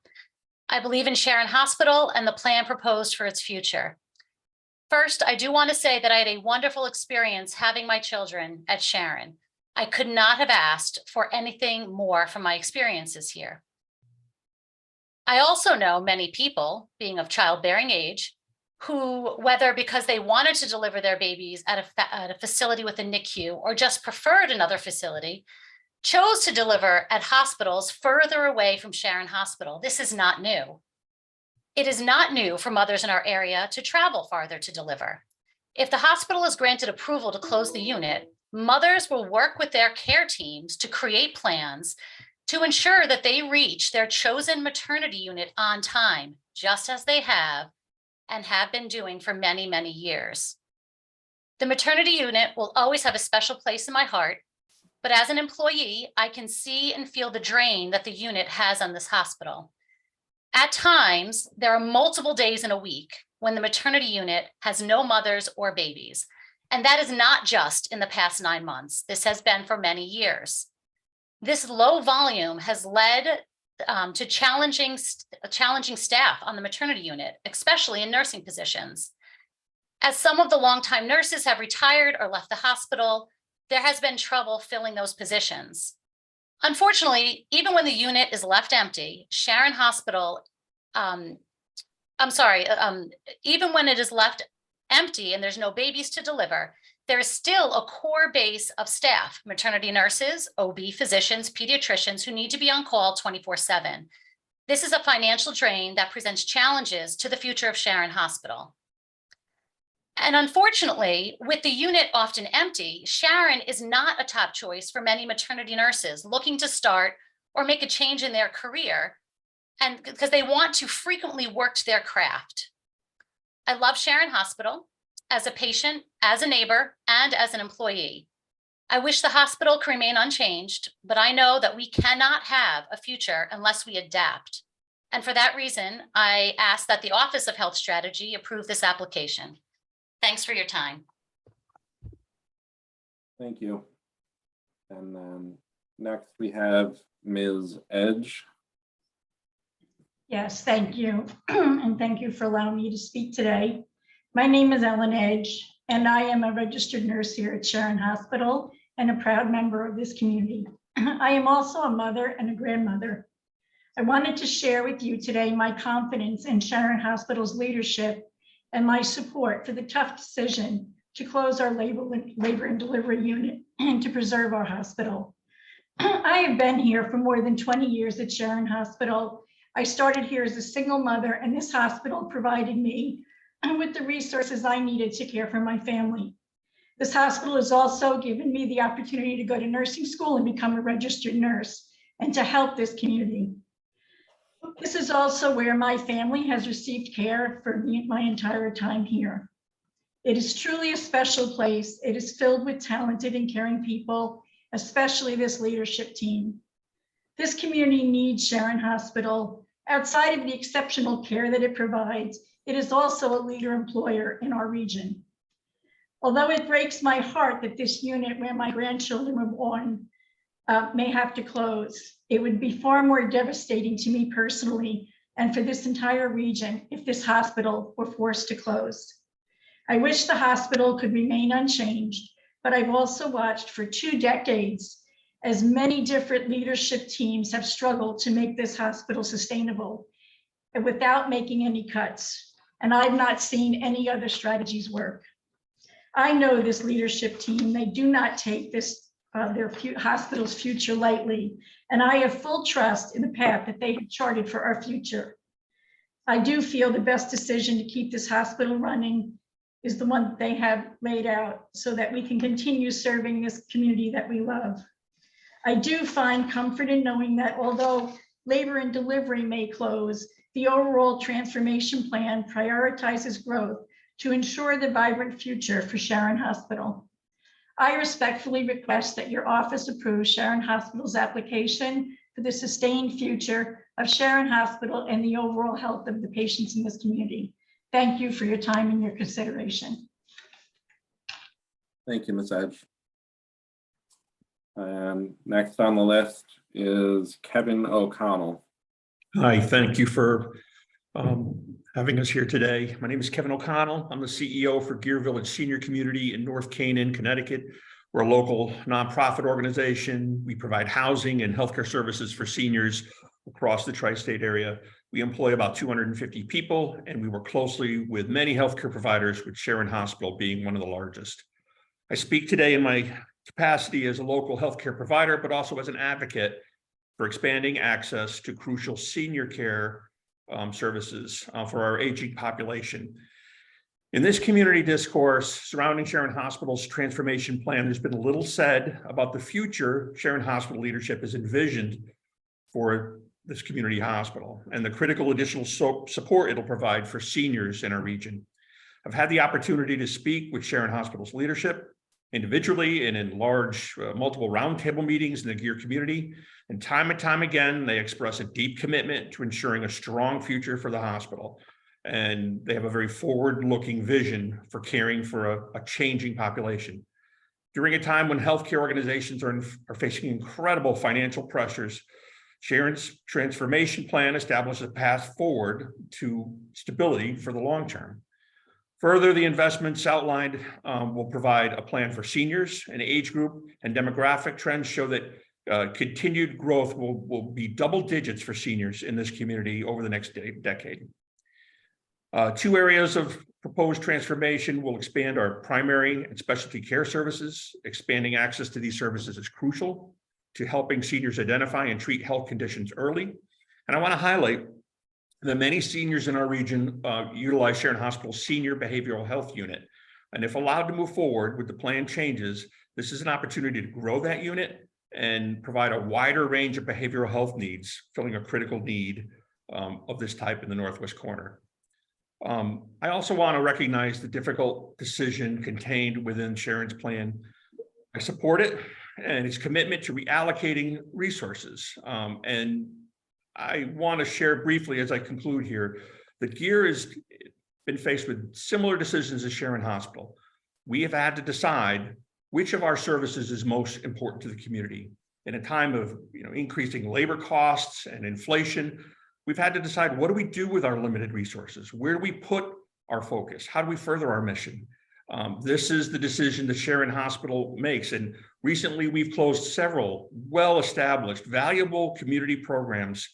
I believe in Sharon Hospital and the plan proposed for its future. First, I do want to say that I had a wonderful experience having my children at Sharon. I could not have asked for anything more from my experiences here. I also know many people, being of childbearing age, who, whether because they wanted to deliver their babies at a facility with a NICU or just preferred another facility, chose to deliver at hospitals further away from Sharon Hospital. This is not new. It is not new for mothers in our area to travel farther to deliver. If the hospital is granted approval to close the unit, mothers will work with their care teams to create plans to ensure that they reach their chosen maternity unit on time, just as they have and have been doing for many, many years. The maternity unit will always have a special place in my heart, but as an employee, I can see and feel the drain that the unit has on this hospital. At times, there are multiple days in a week when the maternity unit has no mothers or babies. And that is not just in the past 9 months. This has been for many years. This low volume has led to challenging staff on the maternity unit, especially in nursing positions. As some of the longtime nurses have retired or left the hospital, there has been trouble filling those positions. Unfortunately, even when the unit is left empty, Sharon Hospital, even when it is left empty and there's no babies to deliver, there is still a core base of staff, maternity nurses, OB physicians, pediatricians who need to be on call 24/7. This is a financial drain that presents challenges to the future of Sharon Hospital. And unfortunately, with the unit often empty, Sharon is not a top choice for many maternity nurses looking to start or make a change in their career, and because they want to frequently work their craft. I love Sharon Hospital as a patient, as a neighbor, and as an employee. I wish the hospital could remain unchanged, but I know that we cannot have a future unless we adapt. And for that reason, I ask that the Office of Health Strategy approve this application. Thanks for your time. Thank you. And then next we have Ms. Edge. Yes, thank you. And thank you for allowing me to speak today. My name is Ellen Edge, and I am a registered nurse here at Sharon Hospital and a proud member of this community. I am also a mother and a grandmother. I wanted to share with you today my confidence in Sharon Hospital's leadership and my support for the tough decision to close our labor and delivery unit and to preserve our hospital. I have been here for more than 20 years at Sharon Hospital. I started here as a single mother, and this hospital provided me with the resources I needed to care for my family. This hospital has also given me the opportunity to go to nursing school and become a registered nurse and to help this community. This is also where my family has received care for my entire time here. It is truly a special place. It is filled with talented and caring people, especially this leadership team. This community needs Sharon Hospital. Outside of the exceptional care that it provides, it is also a leader employer in our region. Although it breaks my heart that this unit where my grandchildren were born may have to close, it would be far more devastating to me personally and for this entire region if this hospital were forced to close. I wish the hospital could remain unchanged, but I've also watched for 2 decades as many different leadership teams have struggled to make this hospital sustainable and without making any cuts. And I've not seen any other strategies work. I know this leadership team, they do not take this their hospital's future lightly, and I have full trust in the path that they have charted for our future. I do feel the best decision to keep this hospital running is the one that they have laid out so that we can continue serving this community that we love. I do find comfort in knowing that although labor and delivery may close, the overall transformation plan prioritizes growth to ensure the vibrant future for Sharon Hospital. I respectfully request that your office approve Sharon Hospital's application for the sustained future of Sharon Hospital and the overall health of the patients in this community. Thank you for your time and your consideration. Thank you, Ms. Edge. Next on the list is Kevin O'Connell. Hi, thank you for having us here today. My name is Kevin O'Connell. I'm the CEO for Gear Village Senior Community in North Canaan, Connecticut. We're a local nonprofit organization. We provide housing and healthcare services for seniors across the tri-state area. We employ about 250 people, and we work closely with many healthcare providers, with Sharon Hospital being one of the largest. I speak today in my capacity as a local healthcare provider, but also as an advocate for expanding access to crucial senior care services for our aging population. In this community discourse surrounding Sharon Hospital's transformation plan, there's been little said about the future Sharon Hospital leadership has envisioned for this community hospital and the critical additional support it'll provide for seniors in our region. I've had the opportunity to speak with Sharon Hospital's leadership individually and in large multiple roundtable meetings in the Gear community. And time again, they express a deep commitment to ensuring a strong future for the hospital. And they have a very forward-looking vision for caring for a changing population. During a time when healthcare organizations are facing incredible financial pressures, Sharon's transformation plan establishes a path forward to stability for the long term. Further, the investments outlined will provide a plan for seniors, an age group, and demographic trends show that continued growth will be double digits for seniors in this community over the next decade. 2 areas of proposed transformation will expand our primary and specialty care services. Expanding access to these services is crucial to helping seniors identify and treat health conditions early. And I want to highlight that many seniors in our region utilize Sharon Hospital's Senior Behavioral Health Unit. And if allowed to move forward with the plan changes, this is an opportunity to grow that unit and provide a wider range of behavioral health needs, filling a critical need of this type in the Northwest corner. I also want to recognize the difficult decision contained within Sharon's plan. I support it and its commitment to reallocating resources. And I want to share briefly as I conclude here that Gear has been faced with similar decisions as Sharon Hospital. We have had to decide which of our services is most important to the community. In a time of increasing labor costs and inflation, we've had to decide, what do we do with our limited resources? Where do we put our focus? How do we further our mission? This is the decision that Sharon Hospital makes. And recently we've closed several well-established, valuable community programs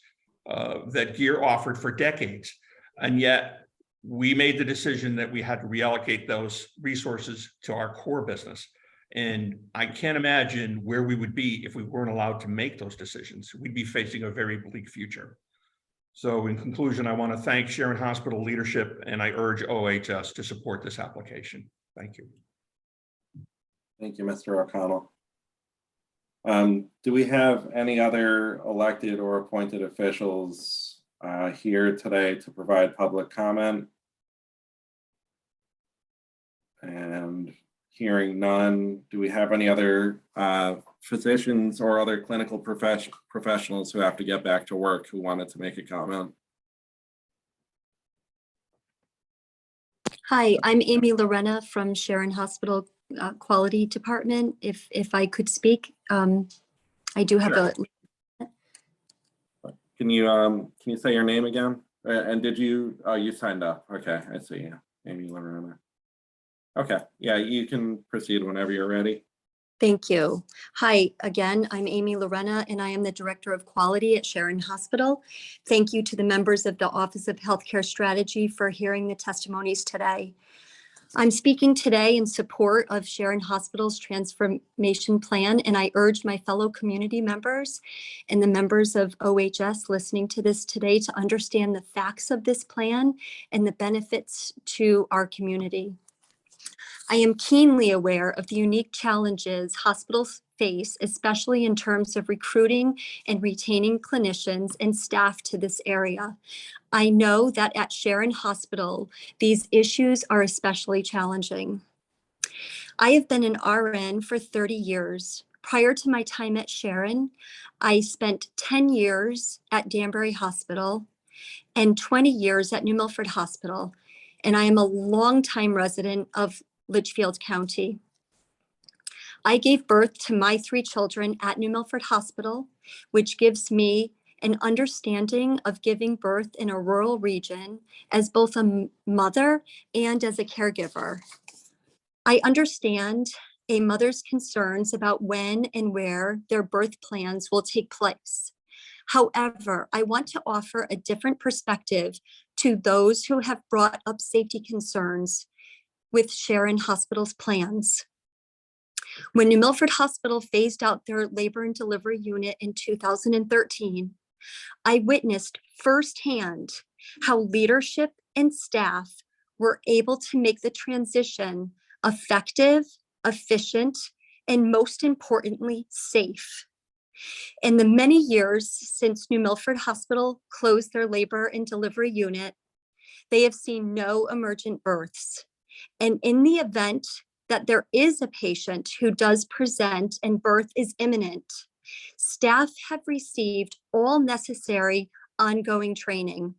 that Gear offered for decades. And yet we made the decision that we had to reallocate those resources to our core business. And I can't imagine where we would be if we weren't allowed to make those decisions. We'd be facing a very bleak future. So in conclusion, I want to thank Sharon Hospital leadership, and I urge OHS to support this application. Thank you. Thank you, Mr. O'Connell. Do we have any other elected or appointed officials here today to provide public comment? And hearing none, do we have any other physicians or other clinical professionals who have to get back to work who wanted to make a comment? Hi, I'm Amy Lorena from Sharon Hospital Quality Department. If I could speak, I do have Sure. a. Can you say your name again? And did you, oh, you signed up. Okay, I see. Yeah, Amy Lorena. Okay, yeah, you can proceed whenever you're ready. Thank you. Hi, again, I'm Amy Lorena, and I am the Director of Quality at Sharon Hospital. Thank you to the members of the Office of Healthcare Strategy for hearing the testimonies today. I'm speaking today in support of Sharon Hospital's transformation plan, and I urge my fellow community members and the members of OHS listening to this today to understand the facts of this plan and the benefits to our community. I am keenly aware of the unique challenges hospitals face, especially in terms of recruiting and retaining clinicians and staff to this area. I know that at Sharon Hospital, these issues are especially challenging. I have been an RN for 30 years. Prior to my time at Sharon, I spent 10 years at Danbury Hospital and 20 years at New Milford Hospital, and I am a longtime resident of Litchfield County. I gave birth to my 3 children at New Milford Hospital, which gives me an understanding of giving birth in a rural region as both a mother and as a caregiver. I understand a mother's concerns about when and where their birth plans will take place. However, I want to offer a different perspective to those who have brought up safety concerns with Sharon Hospital's plans. When New Milford Hospital phased out their labor and delivery unit in 2013, I witnessed firsthand how leadership and staff were able to make the transition effective, efficient, and most importantly, safe. In the many years since New Milford Hospital closed their labor and delivery unit, they have seen no emergent births. And in the event that there is a patient who does present and birth is imminent, staff have received all necessary ongoing training.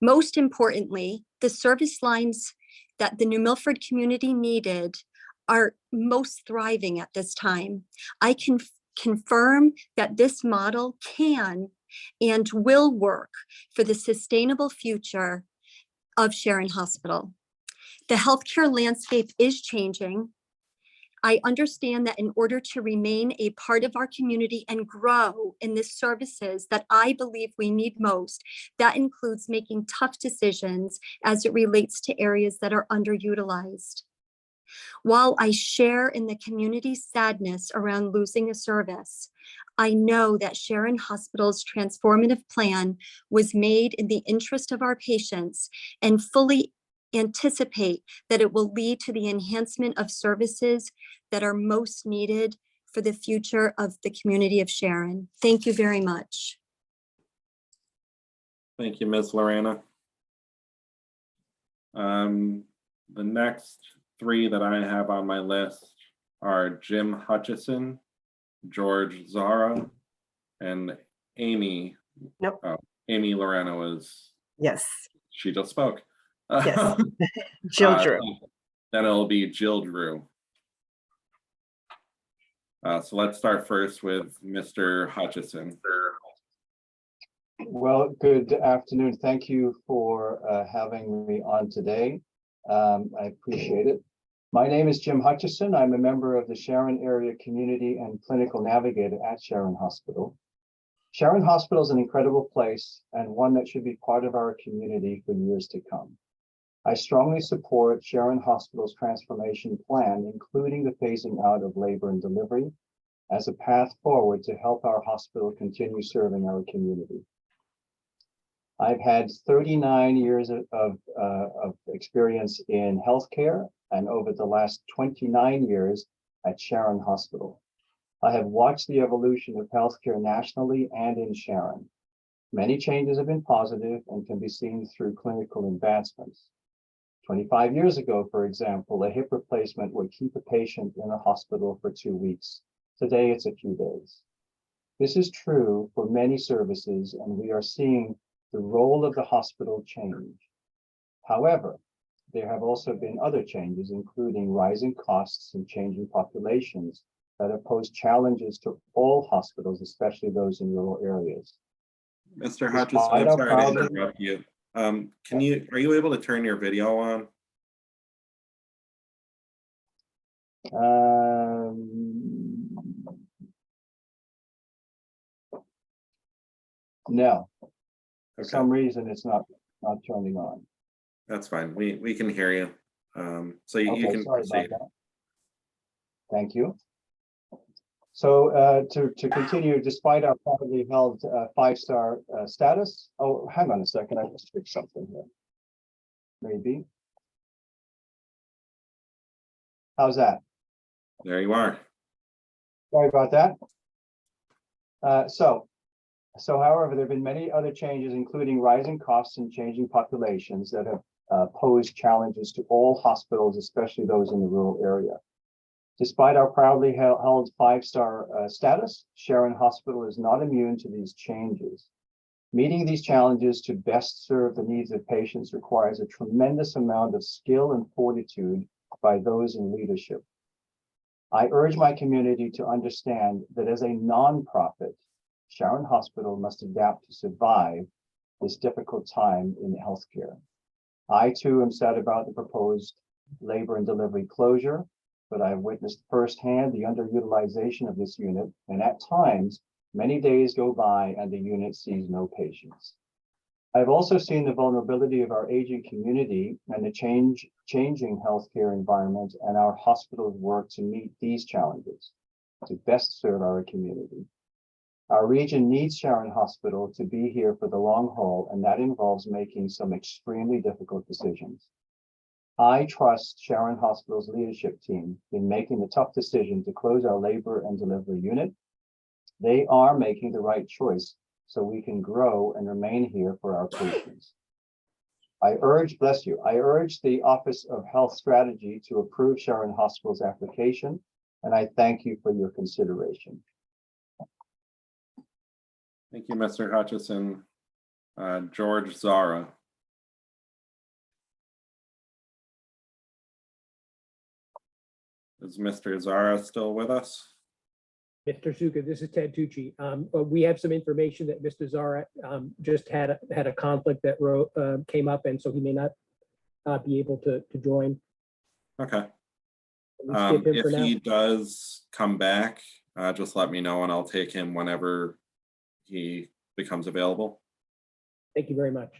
Most importantly, the service lines that the New Milford community needed are most thriving at this time. I can confirm that this model can and will work for the sustainable future of Sharon Hospital. The healthcare landscape is changing. I understand that in order to remain a part of our community and grow in the services that I believe we need most, that includes making tough decisions as it relates to areas that are underutilized. While I share in the community's sadness around losing a service, I know that Sharon Hospital's transformative plan was made in the interest of our patients and fully anticipate that it will lead to the enhancement of services that are most needed for the future of the community of Sharon. Thank you very much. Thank you, Ms. Lorena. The next 3 that I have on my list are Jim Hutchison, George Zara, and Amy. Nope. Oh, Amy Lorena was. Yes. She just spoke. Yes. Jill Drew. Then it'll be Jill Drew. So let's start first with Mr. Hutchison. Well, good afternoon. Thank you for having me on today. I appreciate it. My name is Jim Hutchison. I'm a member of the Sharon Area Community and Clinical Navigator at Sharon Hospital. Sharon Hospital is an incredible place and one that should be part of our community for years to come. I strongly support Sharon Hospital's transformation plan, including the phasing out of labor and delivery, as a path forward to help our hospital continue serving our community. I've had 39 years of experience in healthcare, and over the last 29 years at Sharon Hospital. I have watched the evolution of healthcare nationally and in Sharon. Many changes have been positive and can be seen through clinical advancements. 25 years ago, for example, a hip replacement would keep a patient in a hospital for 2 weeks. Today, it's a few days. This is true for many services, and we are seeing the role of the hospital change. However, there have also been other changes, including rising costs and changing populations that have posed challenges to all hospitals, especially those in rural areas. Mr. Hutchison, Despite I'm our sorry to proud- interrupt you. Are you able to turn your video on? No, for Okay. some reason, it's not turning on. That's fine. We can hear you. So you Okay, can sorry about proceed. that. Thank you. So to continue, despite our proudly held 5-star status, oh, hang on a second, I just fixed something here. Maybe. How's that? There you are. Sorry about that. So however, there have been many other changes, including rising costs and changing populations that have posed challenges to all hospitals, especially those in the rural area. Despite our proudly held 5-star status, Sharon Hospital is not immune to these changes. Meeting these challenges to best serve the needs of patients requires a tremendous amount of skill and fortitude by those in leadership. I urge my community to understand that as a nonprofit, Sharon Hospital must adapt to survive this difficult time in healthcare. I too am sad about the proposed labor and delivery closure, but I have witnessed firsthand the underutilization of this unit, and at times, many days go by and the unit sees no patients. I've also seen the vulnerability of our aging community and the changing healthcare environment, and our hospitals work to meet these challenges to best serve our community. Our region needs Sharon Hospital to be here for the long haul, and that involves making some extremely difficult decisions. I trust Sharon Hospital's leadership team in making the tough decision to close our labor and delivery unit. They are making the right choice so we can grow and remain here for our patients. I urge the Office of Health Strategy to approve Sharon Hospital's application, and I thank you for your consideration. Thank you, Mr. Hutchison. George Zara. Is Mr. Zara still with us? Mr. Zuka, this is Ted Tucci. We have some information that Mr. Zara just had a conflict that came up, and so he may not be able to join. Okay. We skip him for If now? he does come back, just let me know and I'll take him whenever he becomes available. Thank you very much.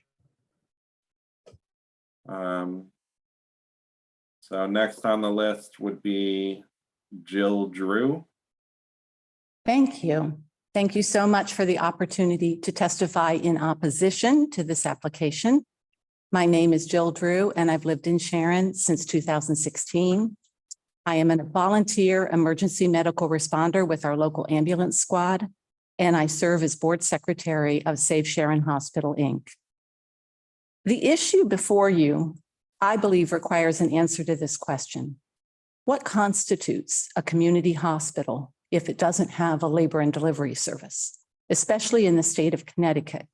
So next on the list would be Jill Drew. Thank you. Thank you so much for the opportunity to testify in opposition to this application. My name is Jill Drew, and I've lived in Sharon since 2016. I am a volunteer emergency medical responder with our local ambulance squad, and I serve as board secretary of Save Sharon Hospital, Inc. The issue before you, I believe, requires an answer to this question. What constitutes a community hospital if it doesn't have a labor and delivery service, especially in the state of Connecticut,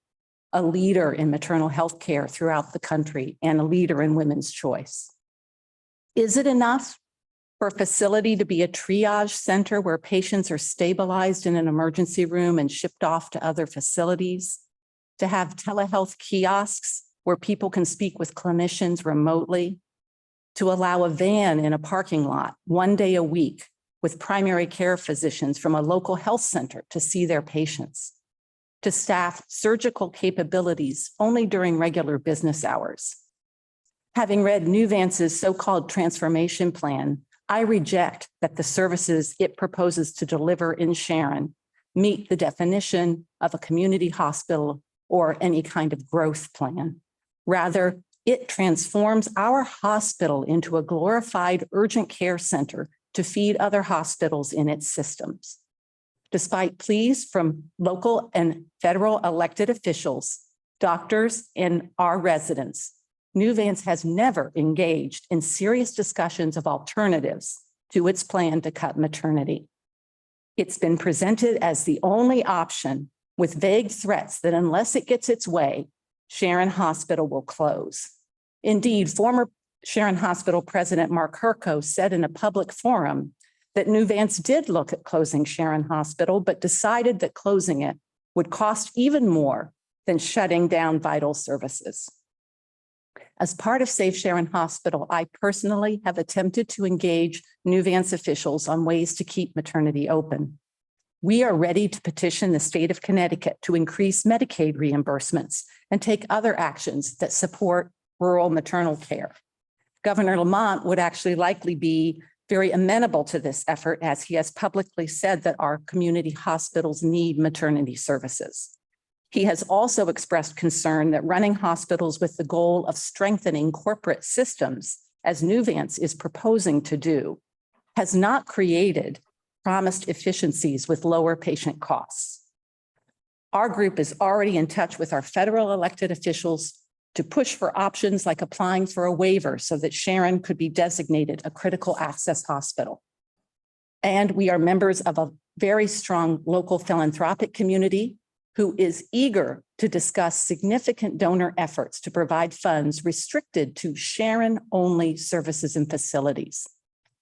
a leader in maternal health care throughout the country and a leader in women's choice? Is it enough for a facility to be a triage center where patients are stabilized in an emergency room and shipped off to other facilities, to have telehealth kiosks where people can speak with clinicians remotely, to allow a van in a parking lot 1 day a week with primary care physicians from a local health center to see their patients, to staff surgical capabilities only during regular business hours? Having read Nuvance's so-called transformation plan, I reject that the services it proposes to deliver in Sharon meet the definition of a community hospital or any kind of growth plan. Rather, it transforms our hospital into a glorified urgent care center to feed other hospitals in its systems. Despite pleas from local and federal elected officials, doctors, and our residents, Nuvance has never engaged in serious discussions of alternatives to its plan to cut maternity. It's been presented as the only option with vague threats that unless it gets its way, Sharon Hospital will close. Indeed, former Sharon Hospital President Mark Herco said in a public forum that Nuvance did look at closing Sharon Hospital, but decided that closing it would cost even more than shutting down vital services. As part of Save Sharon Hospital, I personally have attempted to engage Nuvance officials on ways to keep maternity open. We are ready to petition the state of Connecticut to increase Medicaid reimbursements and take other actions that support rural maternal care. Governor Lamont would actually likely be very amenable to this effort, as he has publicly said that our community hospitals need maternity services. He has also expressed concern that running hospitals with the goal of strengthening corporate systems, as Nuvance is proposing to do, has not created promised efficiencies with lower patient costs. Our group is already in touch with our federal elected officials to push for options like applying for a waiver so that Sharon could be designated a critical access hospital. And we are members of a very strong local philanthropic community who is eager to discuss significant donor efforts to provide funds restricted to Sharon-only services and facilities.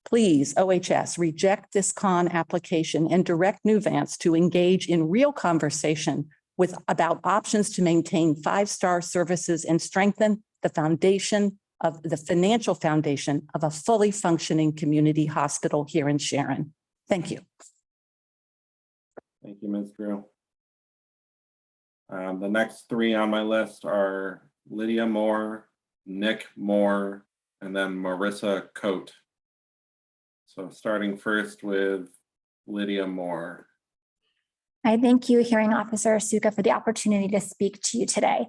Please, OHS, reject this con application and direct Nuvance to engage in real conversation about options to maintain five-star services and strengthen the financial foundation of a fully functioning community hospital here in Sharon. Thank you. Thank you, Ms. Drew. The next three on my list are Lydia Moore, Nick Moore, and then Marissa Coate. So starting first with Lydia Moore. I thank you, Hearing Officer Suka, for the opportunity to speak to you today.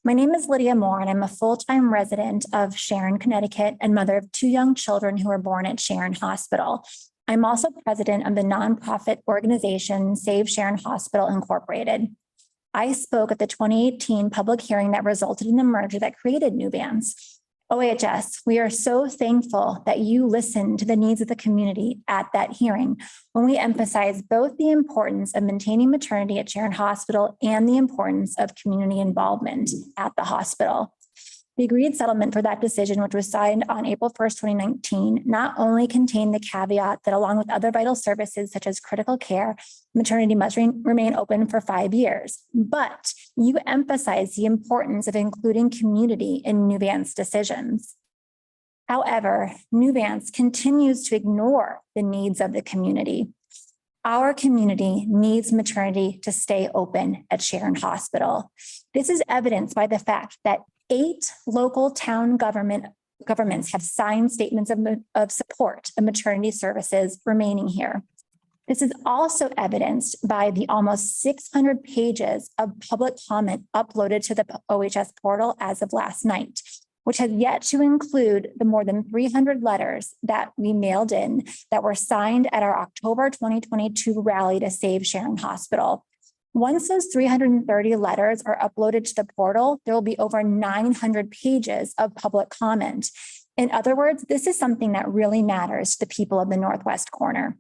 My name is Lydia Moore, and I'm a full-time resident of Sharon, Connecticut, and mother of two young children who were born at Sharon Hospital. I'm also president of the nonprofit organization Save Sharon Hospital Incorporated. I spoke at the 2018 public hearing that resulted in the merger that created Nuvance. OHS, we are so thankful that you listened to the needs of the community at that hearing when we emphasized both the importance of maintaining maternity at Sharon Hospital and the importance of community involvement at the hospital. The agreed settlement for that decision, which was signed on April 1st, 2019, not only contained the caveat that along with other vital services such as critical care, maternity must remain open for 5 years, but you emphasize the importance of including community in Nuvance decisions. However, Nuvance continues to ignore the needs of the community. Our community needs maternity to stay open at Sharon Hospital. This is evidenced by the fact that 8 local town governments have signed statements of support of maternity services remaining here. This is also evidenced by the almost 600 pages of public comment uploaded to the OHS portal as of last night, which has yet to include the more than 300 letters that we mailed in that were signed at our October 2022 rally to Save Sharon Hospital. Once those 330 letters are uploaded to the portal, there will be over 900 pages of public comment. In other words, this is something that really matters to the people of the Northwest Corner.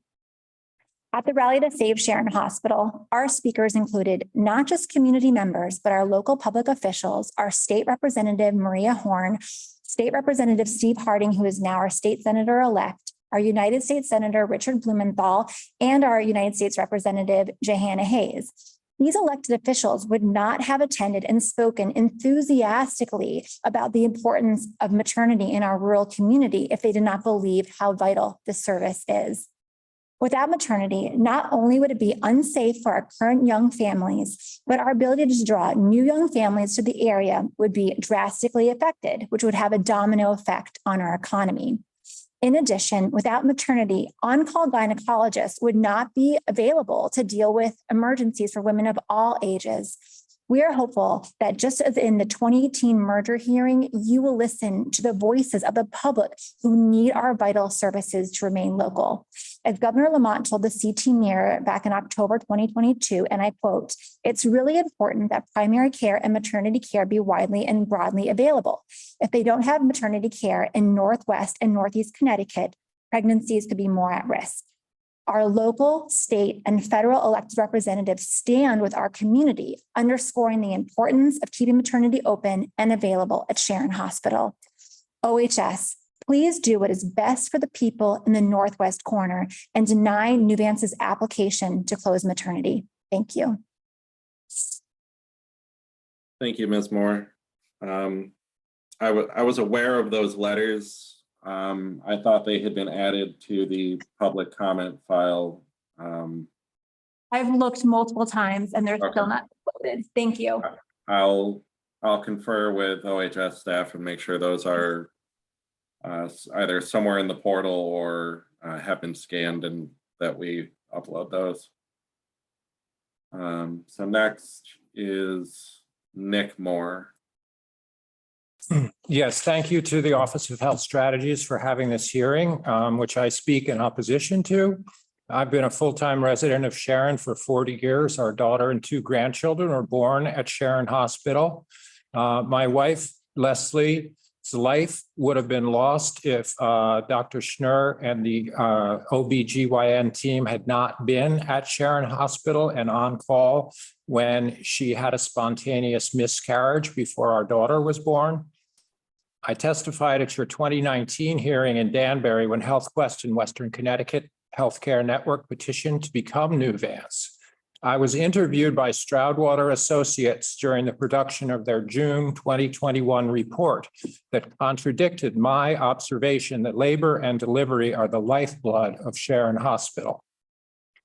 At the rally to Save Sharon Hospital, our speakers included not just community members, but our local public officials, our state representative, Maria Horn, state representative, Steve Harding, who is now our state senator-elect, our United States Senator, Richard Blumenthal, and our United States Representative, Johanna Hayes. These elected officials would not have attended and spoken enthusiastically about the importance of maternity in our rural community if they did not believe how vital this service is. Without maternity, not only would it be unsafe for our current young families, but our ability to draw new young families to the area would be drastically affected, which would have a domino effect on our economy. In addition, without maternity, on-call gynecologists would not be available to deal with emergencies for women of all ages. We are hopeful that just as in the 2018 merger hearing, you will listen to the voices of the public who need our vital services to remain local. As Governor Lamont told the CT Mirror back in October 2022, and I quote, "It's really important that primary care and maternity care be widely and broadly available. If they don't have maternity care in Northwest and Northeast Connecticut, pregnancies could be more at risk. Our local, state, and federal elected representatives stand with our community, underscoring the importance of keeping maternity open and available at Sharon Hospital. OHS, please do what is best for the people in the Northwest corner and deny Nuvance's application to close maternity. Thank you." Thank you, Ms. Moore. I was aware of those letters. I thought they had been added to the public comment file. I've looked multiple times and they're Okay. still not loaded. Thank you. I'll confer with OHS staff and make sure those are either somewhere in the portal or have been scanned and that we upload those. So next is Nick Moore. Yes, thank you to the Office of Health Strategies for having this hearing, which I speak in opposition to. I've been a full-time resident of Sharon for 40 years. Our daughter and 2 grandchildren were born at Sharon Hospital. My wife, Leslie's life would have been lost if Dr. Schnur and the OBGYN team had not been at Sharon Hospital and on call when she had a spontaneous miscarriage before our daughter was born. I testified at your 2019 hearing in Danbury when HealthQuest and Western Connecticut Healthcare Network petitioned to become Nuvance. I was interviewed by Stroudwater Associates during the production of their June 2021 report that contradicted my observation that labor and delivery are the lifeblood of Sharon Hospital.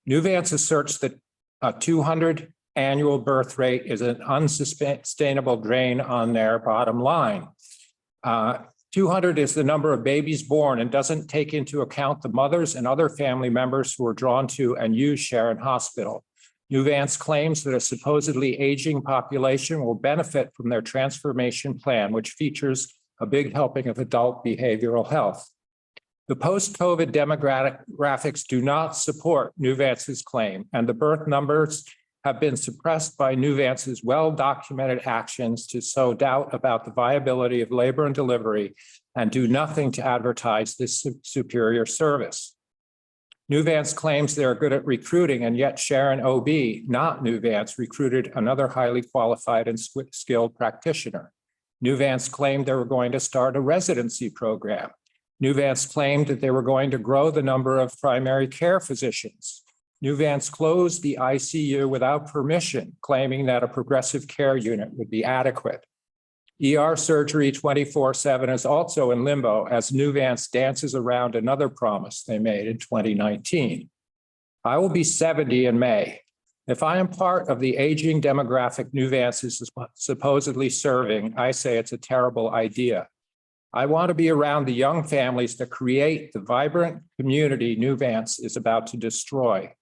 Nuvance asserts that a 200 annual birth rate is an unsustainable drain on their bottom line. 200 is the number of babies born and doesn't take into account the mothers and other family members who are drawn to and use Sharon Hospital. Nuvance claims that a supposedly aging population will benefit from their transformation plan, which features a big helping of adult behavioral health. The post-COVID demographics do not support Nuvance's claim, and the birth numbers have been suppressed by Nuvance's well-documented actions to sow doubt about the viability of labor and delivery and do nothing to advertise this superior service. Nuvance claims they're good at recruiting, and yet Sharon OB, not Nuvance, recruited another highly qualified and skilled practitioner. Nuvance claimed they were going to start a residency program. Nuvance claimed that they were going to grow the number of primary care physicians. Nuvance closed the ICU without permission, claiming that a progressive care unit would be adequate. ER surgery 24/7 is also in limbo as Nuvance dances around another promise they made in 2019. I will be 70 in May. If I am part of the aging demographic Nuvance is supposedly serving, I say it's a terrible idea. I want to be around the young families that create the vibrant community Nuvance is about to destroy.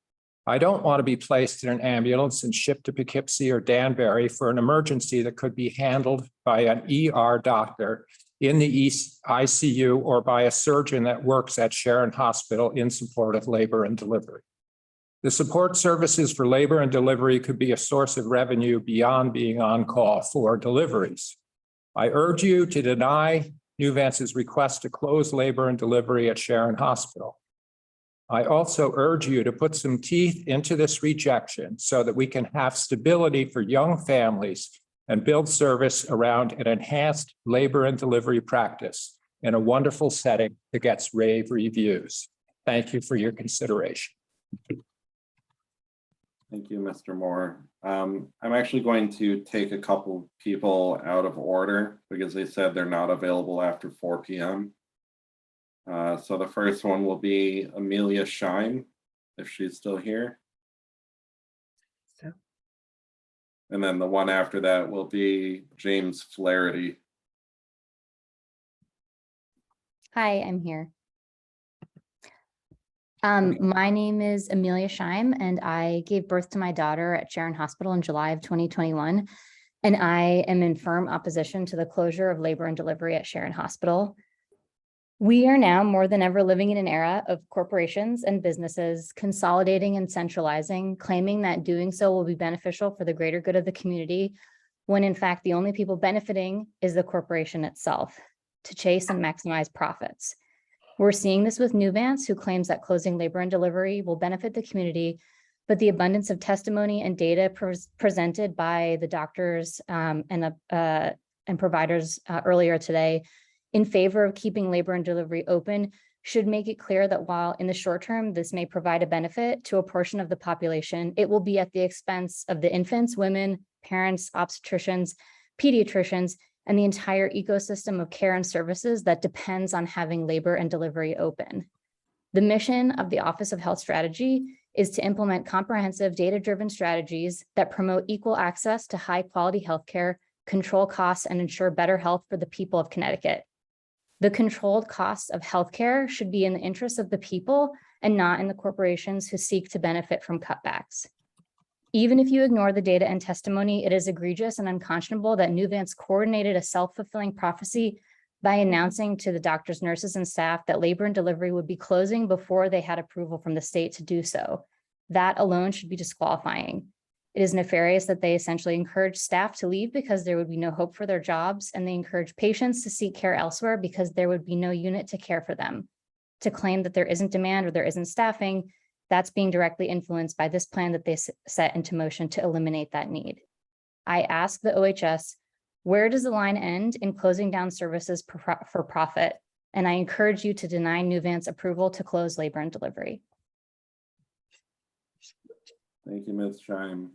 I don't want to be placed in an ambulance and shipped to Poughkeepsie or Danbury for an emergency that could be handled by an ER doctor in the ICU or by a surgeon that works at Sharon Hospital in support of labor and delivery. The support services for labor and delivery could be a source of revenue beyond being on call for deliveries. I urge you to deny Nuvance's request to close labor and delivery at Sharon Hospital. I also urge you to put some teeth into this rejection so that we can have stability for young families and build service around an enhanced labor and delivery practice in a wonderful setting that gets rave reviews. Thank you for your consideration. Thank you, Mr. Moore. I'm actually going to take a couple people out of order because they said they're not available after 4 p.m. So the first one will be Amelia Shine, if she's still here. So. And then the one after that will be James Flaherty. Hi, I'm here. My name is Amelia Scheim, and I gave birth to my daughter at Sharon Hospital in July of 2021. And I am in firm opposition to the closure of labor and delivery at Sharon Hospital. We are now more than ever living in an era of corporations and businesses consolidating and centralizing, claiming that doing so will be beneficial for the greater good of the community, when in fact, the only people benefiting is the corporation itself to chase and maximize profits. We're seeing this with Nuvance, who claims that closing labor and delivery will benefit the community, but the abundance of testimony and data presented by the doctors and providers earlier today in favor of keeping labor and delivery open should make it clear that while in the short term, this may provide a benefit to a portion of the population, it will be at the expense of the infants, women, parents, obstetricians, pediatricians, and the entire ecosystem of care and services that depends on having labor and delivery open. The mission of the Office of Health Strategy is to implement comprehensive data-driven strategies that promote equal access to high-quality healthcare, control costs, and ensure better health for the people of Connecticut. The controlled costs of healthcare should be in the interest of the people and not in the corporations who seek to benefit from cutbacks. Even if you ignore the data and testimony, it is egregious and unconscionable that Nuvance coordinated a self-fulfilling prophecy by announcing to the doctors, nurses, and staff that labor and delivery would be closing before they had approval from the state to do so. That alone should be disqualifying. It is nefarious that they essentially encourage staff to leave because there would be no hope for their jobs, and they encourage patients to seek care elsewhere because there would be no unit to care for them. To claim that there isn't demand or there isn't staffing, that's being directly influenced by this plan that they set into motion to eliminate that need. I ask the OHS, where does the line end in closing down services for profit? And I encourage you to deny Nuvance approval to close labor and delivery. Thank you, Ms. Scheim.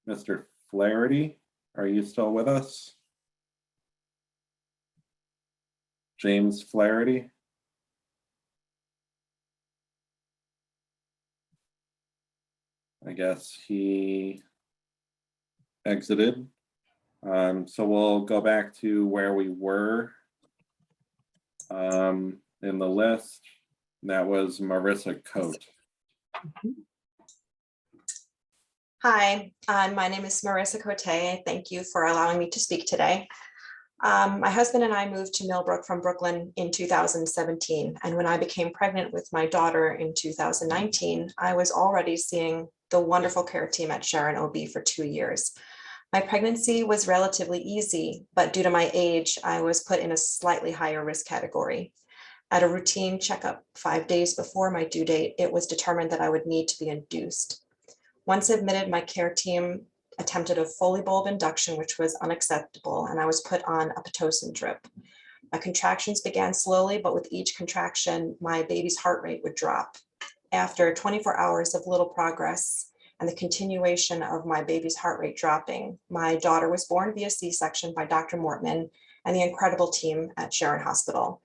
Mr. Flaherty, are you still with us? James Flaherty? I guess he exited. So we'll go back to where we were in the list. That was Marissa Coate. Hi, my name is Marissa Cote. Thank you for allowing me to speak today. My husband and I moved to Millbrook from Brooklyn in 2017. And when I became pregnant with my daughter in 2019, I was already seeing the wonderful care team at Sharon OB for 2 years. My pregnancy was relatively easy, but due to my age, I was put in a slightly higher risk category. At a routine checkup 5 days before my due date, it was determined that I would need to be induced. Once admitted, my care team attempted a Foley bulb induction, which was unacceptable, and I was put on a Pitocin drip. My contractions began slowly, but with each contraction, my baby's heart rate would drop. After 24 hours of little progress and the continuation of my baby's heart rate dropping, my daughter was born via C-section by Dr. Mortman and the incredible team at Sharon Hospital.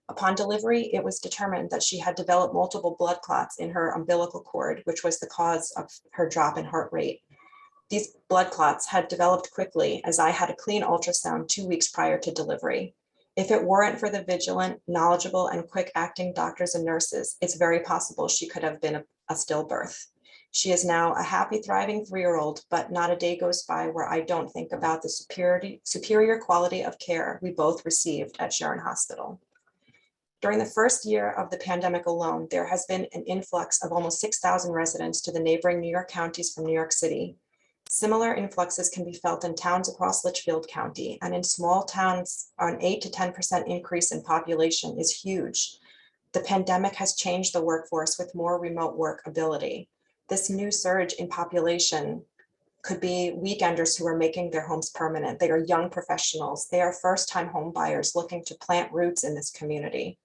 Upon delivery, it was determined that she had developed multiple blood clots in her umbilical cord, which was the cause of her drop in heart rate. These blood clots had developed quickly as I had a clean ultrasound 2 weeks prior to delivery. If it weren't for the vigilant, knowledgeable, and quick-acting doctors and nurses, it's very possible she could have been a stillbirth. She is now a happy, thriving 3-year-old, but not a day goes by where I don't think about the superior quality of care we both received at Sharon Hospital. During the first year of the pandemic alone, there has been an influx of almost 6,000 residents to the neighboring New York counties from New York City. Similar influxes can be felt in towns across Litchfield County, and in small towns, an 8 to 10% increase in population is huge. The pandemic has changed the workforce with more remote work ability. This new surge in population could be weekenders who are making their homes permanent. They are young professionals. They are first-time home buyers looking to plant roots in this community.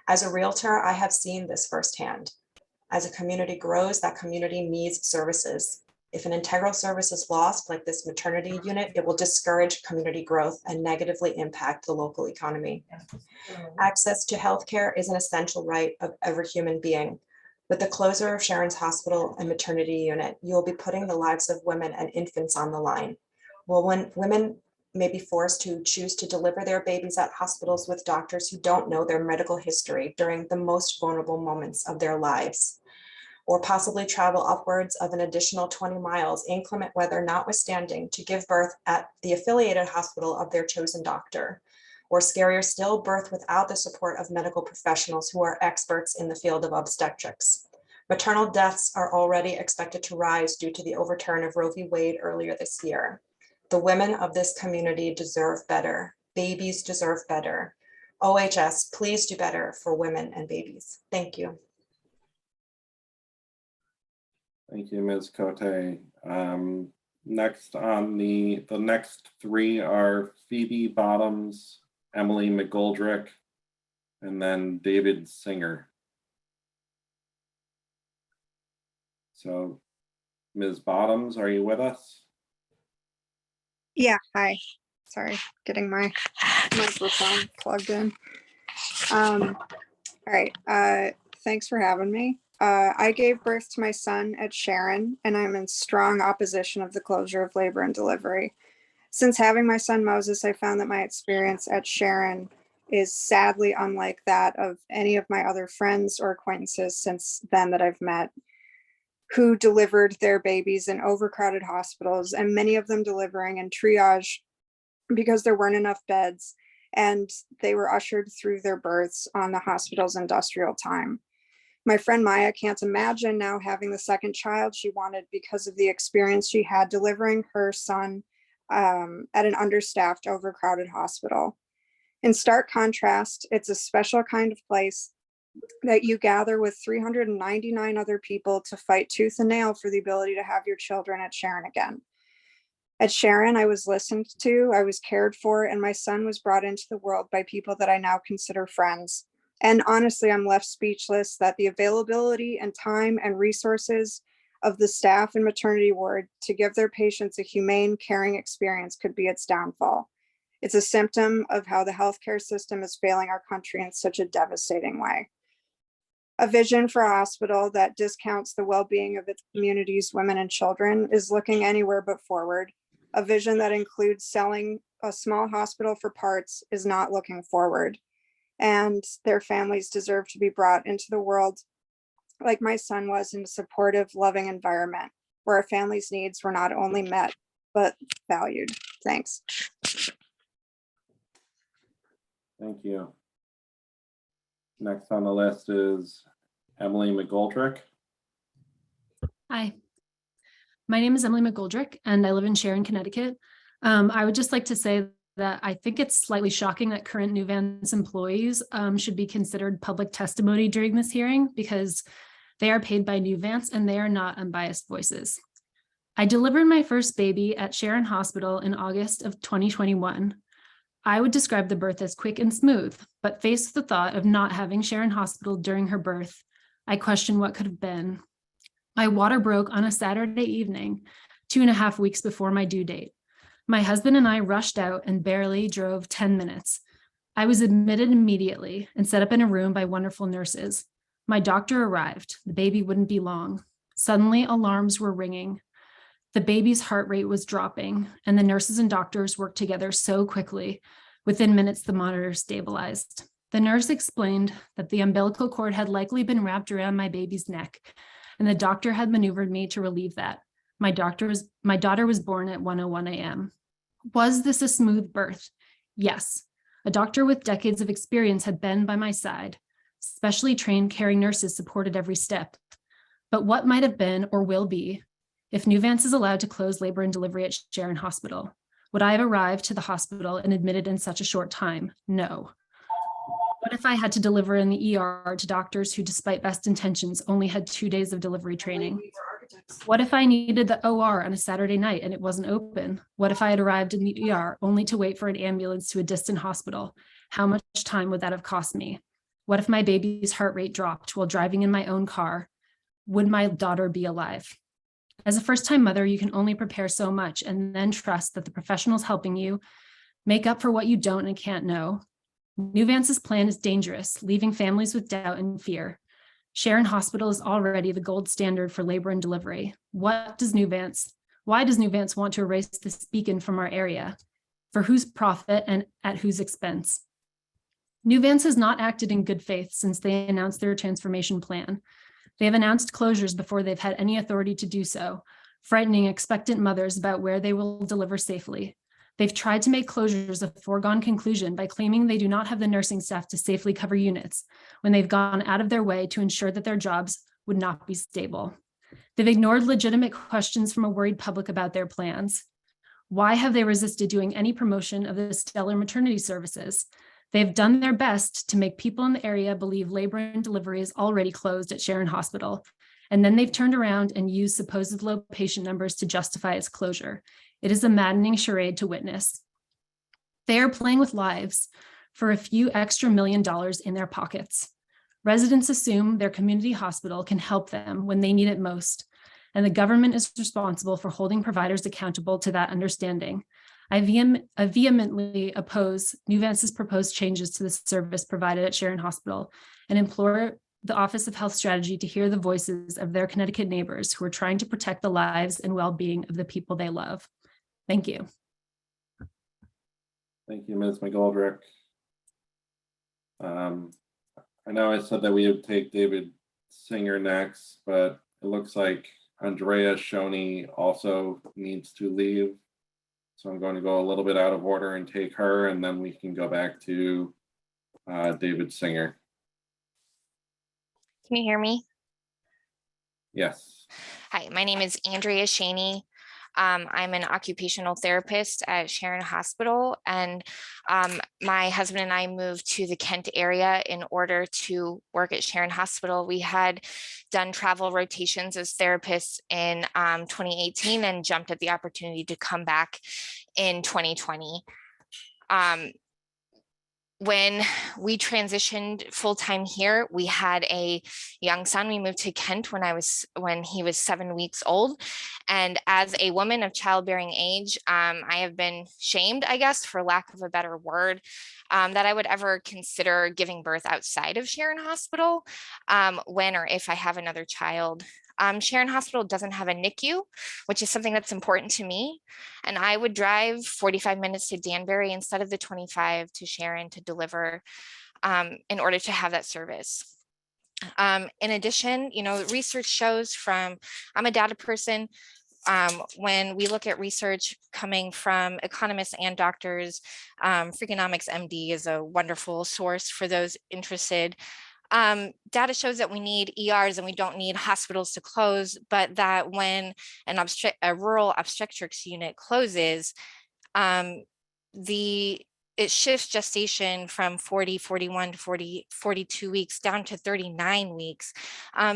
As a realtor, I have seen this firsthand. As a community grows, that community needs services. If an integral service is lost, like this maternity unit, it will discourage community growth and negatively impact the local economy. Access to healthcare is an essential right of every human being. With the closure of Sharon's Hospital and maternity unit, you will be putting the lives of women and infants on the line. Well, when women may be forced to choose to deliver their babies at hospitals with doctors who don't know their medical history during the most vulnerable moments of their lives, or possibly travel upwards of an additional 20 miles, inclement weather notwithstanding, to give birth at the affiliated hospital of their chosen doctor, or scarier still, birth without the support of medical professionals who are experts in the field of obstetrics. Maternal deaths are already expected to rise due to the overturn of Roe v. Wade earlier this year. The women of this community deserve better. Babies deserve better. OHS, please do better for women and babies. Thank you. Thank you, Ms. Cote. Next on the next three are Phoebe Bottoms, Emily McGoldrick, and then David Singer. So, Ms. Bottoms, are you with us? Yeah, hi. Sorry, getting my microphone plugged in. All right, thanks for having me. I gave birth to my son at Sharon, and I'm in strong opposition of the closure of labor and delivery. Since having my son Moses, I found that my experience at Sharon is sadly unlike that of any of my other friends or acquaintances since then that I've met, who delivered their babies in overcrowded hospitals, and many of them delivering in triage because there weren't enough beds, and they were ushered through their births on the hospital's industrial time. My friend Maya can't imagine now having the second child she wanted because of the experience she had delivering her son at an understaffed, overcrowded hospital. In stark contrast, it's a special kind of place that you gather with 399 other people to fight tooth and nail for the ability to have your children at Sharon again. At Sharon, I was listened to, I was cared for, and my son was brought into the world by people that I now consider friends. And honestly, I'm left speechless that the availability and time and resources of the staff and maternity ward to give their patients a humane, caring experience could be its downfall. It's a symptom of how the healthcare system is failing our country in such a devastating way. A vision for a hospital that discounts the well-being of its community's women and children is looking anywhere but forward. A vision that includes selling a small hospital for parts is not looking forward. And their families deserve to be brought into the world like my son was, in a supportive, loving environment where our family's needs were not only met, but valued. Thanks. Thank you. Next on the list is Emily McGoldrick. Hi, my name is Emily McGoldrick, and I live in Sharon, Connecticut. I would just like to say that I think it's slightly shocking that current Nuvance employees should be considered public testimony during this hearing because they are paid by Nuvance and they are not unbiased voices. I delivered my first baby at Sharon Hospital in August of 2021. I would describe the birth as quick and smooth, but faced with the thought of not having Sharon Hospital during her birth, I questioned what could have been. My water broke on a Saturday evening, 2.5 weeks before my due date. My husband and I rushed out and barely drove 10 minutes. I was admitted immediately and set up in a room by wonderful nurses. My doctor arrived. The baby wouldn't be long. Suddenly, alarms were ringing. The baby's heart rate was dropping, and the nurses and doctors worked together so quickly. Within minutes, the monitor stabilized. The nurse explained that the umbilical cord had likely been wrapped around my baby's neck, and the doctor had maneuvered me to relieve that. My daughter was born at 1:01 a.m. Was this a smooth birth? Yes. A doctor with decades of experience had been by my side. Specially trained caring nurses supported every step. But what might have been or will be if Nuvance is allowed to close labor and delivery at Sharon Hospital? Would I have arrived to the hospital and admitted in such a short time? No. What if I had to deliver in the ER to doctors who, despite best intentions, only had 2 days of delivery training? What if I needed the OR on a Saturday night and it wasn't open? What if I had arrived in the ER only to wait for an ambulance to a distant hospital? How much time would that have cost me? What if my baby's heart rate dropped while driving in my own car? Would my daughter be alive? As a first-time mother, you can only prepare so much and then trust that the professionals helping you make up for what you don't and can't know. Nuvance's plan is dangerous, leaving families with doubt and fear. Sharon Hospital is already the gold standard for labor and delivery. Why does Nuvance want to erase this beacon from our area? for whose profit and at whose expense. Nuvance has not acted in good faith since they announced their transformation plan. They have announced closures before they've had any authority to do so, frightening expectant mothers about where they will deliver safely. They've tried to make closures a foregone conclusion by claiming they do not have the nursing staff to safely cover units when they've gone out of their way to ensure that their jobs would not be stable. They've ignored legitimate questions from a worried public about their plans. Why have they resisted doing any promotion of the stellar maternity services? They've done their best to make people in the area believe labor and delivery is already closed at Sharon Hospital, and then they've turned around and used supposed low patient numbers to justify its closure. It is a maddening charade to witness. They are playing with lives for a few extra $1 million in their pockets. Residents assume their community hospital can help them when they need it most, and the government is responsible for holding providers accountable to that understanding. I vehemently oppose Nuvance's proposed changes to the service provided at Sharon Hospital and implore the Office of Health Strategy to hear the voices of their Connecticut neighbors who are trying to protect the lives and well-being of the people they love. Thank you. Thank you, Ms. McGoldrick. I know I said that we would take David Singer next, but it looks like Andrea Shoney also needs to leave. So I'm going to go a little bit out of order and take her, and then we can go back to David Singer. Can you hear me? Yes. Hi, my name is Andrea Shaney. I'm an occupational therapist at Sharon Hospital, and my husband and I moved to the Kent area in order to work at Sharon Hospital. We had done travel rotations as therapists in 2018 and jumped at the opportunity to come back in 2020. When we transitioned full-time here, we had a young son. We moved to Kent when he was 7 weeks old. And as a woman of childbearing age, I have been shamed, I guess, for lack of a better word, that I would ever consider giving birth outside of Sharon Hospital when or if I have another child. Sharon Hospital doesn't have a NICU, which is something that's important to me. And I would drive 45 minutes to Danbury instead of the 25 to Sharon to deliver in order to have that service. In addition, research shows I'm a data person. When we look at research coming from economists and doctors, Freakonomics MD is a wonderful source for those interested. Data shows that we need ERs and we don't need hospitals to close, but that when a rural obstetrics unit closes, it shifts gestation from 40, 41 to 40, 42 weeks down to 39 weeks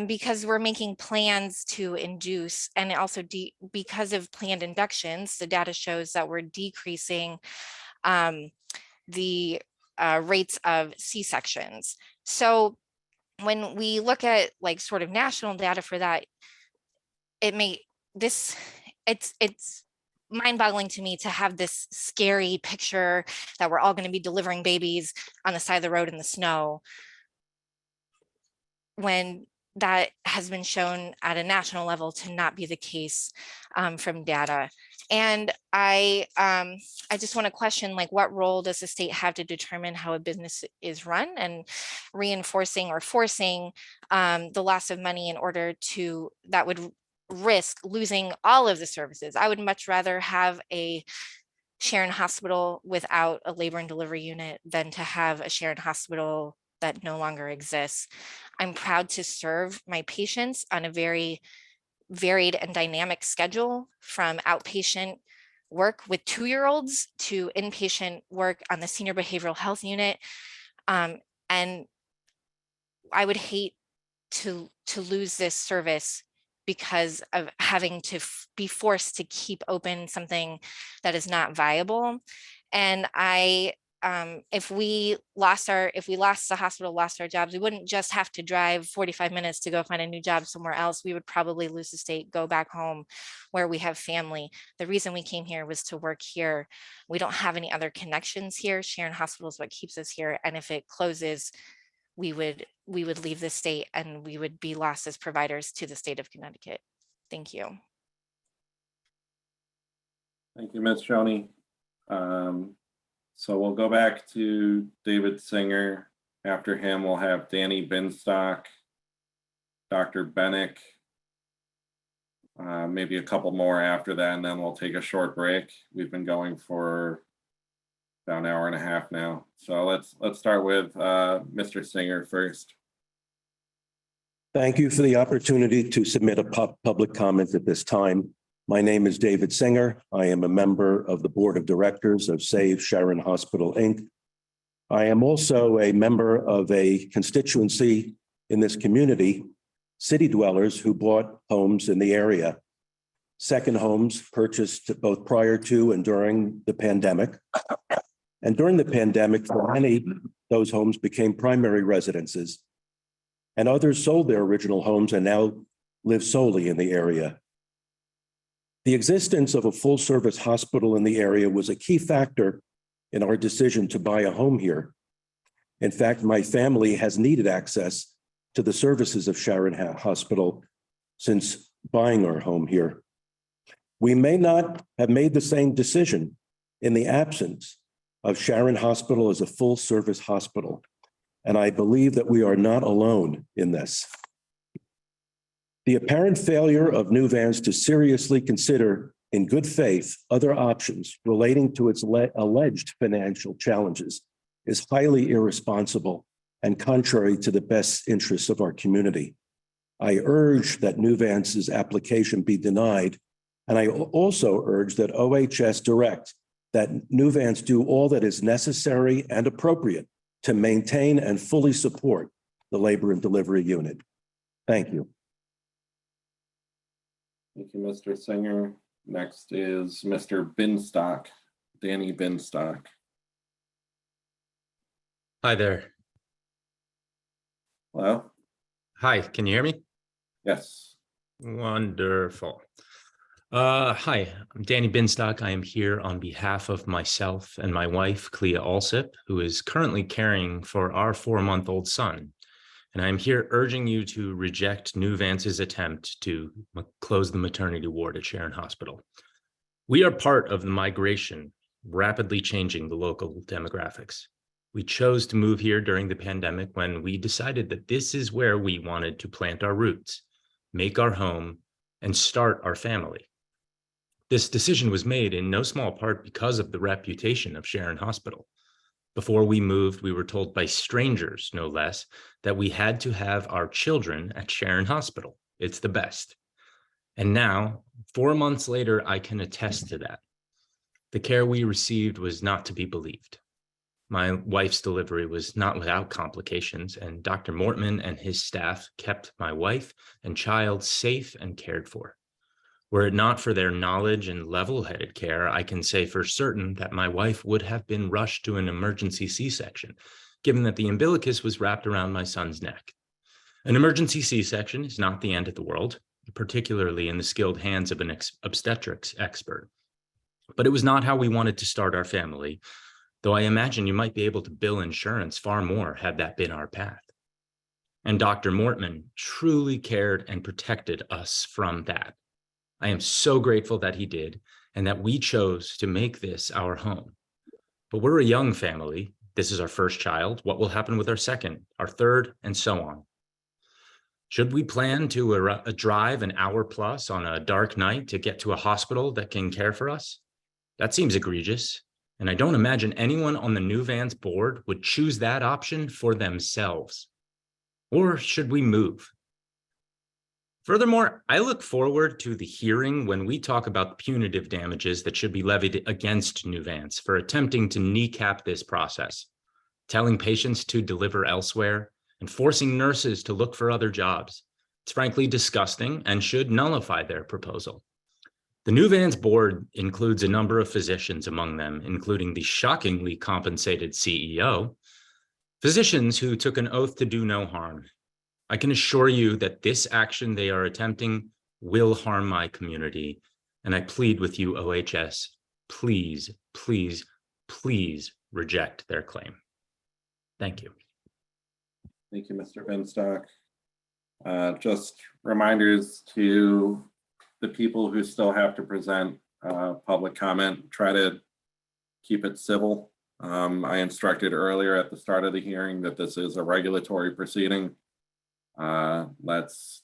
because we're making plans to induce, and also because of planned inductions, the data shows that we're decreasing the rates of C-sections. So when we look at sort of national data for that, it's mind-boggling to me to have this scary picture that we're all going to be delivering babies on the side of the road in the snow, when that has been shown at a national level to not be the case from data. And I just want to question, what role does the state have to determine how a business is run, and reinforcing or forcing the loss of money in order that would risk losing all of the services? I would much rather have a Sharon Hospital without a labor and delivery unit than to have a Sharon Hospital that no longer exists. I'm proud to serve my patients on a very varied and dynamic schedule, from outpatient work with 2-year-olds to inpatient work on the senior behavioral health unit. And I would hate to lose this service because of having to be forced to keep open something that is not viable. And if we lost the hospital, lost our jobs, we wouldn't just have to drive 45 minutes to go find a new job somewhere else. We would probably lose the state, go back home where we have family. The reason we came here was to work here. We don't have any other connections here. Sharon Hospital is what keeps us here. And if it closes, we would leave the state and we would be lost as providers to the state of Connecticut. Thank you. Thank you, Ms. Shoney. So we'll go back to David Singer. After him, we'll have Danny Binstock, Dr. Bennick, maybe a couple more after that, and then we'll take a short break. We've been going for about an hour and a half now. So let's start with Mr. Singer first. Thank you for the opportunity to submit a public comment at this time. My name is David Singer. I am a member of the Board of Directors of Save Sharon Hospital, Inc. I am also a member of a constituency in this community, city dwellers who bought homes in the area. Second homes purchased both prior to and during the pandemic. And during the pandemic, for many, those homes became primary residences. And others sold their original homes and now live solely in the area. The existence of a full-service hospital in the area was a key factor in our decision to buy a home here. In fact, my family has needed access to the services of Sharon Hospital since buying our home here. We may not have made the same decision in the absence of Sharon Hospital as a full-service hospital, and I believe that we are not alone in this. The apparent failure of Nuvance to seriously consider in good faith other options relating to its alleged financial challenges is highly irresponsible and contrary to the best interests of our community. I urge that Nuvance's application be denied, and I also urge that OHS direct that Nuvance do all that is necessary and appropriate to maintain and fully support the labor and delivery unit. Thank you. Thank you, Mr. Singer. Next is Mr. Binstock, Danny Binstock. Hi there. Hello? Hi, can you hear me? Yes. Wonderful. Hi, I'm Danny Binstock. I am here on behalf of myself and my wife, Clea Alsip, who is currently caring for our 4-month-old son. And I'm here urging you to reject Nuvance's attempt to close the maternity ward at Sharon Hospital. We are part of the migration rapidly changing the local demographics. We chose to move here during the pandemic when we decided that this is where we wanted to plant our roots, make our home, and start our family. This decision was made in no small part because of the reputation of Sharon Hospital. Before we moved, we were told by strangers, no less, that we had to have our children at Sharon Hospital. It's the best. And now, 4 months later, I can attest to that. The care we received was not to be believed. My wife's delivery was not without complications, and Dr. Mortman and his staff kept my wife and child safe and cared for. Were it not for their knowledge and level-headed care, I can say for certain that my wife would have been rushed to an emergency C-section, given that the umbilicus was wrapped around my son's neck. An emergency C-section is not the end of the world, particularly in the skilled hands of an obstetrics expert. But it was not how we wanted to start our family, though I imagine you might be able to bill insurance far more had that been our path. And Dr. Mortman truly cared and protected us from that. I am so grateful that he did and that we chose to make this our home. But we're a young family. This is our first child. What will happen with our second, our third, and so on? Should we plan to drive an hour plus on a dark night to get to a hospital that can care for us? That seems egregious. And I don't imagine anyone on the Nuvance board would choose that option for themselves. Or should we move? Furthermore, I look forward to the hearing when we talk about punitive damages that should be levied against Nuvance for attempting to kneecap this process, telling patients to deliver elsewhere, and forcing nurses to look for other jobs. It's frankly disgusting and should nullify their proposal. The Nuvance board includes a number of physicians among them, including the shockingly compensated CEO, physicians who took an oath to do no harm. I can assure you that this action they are attempting will harm my community, and I plead with you, OHS, please, please, please reject their claim. Thank you. Thank you, Mr. Binstock. Just reminders to the people who still have to present public comment, try to keep it civil. I instructed earlier at the start of the hearing that this is a regulatory proceeding. Let's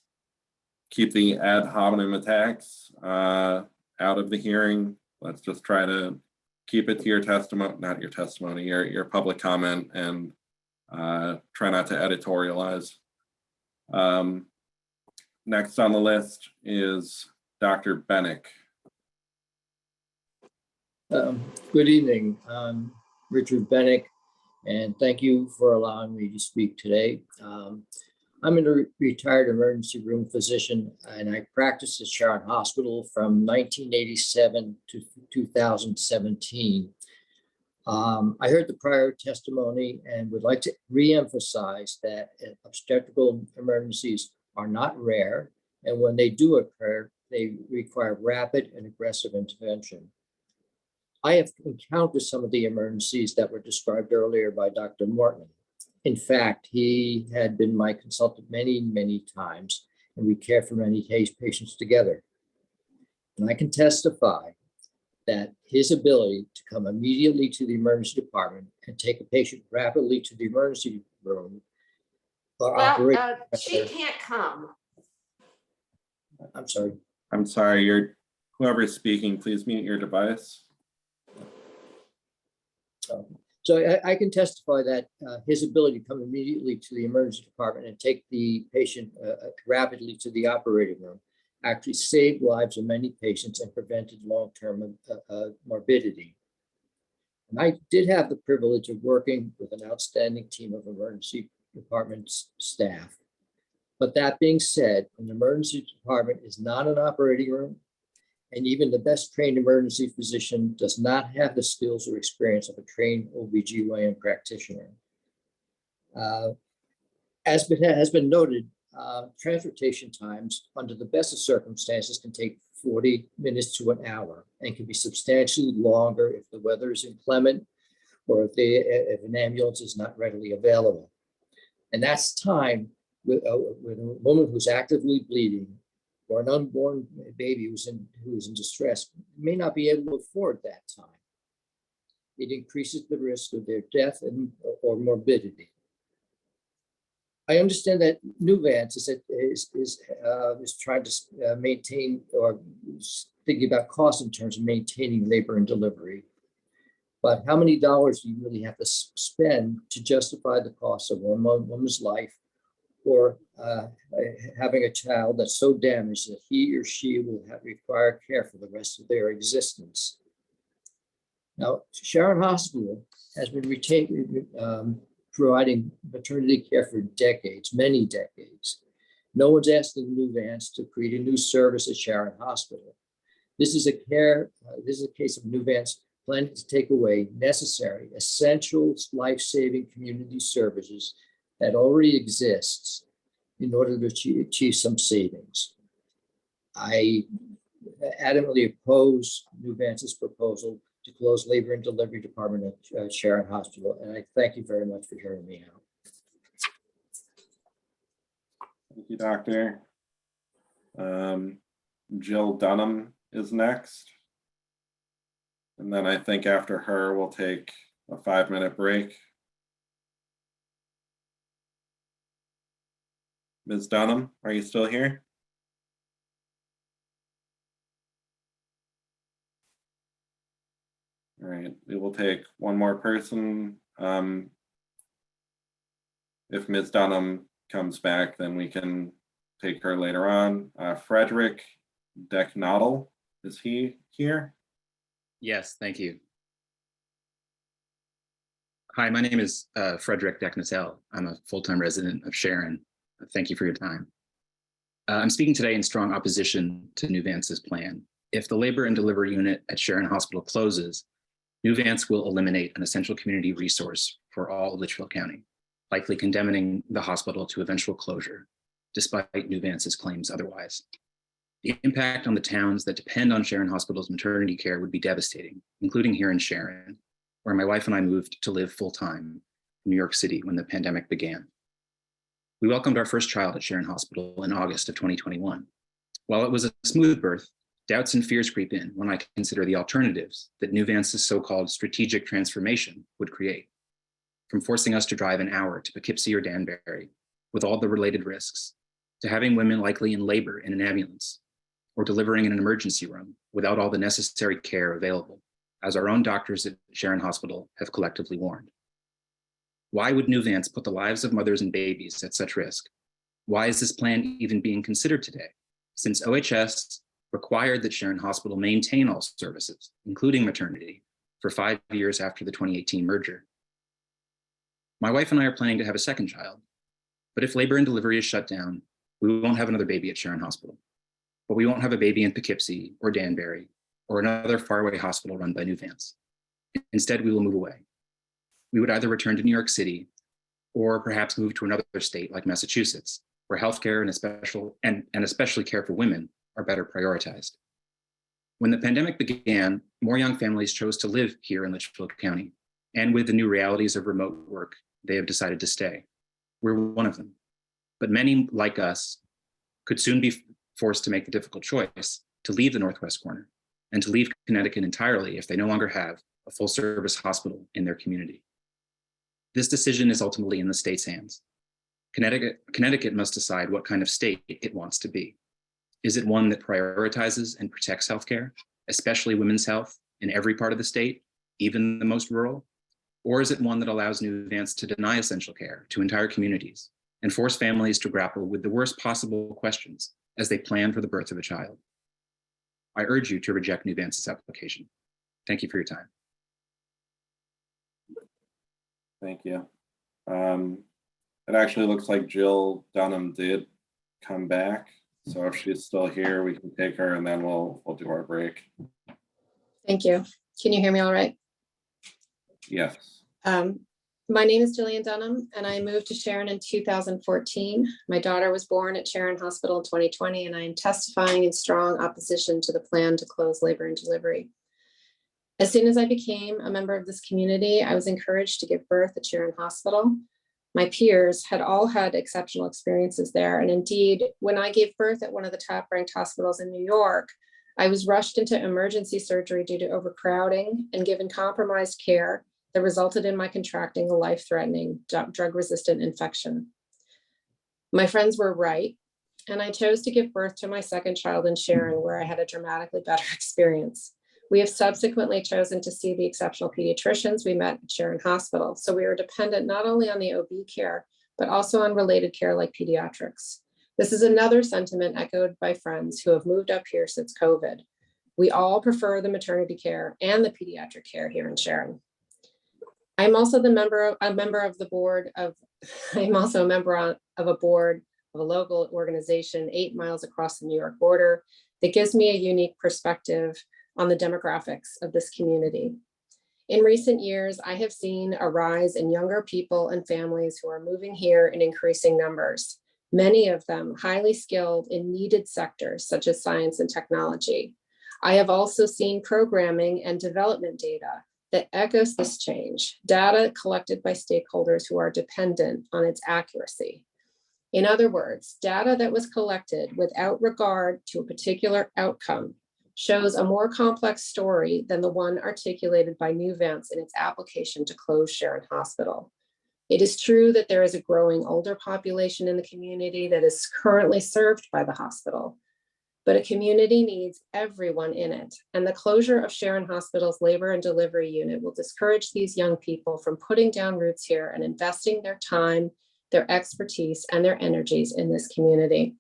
keep the ad hominem attacks out of the hearing. Let's just try to keep it to your testimony, not your testimony, your public comment, and try not to editorialize. Next on the list is Dr. Bennick. Good evening. I'm Richard Bennick, and thank you for allowing me to speak today. I'm a retired emergency room physician, and I practiced at Sharon Hospital from 1987 to 2017. I heard the prior testimony and would like to reemphasize that obstetrical emergencies are not rare, and when they do occur, they require rapid and aggressive intervention. I have encountered some of the emergencies that were described earlier by Dr. Morton. In fact, he had been my consultant many, many times, and we care for many patients together. And I can testify that his ability to come immediately to the emergency department and take a patient rapidly to the emergency room. She can't come. I'm sorry. I'm sorry, whoever's speaking, please mute your device. So I can testify that his ability to come immediately to the emergency department and take the patient rapidly to the operating room actually saved lives of many patients and prevented long-term morbidity. And I did have the privilege of working with an outstanding team of emergency department staff. But that being said, an emergency department is not an operating room, and even the best trained emergency physician does not have the skills or experience of a trained OBGYN practitioner. As has been noted, transportation times under the best of circumstances can take 40 minutes to an hour and can be substantially longer if the weather is inclement or if an ambulance is not readily available. And that's time with a woman who's actively bleeding or an unborn baby who's in distress may not be able to afford that time. It increases the risk of their death or morbidity. I understand that Nuvance is trying to maintain or thinking about cost in terms of maintaining labor and delivery. But how many dollars do you really have to spend to justify the cost of one woman's life or having a child that's so damaged that he or she will require care for the rest of their existence? Now, Sharon Hospital has been providing maternity care for decades, many decades. No one's asking Nuvance to create a new service at Sharon Hospital. This is a case of Nuvance planning to take away necessary, essential, life-saving community services that already exists in order to achieve some savings. I adamantly oppose Nuvance's proposal to close labor and delivery department at Sharon Hospital, and I thank you very much for hearing me out. Thank you, Doctor. Jill Dunham is next. And then I think after her, we'll take a 5-minute break. Ms. Dunham, are you still here? All right, we will take one more person. If Ms. Dunham comes back, then we can take her later on. Frederick Decknodel, is he here? Yes, thank you. Hi, my name is Frederick Decknodel. I'm a full-time resident of Sharon. Thank you for your time. I'm speaking today in strong opposition to Nuvance's plan. If the labor and delivery unit at Sharon Hospital closes, Nuvance will eliminate an essential community resource for all of Litchfield County, likely condemning the hospital to eventual closure, despite Nuvance's claims otherwise. The impact on the towns that depend on Sharon Hospital's maternity care would be devastating, including here in Sharon, where my wife and I moved to live full-time in New York City when the pandemic began. We welcomed our first child at Sharon Hospital in August of 2021. While it was a smooth birth, Doubts and fears creep in when I consider the alternatives that Nuvance's so-called strategic transformation would create, from forcing us to drive an hour to Poughkeepsie or Danbury with all the related risks, to having women likely in labor in an ambulance, or delivering in an emergency room without all the necessary care available, as our own doctors at Sharon Hospital have collectively warned. Why would Nuvance put the lives of mothers and babies at such risk? Why is this plan even being considered today, since OHS required that Sharon Hospital maintain all services, including maternity, for 5 years after the 2018 merger? My wife and I are planning to have a second child, but if labor and delivery is shut down, we won't have another baby at Sharon Hospital, but we won't have a baby in Poughkeepsie or Danbury or another faraway hospital run by Nuvance. Instead, we will move away. We would either return to New York City or perhaps move to another state like Massachusetts, where healthcare and especially care for women are better prioritized. When the pandemic began, more young families chose to live here in Litchfield County, and with the new realities of remote work, they have decided to stay. We're one of them, but many like us could soon be forced to make the difficult choice to leave the Northwest corner and to leave Connecticut entirely if they no longer have a full service hospital in their community. This decision is ultimately in the state's hands. Connecticut must decide what kind of state it wants to be. Is it one that prioritizes and protects healthcare, especially women's health, in every part of the state, even the most rural? Or is it one that allows Nuvance to deny essential care to entire communities and force families to grapple with the worst possible questions as they plan for the birth of a child? I urge you to reject Nuvance's application. Thank you for your time. Thank you. It actually looks like Jill Dunham did come back. So if she's still here, we can take her and then we'll do our break. Thank you. Can you hear me all right? Yes. My name is Jillian Dunham and I moved to Sharon in 2014. My daughter was born at Sharon Hospital in 2020 and I am testifying in strong opposition to the plan to close labor and delivery. As soon as I became a member of this community, I was encouraged to give birth at Sharon Hospital. My peers had all had exceptional experiences there. And indeed, when I gave birth at one of the top ranked hospitals in New York, I was rushed into emergency surgery due to overcrowding and given compromised care that resulted in my contracting a life-threatening drug-resistant infection. My friends were right, and I chose to give birth to my second child in Sharon, where I had a dramatically better experience. We have subsequently chosen to see the exceptional pediatricians we met at Sharon Hospital, so we are dependent not only on the OB care, but also on related care like pediatrics. This is another sentiment echoed by friends who have moved up here since COVID. We all prefer the maternity care and the pediatric care here in Sharon. I'm also a member of the board of, I'm also a member of a board of a local organization 8 miles across the New York border that gives me a unique perspective on the demographics of this community. In recent years, I have seen a rise in younger people and families who are moving here in increasing numbers, many of them highly skilled in needed sectors such as science and technology. I have also seen programming and development data that echoes this change, data collected by stakeholders who are dependent on its accuracy. In other words, data that was collected without regard to a particular outcome shows a more complex story than the one articulated by Nuvance in its application to close Sharon Hospital. It is true that there is a growing older population in the community that is currently served by the hospital, but a community needs everyone in it. And the closure of Sharon Hospital's labor and delivery unit will discourage these young people from putting down roots here and investing their time, their expertise, and their energies in this community.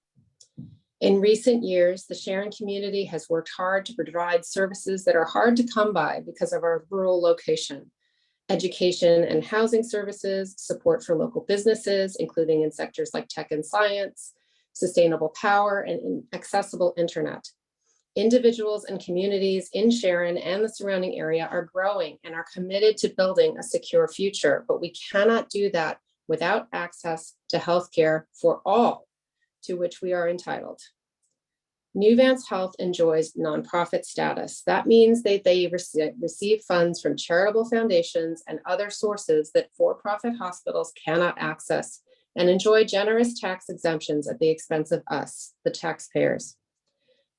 In recent years, the Sharon community has worked hard to provide services that are hard to come by because of our rural location. Education and housing services, support for local businesses, including in sectors like tech and science, sustainable power, and accessible internet. Individuals and communities in Sharon and the surrounding area are growing and are committed to building a secure future, but we cannot do that without access to healthcare for all to which we are entitled. Nuvance Health enjoys nonprofit status. That means that they receive funds from charitable foundations and other sources that for-profit hospitals cannot access, and enjoy generous tax exemptions at the expense of us, the taxpayers.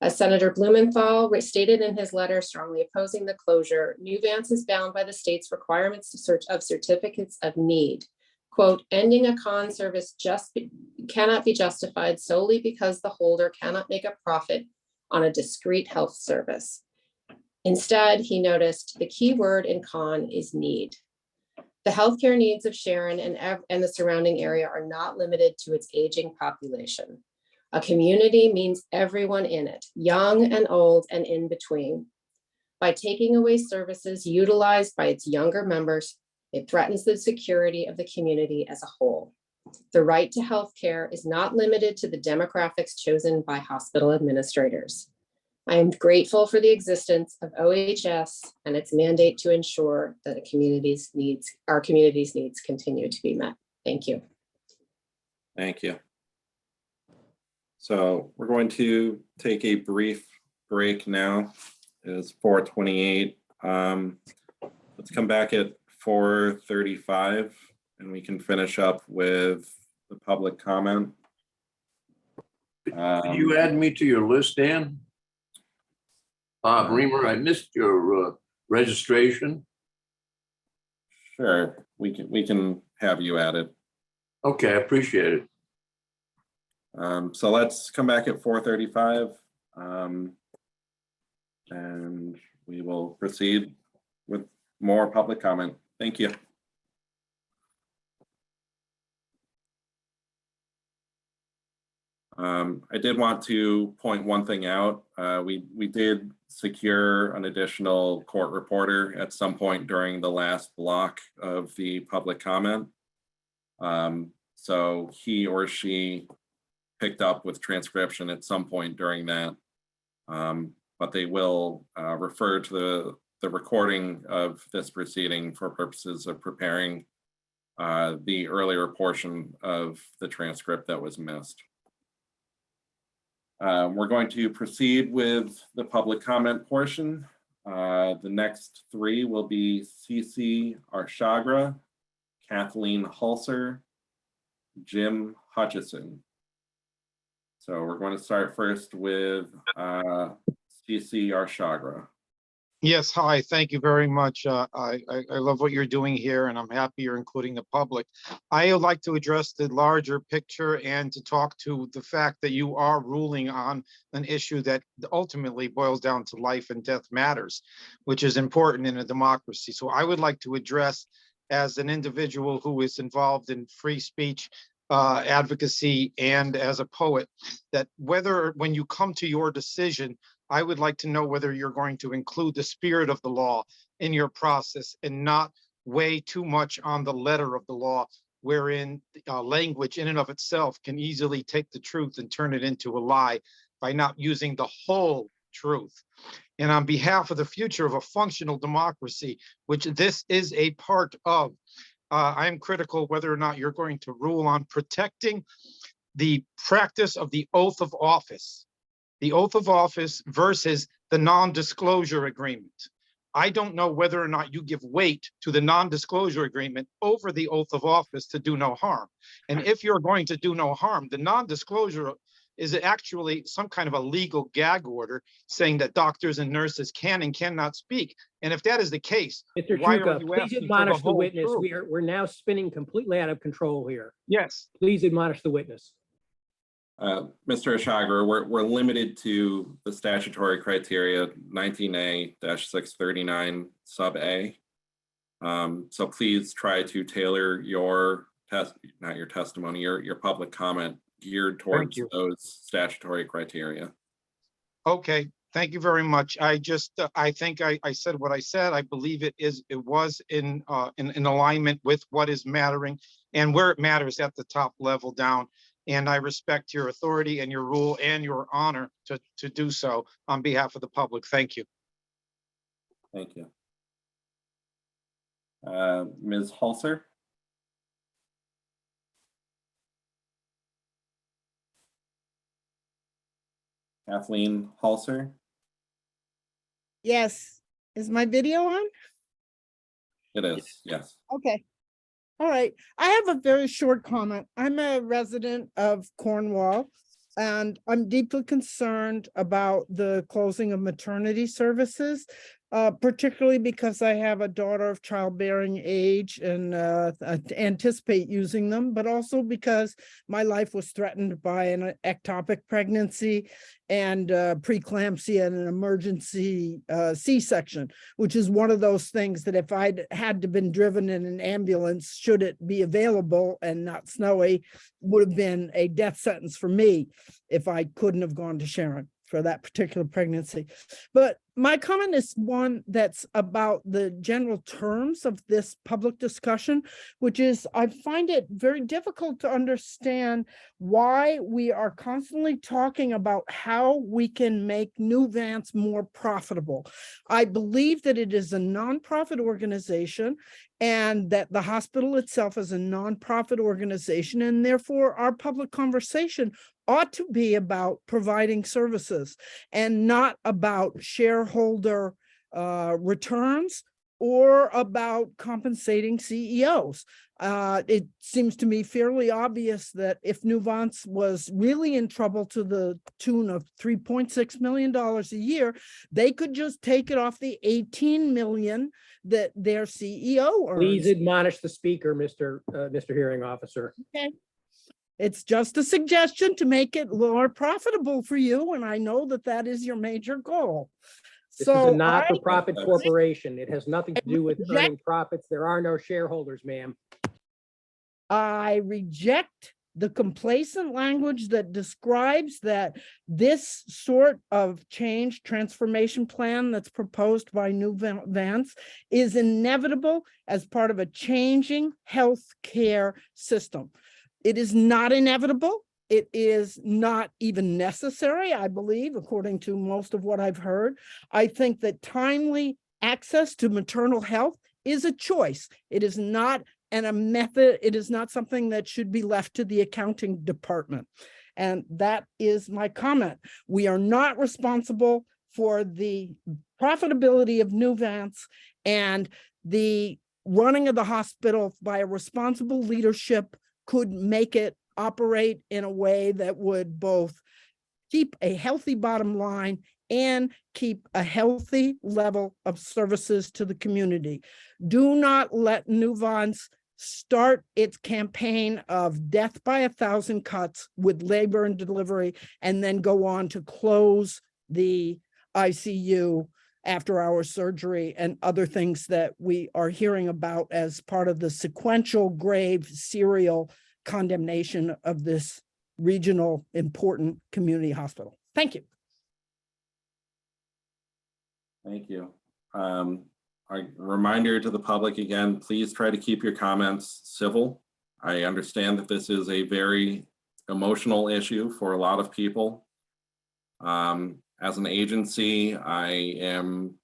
As Senator Blumenthal stated in his letter strongly opposing the closure, Nuvance is bound by the state's requirements of certificates of need. Quote, ending a con service cannot be justified solely because the holder cannot make a profit on a discrete health service. Instead, he noticed the key word in con is need. The healthcare needs of Sharon and the surrounding area are not limited to its aging population. A community means everyone in it, young and old and in between. By taking away services utilized by its younger members, it threatens the security of the community as a whole. The right to healthcare is not limited to the demographics chosen by hospital administrators. I am grateful for the existence of OHS and its mandate to ensure that our community's needs continue to be met. Thank you. Thank you. So we're going to take a brief break now. It is 4:28. Let's come back at 4:35 and we can finish up with the public comment. Can you add me to your list, Dan? Bob Reamer, I missed your registration. Sure, we can have you added. Okay, I appreciate it. So let's come back at 4:35 and we will proceed with more public comment. Thank you. I did want to point one thing out. We did secure an additional court reporter at some point during the last block of the public comment. So he or she picked up with transcription at some point during that, but they will refer to the recording of this proceeding for purposes of preparing the earlier portion of the transcript that was missed. We're going to proceed with the public comment portion. The next three will be Cece Arshagra, Kathleen Hulser, Jim Hutchison. So we're going to start first with Cece Arshagra. Yes, hi, thank you very much. I love what you're doing here and I'm happy you're including the public. I would like to address the larger picture and to talk to the fact that you are ruling on an issue that ultimately boils down to life and death matters, which is important in a democracy. So I would like to address, as an individual who is involved in free speech advocacy and as a poet, that when you come to your decision, I would like to know whether you're going to include the spirit of the law in your process and not weigh too much on the letter of the law, wherein language in and of itself can easily take the truth and turn it into a lie by not using the whole truth. And on behalf of the future of a functional democracy, which this is a part of, I am critical whether or not you're going to rule on protecting the practice of the oath of office. The oath of office versus the non-disclosure agreement. I don't know whether or not you give weight to the non-disclosure agreement over the oath of office to do no harm. And if you're going to do no harm, the non-disclosure is actually some kind of a legal gag order saying that doctors and nurses can and cannot speak. And if that is the case, Mr. why are Chuka, you please asking for admonish the whole witness. truth? We're now spinning completely out of control here. Yes. Please admonish the witness. Mr. Arshagra, we're limited to the statutory criteria 19A-639 sub A. So please try to tailor your testimony, your public comment geared towards those statutory criteria. Okay, thank you very much. I think I said what I said. I believe it was in alignment with what is mattering and where it matters at the top level down. And I respect your authority and your rule and your honor to do so on behalf of the public. Thank you. Thank you. Ms. Hulser? Kathleen Hulser? Yes. Is my video on? It is, yes. Okay. All right. I have a very short comment. I'm a resident of Cornwall. And I'm deeply concerned about the closing of maternity services, particularly because I have a daughter of childbearing age and I anticipate using them, but also because my life was threatened by an ectopic pregnancy and preeclampsia and an emergency C-section, which is one of those things that if I'd had to been driven in an ambulance, should it be available and not snowy, would have been a death sentence for me if I couldn't have gone to Sharon for that particular pregnancy. But my comment is one that's about the general terms of this public discussion, which is I find it very difficult to understand why we are constantly talking about how we can make Nuvance more profitable. I believe that it is a nonprofit organization and that the hospital itself is a nonprofit organization, and therefore our public conversation ought to be about providing services and not about shareholder returns or about compensating CEOs. It seems to me fairly obvious that if Nuvance was really in trouble to the tune of $3.6 million a year, they could just take it off the $18 million that their CEO earns. Please admonish the speaker, Mr. Hearing Officer. Okay. It's just a suggestion to make it more profitable for you, and I know that that is your major goal. This is a So not-for-profit corporation. It has nothing to do with earning profits. There are no shareholders, ma'am. I reject the complacent language that describes that this sort of change transformation plan that's proposed by Nuvance is inevitable as part of a changing healthcare system. It is not inevitable. It is not even necessary, I believe, according to most of what I've heard. I think that timely access to maternal health is a choice. It is not a method. It is not something that should be left to the accounting department. And that is my comment. We are not responsible for the profitability of Nuvance, and the running of the hospital by a responsible leadership could make it operate in a way that would both keep a healthy bottom line and keep a healthy level of services to the community. Do not let Nuvance start its campaign of death by 1,000 cuts with labor and delivery, and then go on to close the ICU after hour surgery and other things that we are hearing about as part of the sequential grave serial condemnation of this regional important community hospital. Thank you. Thank you. A reminder to the public again, please try to keep your comments civil. I understand that this is a very emotional issue for a lot of people. As an agency, I am,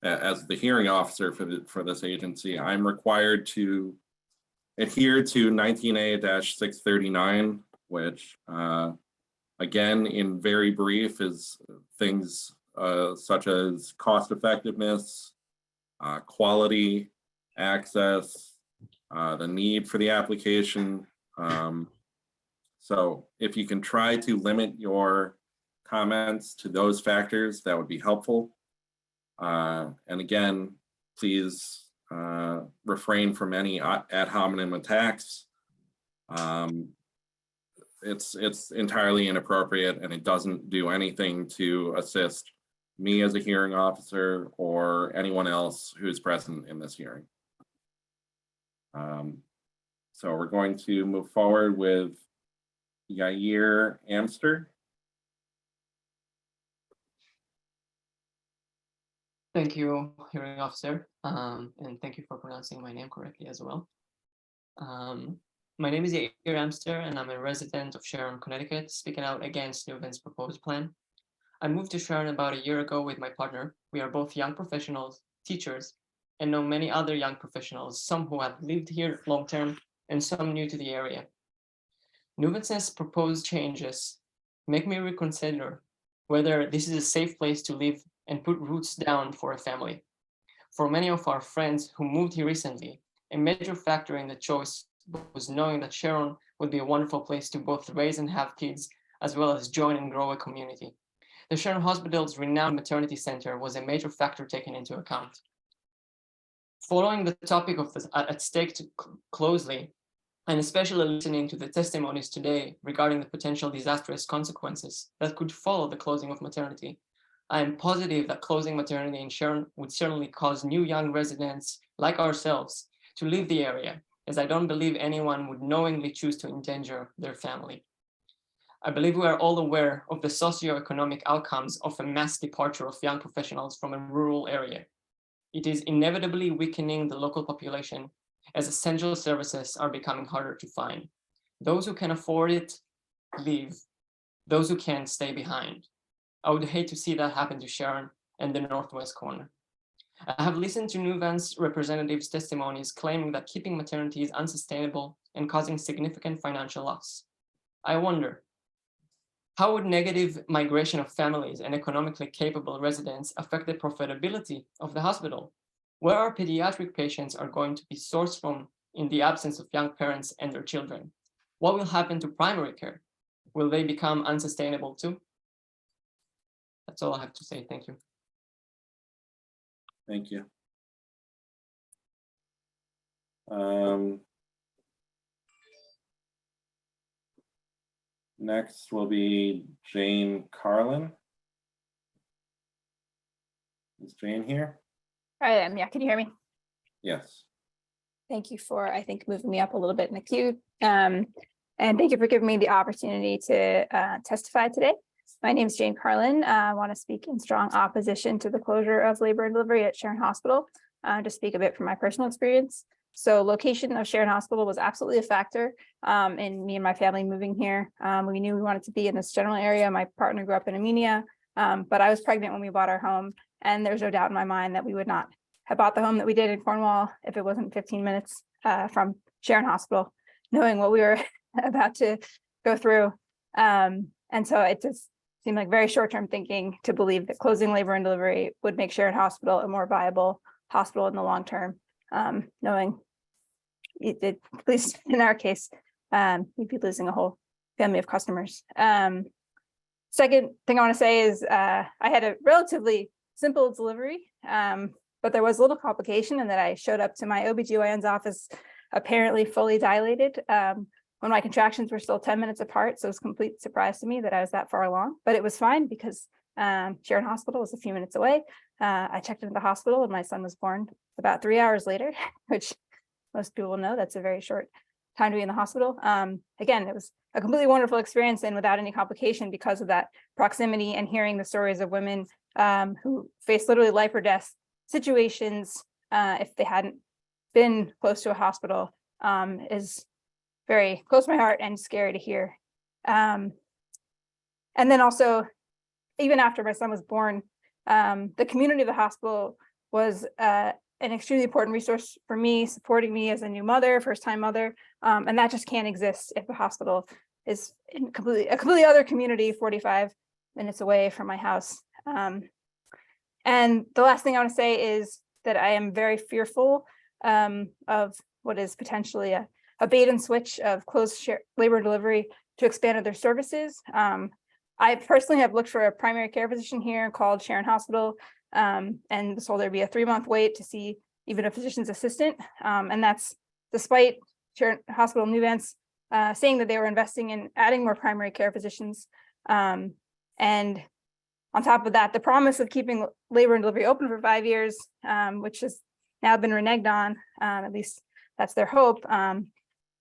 as the hearing officer for this agency, I'm required to adhere to 19A-639, which again, in very brief, is things such as cost effectiveness, quality, access, the need for the application. So if you can try to limit your comments to those factors, that would be helpful. And again, please refrain from any ad hominem attacks. It's entirely inappropriate, and it doesn't do anything to assist me as a hearing officer or anyone else who's present in this hearing. So we're going to move forward with Yair Amster. Thank you, hearing officer, and thank you for pronouncing my name correctly as well. My name is Yair Amster, and I'm a resident of Sharon, Connecticut, speaking out against Nuvance's proposed plan. I moved to Sharon about a year ago with my partner. We are both young professionals, teachers, and know many other young professionals, some who have lived here long-term and some new to the area. Nuvance's proposed changes make me reconsider whether this is a safe place to live and put roots down for a family. For many of our friends who moved here recently, a major factor in the choice was knowing that Sharon would be a wonderful place to both raise and have kids as well as join and grow a community. The Sharon Hospital's renowned maternity center was a major factor taken into account. Following the topic at stake closely, and especially listening to the testimonies today regarding the potential disastrous consequences that could follow the closing of maternity, I am positive that closing maternity in Sharon would certainly cause new young residents like ourselves to leave the area, as I don't believe anyone would knowingly choose to endanger their family. I believe we are all aware of the socioeconomic outcomes of a mass departure of young professionals from a rural area. It is inevitably weakening the local population as essential services are becoming harder to find. Those who can afford it leave, those who can't stay behind. I would hate to see that happen to Sharon and the Northwest corner. I have listened to Nuvance representatives' testimonies claiming that keeping maternity is unsustainable and causing significant financial loss. I wonder, how would negative migration of families and economically capable residents affect the profitability of the hospital? Where our pediatric patients are going to be sourced from in the absence of young parents and their children? What will happen to primary care? Will they become unsustainable too? That's all I have to say. Thank you. Thank you. Next will be Jane Carlin. Is Jane here? I am, yeah, can you hear me? Yes. Thank you for, I think, moving me up a little bit in the queue. And thank you for giving me the opportunity to testify today. My name is Jane Carlin. I want to speak in strong opposition to the closure of labor and delivery at Sharon Hospital. To speak a bit from my personal experience. So location of Sharon Hospital was absolutely a factor in me and my family moving here. We knew we wanted to be in this general area. My partner grew up in Armenia, but I was pregnant when we bought our home. And there's no doubt in my mind that we would not have bought the home that we did in Cornwall if it wasn't 15 minutes from Sharon Hospital, knowing what we were about to go through. And so it just seemed like very short-term thinking to believe that closing labor and delivery would make Sharon Hospital a more viable hospital in the long term, knowing at least in our case, we'd be losing a whole family of customers. Second thing I want to say is I had a relatively simple delivery, but there was a little complication in that I showed up to my OBGYN's office apparently fully dilated when my contractions were still 10 minutes apart. So it was a complete surprise to me that I was that far along, but it was fine because Sharon Hospital was a few minutes away. I checked into the hospital and my son was born about 3 hours later, which most people will know that's a very short time to be in the hospital. Again, it was a completely wonderful experience and without any complication because of that proximity and hearing the stories of women who face literally life or death situations if they hadn't been close to a hospital is very close to my heart and scary to hear. And then also, even after my son was born, the community of the hospital was an extremely important resource for me, supporting me as a new mother, first-time mother, and that just can't exist if the hospital is in a completely other community, 45 minutes away from my house. And the last thing I want to say is that I am very fearful of what is potentially a bait and switch of closed labor and delivery to expand other services. I personally have looked for a primary care physician here called Sharon Hospital, and was told there'd be a 3-month wait to see even a physician's assistant. And that's despite Sharon Hospital Nuvance saying that they were investing in adding more primary care physicians. And on top of that, the promise of keeping labor and delivery open for 5 years, which has now been reneged on, at least that's their hope,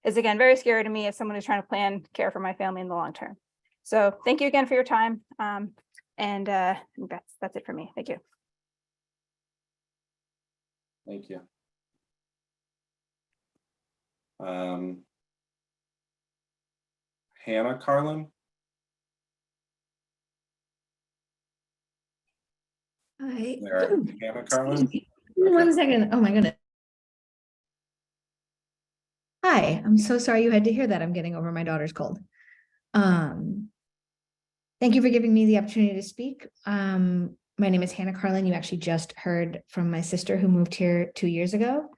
is again very scary to me as someone who's trying to plan care for my family in the long term. So thank you again for your time. And that's it for me. Thank you. Thank you. Hannah Carlin. Hi. Hannah Carlin. One second. Oh my goodness. Hi, I'm so sorry you had to hear that. I'm getting over my daughter's cold. Thank you for giving me the opportunity to speak. My name is Hannah Carlin. You actually just heard from my sister who moved here 2 years ago.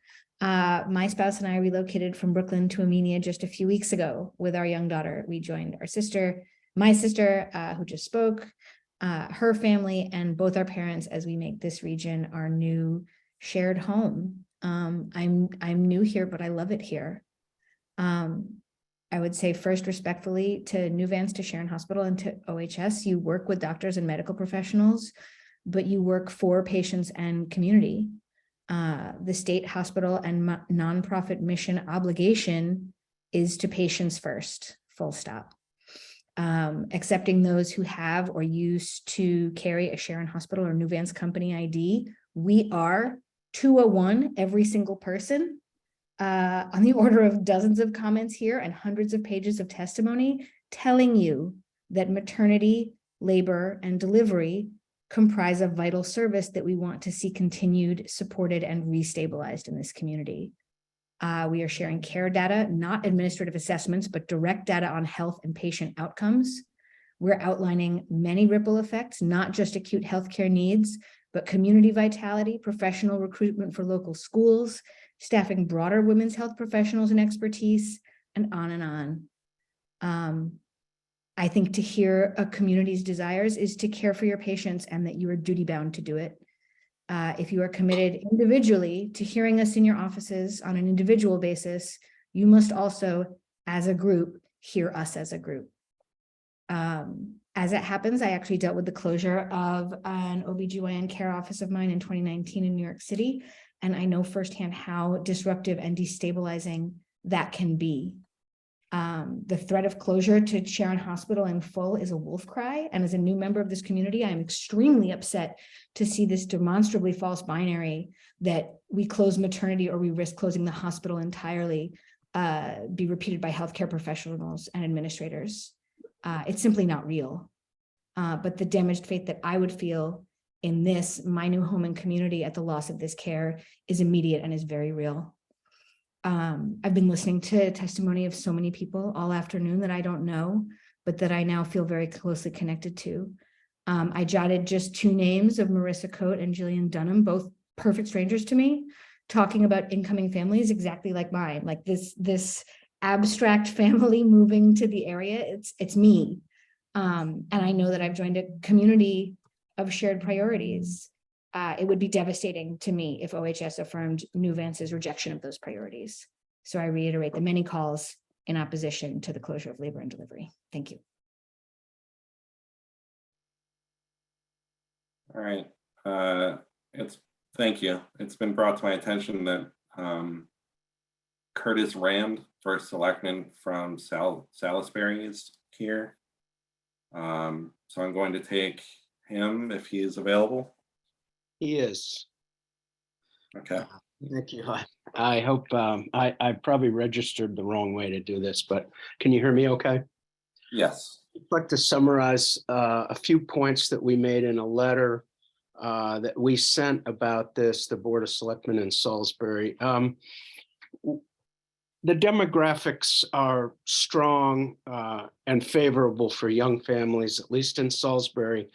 My spouse and I relocated from Brooklyn to Armenia just a few weeks ago with our young daughter. We joined our sister my sister, who just spoke, her family, and both our parents, as we make this region our new shared home. I'm new here, but I love it here. I would say first respectfully to Nuvance, to Sharon Hospital, and to OHS, you work with doctors and medical professionals, but you work for patients and community. The state hospital and nonprofit mission obligation is to patients first, full stop. Accepting those who have or used to carry a Sharon Hospital or Nuvance company ID. We are 201, every single person, on the order of dozens of comments here and hundreds of pages of testimony telling you that maternity, labor, and delivery comprise a vital service that we want to see continued, supported, and restabilized in this community. We are sharing care data, not administrative assessments, but direct data on health and patient outcomes. We're outlining many ripple effects, not just acute healthcare needs, but community vitality, professional recruitment for local schools, staffing broader women's health professionals and expertise, and on and on. I think to hear a community's desires is to care for your patients and that you are duty bound to do it. If you are committed individually to hearing us in your offices on an individual basis, you must also, as a group, hear us as a group. As it happens, I actually dealt with the closure of an OBGYN care office of mine in 2019 in New York City, and I know firsthand how disruptive and destabilizing that can be. The threat of closure to Sharon Hospital in full is a wolf cry. And as a new member of this community, I am extremely upset to see this demonstrably false binary that we close maternity or we risk closing the hospital entirely be repeated by healthcare professionals and administrators. It's simply not real. But the damaged faith that I would feel in this, my new home and community at the loss of this care is immediate and is very real. I've been listening to testimony of so many people all afternoon that I don't know, but that I now feel very closely connected to. I jotted just two names of Marissa Coate and Jillian Dunham, both perfect strangers to me, talking about incoming families exactly like mine, like this abstract family moving to the area. It's me. And I know that I've joined a community of shared priorities. It would be devastating to me if OHS affirmed Nuvance's rejection of those priorities. So I reiterate the many calls in opposition to the closure of labor and delivery. Thank you. All right. Thank you. It's been brought to my attention that Curtis Rand, first selectman from Salisbury, is here. So I'm going to take him if he is available. He is. Okay. Thank you. I hope I probably registered the wrong way to do this, but can you hear me okay? Yes. I'd like to summarize a few points that we made in a letter that we sent about this, the Board of Selectmen in Salisbury. The demographics are strong and favorable for young families, at least in Salisbury.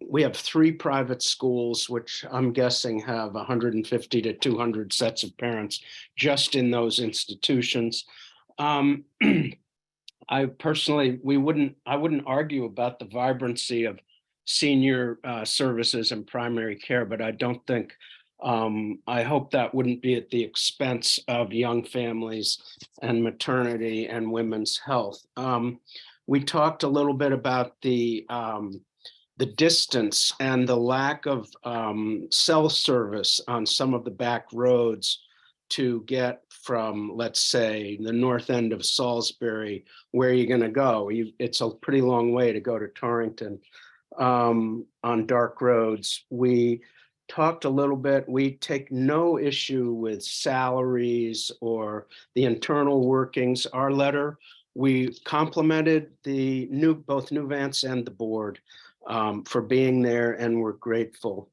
We have 3 private schools, which I'm guessing have 150 to 200 sets of parents just in those institutions. I personally, I wouldn't argue about the vibrancy of senior services and primary care, but I don't think, I hope that wouldn't be at the expense of young families and maternity and women's health. We talked a little bit about the distance and the lack of cell service on some of the back roads to get from, let's say, the north end of Salisbury, where you're going to go. It's a pretty long way to go to Torrington on dark roads. We talked a little bit, we take no issue with salaries or the internal workings. Our letter, we complimented both Nuvance and the board for being there, and we're grateful.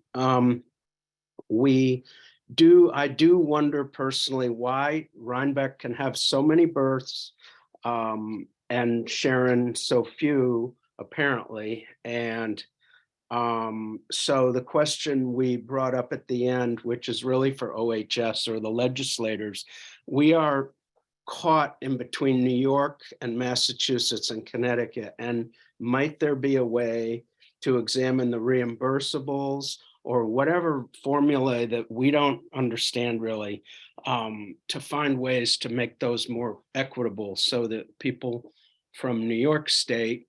I do wonder personally why Rhinebeck can have so many births and Sharon so few, apparently. And so the question we brought up at the end, which is really for OHS or the legislators, we are caught in between New York and Massachusetts and Connecticut? And might there be a way to examine the reimbursables or whatever formula that we don't understand really, to find ways to make those more equitable so that people from New York State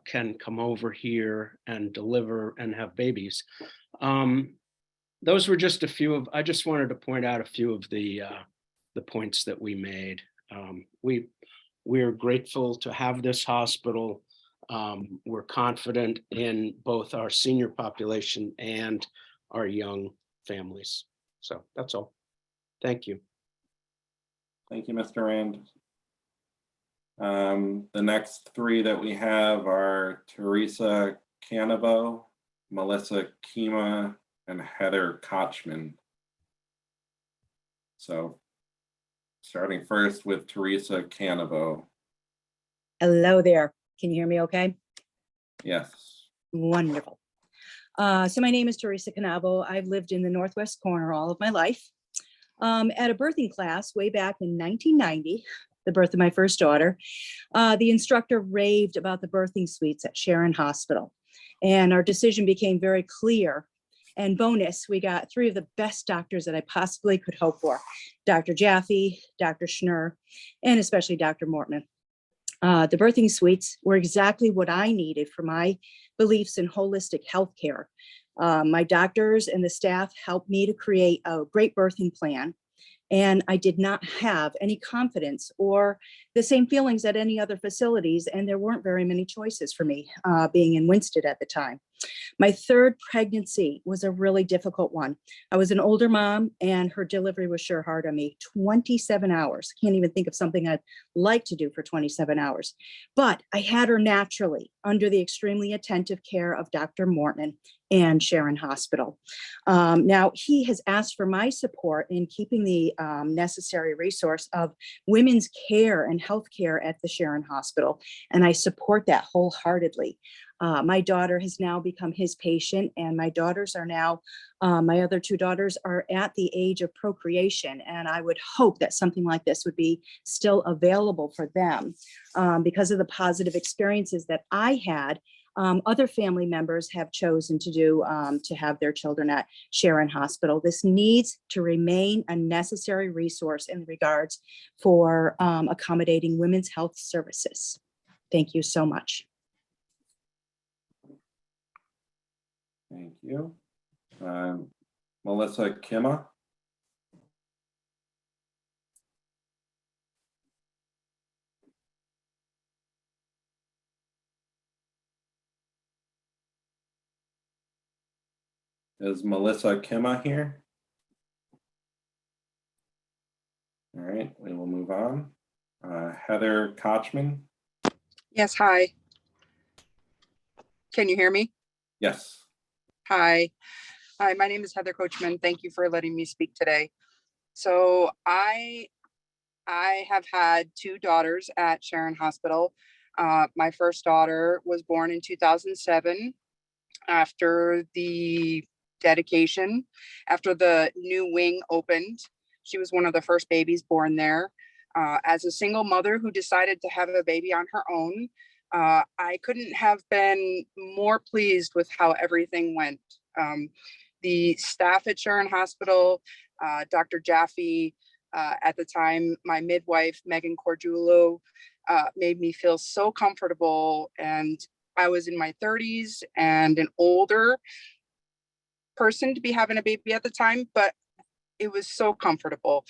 can come over here and deliver and have babies? Those were just a few of, I just wanted to point out a few of the points that we made. We are grateful to have this hospital. We're confident in both our senior population and our young families. So that's all. Thank you. Thank you, Mr. Rand. The next three that we have are Teresa Canavo, Melissa Kima, and Heather Kochman. So starting first with Teresa Canavo. Hello there. Can you hear me okay? Yes. Wonderful. So my name is Teresa Canavo. I've lived in the Northwest corner all of my life. At a birthing class way back in 1990, the birth of my first daughter, the instructor raved about the birthing suites at Sharon Hospital. And our decision became very clear. And bonus, we got three of the best doctors that I possibly could hope for: Dr. Jaffe, Dr. Schnur, and especially Dr. Mortman. The birthing suites were exactly what I needed for my beliefs in holistic healthcare. My doctors and the staff helped me to create a great birthing plan, and I did not have any confidence or the same feelings at any other facilities, and there weren't very many choices for me, being in Winston at the time. My third pregnancy was a really difficult one. I was an older mom, and her delivery was sure hard on me. 27 hours. Can't even think of something I'd like to do for 27 hours. But I had her naturally under the extremely attentive care of Dr. Mortman and Sharon Hospital. Now, he has asked for my support in keeping the necessary resource of women's care and healthcare at the Sharon Hospital, and I support that wholeheartedly. My daughter has now become his patient, and my daughters are now, my other two daughters are at the age of procreation, and I would hope that something like this would be still available for them. Because of the positive experiences that I had, other family members have chosen to do, to have their children at Sharon Hospital. This needs to remain a necessary resource in regards for accommodating women's health services. Thank you so much. Thank you. Melissa Kima. Is Melissa Kima here? All right, we will move on. Heather Kochman. Yes, hi. Can you hear me? Yes. Hi. Hi, my name is Heather Coachman. Thank you for letting me speak today. So I have had two daughters at Sharon Hospital. My first daughter was born in 2007 after the dedication, after the new wing opened. She was one of the first babies born there. As a single mother who decided to have a baby on her own, I couldn't have been more pleased with how everything went. The staff at Sharon Hospital, Dr. Jaffe, at the time, my midwife, Megan Cordulo, made me feel so comfortable. And I was in my 30s and an older person to be having a baby at the time, but it was so comfortable.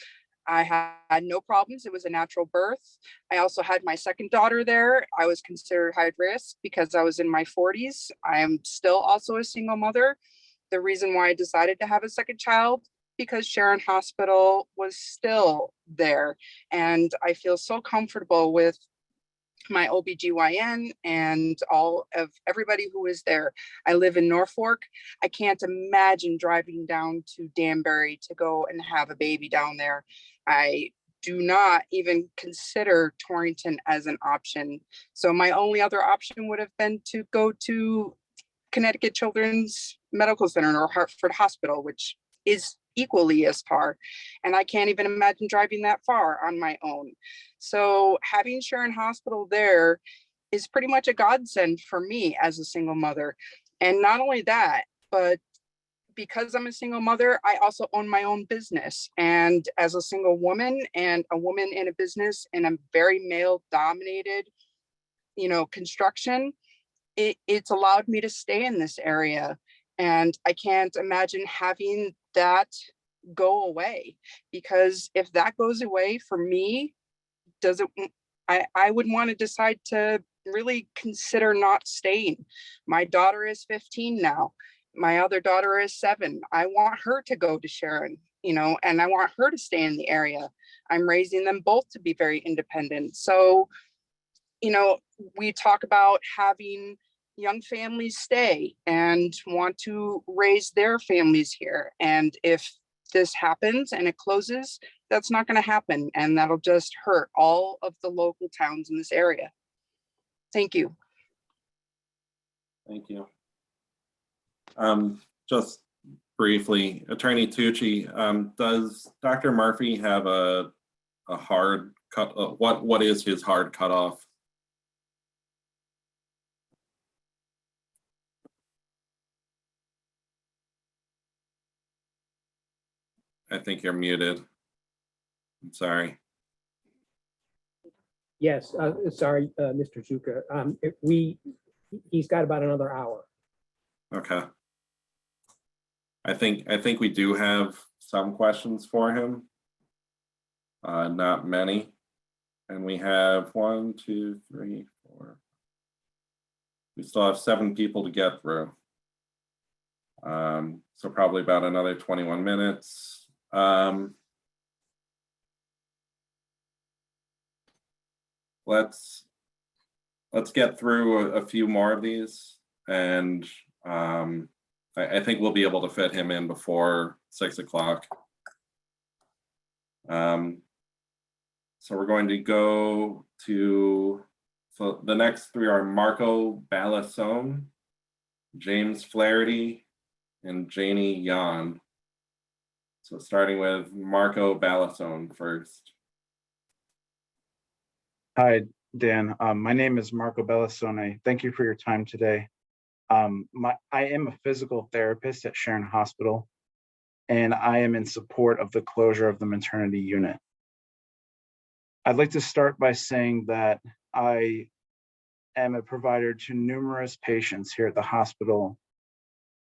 I had no problems. It was a natural birth. I also had my second daughter there. I was considered high risk because I was in my 40s. I am still also a single mother. The reason why I decided to have a second child, because Sharon Hospital was still there. And I feel so comfortable with my OBGYN and all of everybody who is there. I live in Norfolk. I can't imagine driving down to Danbury to go and have a baby down there. I do not even consider Torrington as an option. So my only other option would have been to go to Connecticut Children's Medical Center or Hartford Hospital, which is equally as far. And I can't even imagine driving that far on my own. So having Sharon Hospital there is pretty much a godsend for me as a single mother. And not only that, but because I'm a single mother, I also own my own business. And as a single woman and a woman in a business in a very male dominated, construction, it's allowed me to stay in this area. And I can't imagine having that go away, because if that goes away for me, I would want to decide to really consider not staying. My daughter is 15 now. My other daughter is 7. I want her to go to Sharon, and I want her to stay in the area. I'm raising them both to be very independent. So, we talk about having young families stay and want to raise their families here. And if this happens and it closes, that's not going to happen. And that'll just hurt all of the local towns in this area. Thank you. Thank you. Just briefly, Attorney Tucci, does Dr. Murphy have a hard cut? What is his hard cutoff? I think you're muted. I'm sorry. Yes, sorry, Mr. Chuka. He's got about another hour. Okay. I think we do have some questions for him. Not many. And we have 1, 2, 3, 4. We still have 7 people to get through. So probably about another 21 minutes. Let's get through a few more of these, and I think we'll be able to fit him in before 6 o'clock. So we're going to go to, so the next 3 are Marco Balasone, James Flaherty, and Janie Yan. So starting with Marco Balasone first. Hi, Dan. My name is Marco Bellasone. Thank you for your time today. I am a physical therapist at Sharon Hospital, and I am in support of the closure of the maternity unit. I'd like to start by saying that I am a provider to numerous patients here at the hospital,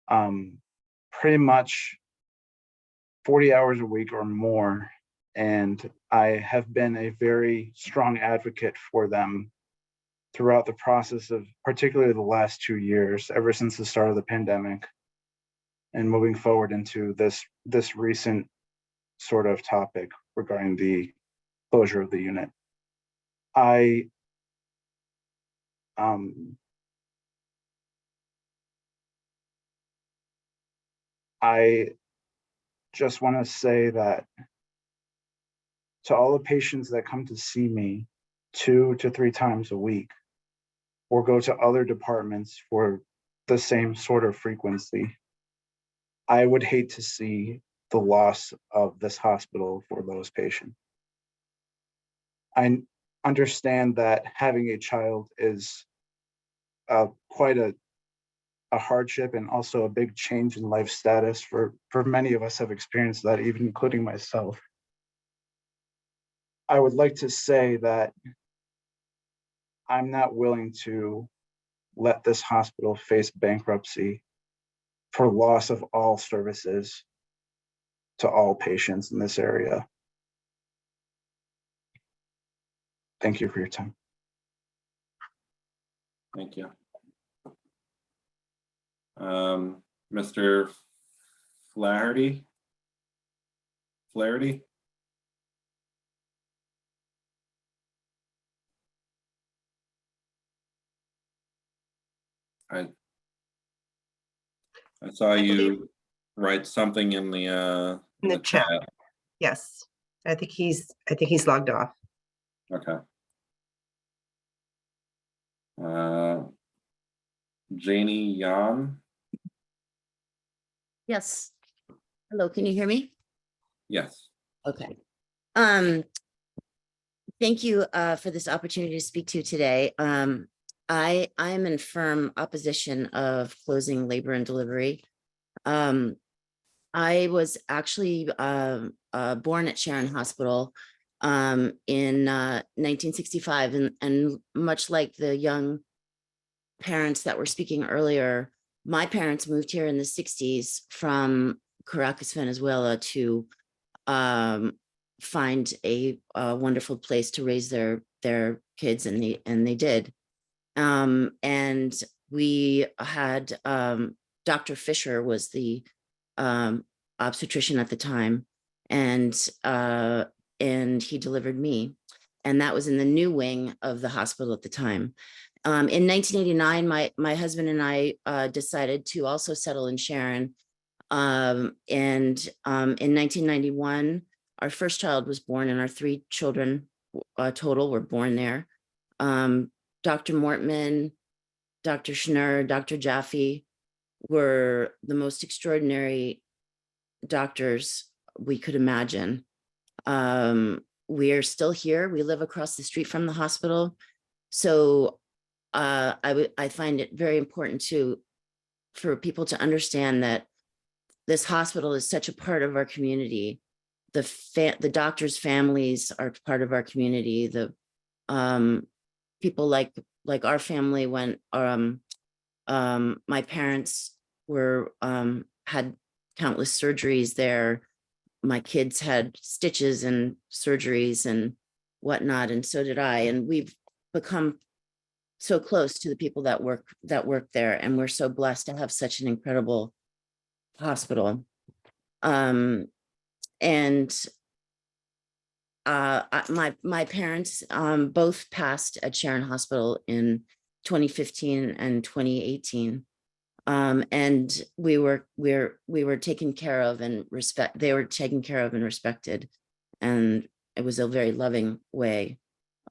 pretty much 40 hours a week or more. And I have been a very strong advocate for them throughout the process of particularly the last 2 years, ever since the start of the pandemic, and moving forward into this recent sort of topic regarding the closure of the unit. I just want to say that to all the patients that come to see me 2 to 3 times a week, or go to other departments for the same sort of frequency, I would hate to see the loss of this hospital for those patients. I understand that having a child is quite a hardship and also a big change in life status for many of us have experienced that, even including myself. I would like to say that I'm not willing to let this hospital face bankruptcy for loss of all services to all patients in this area. Thank you for your time. Thank you. Mr. Flaherty? I saw you write something in the chat. Yes, I think he's logged off. Okay. Janie Yan. Yes. Hello, can you hear me? Yes. Okay. Thank you for this opportunity to speak to you today. I'm in firm opposition of closing labor and delivery. I was actually born at Sharon Hospital in 1965, and much like the young parents that were speaking earlier, my parents moved here in the 60s from Caracas, Venezuela to find a wonderful place to raise their kids, and they did. And we had Dr. Fisher was the obstetrician at the time, and he delivered me, and that was in the new wing of the hospital at the time. In 1989, my husband and I decided to also settle in Sharon. In 1991, our first child was born, and our 3 children total were born there. Dr. Mortman, Dr. Schnur, Dr. Jaffe were the most extraordinary doctors we could imagine. We are still here. We live across the street from the hospital. So I find it very important for people to understand that this hospital is such a part of our community. The doctors' families are part of our community. The people like our family, when my parents had countless surgeries there. My kids had stitches and surgeries and whatnot, and so did I. And we've become so close to the people that work there, and we're so blessed to have such an incredible hospital. My parents both passed at Sharon Hospital in 2015 and 2018. And we were taken care of and they were taken care of and respected. And it was a very loving way.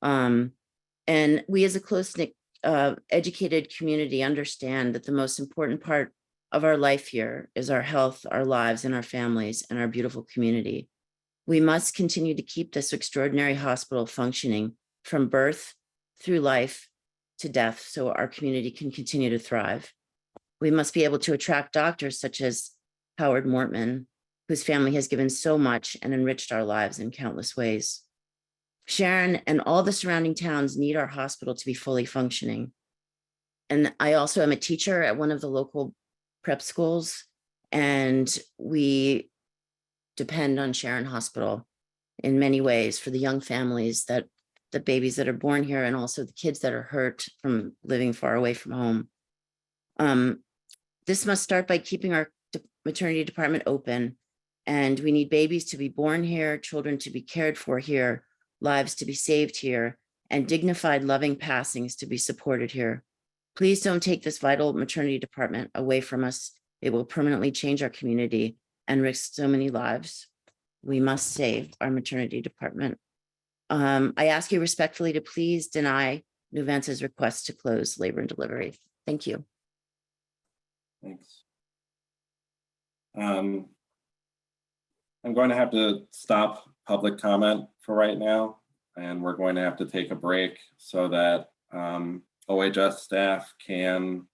And we as a close-knit, educated community understand that the most important part of our life here is our health, our lives, and our families, and our beautiful community. We must continue to keep this extraordinary hospital functioning from birth through life to death, so our community can continue to thrive. We must be able to attract doctors such as Howard Mortman, whose family has given so much and enriched our lives in countless ways. Sharon and all the surrounding towns need our hospital to be fully functioning. And I also am a teacher at one of the local prep schools, and we depend on Sharon Hospital in many ways for the young families, that the babies that are born here, and also the kids that are hurt from living far away from home. This must start by keeping our maternity department open, and we need babies to be born here, children to be cared for here, lives to be saved here, and dignified, loving passings to be supported here. Please don't take this vital maternity department away from us. It will permanently change our community and risk so many lives. We must save our maternity department. I ask you respectfully to please deny Nuvance's request to close labor and delivery. Thank you. Thanks. I'm going to have to stop public comment for right now, and we're going to have to take a break so that OHS staff can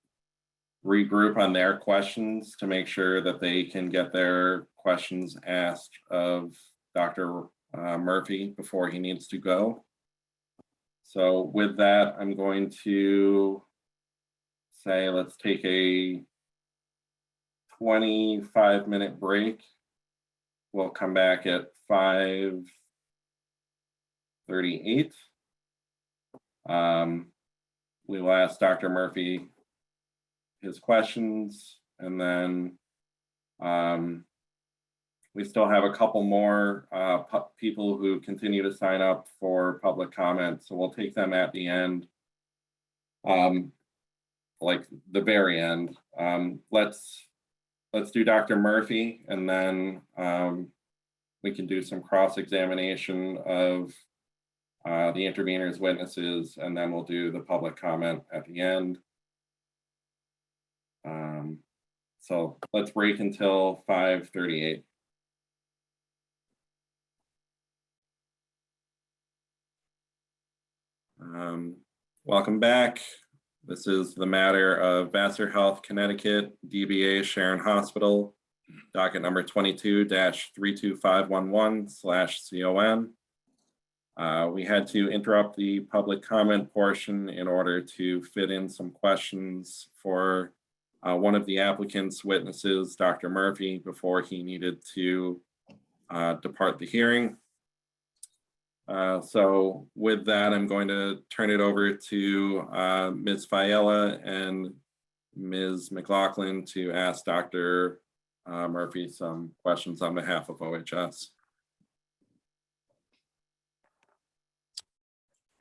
regroup on their questions to make sure that they can get their questions asked of Dr. Murphy before he needs to go. So with that, I'm going to say, let's take a 25-minute break. We'll come back at 5:38. We will ask Dr. Murphy his questions, and then we still have a couple more people who continue to sign up for public comment, so we'll take them at the end, like the very end. Let's do Dr. Murphy, and then we can do some cross-examination of the interveners, witnesses, and then we'll do the public comment at the end. So let's break until 5:38. Welcome back. This is the matter of Vassar Health Connecticut, DBA Sharon Hospital, docket number 22-32511/CON. We had to interrupt the public comment portion in order to fit in some questions for one of the applicant's witnesses, Dr. Murphy, before he needed to depart the hearing. So with that, I'm going to turn it over to Ms. Fiella and Ms. McLaughlin to ask Dr. Murphy some questions on behalf of OHS.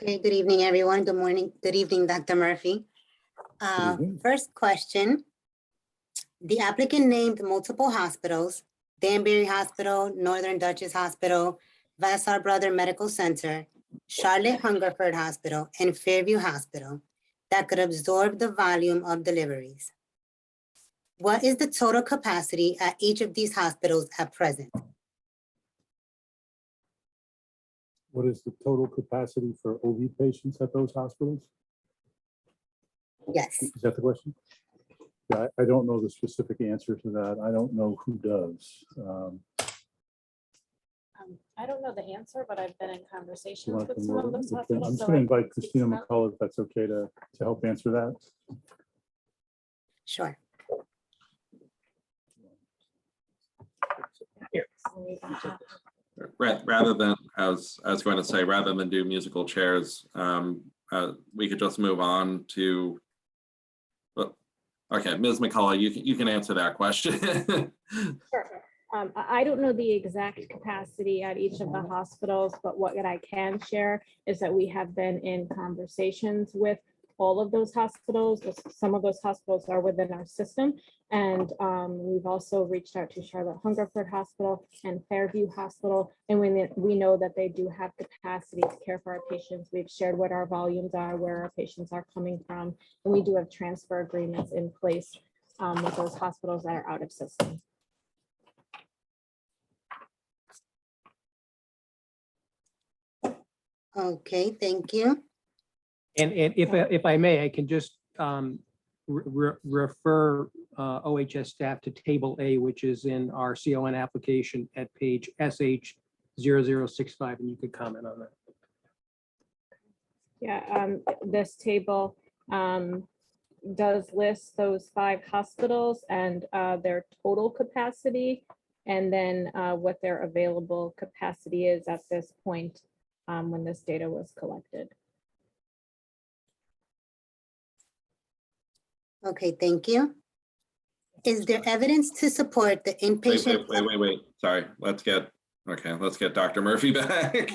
Okay, good evening, everyone. Good morning. Good evening, Dr. Murphy. First question. The applicant named multiple hospitals, Danbury Hospital, Northern Dutchess Hospital, Vassar Brother Medical Center, Charlotte Hungerford Hospital, and Fairview Hospital that could absorb the volume of deliveries. What is the total capacity at each of these hospitals at present? What is the total capacity for OV patients at those hospitals? Yes. Is that the question? Yeah, I don't know the specific answer to that. I don't know who does. I don't know the answer, but I've been in You conversations want with to some of move- those okay, hospitals. I'm just so going to I invite can speak Christina to that. McCullough, if that's okay to help answer that. Sure. Rather than, I was going to say, rather than do musical chairs, we could just move on to. Okay, Ms. McCullough, you can answer that question. Sure. I don't know the exact capacity at each of the hospitals, but what I can share is that we have been in conversations with all of those hospitals. Some of those hospitals are within our system. And we've also reached out to Charlotte Hungerford Hospital and Fairview Hospital. And we know that they do have capacity to care for our patients. We've shared what our volumes are, where our patients are coming from. And we do have transfer agreements in place with those hospitals that are out of system. Okay, thank you. And if I may, I can just refer OHS staff to Table A, which is in our CON application at page SH0065, and you could comment on that. Yeah, this table does list those 5 hospitals and their total capacity, and then what their available capacity is at this point when this data was collected. Okay, thank you. Is there evidence to support the inpatient? Wait. Sorry, let's get Dr. Murphy back.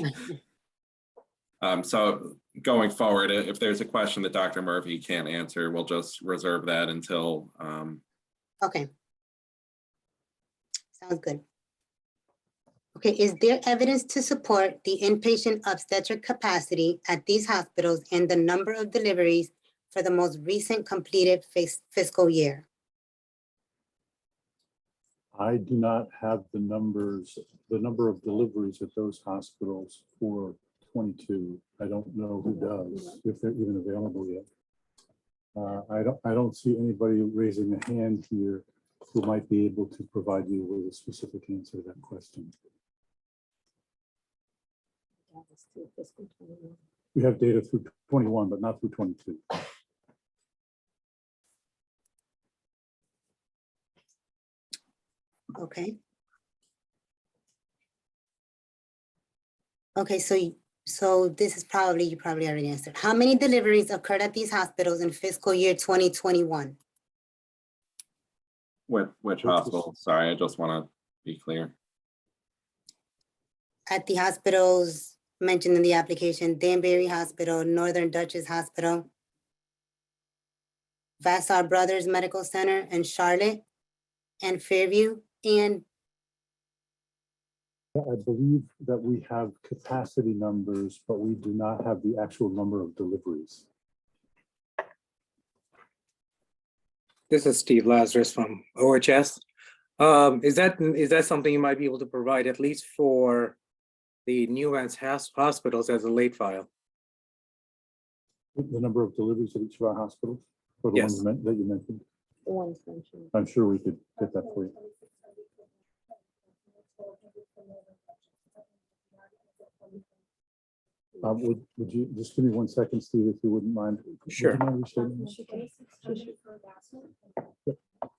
So going forward, if there's a question that Dr. Murphy can't answer, we'll just reserve that until. Okay. Sounds good. Okay, is there evidence to support the inpatient obstetric capacity at these hospitals and the number of deliveries for the most recent completed fiscal year? I do not have the number of deliveries at those hospitals for 22. I don't know who does, if they're even available yet. I don't see anybody raising a hand here who might be able to provide you with a specific answer to that question. We have data through 21, but not through 22. Okay. Okay, so this is probably, you probably already answered. How many deliveries occurred at these hospitals in fiscal year 2021? Which hospital? Sorry, I just want to be clear. At the hospitals mentioned in the application, Danbury Hospital, Northern Dutchess Hospital, Vassar Brothers Medical Center in Charlotte, and Fairview, and I believe that we have capacity numbers, but we do not have the actual number of deliveries. This is Steve Lazarus from OHS. Is that something you might be able to provide, at least for the New Vance hospitals, as a late file? The number of deliveries at each of our hospitals, or the ones Yes. that you mentioned? The ones mentioned. I'm sure we could get that for you. Would you just give me 1 second, Steve, if you wouldn't mind? Would you Sure. mind restating this?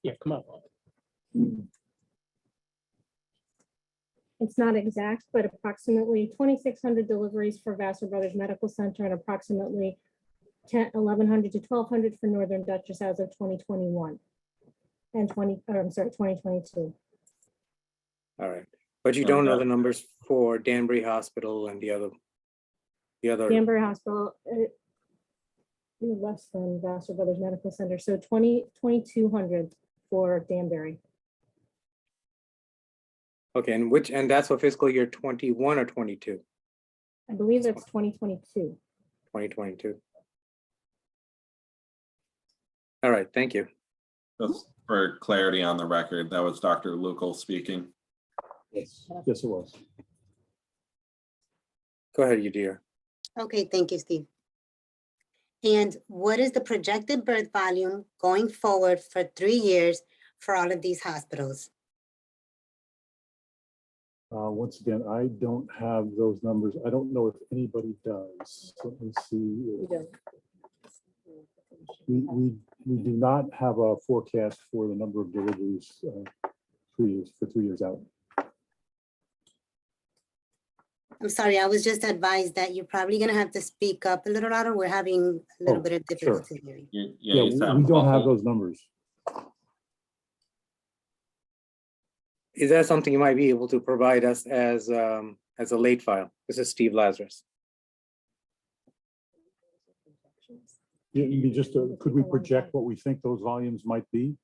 Yeah, come on. It's not exact, but approximately 2,600 deliveries for Vassar Brothers Medical Center and approximately 1,100 to 1,200 for Northern Dutchess as of 2021 and 2022. All right, but you don't know the numbers for Danbury Hospital and the other. Danbury Hospital, less than Vassar Brothers Medical Center, so 2,200 for Danbury. Okay, and that's for fiscal year 21 or 22? I believe that's 2022. 2022. All right, thank you. Just for clarity on the record, that was Dr. Lucal speaking. Yes, yes, it was. Go ahead, you dear. Okay, thank you, Steve. And what is the projected birth volume going forward for 3 years for all of these hospitals? Once again, I don't have those numbers. I don't know if anybody does. Let me see. We do not have a forecast for the number of deliveries 3 years out. I'm sorry, I was just advised that you're probably gonna have to speak up a little louder. We're having a little bit of Sure. difficulty hearing. Yeah, we don't have those numbers. Is that something you might be able to provide us as a late file? This is Steve Lazarus. Could we project what we think those volumes might be?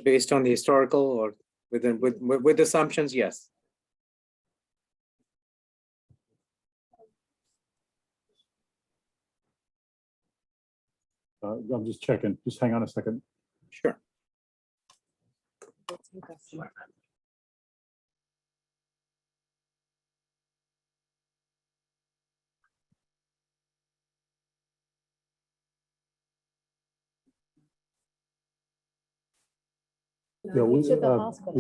Based on the historical or with assumptions, yes. I'm just checking. Just hang on a second. Sure. Yeah,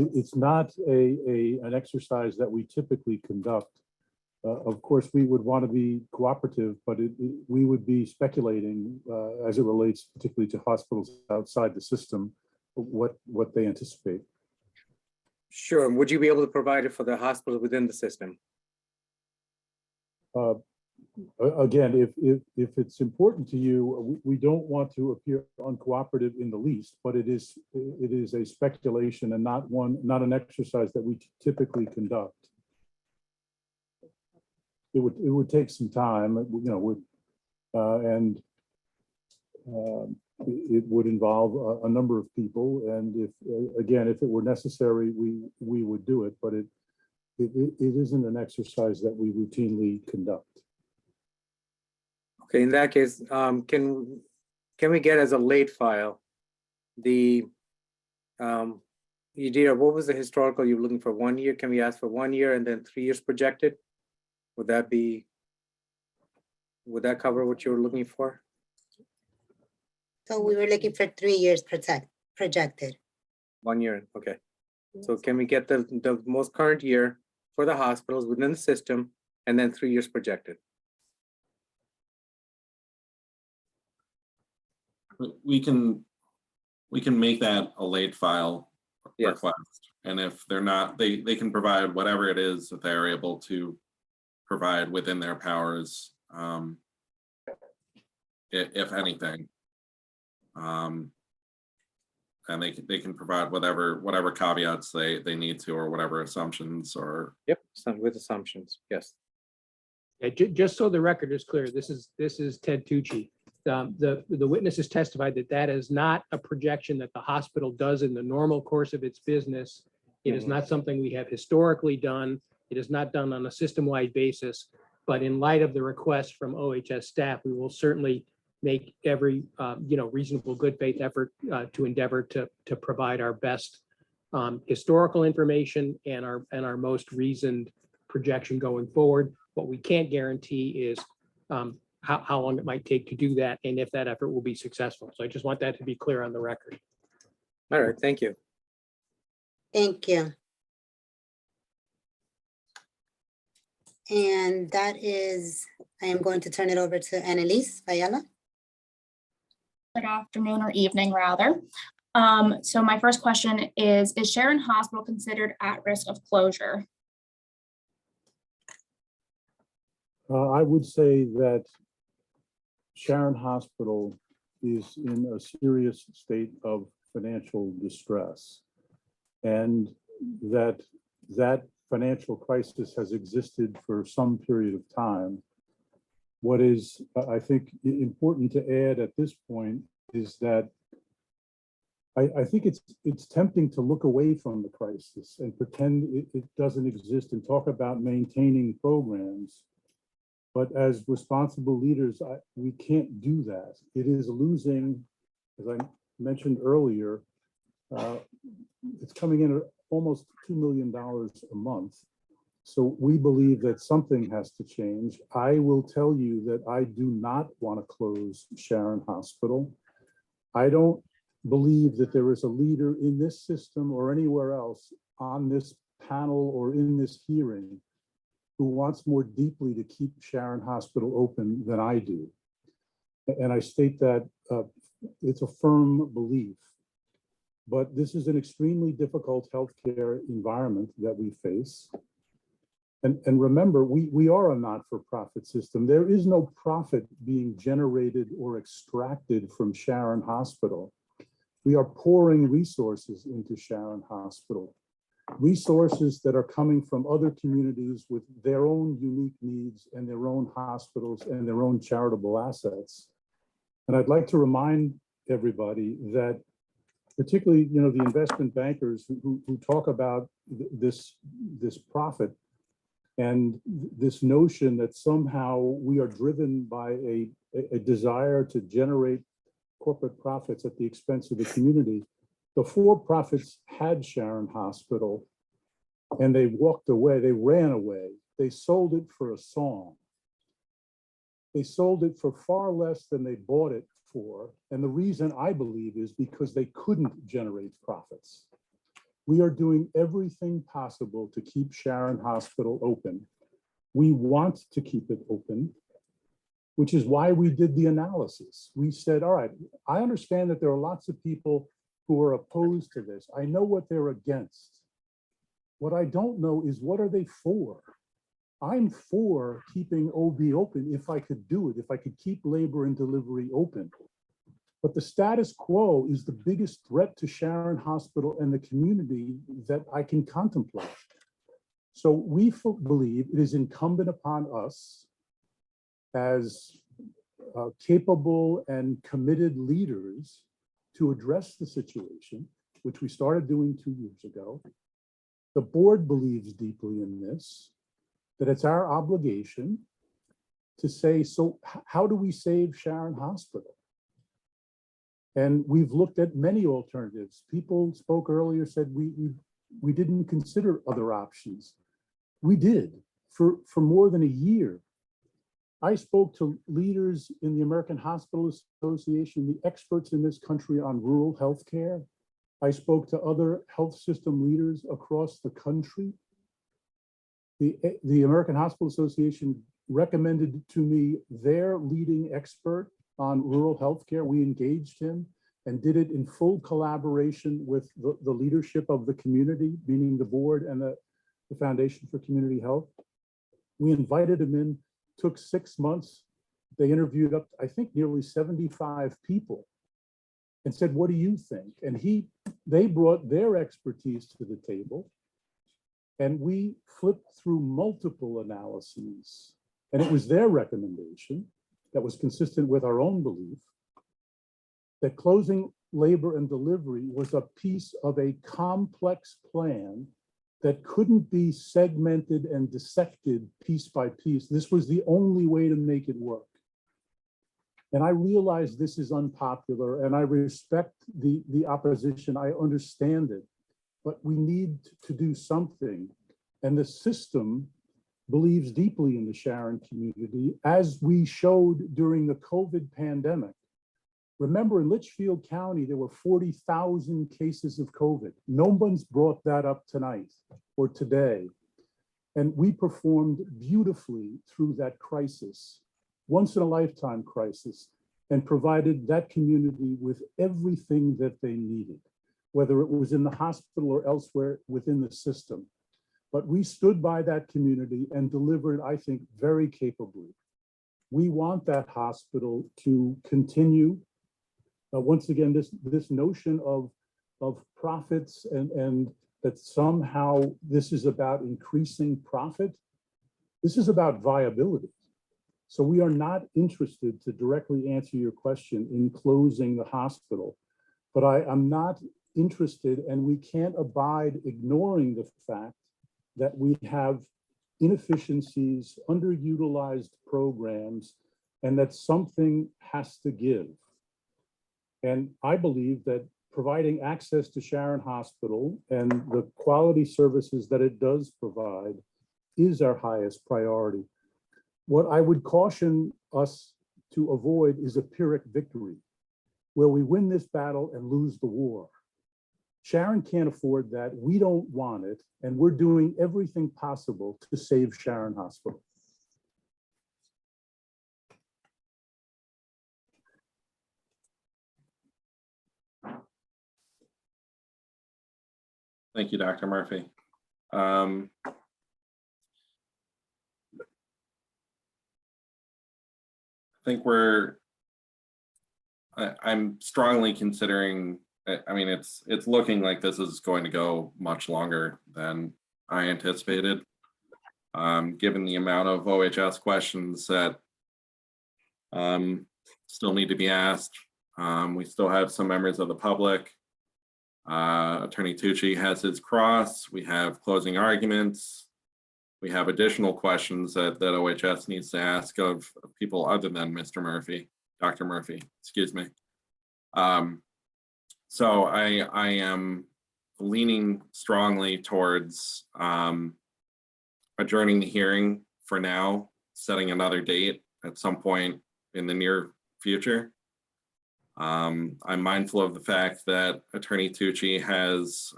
it's not an exercise that we typically conduct. Of course, we would want to be cooperative, but we would be speculating as it relates particularly to hospitals outside the system, what they anticipate. Sure. Would you be able to provide it for the hospitals within the system? Again, if it's important to you, we don't want to appear uncooperative in the least, but it is a speculation and not an exercise that we typically conduct. It would take some time, and it would involve a number of people. And if it were necessary, we would do it. But it isn't an exercise that we routinely conduct. Okay, in that case, can we get as a late file the idea? What was the historical you were looking for? 1 year? Can we ask for 1 year and then 3 years projected? Would that cover what you were looking for? So we were looking for 3 years projected. 1 year, okay. So can we get the most current year for the hospitals within the system and then 3 years projected? We can make that a late file request. And if they're not, they can provide whatever it is that they're able to provide within their powers, if anything. And they can provide whatever caveats they need to, or whatever assumptions or. Yep, with assumptions, yes. Yeah, just so the record is clear, this is Ted Tucci. The witness has testified that is not a projection that the hospital does in the normal course of its business. It is not something we have historically done. It is not done on a system-wide basis. But in light of the request from OHS staff, we will certainly make every reasonable good faith effort to endeavor to provide our best historical information and our most reasoned projection going forward. What we can't guarantee is how long it might take to do that and if that effort will be successful. So I just want that to be clear on the record. All right, thank you. Thank you. And that is, I am going to turn it over to Annalise Ayala. Good afternoon or evening, rather. So my first question is Sharon Hospital considered at risk of closure? I would say that Sharon Hospital is in a serious state of financial distress, and that financial crisis has existed for some period of time. What is, I think, important to add at this point is that I think it's tempting to look away from the crisis and pretend it doesn't exist and talk about maintaining programs. But as responsible leaders, we can't do that. It is losing, as I mentioned earlier, it's coming in at almost $2 million a month. So we believe that something has to change. I will tell you that I do not want to close Sharon Hospital. I don't believe that there is a leader in this system or anywhere else on this panel or in this hearing who wants more deeply to keep Sharon Hospital open than I do. And I state that it's a firm belief. But this is an extremely difficult healthcare environment that we face. And remember, we are a not-for-profit system. There is no profit being generated or extracted from Sharon Hospital. We are pouring resources into Sharon Hospital, resources that are coming from other communities with their own unique needs and their own hospitals and their own charitable assets. And I'd like to remind everybody that particularly, the investment bankers who talk about this profit and this notion that somehow we are driven by a desire to generate corporate profits at the expense of the community. The for-profits had Sharon Hospital and they walked away, they ran away. They sold it for a song. They sold it for far less than they bought it for. And the reason I believe is because they couldn't generate profits. We are doing everything possible to keep Sharon Hospital open. We want to keep it open, which is why we did the analysis. We said, all right, I understand that there are lots of people who are opposed to this. I know what they're against. What I don't know is what are they for? I'm for keeping OB open if I could do it, if I could keep labor and delivery open. But the status quo is the biggest threat to Sharon Hospital and the community that I can contemplate. So we believe it is incumbent upon us as capable and committed leaders to address the situation, which we started doing 2 years ago. The board believes deeply in this, that it's our obligation to say, so how do we save Sharon Hospital? And we've looked at many alternatives. People spoke earlier, said we didn't consider other options. We did for more than a year. I spoke to leaders in the American Hospital Association, the experts in this country on rural healthcare. I spoke to other health system leaders across the country. The American Hospital Association recommended to me their leading expert on rural healthcare. We engaged him and did it in full collaboration with the leadership of the community, meaning the board and the Foundation for Community Health. We invited him in, took 6 months. They interviewed up, I think, nearly 75 people and said, what do you think? And they brought their expertise to the table. And we flipped through multiple analyses. And it was their recommendation that was consistent with our own belief that closing labor and delivery was a piece of a complex plan that couldn't be segmented and dissected piece by piece. This was the only way to make it work. And I realize this is unpopular and I respect the opposition. I understand it, but we need to do something. And the system believes deeply in the Sharon community, as we showed during the COVID pandemic. Remember, in Litchfield County, there were 40,000 cases of COVID. No one's brought that up tonight or today. And we performed beautifully through that crisis, once in a lifetime crisis, and provided that community with everything that they needed, whether it was in the hospital or elsewhere within the system. But we stood by that community and delivered, I think, very capably. We want that hospital to continue. Once again, this notion of profits and that somehow this is about increasing profit, this is about viability. So we are not interested, to directly answer your question, in closing the hospital. But I'm not interested, and we can't abide ignoring the fact that we have inefficiencies, underutilized programs, and that something has to give. And I believe that providing access to Sharon Hospital and the quality services that it does provide is our highest priority. What I would caution us to avoid is a Pyrrhic victory, where we win this battle and lose the war. Sharon can't afford that. We don't want it. And we're doing everything possible to save Sharon Hospital. Thank you, Dr. Murphy. I think I'm strongly considering, I mean, it's looking like this is going to go much longer than I anticipated, given the amount of OHS questions that still need to be asked. We still have some members of the public. Attorney Tucci has his cross. We have closing arguments. We have additional questions that OHS needs to ask of people other than Mr. Murphy, Dr. Murphy, excuse me. So I am leaning strongly towards adjourning the hearing for now, setting another date at some point in the near future. I'm mindful of the fact that Attorney Tucci has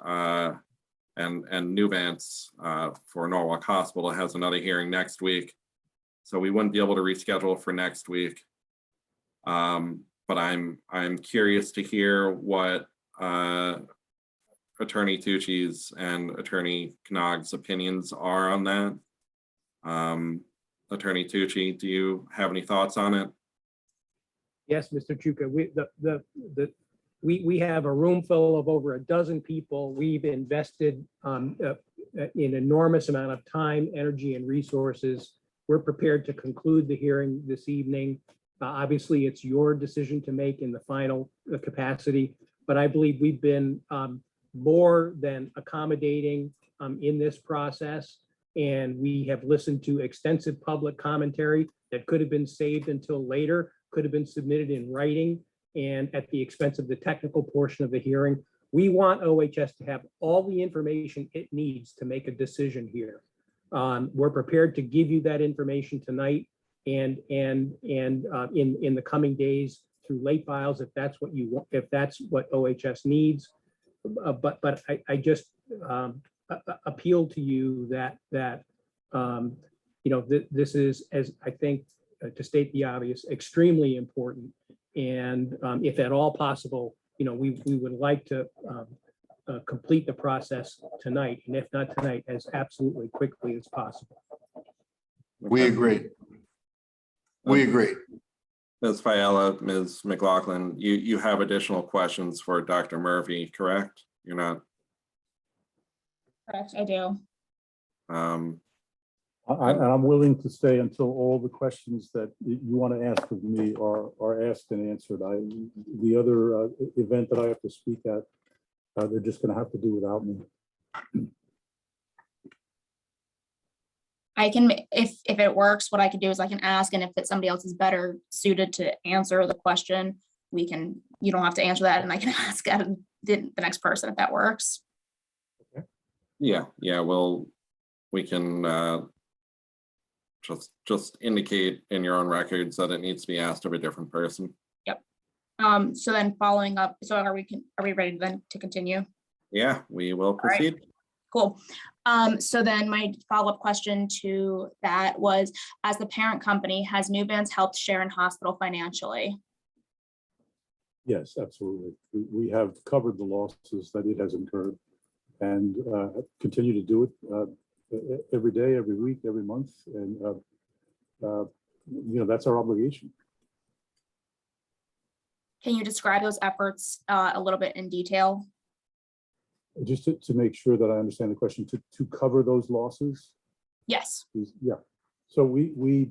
and Nuvance for Norwalk Hospital has another hearing next week, so we wouldn't be able to reschedule for next week. But I'm curious to hear what Attorney Tucci's and Attorney Knogg's opinions are on that. Attorney Tucci, do you have any thoughts on it? Yes, Mr. Chuka, we have a room full of over a dozen people. We've invested an enormous amount of time, energy, and resources. We're prepared to conclude the hearing this evening. Obviously, it's your decision to make in the final capacity, but I believe we've been more than accommodating in this process. And we have listened to extensive public commentary that could have been saved until later, could have been submitted in writing, and at the expense of the technical portion of the hearing. We want OHS to have all the information it needs to make a decision here. We're prepared to give you that information tonight and in the coming days through late files, if that's what you want, if that's what OHS needs. But I just appeal to you that this is, as I think, to state the obvious, extremely important. And if at all possible, we would like to complete the process tonight, and if not tonight, as absolutely quickly as possible. We agree. We agree. Ms. Fiala, Ms. McLaughlin, you have additional questions for Dr. Murphy, correct? You're not? Correct, I do. I'm willing to stay until all the questions that you want to ask of me are asked and answered. The other event that I have to speak at, they're just going to have to do without me. I can, if it works, what I can do is I can ask, and if it's somebody else is better suited to answer the question, you don't have to answer that, and I can ask the next person if that works. Yeah, well, we can just indicate in your own records that it needs to be asked of a different person. Yep. So then following up, so are we ready then to continue? Yeah, we will right. proceed. Cool. So then my follow-up question to that was, as the parent company, has New Vance helped Sharon Hospital financially? Yes, absolutely. We have covered the losses that it has incurred and continue to do it every day, every week, every month. And, that's our obligation. Can you describe those efforts a little bit in detail? Just to make sure that I understand the question, to cover those losses? Yes. Yeah. So we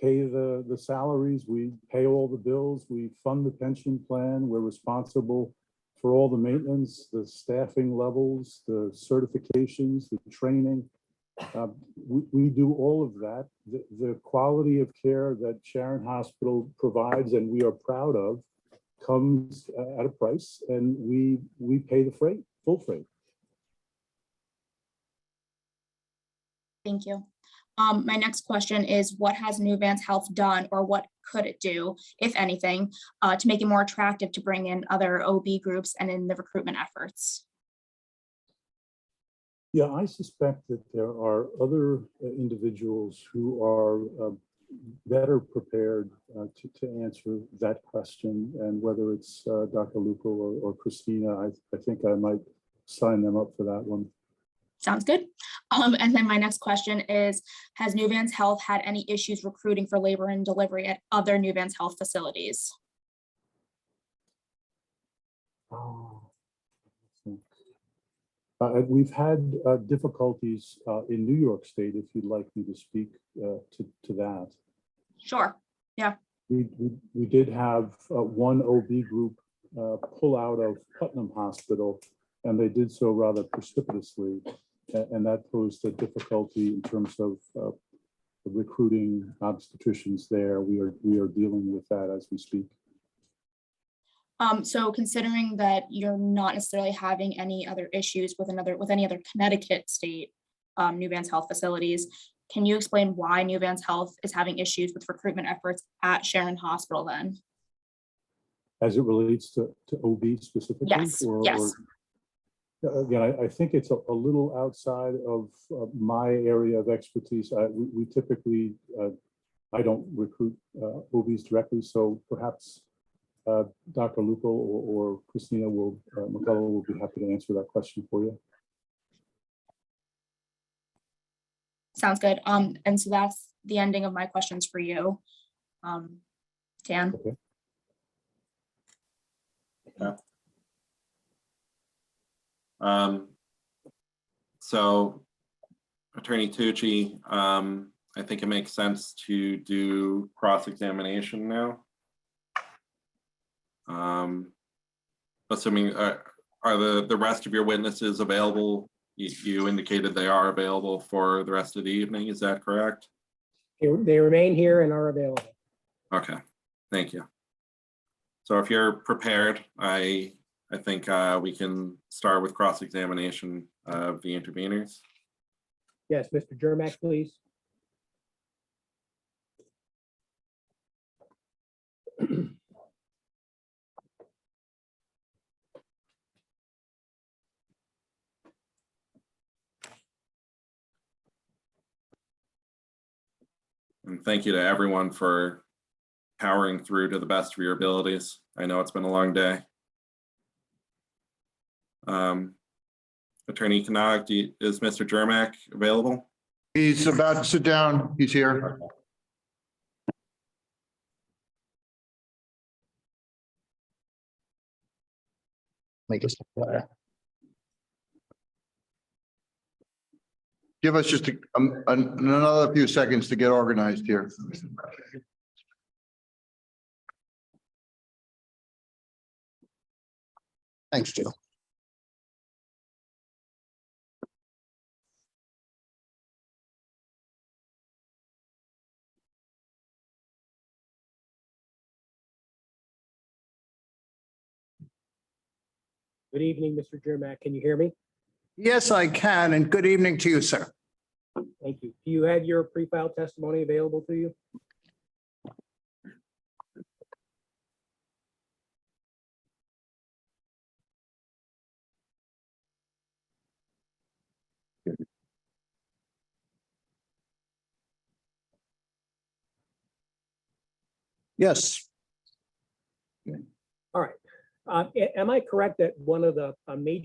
pay the salaries, we pay all the bills, we fund the pension plan, we're responsible for all the maintenance, the staffing levels, the certifications, the training. We do all of that. The quality of care that Sharon Hospital provides and we are proud of comes at a price, and we pay the freight, full freight. Thank you. My next question is, what has New Vance Health done, or what could it do, if anything, to make it more attractive to bring in other OB groups and in the recruitment efforts? Yeah, I suspect that there are other individuals who are better prepared to answer that question. And whether it's Dr. Luco or Christina, I think I might sign them up for that one. Sounds good. And then my next question is, has New Vance Health had any issues recruiting for labor and delivery at other New Vance Health facilities? We've had difficulties in New York State, if you'd like me to speak to that. Sure, yeah. We did have one OB group pull out of Putnam Hospital, and they did so rather precipitously. And that posed a difficulty in terms of recruiting obstetricians there. We are dealing with that as we speak. So considering that you're not necessarily having any other issues with any other Connecticut state New Vance Health facilities, can you explain why New Vance Health is having issues with recruitment efforts at Sharon Hospital then? As it relates to OB specifically? Yes, yes. Again, I think it's a little outside of my area of expertise. We typically, I don't recruit OBs directly, so perhaps Dr. Luco or Christina McCullough will be happy to answer that question for you. Sounds good. And so that's the ending of my questions for you, Dan. Okay. So Attorney Tucci, I think it makes sense to do cross-examination now. Assuming, are the rest of your witnesses available? You indicated they are available for the rest of the evening, is that correct? They remain here and are available. Okay, thank you. So if you're prepared, I think we can start with cross-examination of the interveners. Yes, Mr. Jermak, please. And thank you to everyone for powering through to the best of your abilities. I know it's been a long day. Attorney Knag, is Mr. Jermak available? He's about to sit down. He's here. Give us just another few seconds to get organized here. Thanks, Jill. Good evening, Mr. Jermak. Can you hear me? Yes, I can, and good evening to you, sir. Thank you. do you have your pre-filed testimony available to you? Yes. All right. Am I correct that one of the major